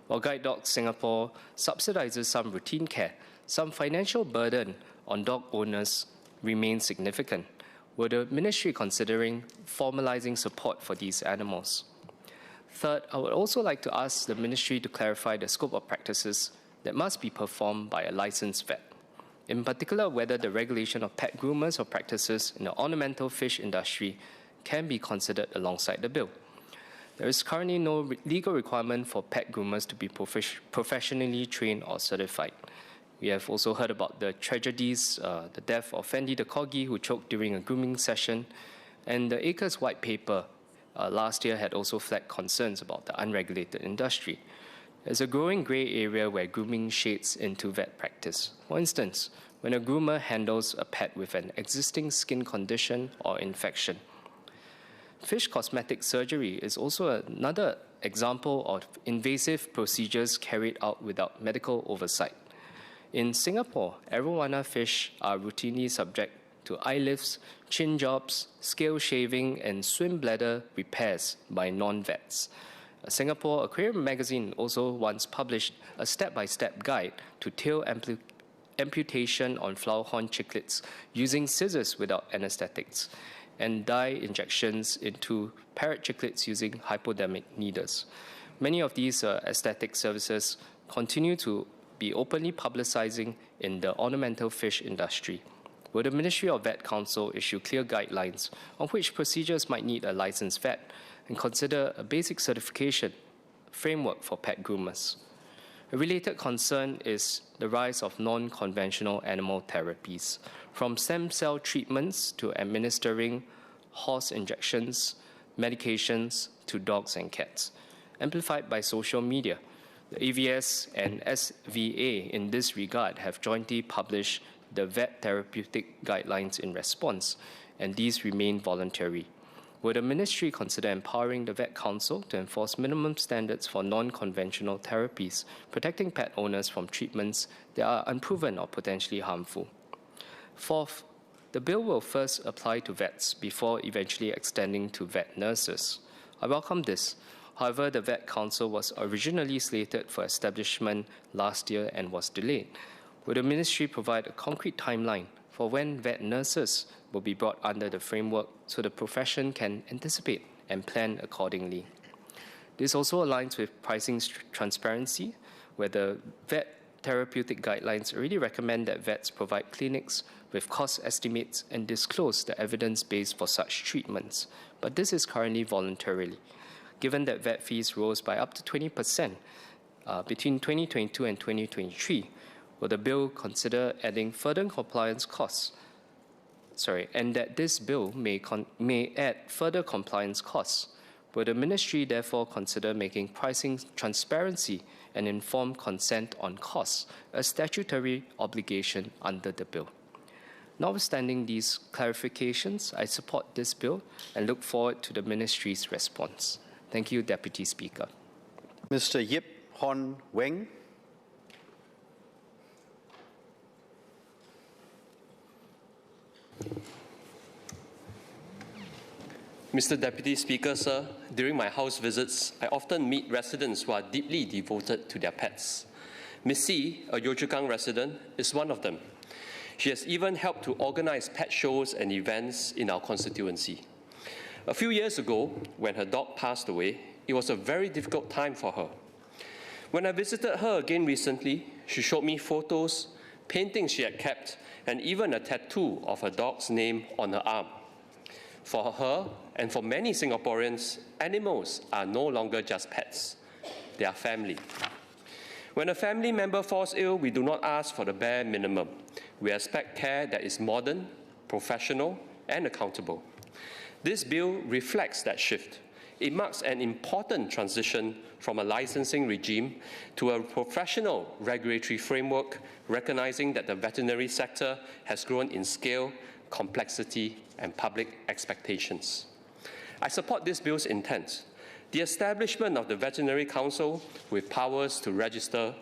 S17: While Guide Dogs Singapore subsidizes some routine care, some financial burden on dog owners remains significant. Will the ministry considering formalizing support for these animals? Third, I would also like to ask the ministry to clarify the scope of practices that must be performed by a licensed vet. In particular, whether the regulation of pet groomers or practices in the ornamental fish industry can be considered alongside the bill. There is currently no legal requirement for pet groomers to be professionally trained or certified. We have also heard about the tragedies, the death of Fendi the Corgi who choked during a grooming session, and the ACRES white paper last year had also flagged concerns about the unregulated industry. There's a growing grey area where grooming shades into vet practice. For instance, when a groomer handles a pet with an existing skin condition or infection. Fish cosmetic surgery is also another example of invasive procedures carried out without medical oversight. In Singapore, arowana fish are routinely subject to eye lifts, chin jobs, scale shaving, and swim bladder repairs by non-vets. A Singapore Aquarium magazine also once published a step-by-step guide to tail amputation on flowerhorn cichlids using scissors without anesthetics, and dye injections into parrot cichlids using hypodermic needles. Many of these aesthetic services continue to be openly publicizing in the ornamental fish industry. Will the Ministry of Vet Council issue clear guidelines on which procedures might need a licensed vet and consider a basic certification framework for pet groomers? A related concern is the rise of non-conventional animal therapies, from stem cell treatments to administering horse injections, medications to dogs and cats, amplified by social media. The AVS and SVA in this regard have jointly published the vet therapeutic guidelines in response, and these remain voluntary. Will the ministry consider empowering the Vet Council to enforce minimum standards for non-conventional therapies, protecting pet owners from treatments that are unproven or potentially harmful? Fourth, the bill will first apply to vets before eventually extending to vet nurses. I welcome this. However, the Vet Council was originally slated for establishment last year and was delayed. Will the ministry provide a concrete timeline for when vet nurses will be brought under the framework so the profession can anticipate and plan accordingly? This also aligns with pricing transparency, where the vet therapeutic guidelines already recommend that vets provide clinics with cost estimates and disclose the evidence base for such treatments. But this is currently voluntarily. Given that vet fees rose by up to 20% between 2022 and 2023, will the bill consider adding further compliance costs? And that this bill may add further compliance costs. Will the ministry therefore consider making pricing transparency and informed consent on costs a statutory obligation under the bill? Notwithstanding these clarifications, I support this bill and look forward to the ministry's response. Thank you, Deputy Speaker.
S2: Mr. Yip Hon Weng.
S6: Mr. Deputy Speaker, sir, during my house visits, I often meet residents who are deeply devoted to their pets. Ms. C, a Yio Chu Kang resident, is one of them. She has even helped to organize pet shows and events in our constituency. A few years ago, when her dog passed away, it was a very difficult time for her. When I visited her again recently, she showed me photos, paintings she had kept, and even a tattoo of her dog's name on her arm. For her, and for many Singaporeans, animals are no longer just pets. They are family. When a family member falls ill, we do not ask for the bare minimum. We expect care that is modern, professional, and accountable. This bill reflects that shift. It marks an important transition from a licensing regime to a professional regulatory framework, recognizing that the veterinary sector has grown in scale, complexity, and public expectations. I support this bill's intent. The establishment of the Veterinary Council with powers to register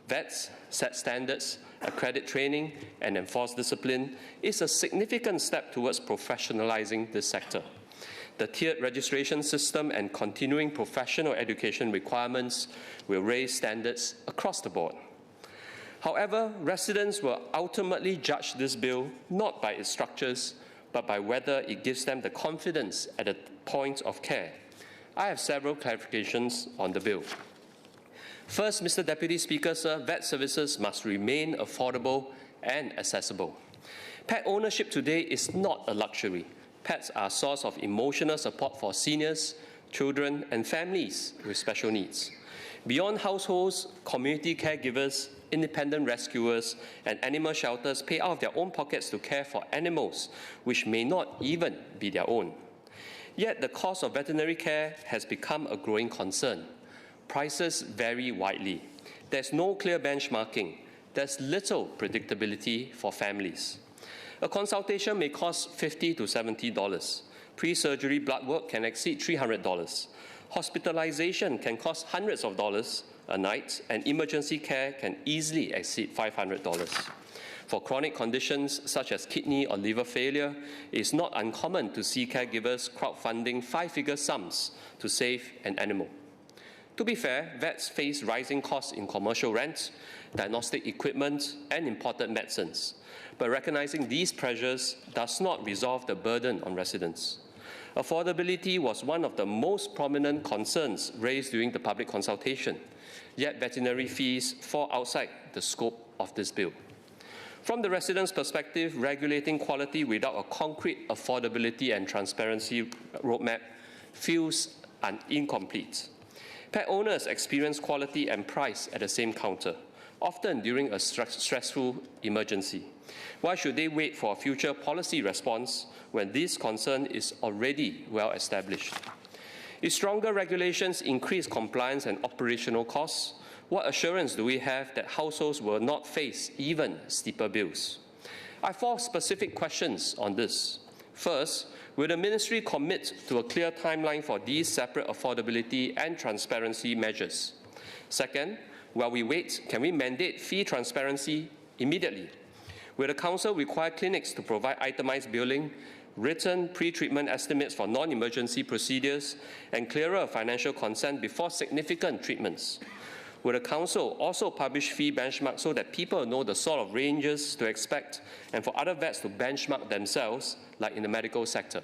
S6: vets, set standards, accredit training, and enforce discipline is a significant step towards professionalizing this sector. The tiered registration system and continuing professional education requirements will raise standards across the board. However, residents will ultimately judge this bill not by its structures, but by whether it gives them the confidence at the point of care. I have several clarifications on the bill. First, Mr. Deputy Speaker, sir, vet services must remain affordable and accessible. Pet ownership today is not a luxury. Pets are a source of emotional support for seniors, children, and families with special needs. Beyond households, community caregivers, independent rescuers, and animal shelters pay out of their own pockets to care for animals, which may not even be their own. Yet the cost of veterinary care has become a growing concern. Prices vary widely. There's no clear benchmarking. There's little predictability for families. A consultation may cost $50 to $70. Pre-surgery blood work can exceed $300. Hospitalization can cost hundreds of dollars a night, and emergency care can easily exceed $500. For chronic conditions such as kidney or liver failure, it is not uncommon to see caregivers crowdfunding five-figure sums to save an animal. To be fair, vets face rising costs in commercial rent, diagnostic equipment, and imported medicines. But recognizing these pressures does not resolve the burden on residents. Affordability was one of the most prominent concerns raised during the public consultation, yet veterinary fees fall outside the scope of this bill. From the residents' perspective, regulating quality without a concrete affordability and transparency roadmap feels incomplete. Pet owners experience quality and price at the same counter, often during a stressful emergency. Why should they wait for a future policy response when this concern is already well established? If stronger regulations increase compliance and operational costs, what assurance do we have that households will not face even steeper bills? I have 4 specific questions on this. First, will the ministry commit to a clear timeline for these separate affordability and transparency measures? Second, while we wait, can we mandate fee transparency immediately? Will the Council require clinics to provide itemized billing, written pre-treatment estimates for non-emergency procedures, and clearer financial consent before significant treatments? Will the Council also publish fee benchmarks so that people know the sort of ranges to expect and for other vets to benchmark themselves, like in the medical sector?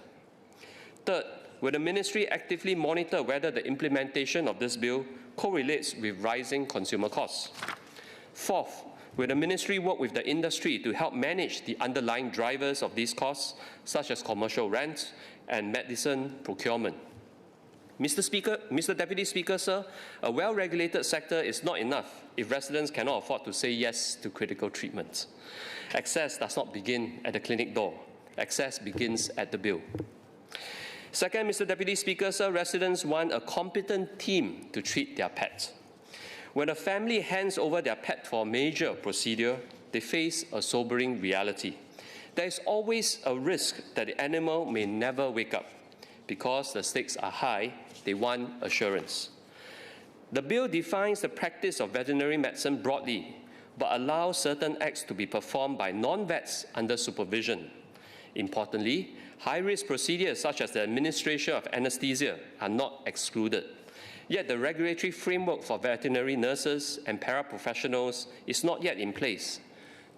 S6: Third, will the Ministry actively monitor whether the implementation of this bill correlates with rising consumer costs? Fourth, will the Ministry work with the industry to help manage the underlying drivers of these costs, such as commercial rent and medicine procurement? Mr. Deputy Speaker, sir, a well-regulated sector is not enough if residents cannot afford to say yes to critical treatment. Access does not begin at the clinic door. Access begins at the bill. Second, Mr. Deputy Speaker, sir, residents want a competent team to treat their pet. When a family hands over their pet for a major procedure, they face a sobering reality. There is always a risk that the animal may never wake up. Because the stakes are high, they want assurance. The bill defines the practice of veterinary medicine broadly, but allows certain acts to be performed by non-vets under supervision. Importantly, high-risk procedures such as the administration of anesthesia are not excluded. Yet the regulatory framework for veterinary nurses and paraprofessionals is not yet in place.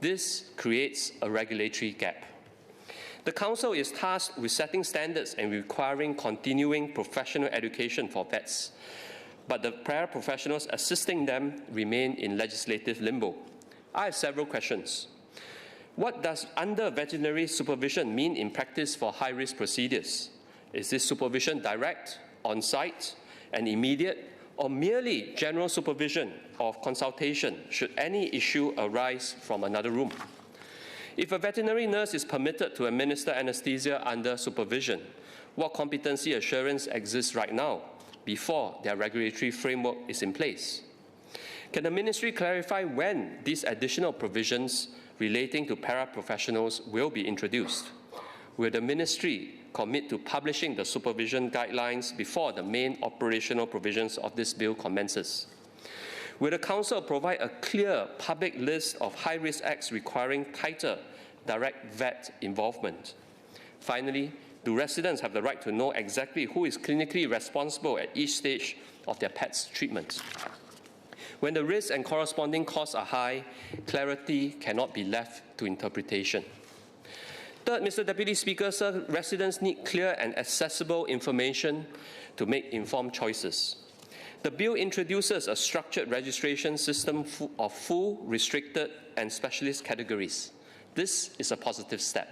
S6: This creates a regulatory gap. The Council is tasked with setting standards and requiring continuing professional education for vets, but the paraprofessionals assisting them remain in legislative limbo. I have several questions. What does under veterinary supervision mean in practice for high-risk procedures? Is this supervision direct, on-site, and immediate, or merely general supervision or consultation should any issue arise from another room? If a veterinary nurse is permitted to administer anesthesia under supervision, what competency assurance exists right now before their regulatory framework is in place? Can the Ministry clarify when these additional provisions relating to paraprofessionals will be introduced? Will the Ministry commit to publishing the supervision guidelines before the main operational provisions of this bill commences? Will the Council provide a clear public list of high-risk acts requiring tighter direct vet involvement? Finally, do residents have the right to know exactly who is clinically responsible at each stage of their pet's treatment? When the risks and corresponding costs are high, clarity cannot be left to interpretation. Third, Mr. Deputy Speaker, sir, residents need clear and accessible information to make informed choices. The bill introduces a structured registration system of full, restricted, and specialist categories. This is a positive step.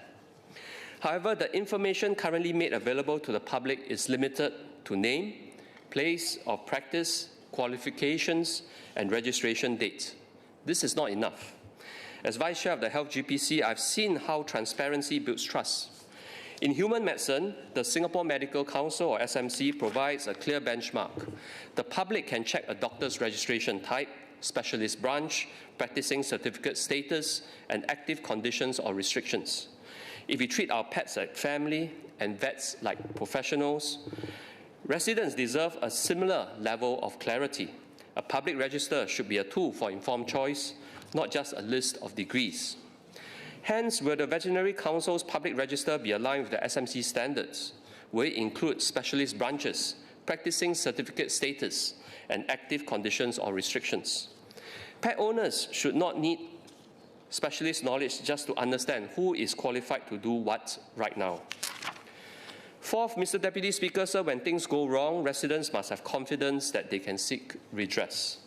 S6: However, the information currently made available to the public is limited to name, place of practice, qualifications, and registration date. This is not enough. As Vice Chair of the Health GPC, I've seen how transparency builds trust. In human medicine, the Singapore Medical Council, or SMC, provides a clear benchmark. The public can check a doctor's registration type, specialist branch, practicing certificate status, and active conditions or restrictions. If we treat our pets like family and vets like professionals, residents deserve a similar level of clarity. A public register should be a tool for informed choice, not just a list of degrees. Hence, will the Veterinary Council's public register be aligned with the SMC standards? Will it include specialist branches, practicing certificate status, and active conditions or restrictions? Pet owners should not need specialist knowledge just to understand who is qualified to do what right now. Fourth, Mr. Deputy Speaker, sir, when things go wrong, residents must have confidence that they can seek redress.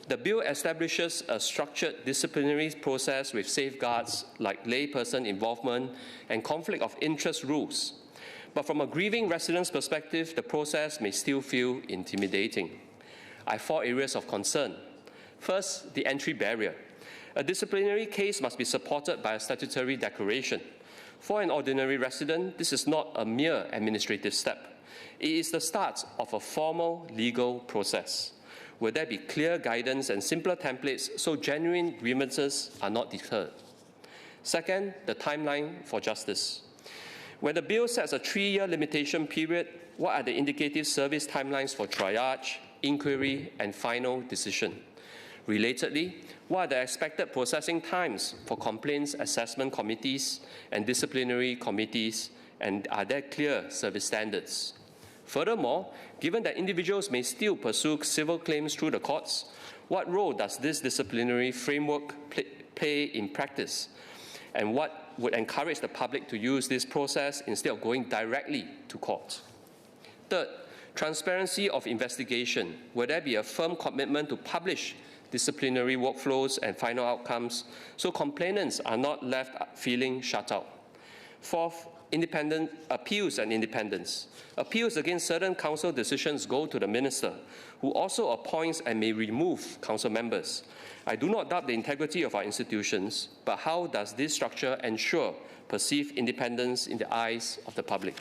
S6: The bill establishes a structured disciplinary process with safeguards like layperson involvement and conflict of interest rules. But from a grieving resident's perspective, the process may still feel intimidating. I have 4 areas of concern. First, the entry barrier. A disciplinary case must be supported by a statutory declaration. For an ordinary resident, this is not a mere administrative step. It is the start of a formal legal process. Will there be clear guidance and simpler templates so genuine grievances are not deterred? Second, the timeline for justice. When the bill sets a 3-year limitation period, what are the indicative service timelines for triage, inquiry, and final decision? Relatedly, what are the expected processing times for complaints assessment committees and disciplinary committees, and are there clear service standards? Furthermore, given that individuals may still pursue civil claims through the courts, what role does this disciplinary framework play in practice? And what would encourage the public to use this process instead of going directly to court? Third, transparency of investigation. Will there be a firm commitment to publish disciplinary workflows and final outcomes so complainants are not left feeling shut out? Fourth, independent appeals and independence. Appeals against certain council decisions go to the minister, who also appoints and may remove council members. I do not doubt the integrity of our institutions, but how does this structure ensure perceived independence in the eyes of the public?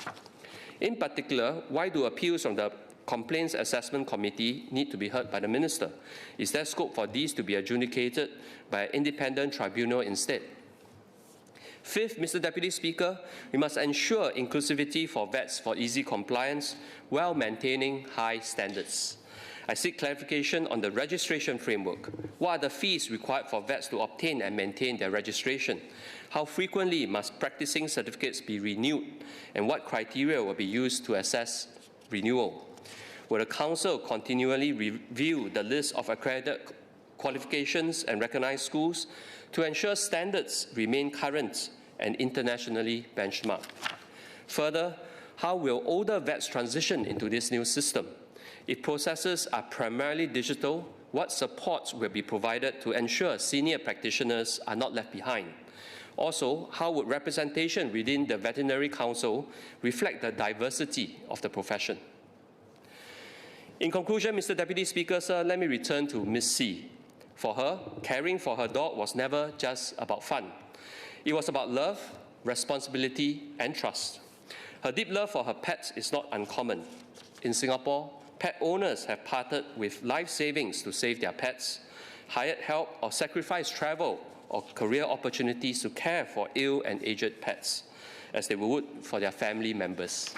S6: In particular, why do appeals from the Complaints Assessment Committee need to be heard by the minister? Is there scope for these to be adjudicated by an independent tribunal instead? Fifth, Mr. Deputy Speaker, we must ensure inclusivity for vets for easy compliance while maintaining high standards. I seek clarification on the registration framework. What are the fees required for vets to obtain and maintain their registration? How frequently must practicing certificates be renewed? And what criteria will be used to assess renewal? Will the Council continually review the list of accredited qualifications and recognized schools to ensure standards remain current and internationally benchmarked? Further, how will older vets transition into this new system? If processes are primarily digital, what supports will be provided to ensure senior practitioners are not left behind? Also, how would representation within the Veterinary Council reflect the diversity of the profession? In conclusion, Mr. Deputy Speaker, sir, let me return to Ms. C. For her, caring for her dog was never just about fun. It was about love, responsibility, and trust. Her deep love for her pets is not uncommon. In Singapore, pet owners have parted with life savings to save their pets, hired help or sacrificed travel or career opportunities to care for ill and aged pets, as they would for their family members.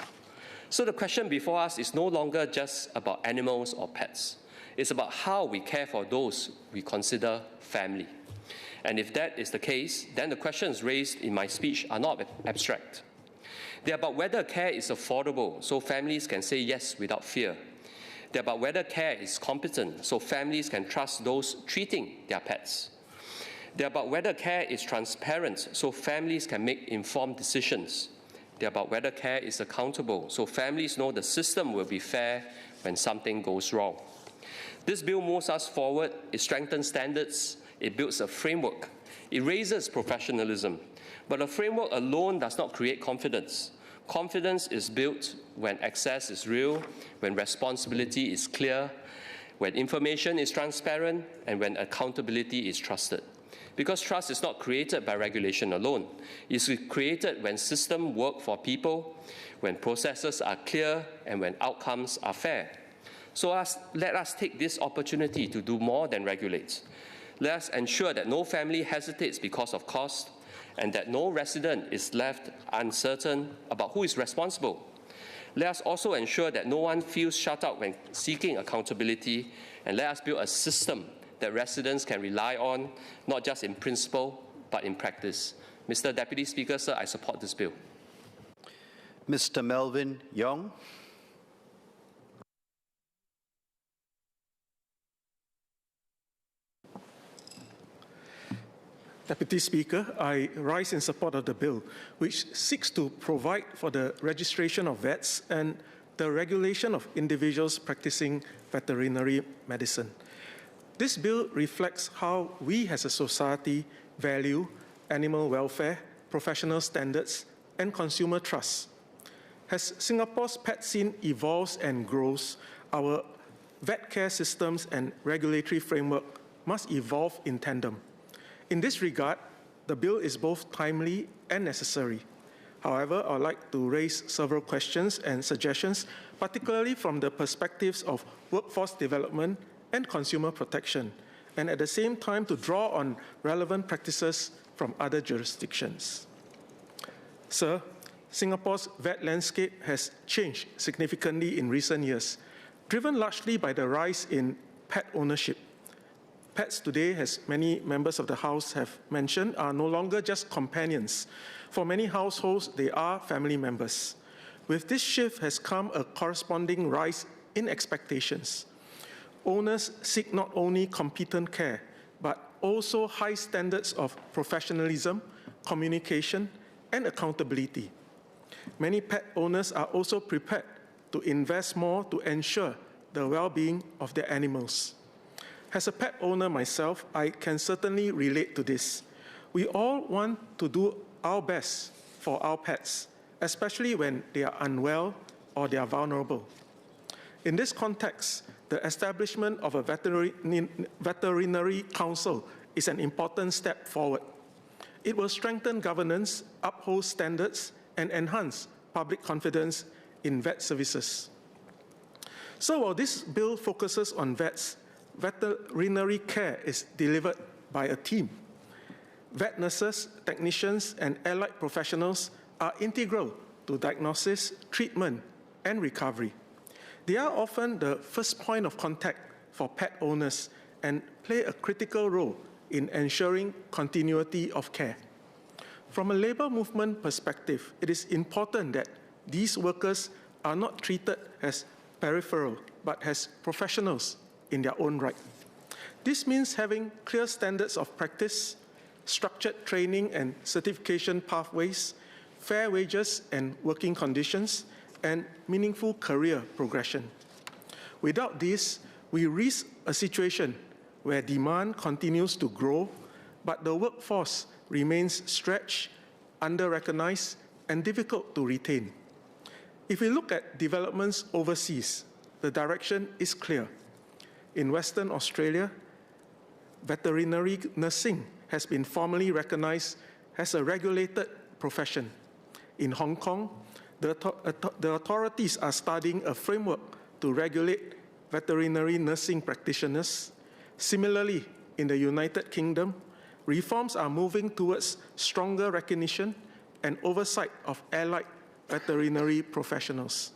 S6: So the question before us is no longer just about animals or pets. It's about how we care for those we consider family. And if that is the case, then the questions raised in my speech are not abstract. They're about whether care is affordable, so families can say yes without fear. They're about whether care is competent, so families can trust those treating their pets. They're about whether care is transparent, so families can make informed decisions. They're about whether care is accountable, so families know the system will be fair when something goes wrong. This bill moves us forward, it strengthens standards, it builds a framework, it raises professionalism. But a framework alone does not create confidence. Confidence is built when access is real, when responsibility is clear, when information is transparent, and when accountability is trusted. Because trust is not created by regulation alone. It's created when systems work for people, when processes are clear, and when outcomes are fair. So let us take this opportunity to do more than regulate. Let us ensure that no family hesitates because of cost, and that no resident is left uncertain about who is responsible. Let us also ensure that no one feels shut out when seeking accountability, and let us build a system that residents can rely on, not just in principle, but in practice. Mr. Deputy Speaker, sir, I support this bill.
S2: Mr. Melvin Yong.
S20: Deputy Speaker, I rise in support of the bill, which seeks to provide for the registration of vets and the regulation of individuals practicing veterinary medicine. This bill reflects how we as a society value animal welfare, professional standards, and consumer trust. As Singapore's pet scene evolves and grows, our vet care systems and regulatory framework must evolve in tandem. In this regard, the bill is both timely and necessary. However, I'd like to raise several questions and suggestions, particularly from the perspectives of workforce development and consumer protection, and at the same time to draw on relevant practices from other jurisdictions. Sir, Singapore's vet landscape has changed significantly in recent years, driven largely by the rise in pet ownership. Pets today, as many members of the House have mentioned, are no longer just companions. For many households, they are family members. With this shift has come a corresponding rise in expectations. Owners seek not only competent care, but also high standards of professionalism, communication, and accountability. Many pet owners are also prepared to invest more to ensure the well-being of their animals. As a pet owner myself, I can certainly relate to this. We all want to do our best for our pets, especially when they are unwell or they are vulnerable. In this context, the establishment of a veterinary council is an important step forward. It will strengthen governance, uphold standards, and enhance public confidence in vet services. So while this bill focuses on vets, veterinary care is delivered by a team. Vet nurses, technicians, and allied professionals are integral to diagnosis, treatment, and recovery. They are often the first point of contact for pet owners and play a critical role in ensuring continuity of care. From a labor movement perspective, it is important that these workers are not treated as peripheral, but as professionals in their own right. This means having clear standards of practice, structured training and certification pathways, fair wages and working conditions, and meaningful career progression. Without this, we risk a situation where demand continues to grow, but the workforce remains stretched, under-recognized, and difficult to retain. If we look at developments overseas, the direction is clear. In Western Australia, veterinary nursing has been formally recognized as a regulated profession. In Hong Kong, the authorities are studying a framework to regulate veterinary nursing practitioners. Similarly, in the United Kingdom, reforms are moving towards stronger recognition and oversight of allied veterinary professionals.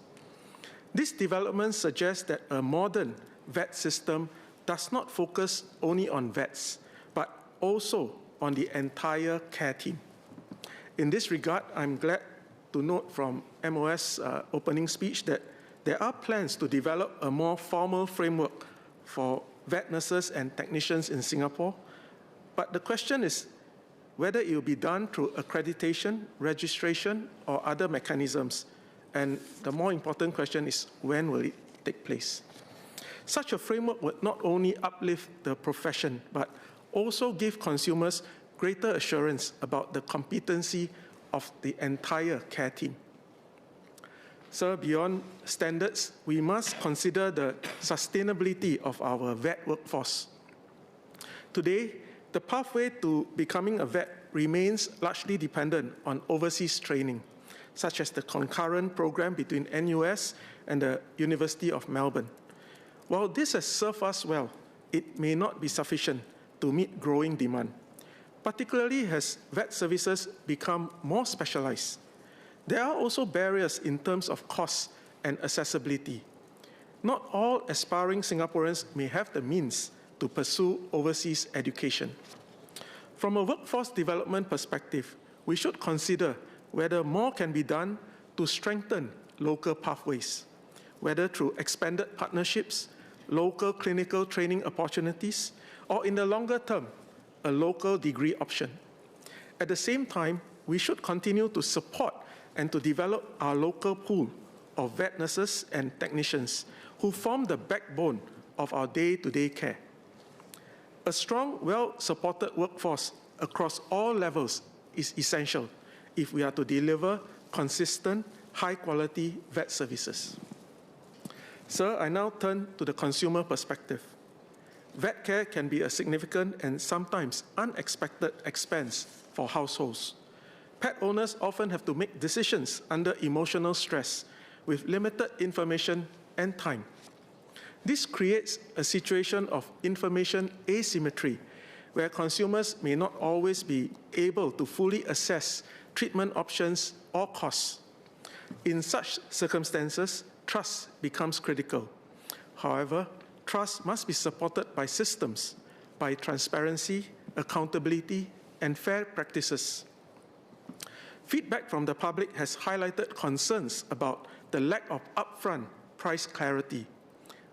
S20: This development suggests that a modern vet system does not focus only on vets, but also on the entire care team. In this regard, I'm glad to note from MOS opening speech that there are plans to develop a more formal framework for vet nurses and technicians in Singapore. But the question is whether it will be done through accreditation, registration, or other mechanisms. And the more important question is, when will it take place? Such a framework would not only uplift the profession, but also give consumers greater assurance about the competency of the entire care team. Sir, beyond standards, we must consider the sustainability of our vet workforce. Today, the pathway to becoming a vet remains largely dependent on overseas training, such as the concurrent program between NUS and the University of Melbourne. While this has served us well, it may not be sufficient to meet growing demand, particularly as vet services become more specialized. There are also barriers in terms of cost and accessibility. Not all aspiring Singaporeans may have the means to pursue overseas education. From a workforce development perspective, we should consider whether more can be done to strengthen local pathways, whether through expanded partnerships, local clinical training opportunities, or in the longer term, a local degree option. At the same time, we should continue to support and to develop our local pool of vet nurses and technicians who form the backbone of our day-to-day care. A strong, well-supported workforce across all levels is essential if we are to deliver consistent, high-quality vet services. Sir, I now turn to the consumer perspective. Vet care can be a significant and sometimes unexpected expense for households. Pet owners often have to make decisions under emotional stress with limited information and time. This creates a situation of information asymmetry, where consumers may not always be able to fully assess treatment options or costs. In such circumstances, trust becomes critical. However, trust must be supported by systems, by transparency, accountability, and fair practices. Feedback from the public has highlighted concerns about the lack of upfront price clarity,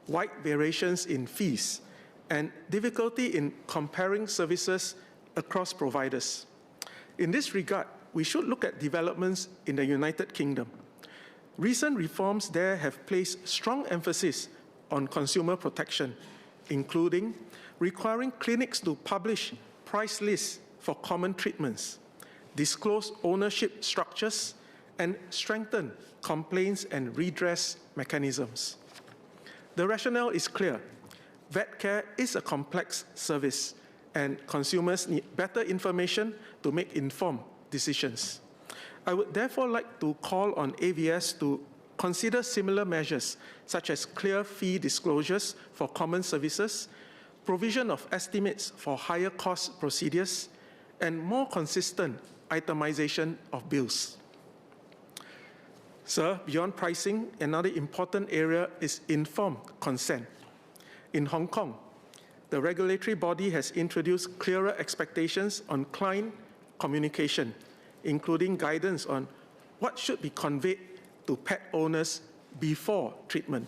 S20: wide variations in fees, and difficulty in comparing services across providers. In this regard, we should look at developments in the United Kingdom. Recent reforms there have placed strong emphasis on consumer protection, including requiring clinics to publish price lists for common treatments, disclose ownership structures, and strengthen complaints and redress mechanisms. The rationale is clear. Vet care is a complex service, and consumers need better information to make informed decisions. I would therefore like to call on AVS to consider similar measures, such as clear fee disclosures for common services, provision of estimates for higher cost procedures, and more consistent itemization of bills. Sir, beyond pricing, another important area is informed consent. In Hong Kong, the regulatory body has introduced clearer expectations on client communication, including guidance on what should be conveyed to pet owners before treatment.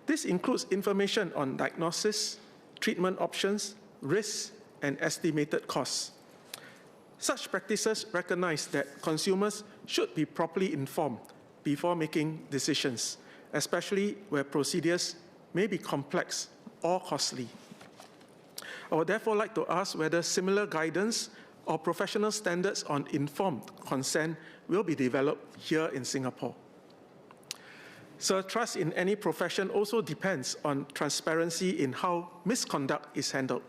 S20: This includes information on diagnosis, treatment options, risks, and estimated costs. Such practices recognize that consumers should be properly informed before making decisions, especially where procedures may be complex or costly. I would therefore like to ask whether similar guidance or professional standards on informed consent will be developed here in Singapore. Sir, trust in any profession also depends on transparency in how misconduct is handled.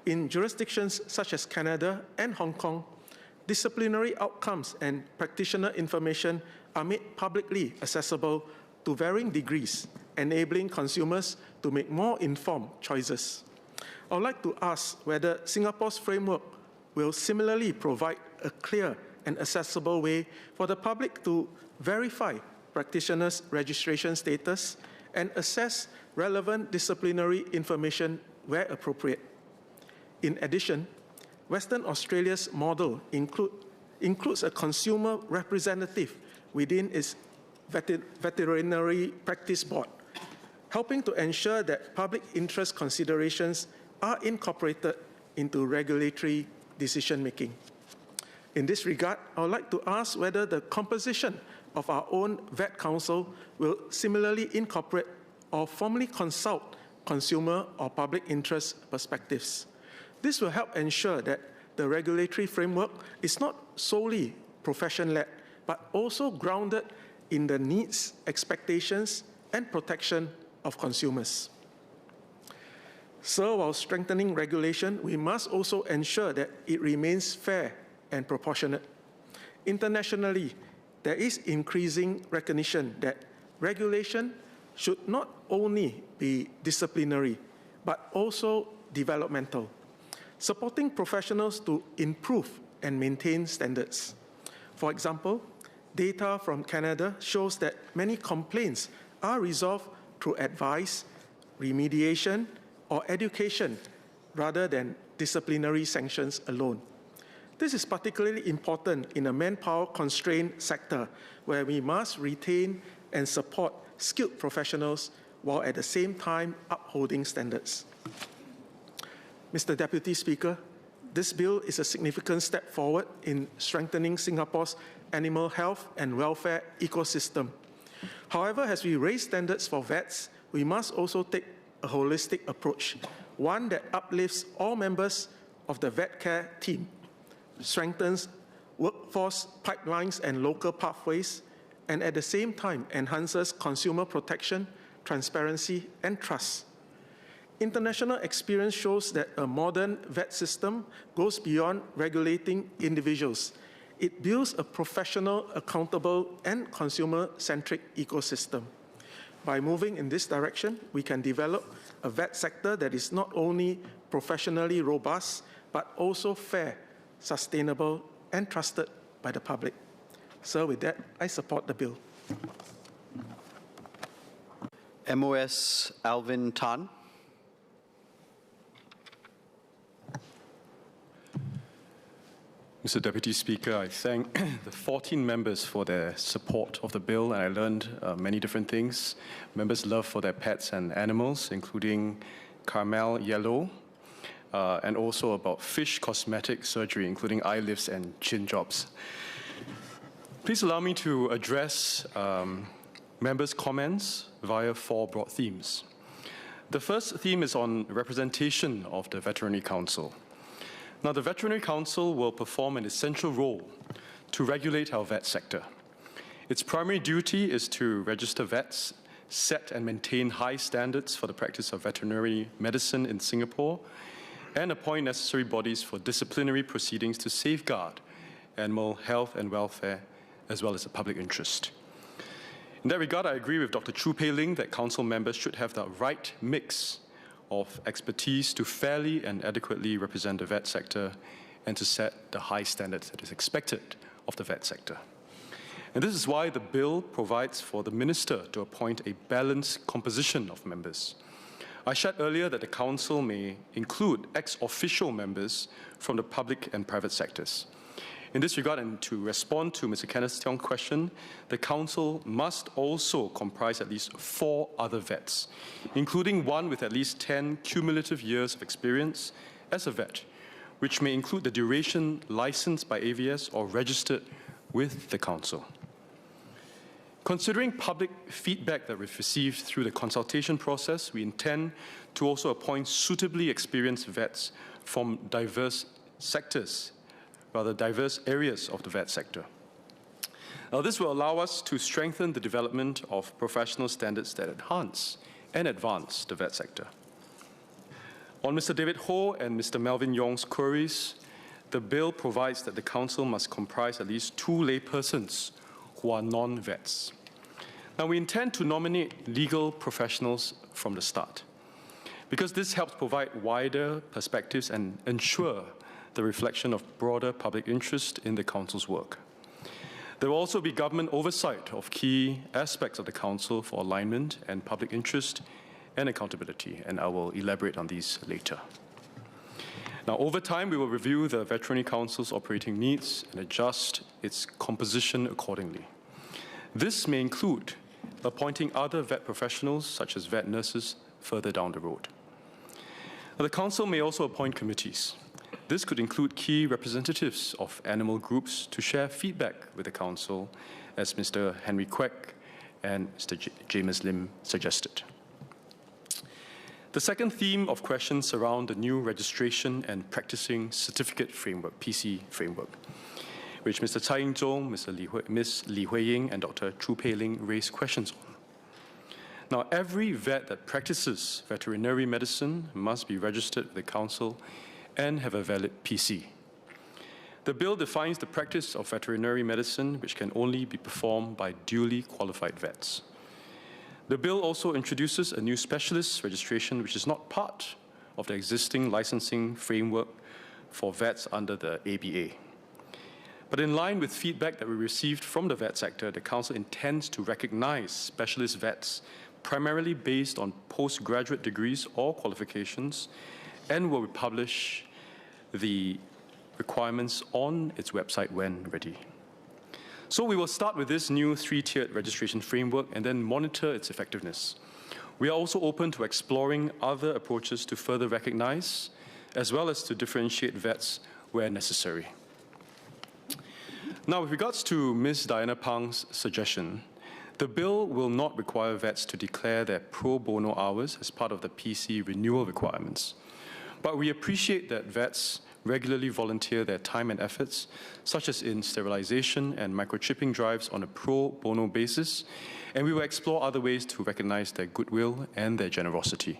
S20: In jurisdictions such as Canada and Hong Kong, disciplinary outcomes and practitioner information are made publicly accessible to varying degrees, enabling consumers to make more informed choices. I would like to ask whether Singapore's framework will similarly provide a clear and accessible way for the public to verify practitioners' registration status and assess relevant disciplinary information where appropriate. In addition, Western Australia's model includes a consumer representative within its veterinary practice board, helping to ensure that public interest considerations are incorporated into regulatory decision-making. In this regard, I would like to ask whether the composition of our own Vet Council will similarly incorporate or formally consult consumer or public interest perspectives. This will help ensure that the regulatory framework is not solely profession-led, but also grounded in the needs, expectations, and protection of consumers. So, while strengthening regulation, we must also ensure that it remains fair and proportionate. Internationally, there is increasing recognition that regulation should not only be disciplinary, but also developmental, supporting professionals to improve and maintain standards. For example, data from Canada shows that many complaints are resolved through advice, remediation, or education rather than disciplinary sanctions alone. This is particularly important in a manpower-constrained sector where we must retain and support skilled professionals while at the same time upholding standards. Mr. Deputy Speaker, this bill is a significant step forward in strengthening Singapore's animal health and welfare ecosystem. However, as we raise standards for vets, we must also take a holistic approach, one that uplifts all members of the vet care team, strengthens workforce pipelines and local pathways, and at the same time enhances consumer protection, transparency, and trust. International experience shows that a modern vet system goes beyond regulating individuals. It builds a professional, accountable, and consumer-centric ecosystem. By moving in this direction, we can develop a vet sector that is not only professionally robust, but also fair, sustainable, and trusted by the public. So with that, I support the bill.
S2: MOS Alvin Tan.
S4: Mr. Deputy Speaker, I thank the 14 members for their support of the bill, and I learned many different things. Members' love for their pets and animals, including caramel yellow, and also about fish cosmetic surgery, including eye lifts and chin jobs. Please allow me to address members' comments via 4 broad themes. The first theme is on representation of the Veterinary Council. Now, the Veterinary Council will perform an essential role to regulate our vet sector. Its primary duty is to register vets, set and maintain high standards for the practice of veterinary medicine in Singapore, and appoint necessary bodies for disciplinary proceedings to safeguard animal health and welfare, as well as the public interest. In that regard, I agree with Dr. Chu Pei Ling that council members should have the right mix of expertise to fairly and adequately represent the vet sector and to set the high standards that is expected of the vet sector. And this is why the bill provides for the minister to appoint a balanced composition of members. I shared earlier that the council may include ex-officio members from the public and private sectors. In this regard, and to respond to Mr. Kenneth Tiong's question, the council must also comprise at least 4 other vets, including one with at least 10 cumulative years of experience as a vet, which may include the duration licensed by AVS or registered with the council. Considering public feedback that we've received through the consultation process, we intend to also appoint suitably experienced vets from diverse sectors, rather diverse areas of the vet sector. Now, this will allow us to strengthen the development of professional standards that enhance and advance the vet sector. On Mr. David Ho and Mr. Melvin Yong's queries, the bill provides that the council must comprise at least 2 laypersons who are non-vets. Now, we intend to nominate legal professionals from the start, because this helps provide wider perspectives and ensure the reflection of broader public interest in the council's work. There will also be government oversight of key aspects of the council for alignment and public interest and accountability, and I will elaborate on these later. Now, over time, we will review the Veterinary Council's operating needs and adjust its composition accordingly. This may include appointing other vet professionals, such as vet nurses, further down the road. Now, the Council may also appoint committees. This could include key representatives of animal groups to share feedback with the Council, as Mr. Henry Kwek and Mr. James Lim suggested. The second theme of questions surround the new registration and practicing certificate framework, PC framework, which Mr. Tsai Ying-zhong, Ms. Li Hui-ying, and Dr. Chu Pei-ling raised questions on. Now, every vet that practices veterinary medicine must be registered with the Council and have a valid PC. The bill defines the practice of veterinary medicine, which can only be performed by duly qualified vets. The bill also introduces a new specialist registration, which is not part of the existing licensing framework for vets under the ABA. But in line with feedback that we received from the vet sector, the Council intends to recognize specialist vets primarily based on postgraduate degrees or qualifications, and will publish the requirements on its website when ready. So we will start with this new 3-tiered registration framework and then monitor its effectiveness. We are also open to exploring other approaches to further recognize, as well as to differentiate vets where necessary. Now, with regards to Ms. Diana Pang's suggestion, the bill will not require vets to declare their pro bono hours as part of the PC renewal requirements. But we appreciate that vets regularly volunteer their time and efforts, such as in sterilization and microchipping drives on a pro bono basis, and we will explore other ways to recognize their goodwill and their generosity.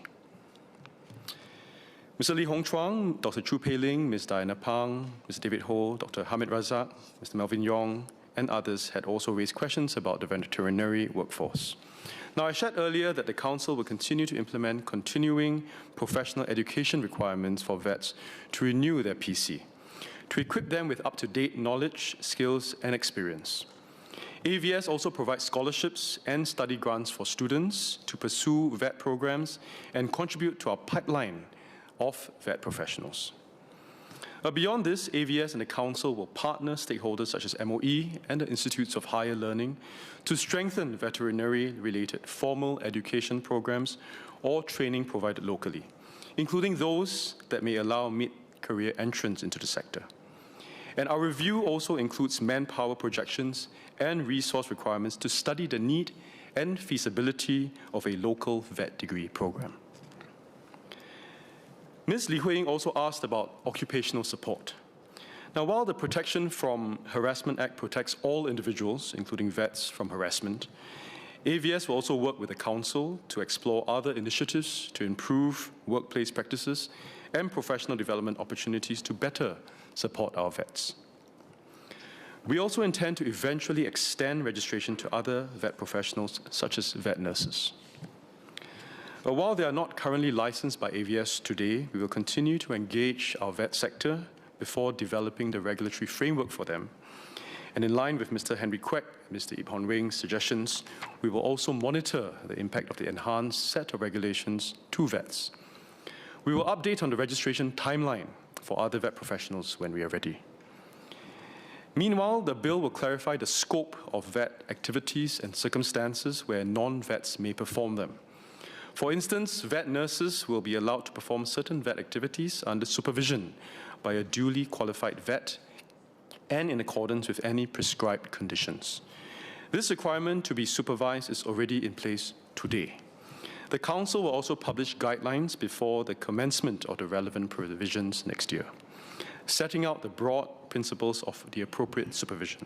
S4: Mr. Lee Hong Chuang, Dr. Chu Pei-ling, Ms. Diana Pang, Mr. David Ho, Dr. Hamid Razak, Mr. Melvin Yong, and others had also raised questions about the veterinary workforce. Now, I shared earlier that the Council will continue to implement continuing professional education requirements for vets to renew their PC, to equip them with up-to-date knowledge, skills, and experience. AVS also provides scholarships and study grants for students to pursue vet programs and contribute to our pipeline of vet professionals. Beyond this, AVS and the Council will partner stakeholders such as MOE and the Institutes of Higher Learning to strengthen veterinary-related formal education programs or training provided locally, including those that may allow mid-career entrance into the sector. And our review also includes manpower projections and resource requirements to study the need and feasibility of a local vet degree program. Ms. Li Hui-ying also asked about occupational support. Now, while the Protection from Harassment Act protects all individuals, including vets, from harassment, AVS will also work with the Council to explore other initiatives to improve workplace practices and professional development opportunities to better support our vets. We also intend to eventually extend registration to other vet professionals, such as vet nurses. But while they are not currently licensed by AVS today, we will continue to engage our vet sector before developing the regulatory framework for them. And in line with Mr. Henry Kwek and Mr. Ip Hon Wing's suggestions, we will also monitor the impact of the enhanced set of regulations to vets. We will update on the registration timeline for other vet professionals when we are ready. Meanwhile, the bill will clarify the scope of vet activities and circumstances where non-vets may perform them. For instance, vet nurses will be allowed to perform certain vet activities under supervision by a duly qualified vet and in accordance with any prescribed conditions. This requirement to be supervised is already in place today. The Council will also publish guidelines before the commencement of the relevant provisions next year, setting out the broad principles of the appropriate supervision.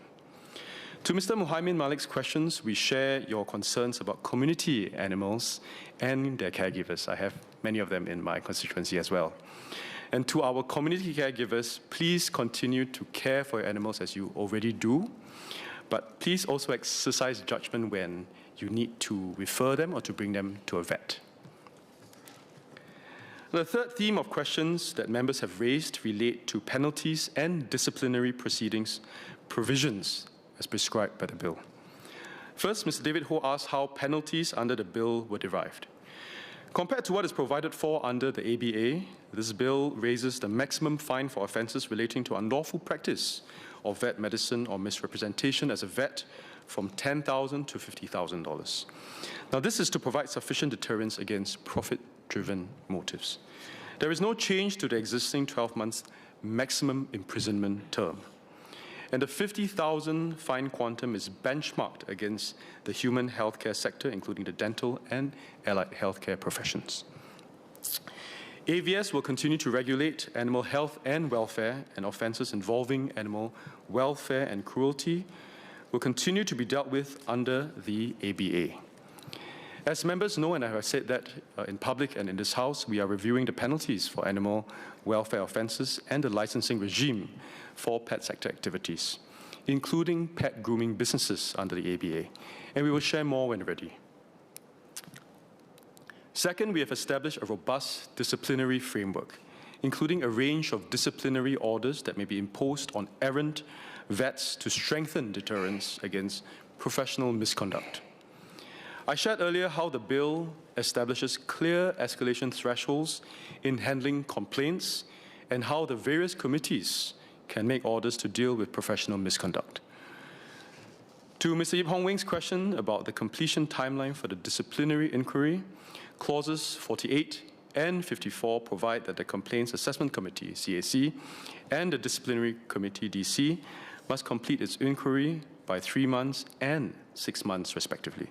S4: To Mr. Muhaimin Malik's questions, we share your concerns about community animals and their caregivers. I have many of them in my constituency as well. And to our community caregivers, please continue to care for your animals as you already do, but please also exercise judgment when you need to refer them or to bring them to a vet. The third theme of questions that members have raised relate to penalties and disciplinary proceedings provisions as prescribed by the bill. First, Mr. David Ho asked how penalties under the bill were derived. Compared to what is provided for under the ABA, this bill raises the maximum fine for offences relating to unlawful practice of vet medicine or misrepresentation as a vet from $10,000 to $50,000. Now, this is to provide sufficient deterrence against profit-driven motives. There is no change to the existing 12-month maximum imprisonment term. And the 50,000 fine quantum is benchmarked against the human healthcare sector, including the dental and allied healthcare professions. AVS will continue to regulate animal health and welfare, and offences involving animal welfare and cruelty will continue to be dealt with under the ABA. As members know, and I have said that in public and in this House, we are reviewing the penalties for animal welfare offences and the licensing regime for pet sector activities, including pet grooming businesses under the ABA, and we will share more when ready. Second, we have established a robust disciplinary framework, including a range of disciplinary orders that may be imposed on errant vets to strengthen deterrence against professional misconduct. I shared earlier how the bill establishes clear escalation thresholds in handling complaints and how the various committees can make orders to deal with professional misconduct. To Mr. Ip Hon Wing's question about the completion timeline for the disciplinary inquiry, clauses 48 and 54 provide that the Complaints Assessment Committee, CAC, and the Disciplinary Committee, DC, must complete its inquiry by 3 months and 6 months, respectively.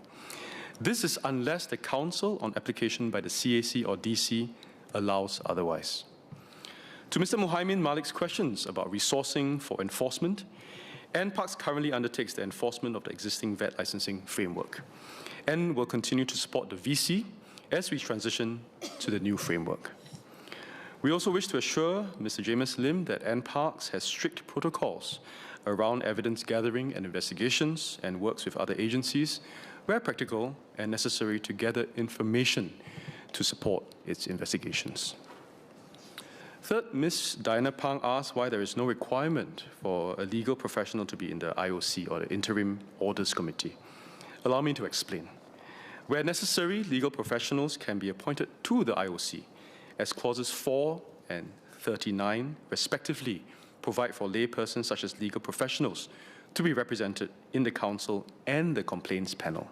S4: This is unless the Council, on application by the CAC or DC, allows otherwise. To Mr. Muhaimin Malik's questions about resourcing for enforcement, NParks currently undertakes the enforcement of the existing vet licensing framework and will continue to support the VC as we transition to the new framework. We also wish to assure Mr. James Lim that NParks has strict protocols around evidence gathering and investigations and works with other agencies where practical and necessary to gather information to support its investigations. Third, Ms. Diana Pang asked why there is no requirement for a legal professional to be in the IOC or the Interim Orders Committee. Allow me to explain. Where necessary, legal professionals can be appointed to the IOC, as clauses 4 and 39, respectively, provide for laypersons such as legal professionals to be represented in the Council and the Complaints Panel.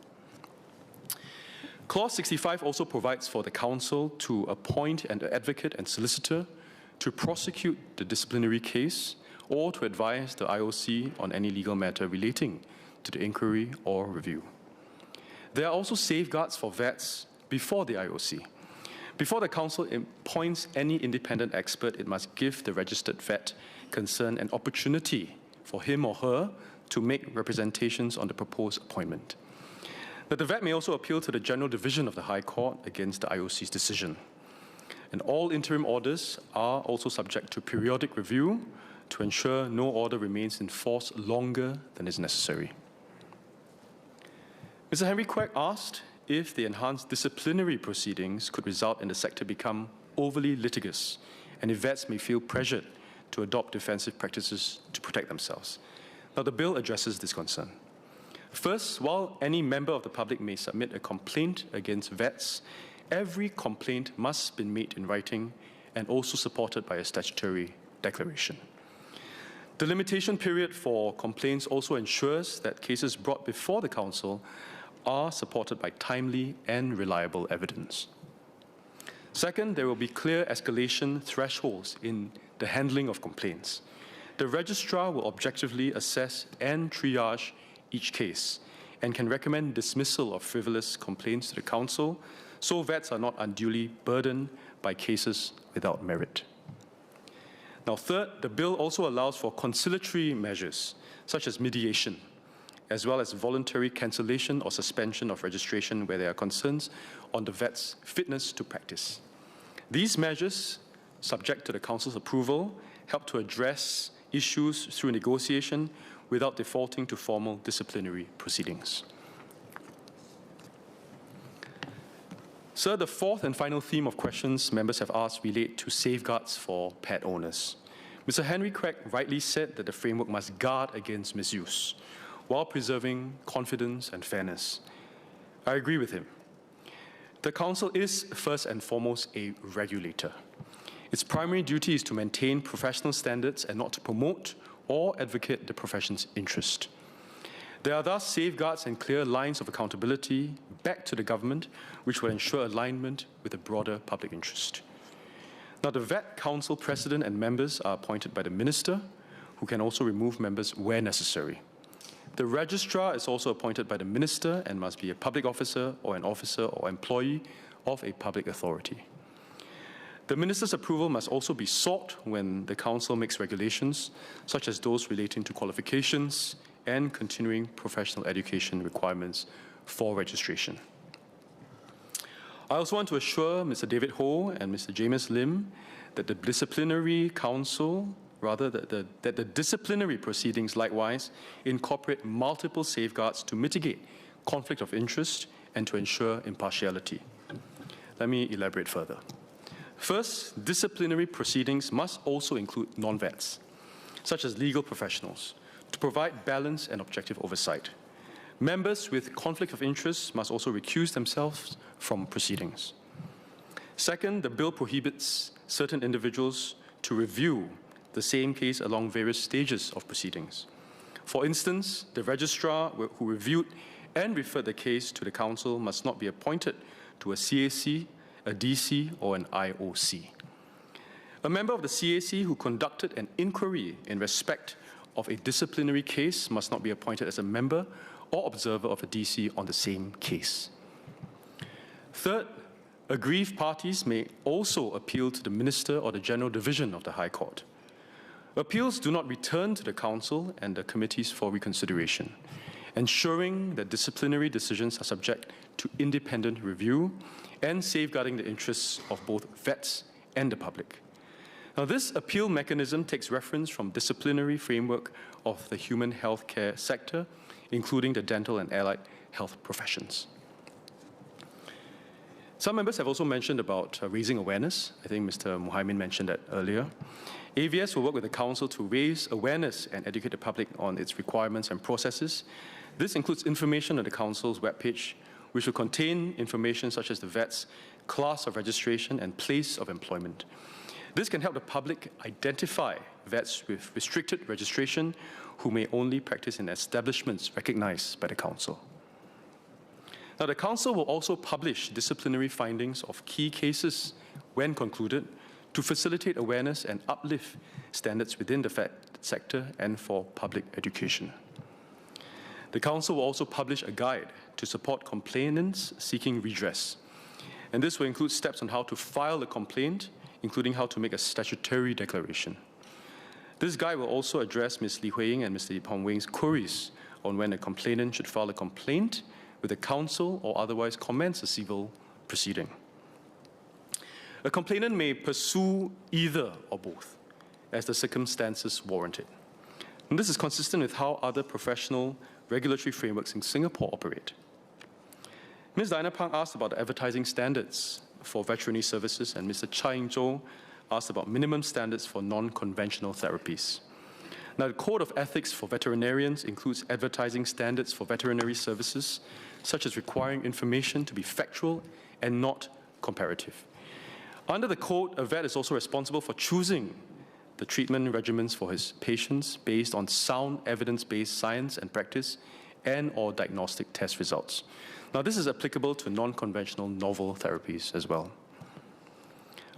S4: Clause 65 also provides for the Council to appoint an advocate and solicitor to prosecute the disciplinary case or to advise the IOC on any legal matter relating to the inquiry or review. There are also safeguards for vets before the IOC. Before the Council appoints any independent expert, it must give the registered vet concerned an opportunity for him or her to make representations on the proposed appointment. But the vet may also appeal to the General Division of the High Court against the IOC's decision. And all interim orders are also subject to periodic review to ensure no order remains in force longer than is necessary. Mr. Henry Kwek asked if the enhanced disciplinary proceedings could result in the sector become overly litigious and if vets may feel pressured to adopt defensive practices to protect themselves. Now, the bill addresses this concern. First, while any member of the public may submit a complaint against vets, every complaint must be made in writing and also supported by a statutory declaration. The limitation period for complaints also ensures that cases brought before the Council are supported by timely and reliable evidence. Second, there will be clear escalation thresholds in the handling of complaints. The registrar will objectively assess and triage each case and can recommend dismissal of frivolous complaints to the Council so vets are not unduly burdened by cases without merit. Now, third, the bill also allows for conciliatory measures such as mediation, as well as voluntary cancellation or suspension of registration where there are concerns on the vet's fitness to practice. These measures, subject to the Council's approval, help to address issues through negotiation without defaulting to formal disciplinary proceedings. Sir, the fourth and final theme of questions members have asked relate to safeguards for pet owners. Mr. Henry Craig rightly said that the framework must guard against misuse while preserving confidence and fairness. I agree with him. The Council is first and foremost a regulator. Its primary duty is to maintain professional standards and not to promote or advocate the profession's interest. There are thus safeguards and clear lines of accountability back to the government, which will ensure alignment with the broader public interest. Now, the Vet Council President and members are appointed by the Minister, who can also remove members where necessary. The Registrar is also appointed by the Minister and must be a public officer or an officer or employee of a public authority. The Minister's approval must also be sought when the Council makes regulations, such as those relating to qualifications and continuing professional education requirements for registration. I also want to assure Mr. David Ho and Mr. James Lim that the disciplinary council, that the disciplinary proceedings likewise incorporate multiple safeguards to mitigate conflict of interest and to ensure impartiality. Let me elaborate further. First, disciplinary proceedings must also include non-vets, such as legal professionals, to provide balanced and objective oversight. Members with conflict of interest must also recuse themselves from proceedings. Second, the bill prohibits certain individuals to review the same case along various stages of proceedings. For instance, the registrar who reviewed and referred the case to the Council must not be appointed to a CAC, a DC, or an IOC. A member of the CAC who conducted an inquiry in respect of a disciplinary case must not be appointed as a member or observer of a DC on the same case. Third, aggrieved parties may also appeal to the Minister or the General Division of the High Court. Appeals do not return to the Council and the committees for reconsideration, ensuring that disciplinary decisions are subject to independent review and safeguarding the interests of both vets and the public. Now, this appeal mechanism takes reference from disciplinary framework of the human health care sector, including the dental and allied health professions. Some members have also mentioned about raising awareness. I think Mr. Muhaimin mentioned that earlier. AVS will work with the Council to raise awareness and educate the public on its requirements and processes. This includes information on the Council's webpage, which will contain information such as the vet's class of registration and place of employment. This can help the public identify vets with restricted registration who may only practice in establishments recognized by the Council. Now, the Council will also publish disciplinary findings of key cases when concluded to facilitate awareness and uplift standards within the vet sector and for public education. The Council will also publish a guide to support complainants seeking redress. And this will include steps on how to file a complaint, including how to make a statutory declaration. This guide will also address Ms. Li Huiying and Mr. Yip Hong Weng's queries on when a complainant should file a complaint with the Council or otherwise commence a civil proceeding. A complainant may pursue either or both, as the circumstances warrant it. And this is consistent with how other professional regulatory frameworks in Singapore operate. Ms. Diana Pang asked about the advertising standards for veterinary services, and Mr. Chai Ing-zhou asked about minimum standards for non-conventional therapies. Now, the Code of Ethics for Veterinarians includes advertising standards for veterinary services, such as requiring information to be factual and not comparative. Under the code, a vet is also responsible for choosing the treatment regimens for his patients based on sound evidence-based science and practice and/or diagnostic test results. Now, this is applicable to non-conventional novel therapies as well.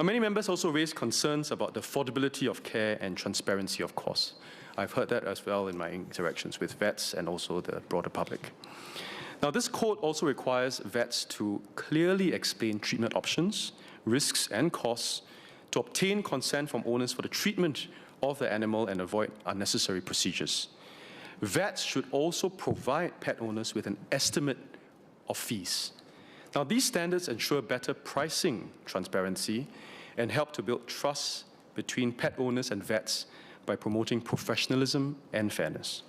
S4: Many members also raised concerns about the affordability of care and transparency of costs. I've heard that as well in my interactions with vets and also the broader public. Now, this code also requires vets to clearly explain treatment options, risks, and costs to obtain consent from owners for the treatment of the animal and avoid unnecessary procedures. Vets should also provide pet owners with an estimate of fees. Now, these standards ensure better pricing transparency and help to build trust between pet owners and vets by promoting professionalism and fairness.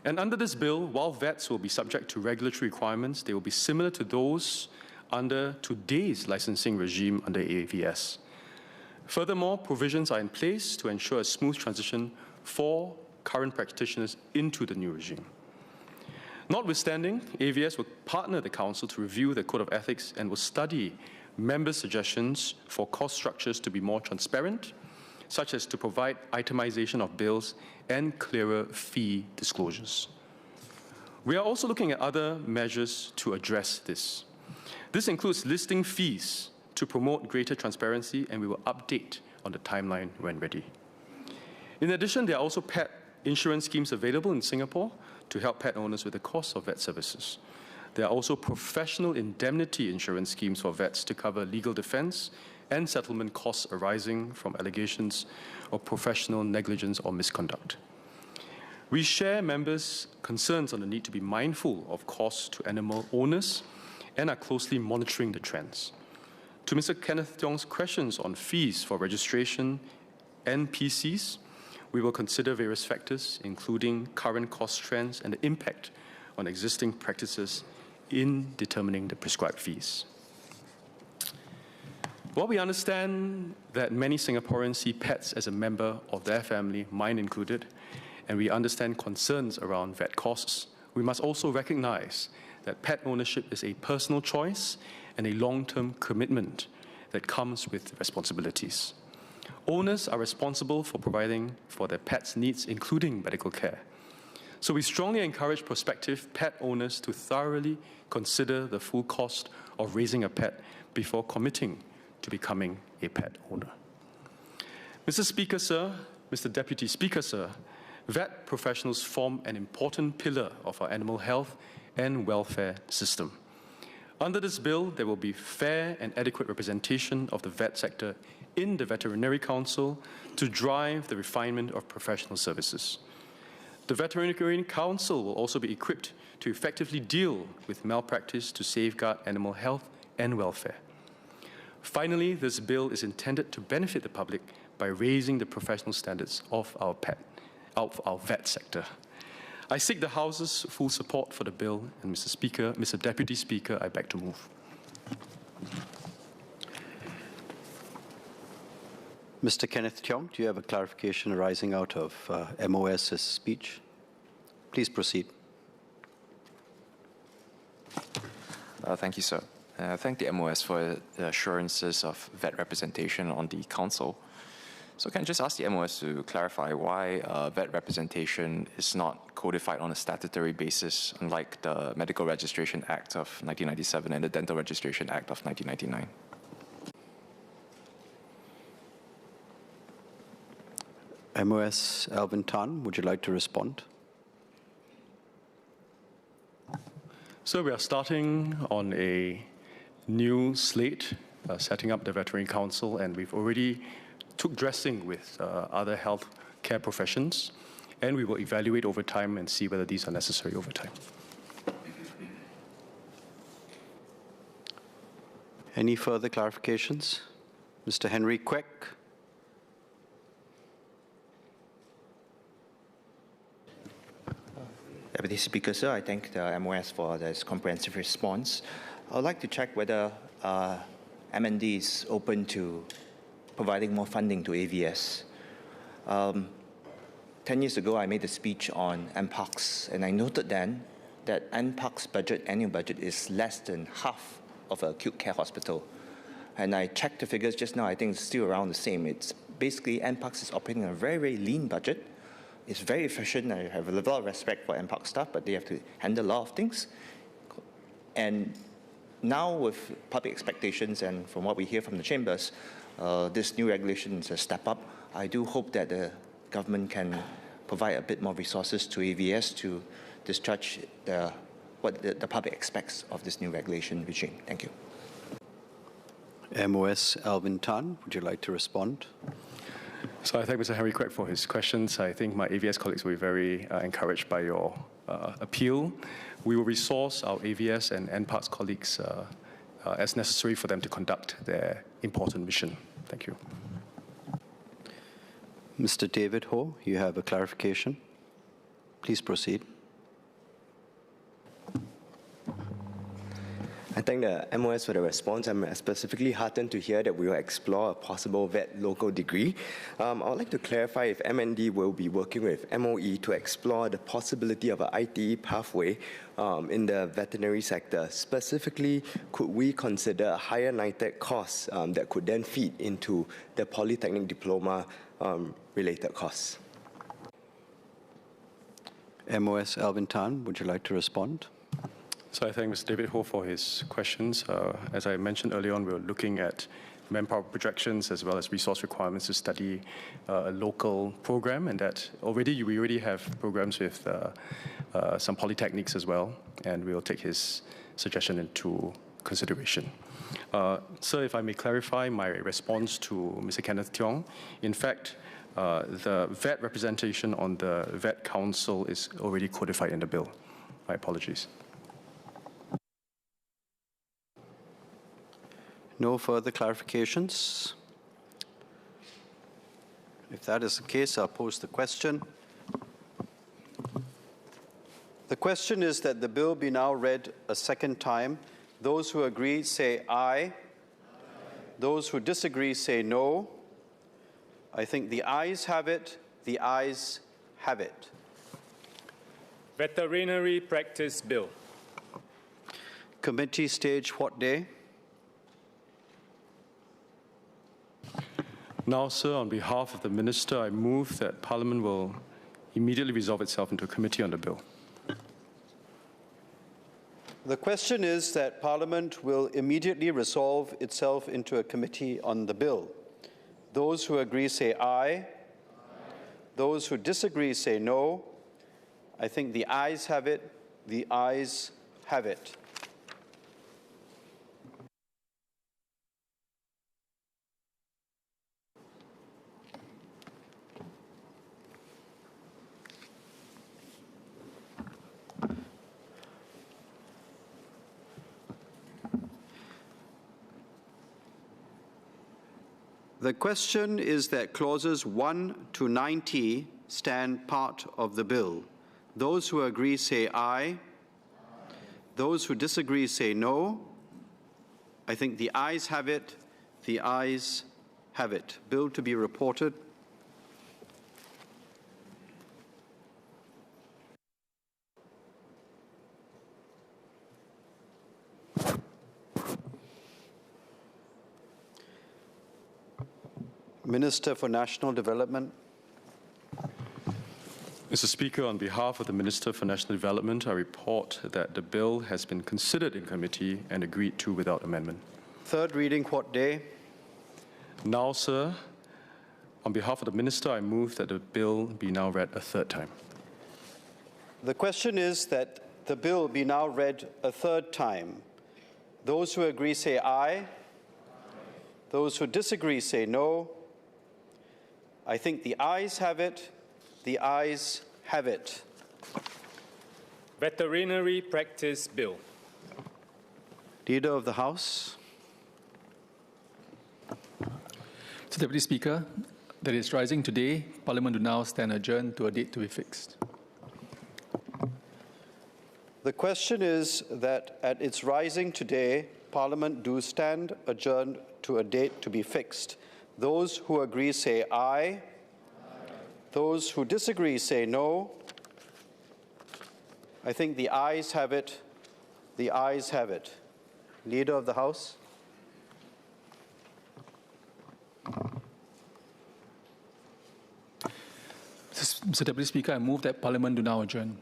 S4: And under this bill, while vets will be subject to regulatory requirements, they will be similar to those under today's licensing regime under AVS. Furthermore, provisions are in place to ensure a smooth transition for current practitioners into the new regime. Notwithstanding, AVS will partner the Council to review the Code of Ethics and will study members' suggestions for cost structures to be more transparent, such as to provide itemization of bills and clearer fee disclosures. We are also looking at other measures to address this. This includes listing fees to promote greater transparency, and we will update on the timeline when ready. In addition, there are also pet insurance schemes available in Singapore to help pet owners with the cost of vet services. There are also professional indemnity insurance schemes for vets to cover legal defense and settlement costs arising from allegations of professional negligence or misconduct. We share members' concerns on the need to be mindful of costs to animal owners and are closely monitoring the trends. To Mr. Kenneth Tiong's questions on fees for registration and PCs, we will consider various factors, including current cost trends and the impact on existing practices in determining the prescribed fees. While we understand that many Singaporeans see pets as a member of their family, mine included, and we understand concerns around vet costs, we must also recognize that pet ownership is a personal choice and a long-term commitment that comes with responsibilities. Owners are responsible for providing for their pets' needs, including medical care. So we strongly encourage prospective pet owners to thoroughly consider the full cost of raising a pet before committing to becoming a pet owner. Mr. Speaker, sir, Mr. Deputy Speaker, sir, vet professionals form an important pillar of our animal health and welfare system. Under this bill, there will be fair and adequate representation of the vet sector in the Veterinary Council to drive the refinement of professional services. The Veterinary Council will also be equipped to effectively deal with malpractice to safeguard animal health and welfare. Finally, this bill is intended to benefit the public by raising the professional standards of our vet sector. I seek the House's full support for the bill, and Mr. Speaker, Mr. Deputy Speaker, I beg to move.
S2: Mr. Kenneth Tiong, do you have a clarification arising out of MOS's speech? Please proceed.
S12: Thank you, sir. I thank the MOS for the assurances of vet representation on the council. So can I just ask the MOS to clarify why vet representation is not codified on a statutory basis, unlike the Medical Registration Act of 1997 and the Dental Registration Act of 1999?
S2: MOS Alvin Tan, would you like to respond?
S4: So we are starting on a new slate, setting up the Veterinary Council, and we've already took dressing with other health care professions, and we will evaluate over time and see whether these are necessary over time.
S2: Any further clarifications? Mr. Henry Kwek.
S18: Deputy Speaker, sir, I thank the MOS for this comprehensive response. I would like to check whether MND is open to providing more funding to AVS. 10 years ago, I made a speech on NParks, and I noted then that NParks' annual budget is less than half of an acute care hospital. And I checked the figures just now, I think it's still around the same. It's basically, NParks is operating a very, very lean budget. It's very efficient. I have a lot of respect for NParks staff, but they have to handle a lot of things. And now with public expectations and from what we hear from the chambers, this new regulation is a step up. I do hope that the government can provide a bit more resources to AVS to discharge what the public expects of this new regulation regime. Thank you.
S2: MOS Alvin Tan, would you like to respond?
S4: So I thank Mr. Henry Craig for his questions. I think my AVS colleagues will be very encouraged by your appeal. We will resource our AVS and NParks colleagues as necessary for them to conduct their important mission. Thank you.
S2: Mr. David Ho, you have a clarification. Please proceed.
S1: I thank the MOS for the response. I'm specifically heartened to hear that we will explore a possible vet local degree. I would like to clarify if MND will be working with MOE to explore the possibility of an ITE pathway in the veterinary sector. Specifically, could we consider a higher NITEC cost that could then feed into the polytechnic diploma related costs?
S2: MOS Alvin Tan, would you like to respond?
S4: So I thank Mr. David Ho for his questions. As I mentioned earlier on, we're looking at manpower projections as well as resource requirements to study a local program, and that we already have programs with some polytechnics as well, and we'll take his suggestion into consideration. Sir, if I may clarify my response to Mr. Kenneth Tiong, in fact, the vet representation on the Vet Council is already codified in the bill. My apologies.
S2: No further clarifications? If that is the case, I'll pose the question. The question is that the bill be now read a second time. Those who agree say aye. Those who disagree say no. I think the ayes have it. The ayes have it.
S19: Veterinary Practice Bill.
S2: Committee stage what day?
S4: Now, sir, on behalf of the Minister, I move that Parliament will immediately resolve itself into a committee on the bill.
S2: The question is that Parliament will immediately resolve itself into a committee on the bill. Those who agree say aye. Those who disagree say no. I think the ayes have it. The ayes have it. The question is that clauses 1 to 90 stand part of the bill. Those who agree say aye. Those who disagree say no. I think the ayes have it. The ayes have it. Bill to be reported. Minister for National Development.
S4: Mr. Speaker, on behalf of the Minister for National Development, I report that the bill has been considered in committee and agreed to without amendment.
S2: Third reading what day?
S4: Now, sir, on behalf of the Minister, I move that the bill be now read a third time.
S2: The question is that the bill be now read a third time. Those who agree say aye. Those who disagree say no. I think the ayes have it. The ayes have it.
S19: Veterinary Practice Bill.
S2: Leader of the House.
S3: Mr. Deputy Speaker, that is rising today, Parliament will now stand adjourned to a date to be fixed.
S2: The question is that at its rising today, Parliament do stand adjourned to a date to be fixed. Those who agree say aye. Those who disagree say no. I think the ayes have it. The ayes have it. Leader of the House.
S3: Mr. Deputy Speaker, I move that Parliament do now adjourn.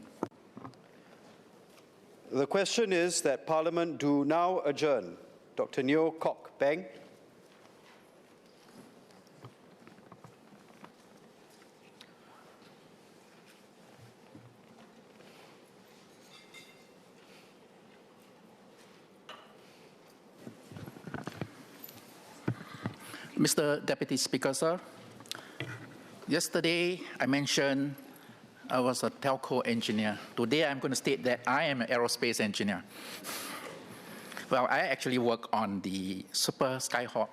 S2: The question is that Parliament do now adjourn. Dr. Neo Kok Peng.
S5: Mr. Deputy Speaker, sir, yesterday I mentioned I was a telco engineer. Today I'm going to state that I am an aerospace engineer. Well, I actually work on the Super Skyhawk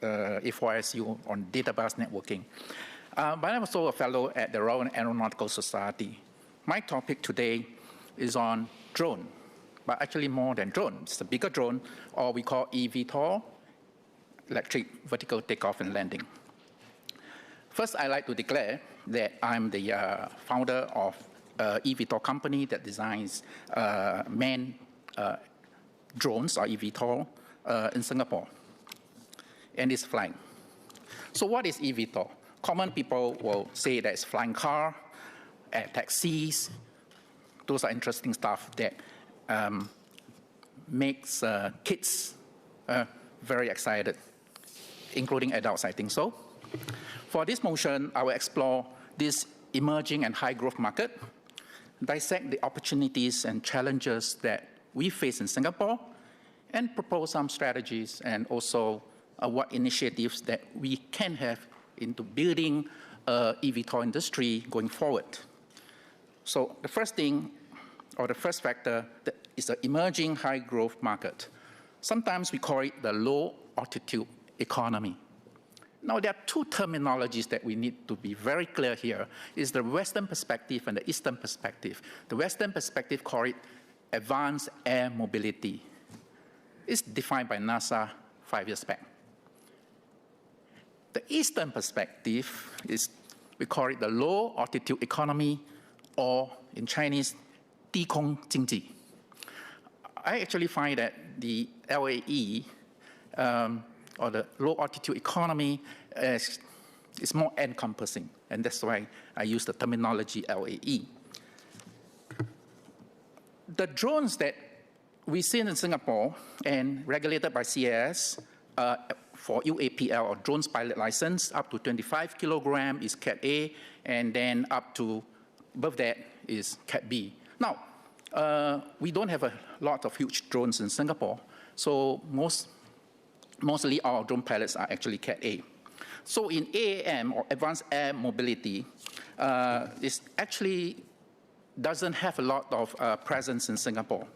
S5: A4SU on database networking. But I'm also a fellow at the Royal Aeronautical Society. My topic today is on drone, but actually more than drone. It's a bigger drone, or we call eVTOL, electric vertical takeoff and landing. First, I'd like to declare that I'm the founder of eVTOL company that designs manned drones, or eVTOL, in Singapore, and it's flying. So what is eVTOL? Common people will say that it's flying car, air taxis. Those are interesting stuff that makes kids very excited, including adults, I think so. For this motion, I will explore this emerging and high-growth market, dissect the opportunities and challenges that we face in Singapore, and propose some strategies and also what initiatives that we can have into building eVTOL industry going forward. So the first thing, or the first factor, is the emerging high-growth market. Sometimes we call it the low-altitude economy. Now, there are two terminologies that we need to be very clear here. Is the Western perspective and the Eastern perspective. The Western perspective call it advanced air mobility. It's defined by NASA 5 years back. The Eastern perspective is, we call it the low-altitude economy, or in Chinese, 低空经济. I actually find that the LAE, or the low-altitude economy, is more encompassing, and that's why I use the terminology LAE. The drones that we see in Singapore and regulated by CAS for UAPL, or drones pilot license, up to 25 kilogram is Cat A, and then up to above that is Cat B. Now, we don't have a lot of huge drones in Singapore, so mostly our drone pilots are actually Cat A. So in AAM, or Advanced Air Mobility, it actually doesn't have a lot of presence in Singapore.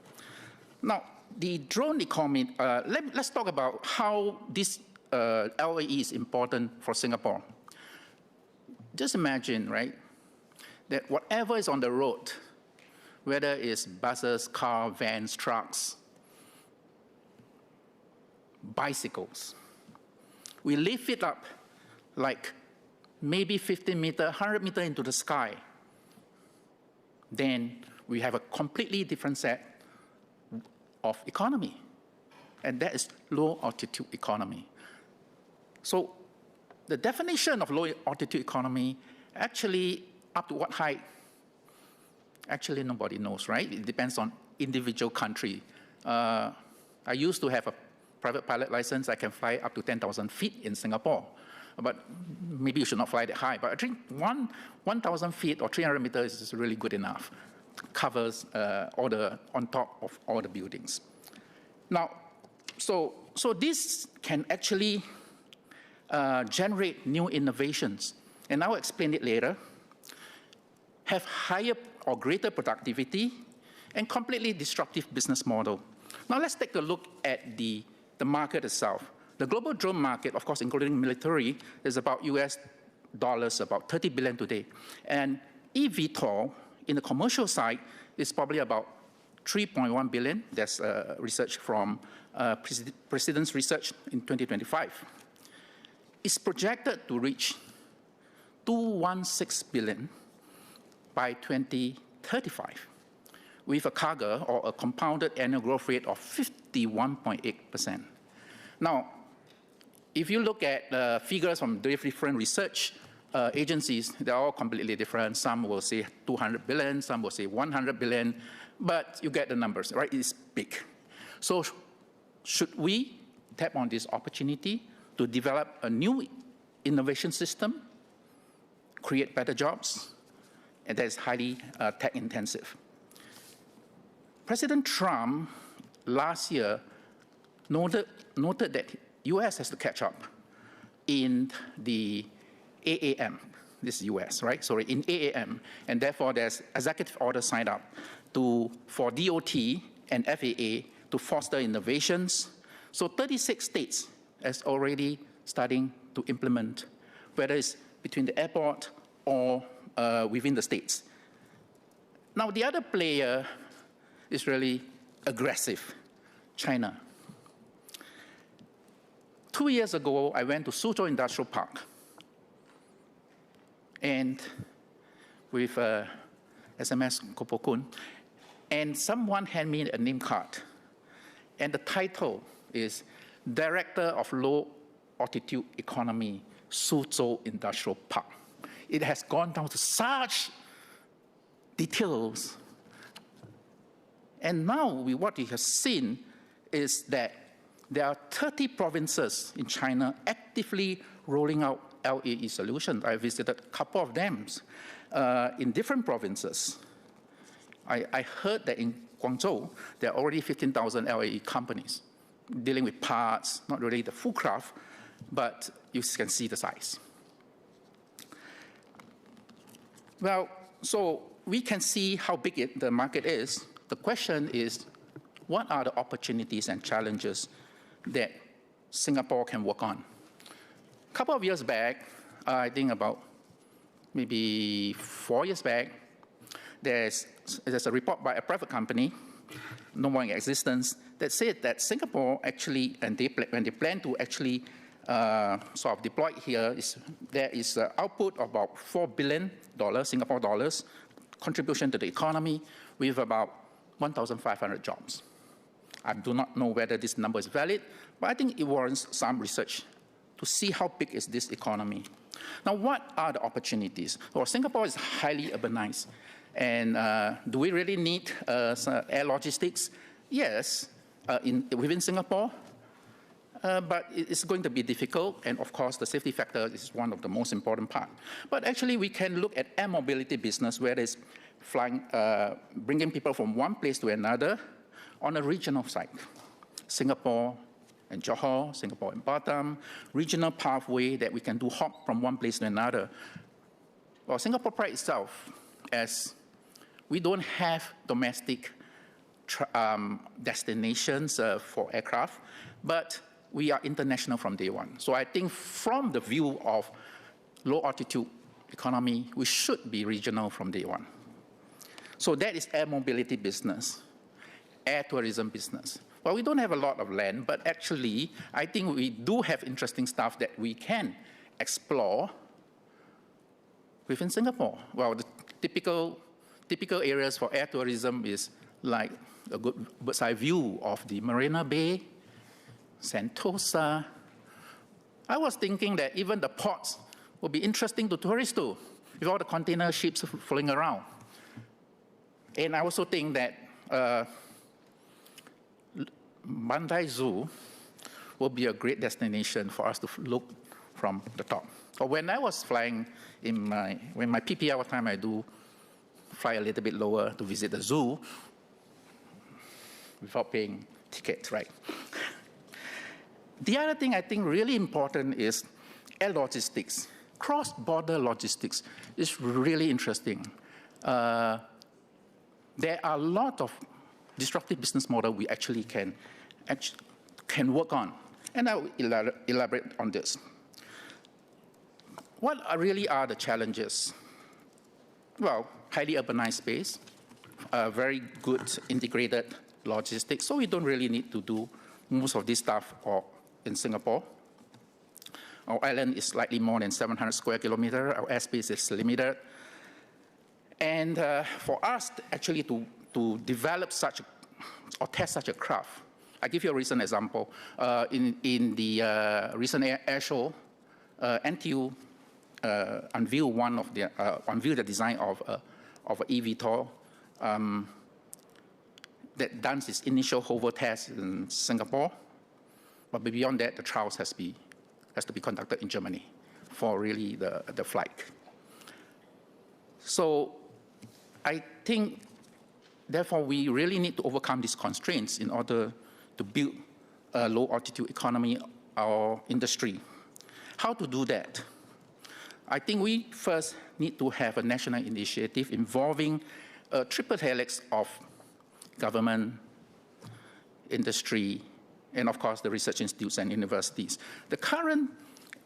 S5: Now, the drone economy, let's talk about how this LAE is important for Singapore. Just imagine, right, that whatever is on the road, whether it's buses, cars, vans, trucks, bicycles, we lift it up like maybe 50 meters, 100 meters into the sky. Then we have a completely different set of economy, and that is low-altitude economy. So the definition of low-altitude economy, actually up to what height? Actually, nobody knows, right? It depends on individual country. I used to have a private pilot license. I can fly up to 10,000 feet in Singapore, but maybe you should not fly that high. But I think 1,000 feet or 300 meters is really good enough. Covers on top of all the buildings. Now, so this can actually generate new innovations, and I'll explain it later. Have higher or greater productivity and completely disruptive business model. Now let's take a look at the market itself. The global drone market, of course, including military, is about US dollars, about 30 billion today. And eVTOL, in the commercial side, is probably about 3.1 billion. That's research from President's Research in 2025. It's projected to reach 216 billion by 2035, with a CAGR, or a compounded annual growth rate, of 51.8%. Now, if you look at figures from different research agencies, they're all completely different. Some will say 200 billion, some will say 100 billion, but you get the numbers, right? It's big. So should we tap on this opportunity to develop a new innovation system, create better jobs, and that is highly tech intensive? President Trump last year noted that US has to catch up in the AAM, this is US, right? Sorry, in AAM, and therefore there's executive order signed up for DOT and FAA to foster innovations. So 36 states is already starting to implement, whether it's between the airport or within the states. Now, the other player is really aggressive, China. 2 years ago, I went to Suzhou Industrial Park, and with SMS Kopokun, and someone handed me a name card, and the title is Director of Low Altitude Economy, Suzhou Industrial Park. It has gone down to such details. And now what we have seen is that there are 30 provinces in China actively rolling out LAE solutions. I visited a couple of them in different provinces. I heard that in Guangzhou, there are already 15,000 LAE companies dealing with parts, not really the full craft, but you can see the size. Well, so we can see how big the market is. The question is, what are the opportunities and challenges that Singapore can work on? A couple of years back, I think about maybe 4 years back, there's a report by a private company, no more in existence, that said that Singapore actually, and when they plan to actually sort of deploy here, there is an output of about $4 billion, Singapore dollars, contribution to the economy, with about 1,500 jobs. I do not know whether this number is valid, but I think it warrants some research to see how big is this economy. Now, what are the opportunities? Well, Singapore is highly urbanized. And do we really need air logistics? Yes, within Singapore, but it's going to be difficult. And of course, the safety factor is one of the most important part. But actually, we can look at air mobility business, where it's flying, bringing people from one place to another on a regional side. Singapore and Johor, Singapore and Batam, regional pathway that we can do hop from one place to another. Well, Singapore prides itself as we don't have domestic destinations for aircraft, but we are international from day one. So I think from the view of low altitude economy, we should be regional from day one. So that is air mobility business, air tourism business. Well, we don't have a lot of land, but actually, I think we do have interesting stuff that we can explore within Singapore. Well, the typical areas for air tourism is like a good bird's eye view of the Marina Bay, Sentosa. I was thinking that even the ports would be interesting to tourists too, with all the container ships floating around. And I also think that Mandai Zoo will be a great destination for us to look from the top. Or when I was flying when my PPL time, I do fly a little bit lower to visit the zoo without paying tickets, right? The other thing I think really important is air logistics. Cross-border logistics is really interesting. There are a lot of disruptive business models we actually can work on. And I will elaborate on this. What really are the challenges? Well, highly urbanized space, very good integrated logistics, so we don't really need to do most of this stuff in Singapore. Our island is slightly more than 700 square kilometers. Our airspace is limited. And for us actually to develop such or test such a craft, I give you a recent example. In the recent air show, NTU unveiled the design of an eVTOL that done its initial hover test in Singapore, but beyond that, the trials has to be conducted in Germany for really the flight. So I think, therefore, we really need to overcome these constraints in order to build a low-altitude economy or industry. How to do that? I think we first need to have a national initiative involving a triple helix of government, industry, and of course the research institutes and universities. The current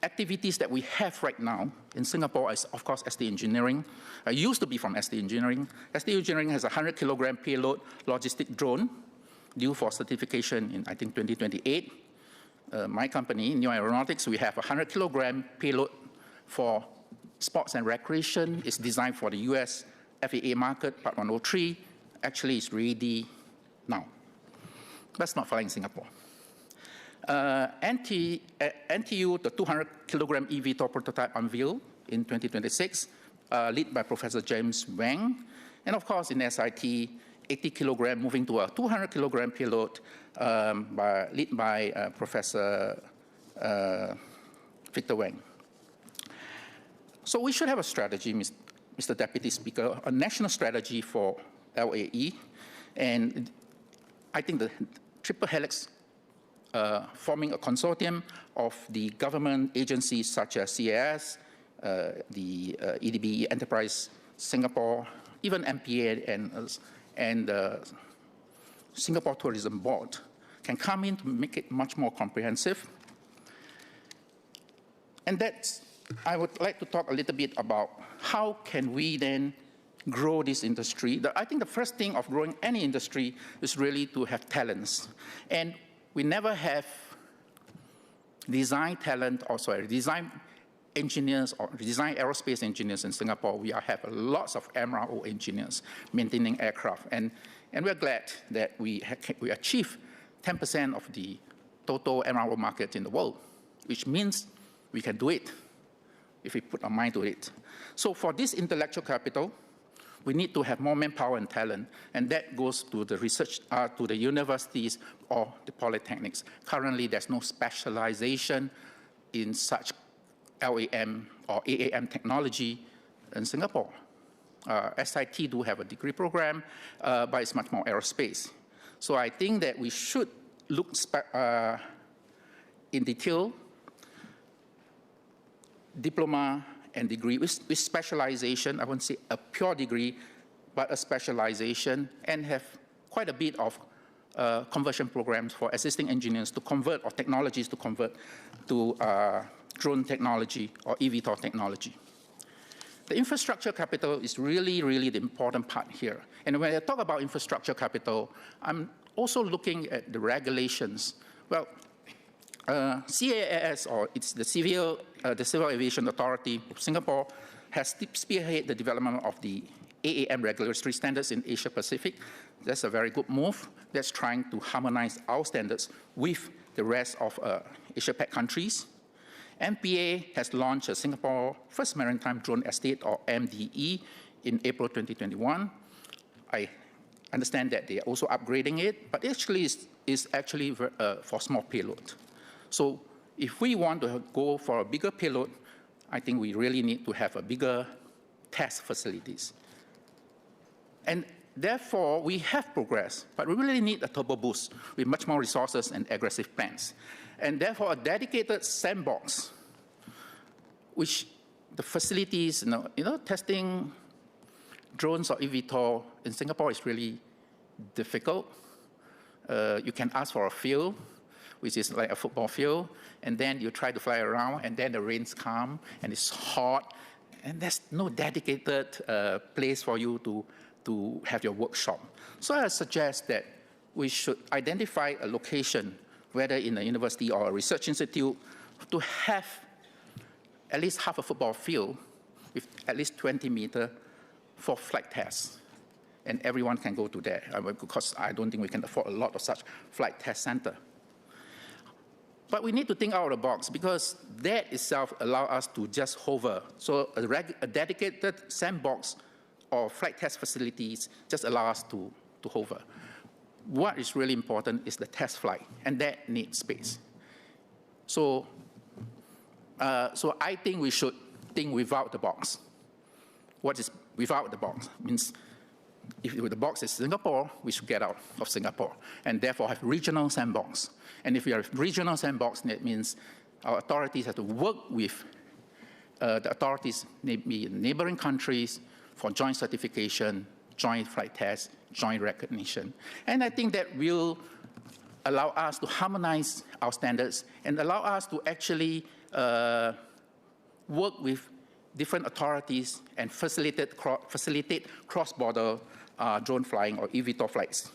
S5: activities that we have right now in Singapore is, of course, ST Engineering. I used to be from ST Engineering. ST Engineering has a 100-kilogram payload logistic drone due for certification in, I think, 2028. My company, Neo Aeronautics, we have a 100-kilogram payload for sports and recreation. It's designed for the US FAA market, Part 103. Actually, it's ready now. That's not flying in Singapore. NTU, the 200-kilogram eVTOL prototype unveiled in 2026, led by Professor James Wang. And of course, in SIT, 80-kilogram moving to a 200-kilogram payload led by Professor Victor Wang. So we should have a strategy, Mr. Deputy Speaker, a national strategy for LAE. And I think the triple helix forming a consortium of the government agencies such as CAS, the EDB Enterprise Singapore, even MPA and the Singapore Tourism Board can come in to make it much more comprehensive. And that's, I would like to talk a little bit about how can we then grow this industry. I think the first thing of growing any industry is really to have talents. And we never have design talent, or sorry, design engineers or design aerospace engineers in Singapore. We have lots of MRO engineers maintaining aircraft. And we're glad that we achieve 10% of the total MRO market in the world, which means we can do it if we put our mind to it. So for this intellectual capital, we need to have more manpower and talent, and that goes to the research, to the universities or the polytechnics. Currently, there's no specialization in such LAM or AAM technology in Singapore. SIT do have a degree program, but it's much more aerospace. So I think that we should look in detail, diploma and degree with specialization. I wouldn't say a pure degree, but a specialization, and have quite a bit of conversion programs for existing engineers to convert, or technologies to convert to drone technology or eVTOL technology. The infrastructure capital is really, really the important part here. And when I talk about infrastructure capital, I'm also looking at the regulations. Well, CAAS, or it's the Civil Aviation Authority of Singapore, has spearheaded the development of the AAM regulatory standards in Asia Pacific. That's a very good move. That's trying to harmonize our standards with the rest of Asia-Pac countries. MPA has launched a Singapore First Maritime Drone Estate, or MDE, in April 2021. I understand that they are also upgrading it, but actually it's actually for small payload. So if we want to go for a bigger payload, I think we really need to have a bigger test facilities. And therefore, we have progressed, but we really need a turbo boost with much more resources and aggressive plans. And therefore, a dedicated sandbox, which the facilities, testing drones or eVTOL in Singapore is really difficult. You can ask for a field, which is like a football field, and then you try to fly around, and then the rains come, and it's hot, and there's no dedicated place for you to have your workshop. So I suggest that we should identify a location, whether in a university or a research institute, to have at least half a football field with at least 20 meters for flight tests. And everyone can go to there, because I don't think we can afford a lot of such flight test center. But we need to think out of the box, because that itself allows us to just hover. So a dedicated sandbox or flight test facilities just allow us to hover. What is really important is the test flight, and that needs space. So I think we should think without the box. What is without the box? Means if the box is Singapore, we should get out of Singapore, and therefore have regional sandbox. And if we have regional sandbox, that means our authorities have to work with the authorities, maybe in neighboring countries, for joint certification, joint flight tests, joint recognition. And I think that will allow us to harmonize our standards and allow us to actually work with different authorities and facilitate cross-border drone flying or eVTOL flights.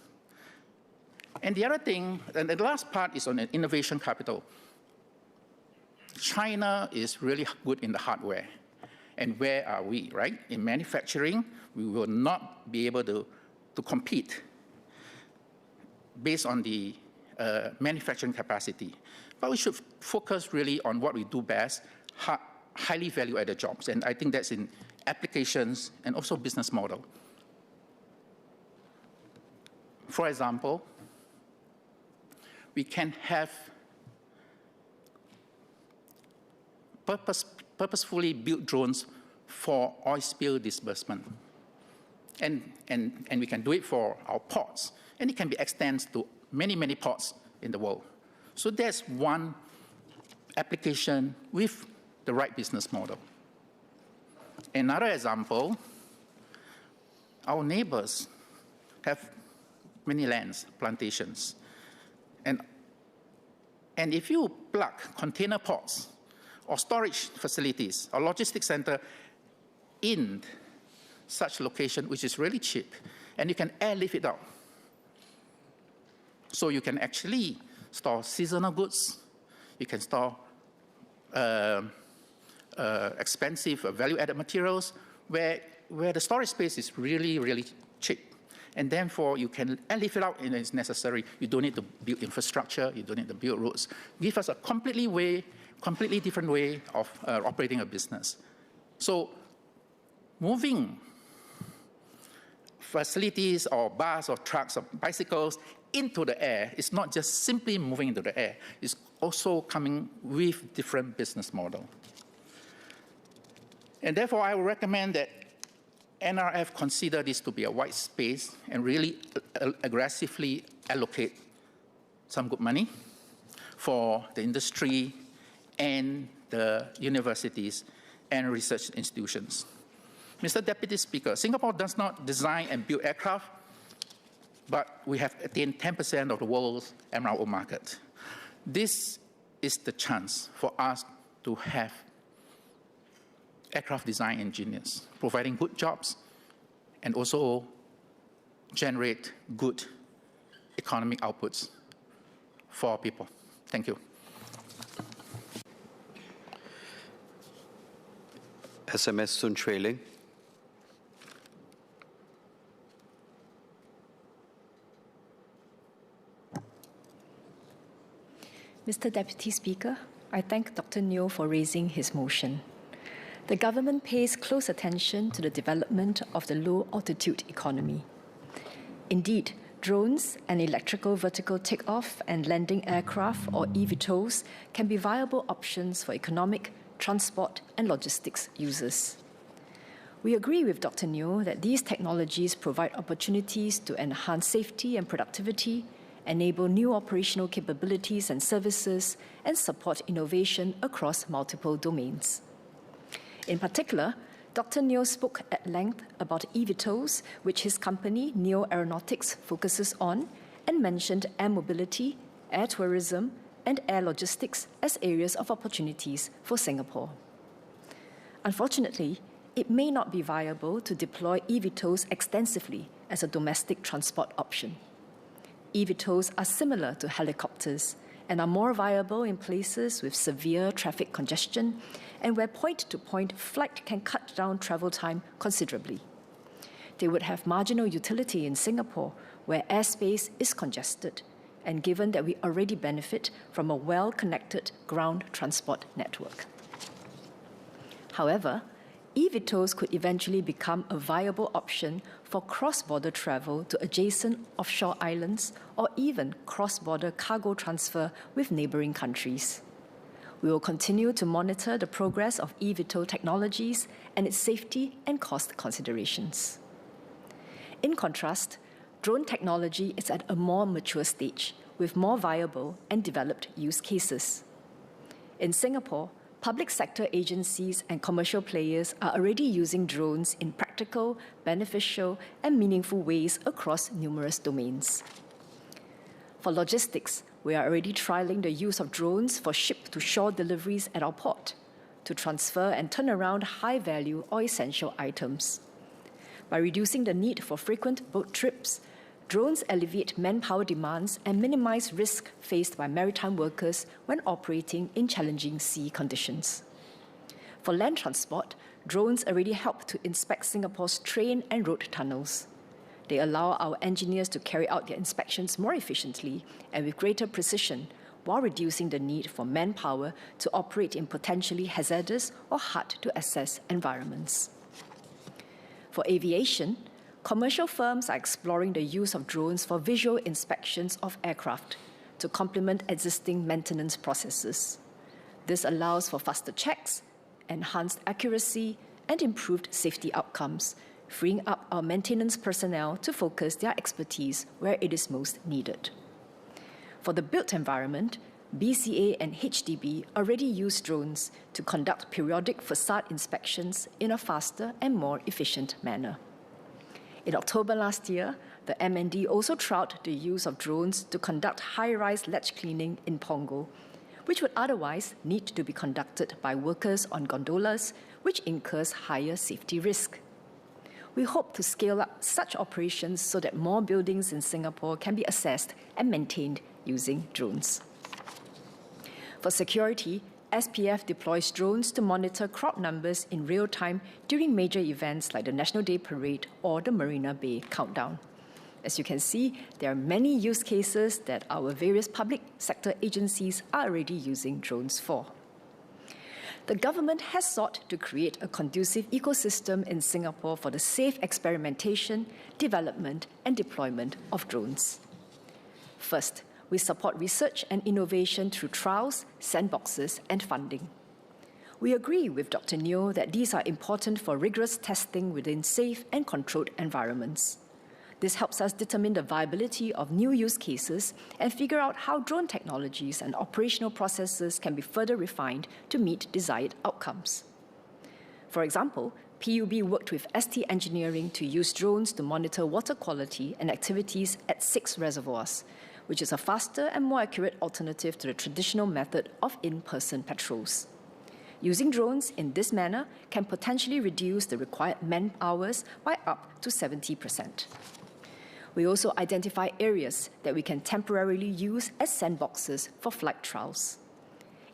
S5: And the other thing, and the last part is on innovation capital. China is really good in the hardware. And where are we, right? In manufacturing, we will not be able to compete based on the manufacturing capacity. But we should focus really on what we do best, highly value-added jobs. And I think that's in applications and also business model. For example, we can have purposefully built drones for oil spill disbursement. And we can do it for our ports. And it can be extended to many, many ports in the world. So that's one application with the right business model. Another example, our neighbors have many lands, plantations. And if you plug container ports or storage facilities or logistics center in such location, which is really cheap, and you can airlift it out. So you can actually store seasonal goods, you can store expensive value-added materials where the storage space is really, really cheap. And therefore, you can airlift it out when it's necessary. You don't need to build infrastructure, you don't need to build roads. Give us a completely different way of operating a business. So moving facilities or bus or trucks or bicycles into the air is not just simply moving into the air. It's also coming with different business model. And therefore, I would recommend that NRF consider this to be a white space and really aggressively allocate some good money for the industry and the universities and research institutions. Mr. Deputy Speaker, Singapore does not design and build aircraft, but we have attained 10% of the world's MRO market. This is the chance for us to have aircraft design engineers, providing good jobs and also generate good economic outputs for people. Thank you.
S2: SMS Sun Trailing.
S9: Mr. Deputy Speaker, I thank Dr. Neo for raising his motion. The government pays close attention to the development of the low-altitude economy. Indeed, drones and electrical vertical takeoff and landing aircraft, or eVTOLs, can be viable options for economic, transport, and logistics users. We agree with Dr. Neo that these technologies provide opportunities to enhance safety and productivity, enable new operational capabilities and services, and support innovation across multiple domains. In particular, Dr. Neo spoke at length about eVTOLs, which his company, Neo Aeronautics, focuses on, and mentioned air mobility, air tourism, and air logistics as areas of opportunities for Singapore. Unfortunately, it may not be viable to deploy eVTOLs extensively as a domestic transport option. eVTOLs are similar to helicopters and are more viable in places with severe traffic congestion and where point-to-point flight can cut down travel time considerably. They would have marginal utility in Singapore, where airspace is congested, and given that we already benefit from a well-connected ground transport network. However, eVTOLs could eventually become a viable option for cross-border travel to adjacent offshore islands or even cross-border cargo transfer with neighboring countries. We will continue to monitor the progress of eVTOL technologies and its safety and cost considerations. In contrast, drone technology is at a more mature stage with more viable and developed use cases. In Singapore, public sector agencies and commercial players are already using drones in practical, beneficial, and meaningful ways across numerous domains. For logistics, we are already trialing the use of drones for ship-to-shore deliveries at our port to transfer and turn around high-value or essential items. By reducing the need for frequent boat trips, drones alleviate manpower demands and minimize risk faced by maritime workers when operating in challenging sea conditions. For land transport, drones already help to inspect Singapore's train and road tunnels. They allow our engineers to carry out their inspections more efficiently and with greater precision, while reducing the need for manpower to operate in potentially hazardous or hard-to-access environments. For aviation, commercial firms are exploring the use of drones for visual inspections of aircraft to complement existing maintenance processes. This allows for faster checks, enhanced accuracy, and improved safety outcomes, freeing up our maintenance personnel to focus their expertise where it is most needed. For the built environment, BCA and HDB already use drones to conduct periodic facade inspections in a faster and more efficient manner. In October last year, the MND also trialled the use of drones to conduct high-rise ledge cleaning in Punggol, which would otherwise need to be conducted by workers on gondolas, which incurs higher safety risk. We hope to scale up such operations so that more buildings in Singapore can be assessed and maintained using drones. For security, SPF deploys drones to monitor crowd numbers in real time during major events like the National Day Parade or the Marina Bay Countdown. As you can see, there are many use cases that our various public sector agencies are already using drones for. The government has sought to create a conducive ecosystem in Singapore for the safe experimentation, development, and deployment of drones. First, we support research and innovation through trials, sandboxes, and funding. We agree with Dr. Neo that these are important for rigorous testing within safe and controlled environments. This helps us determine the viability of new use cases and figure out how drone technologies and operational processes can be further refined to meet desired outcomes. For example, PUB worked with ST Engineering to use drones to monitor water quality and activities at 6 reservoirs, which is a faster and more accurate alternative to the traditional method of in-person patrols. Using drones in this manner can potentially reduce the required man-hours by up to 70%. We also identify areas that we can temporarily use as sandboxes for flight trials.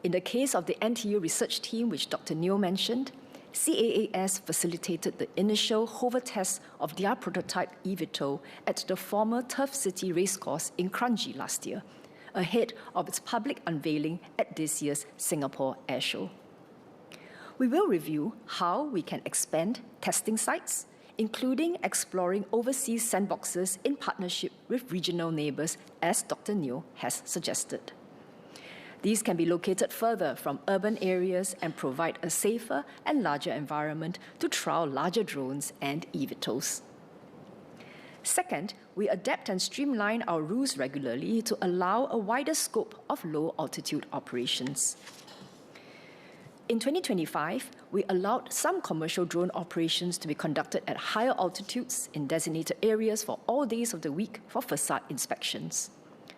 S9: In the case of the NTU research team, which Dr. Neo mentioned, CAAS facilitated the initial hover test of their prototype eVTOL at the former Turf City racecourse in Kranji last year, ahead of its public unveiling at this year's Singapore Air Show. We will review how we can expand testing sites, including exploring overseas sandboxes in partnership with regional neighbours, as Dr. Neo has suggested. These can be located further from urban areas and provide a safer and larger environment to trial larger drones and eVTOLs. Second, we adapt and streamline our rules regularly to allow a wider scope of low-altitude operations. In 2025, we allowed some commercial drone operations to be conducted at higher altitudes in designated areas for all days of the week for facade inspections.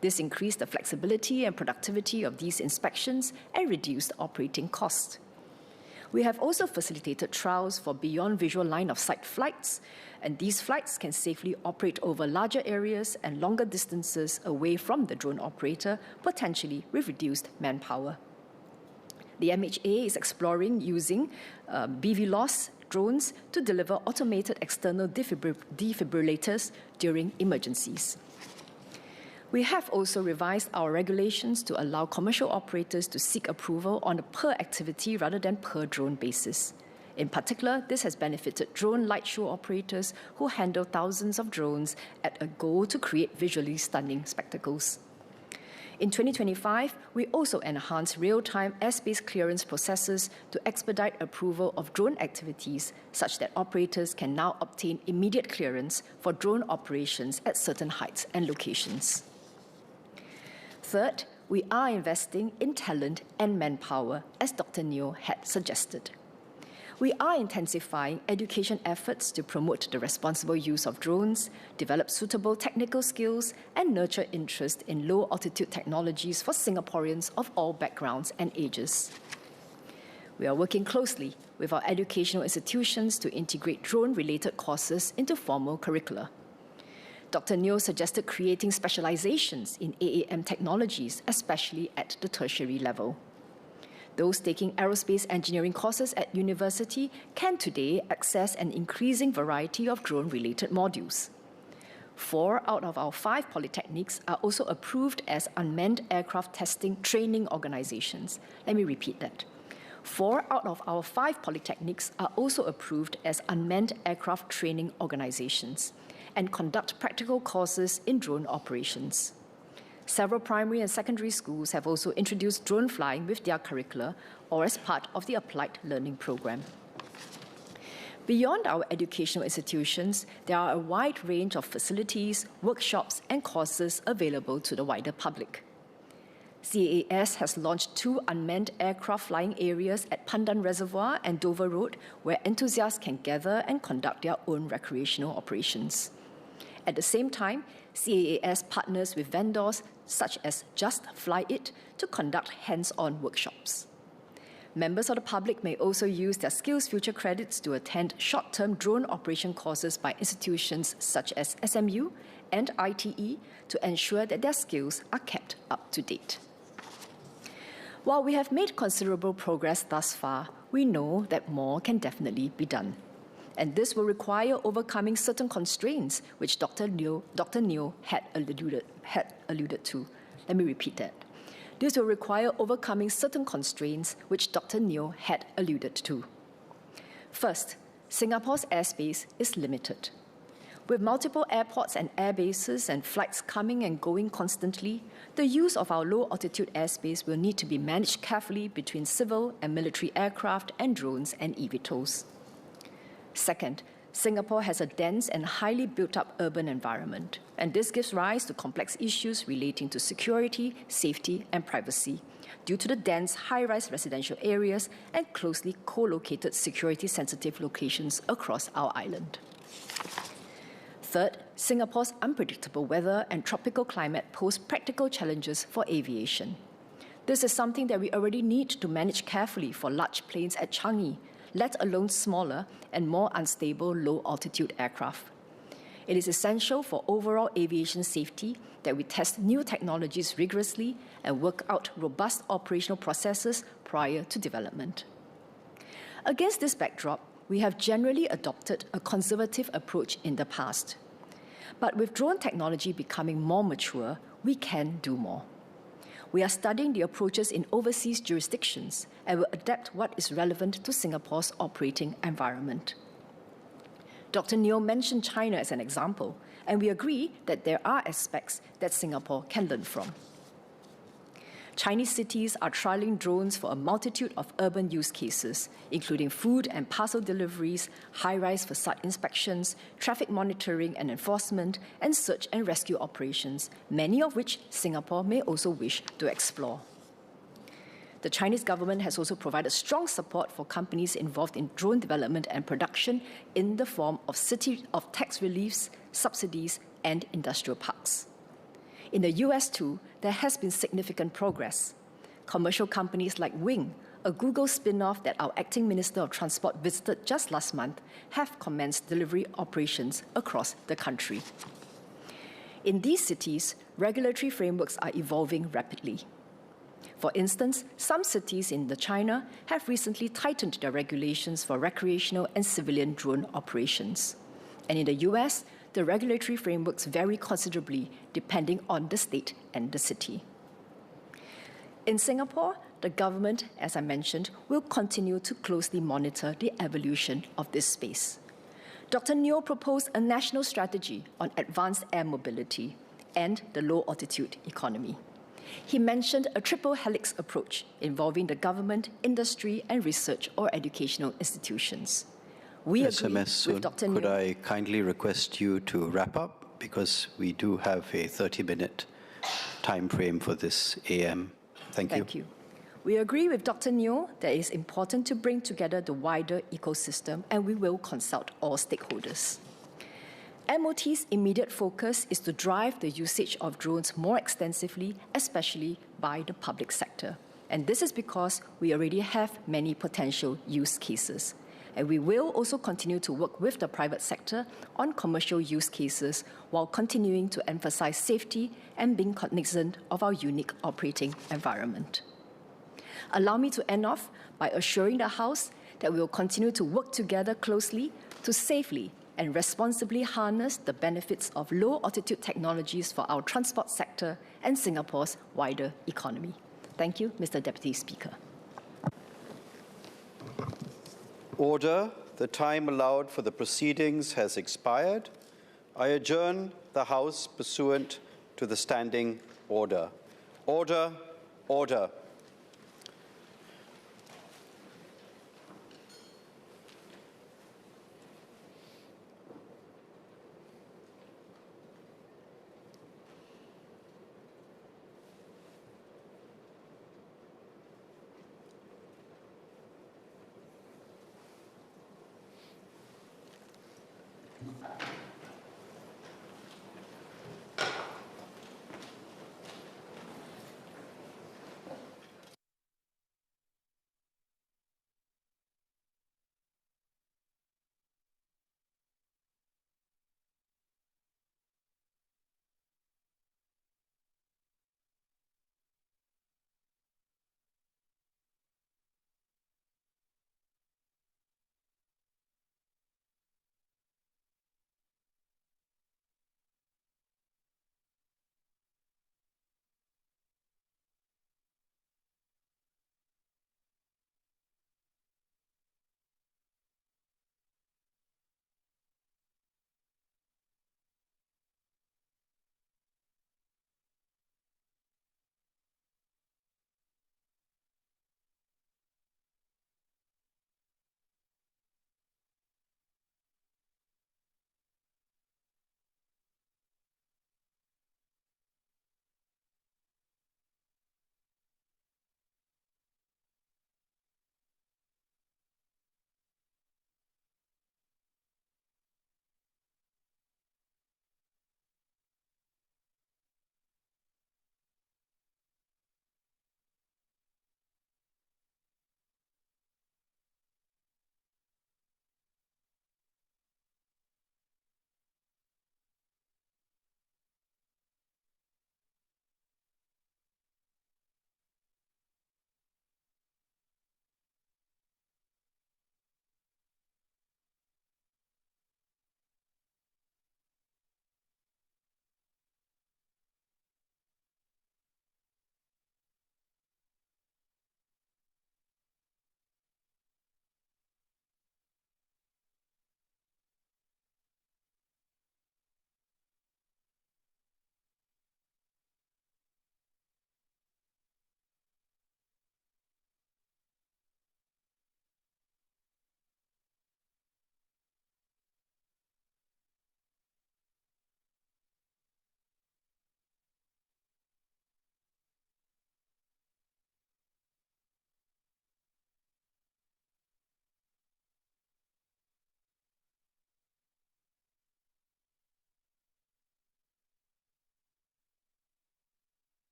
S9: This increased the flexibility and productivity of these inspections and reduced operating costs. We have also facilitated trials for beyond visual line of sight flights, and these flights can safely operate over larger areas and longer distances away from the drone operator, potentially with reduced manpower. The MHA is exploring using BVLOS drones to deliver automated external defibrillators during emergencies. We have also revised our regulations to allow commercial operators to seek approval on a per activity rather than per drone basis. In particular, this has benefited drone light show operators who handle thousands of drones at a goal to create visually stunning spectacles. In 2025, we also enhanced real-time airspace clearance processes to expedite approval of drone activities such that operators can now obtain immediate clearance for drone operations at certain heights and locations. Third, we are investing in talent and manpower, as Dr. Neo had suggested. We are intensifying education efforts to promote the responsible use of drones, develop suitable technical skills, and nurture interest in low-altitude technologies for Singaporeans of all backgrounds and ages. We are working closely with our educational institutions to integrate drone-related courses into formal curricula. Dr. Neo suggested creating specializations in AAM technologies, especially at the tertiary level. Those taking aerospace engineering courses at university can today access an increasing variety of drone-related modules. 4 out of our 5 polytechnics are also approved as unmanned aircraft testing training organizations. Let me repeat that. 4 out of our 5 polytechnics are also approved as unmanned aircraft training organizations and conduct practical courses in drone operations. Several primary and secondary schools have also introduced drone flying with their curricula or as part of the applied learning program. Beyond our educational institutions, there are a wide range of facilities, workshops, and courses available to the wider public. CAAS has launched 2 unmanned aircraft flying areas at Pandan Reservoir and Dover Road, where enthusiasts can gather and conduct their own recreational operations. At the same time, CAAS partners with vendors such as Just Fly It to conduct hands-on workshops. Members of the public may also use their Skills Future credits to attend short-term drone operation courses by institutions such as SMU and ITE to ensure that their skills are kept up to date. While we have made considerable progress thus far, we know that more can definitely be done. And this will require overcoming certain constraints, which Dr. Neo had alluded to. Let me repeat that. This will require overcoming certain constraints, which Dr. Neo had alluded to. First, Singapore's airspace is limited. With multiple airports and air bases and flights coming and going constantly, the use of our low-altitude airspace will need to be managed carefully between civil and military aircraft and drones and eVTOLs. Second, Singapore has a dense and highly built-up urban environment, and this gives rise to complex issues relating to security, safety, and privacy due to the dense high-rise residential areas and closely co-located security-sensitive locations across our island. Third, Singapore's unpredictable weather and tropical climate pose practical challenges for aviation. This is something that we already need to manage carefully for large planes at Changi, let alone smaller and more unstable low-altitude aircraft. It is essential for overall aviation safety that we test new technologies rigorously and work out robust operational processes prior to development. Against this backdrop, we have generally adopted a conservative approach in the past. But with drone technology becoming more mature, we can do more. We are studying the approaches in overseas jurisdictions and will adapt what is relevant to Singapore's operating environment. Dr. Neo mentioned China as an example, and we agree that there are aspects that Singapore can learn from. Chinese cities are trialing drones for a multitude of urban use cases, including food and parcel deliveries, high-rise facade inspections, traffic monitoring and enforcement, and search and rescue operations, many of which Singapore may also wish to explore. The Chinese government has also provided strong support for companies involved in drone development and production in the form of tax reliefs, subsidies, and industrial parks. In the US too, there has been significant progress. Commercial companies like Wing, a Google spin-off that our acting Minister of Transport visited just last month, have commenced delivery operations across the country. In these cities, regulatory frameworks are evolving rapidly. For instance, some cities in China have recently tightened their regulations for recreational and civilian drone operations. And in the US, the regulatory frameworks vary considerably depending on the state and the city. In Singapore, the government, as I mentioned, will continue to closely monitor the evolution of this space. Dr. Neo proposed a national strategy on advanced air mobility and the low-altitude economy. He mentioned a triple helix approach involving the government, industry, and research or educational institutions. We agree with Dr.
S11: Could
S9: Neo.
S11: I kindly request you to wrap up, because we do have a 30-minute time frame for this AM. Thank you.
S9: Thank you. We agree with Dr. Neo that it is important to bring together the wider ecosystem, and we will consult all stakeholders. MOT's immediate focus is to drive the usage of drones more extensively, especially by the public sector. And this is because we already have many potential use cases. And we will also continue to work with the private sector on commercial use cases while continuing to emphasize safety and being cognizant of our unique operating environment. Allow me to end off by assuring the House that we will continue to work together closely to safely and responsibly harness the benefits of low-altitude technologies for our transport sector and Singapore's wider economy. Thank you, Mr. Deputy Speaker.
S2: Order. The time allowed for the proceedings has expired. I adjourn the House pursuant to the standing order. Order. Order.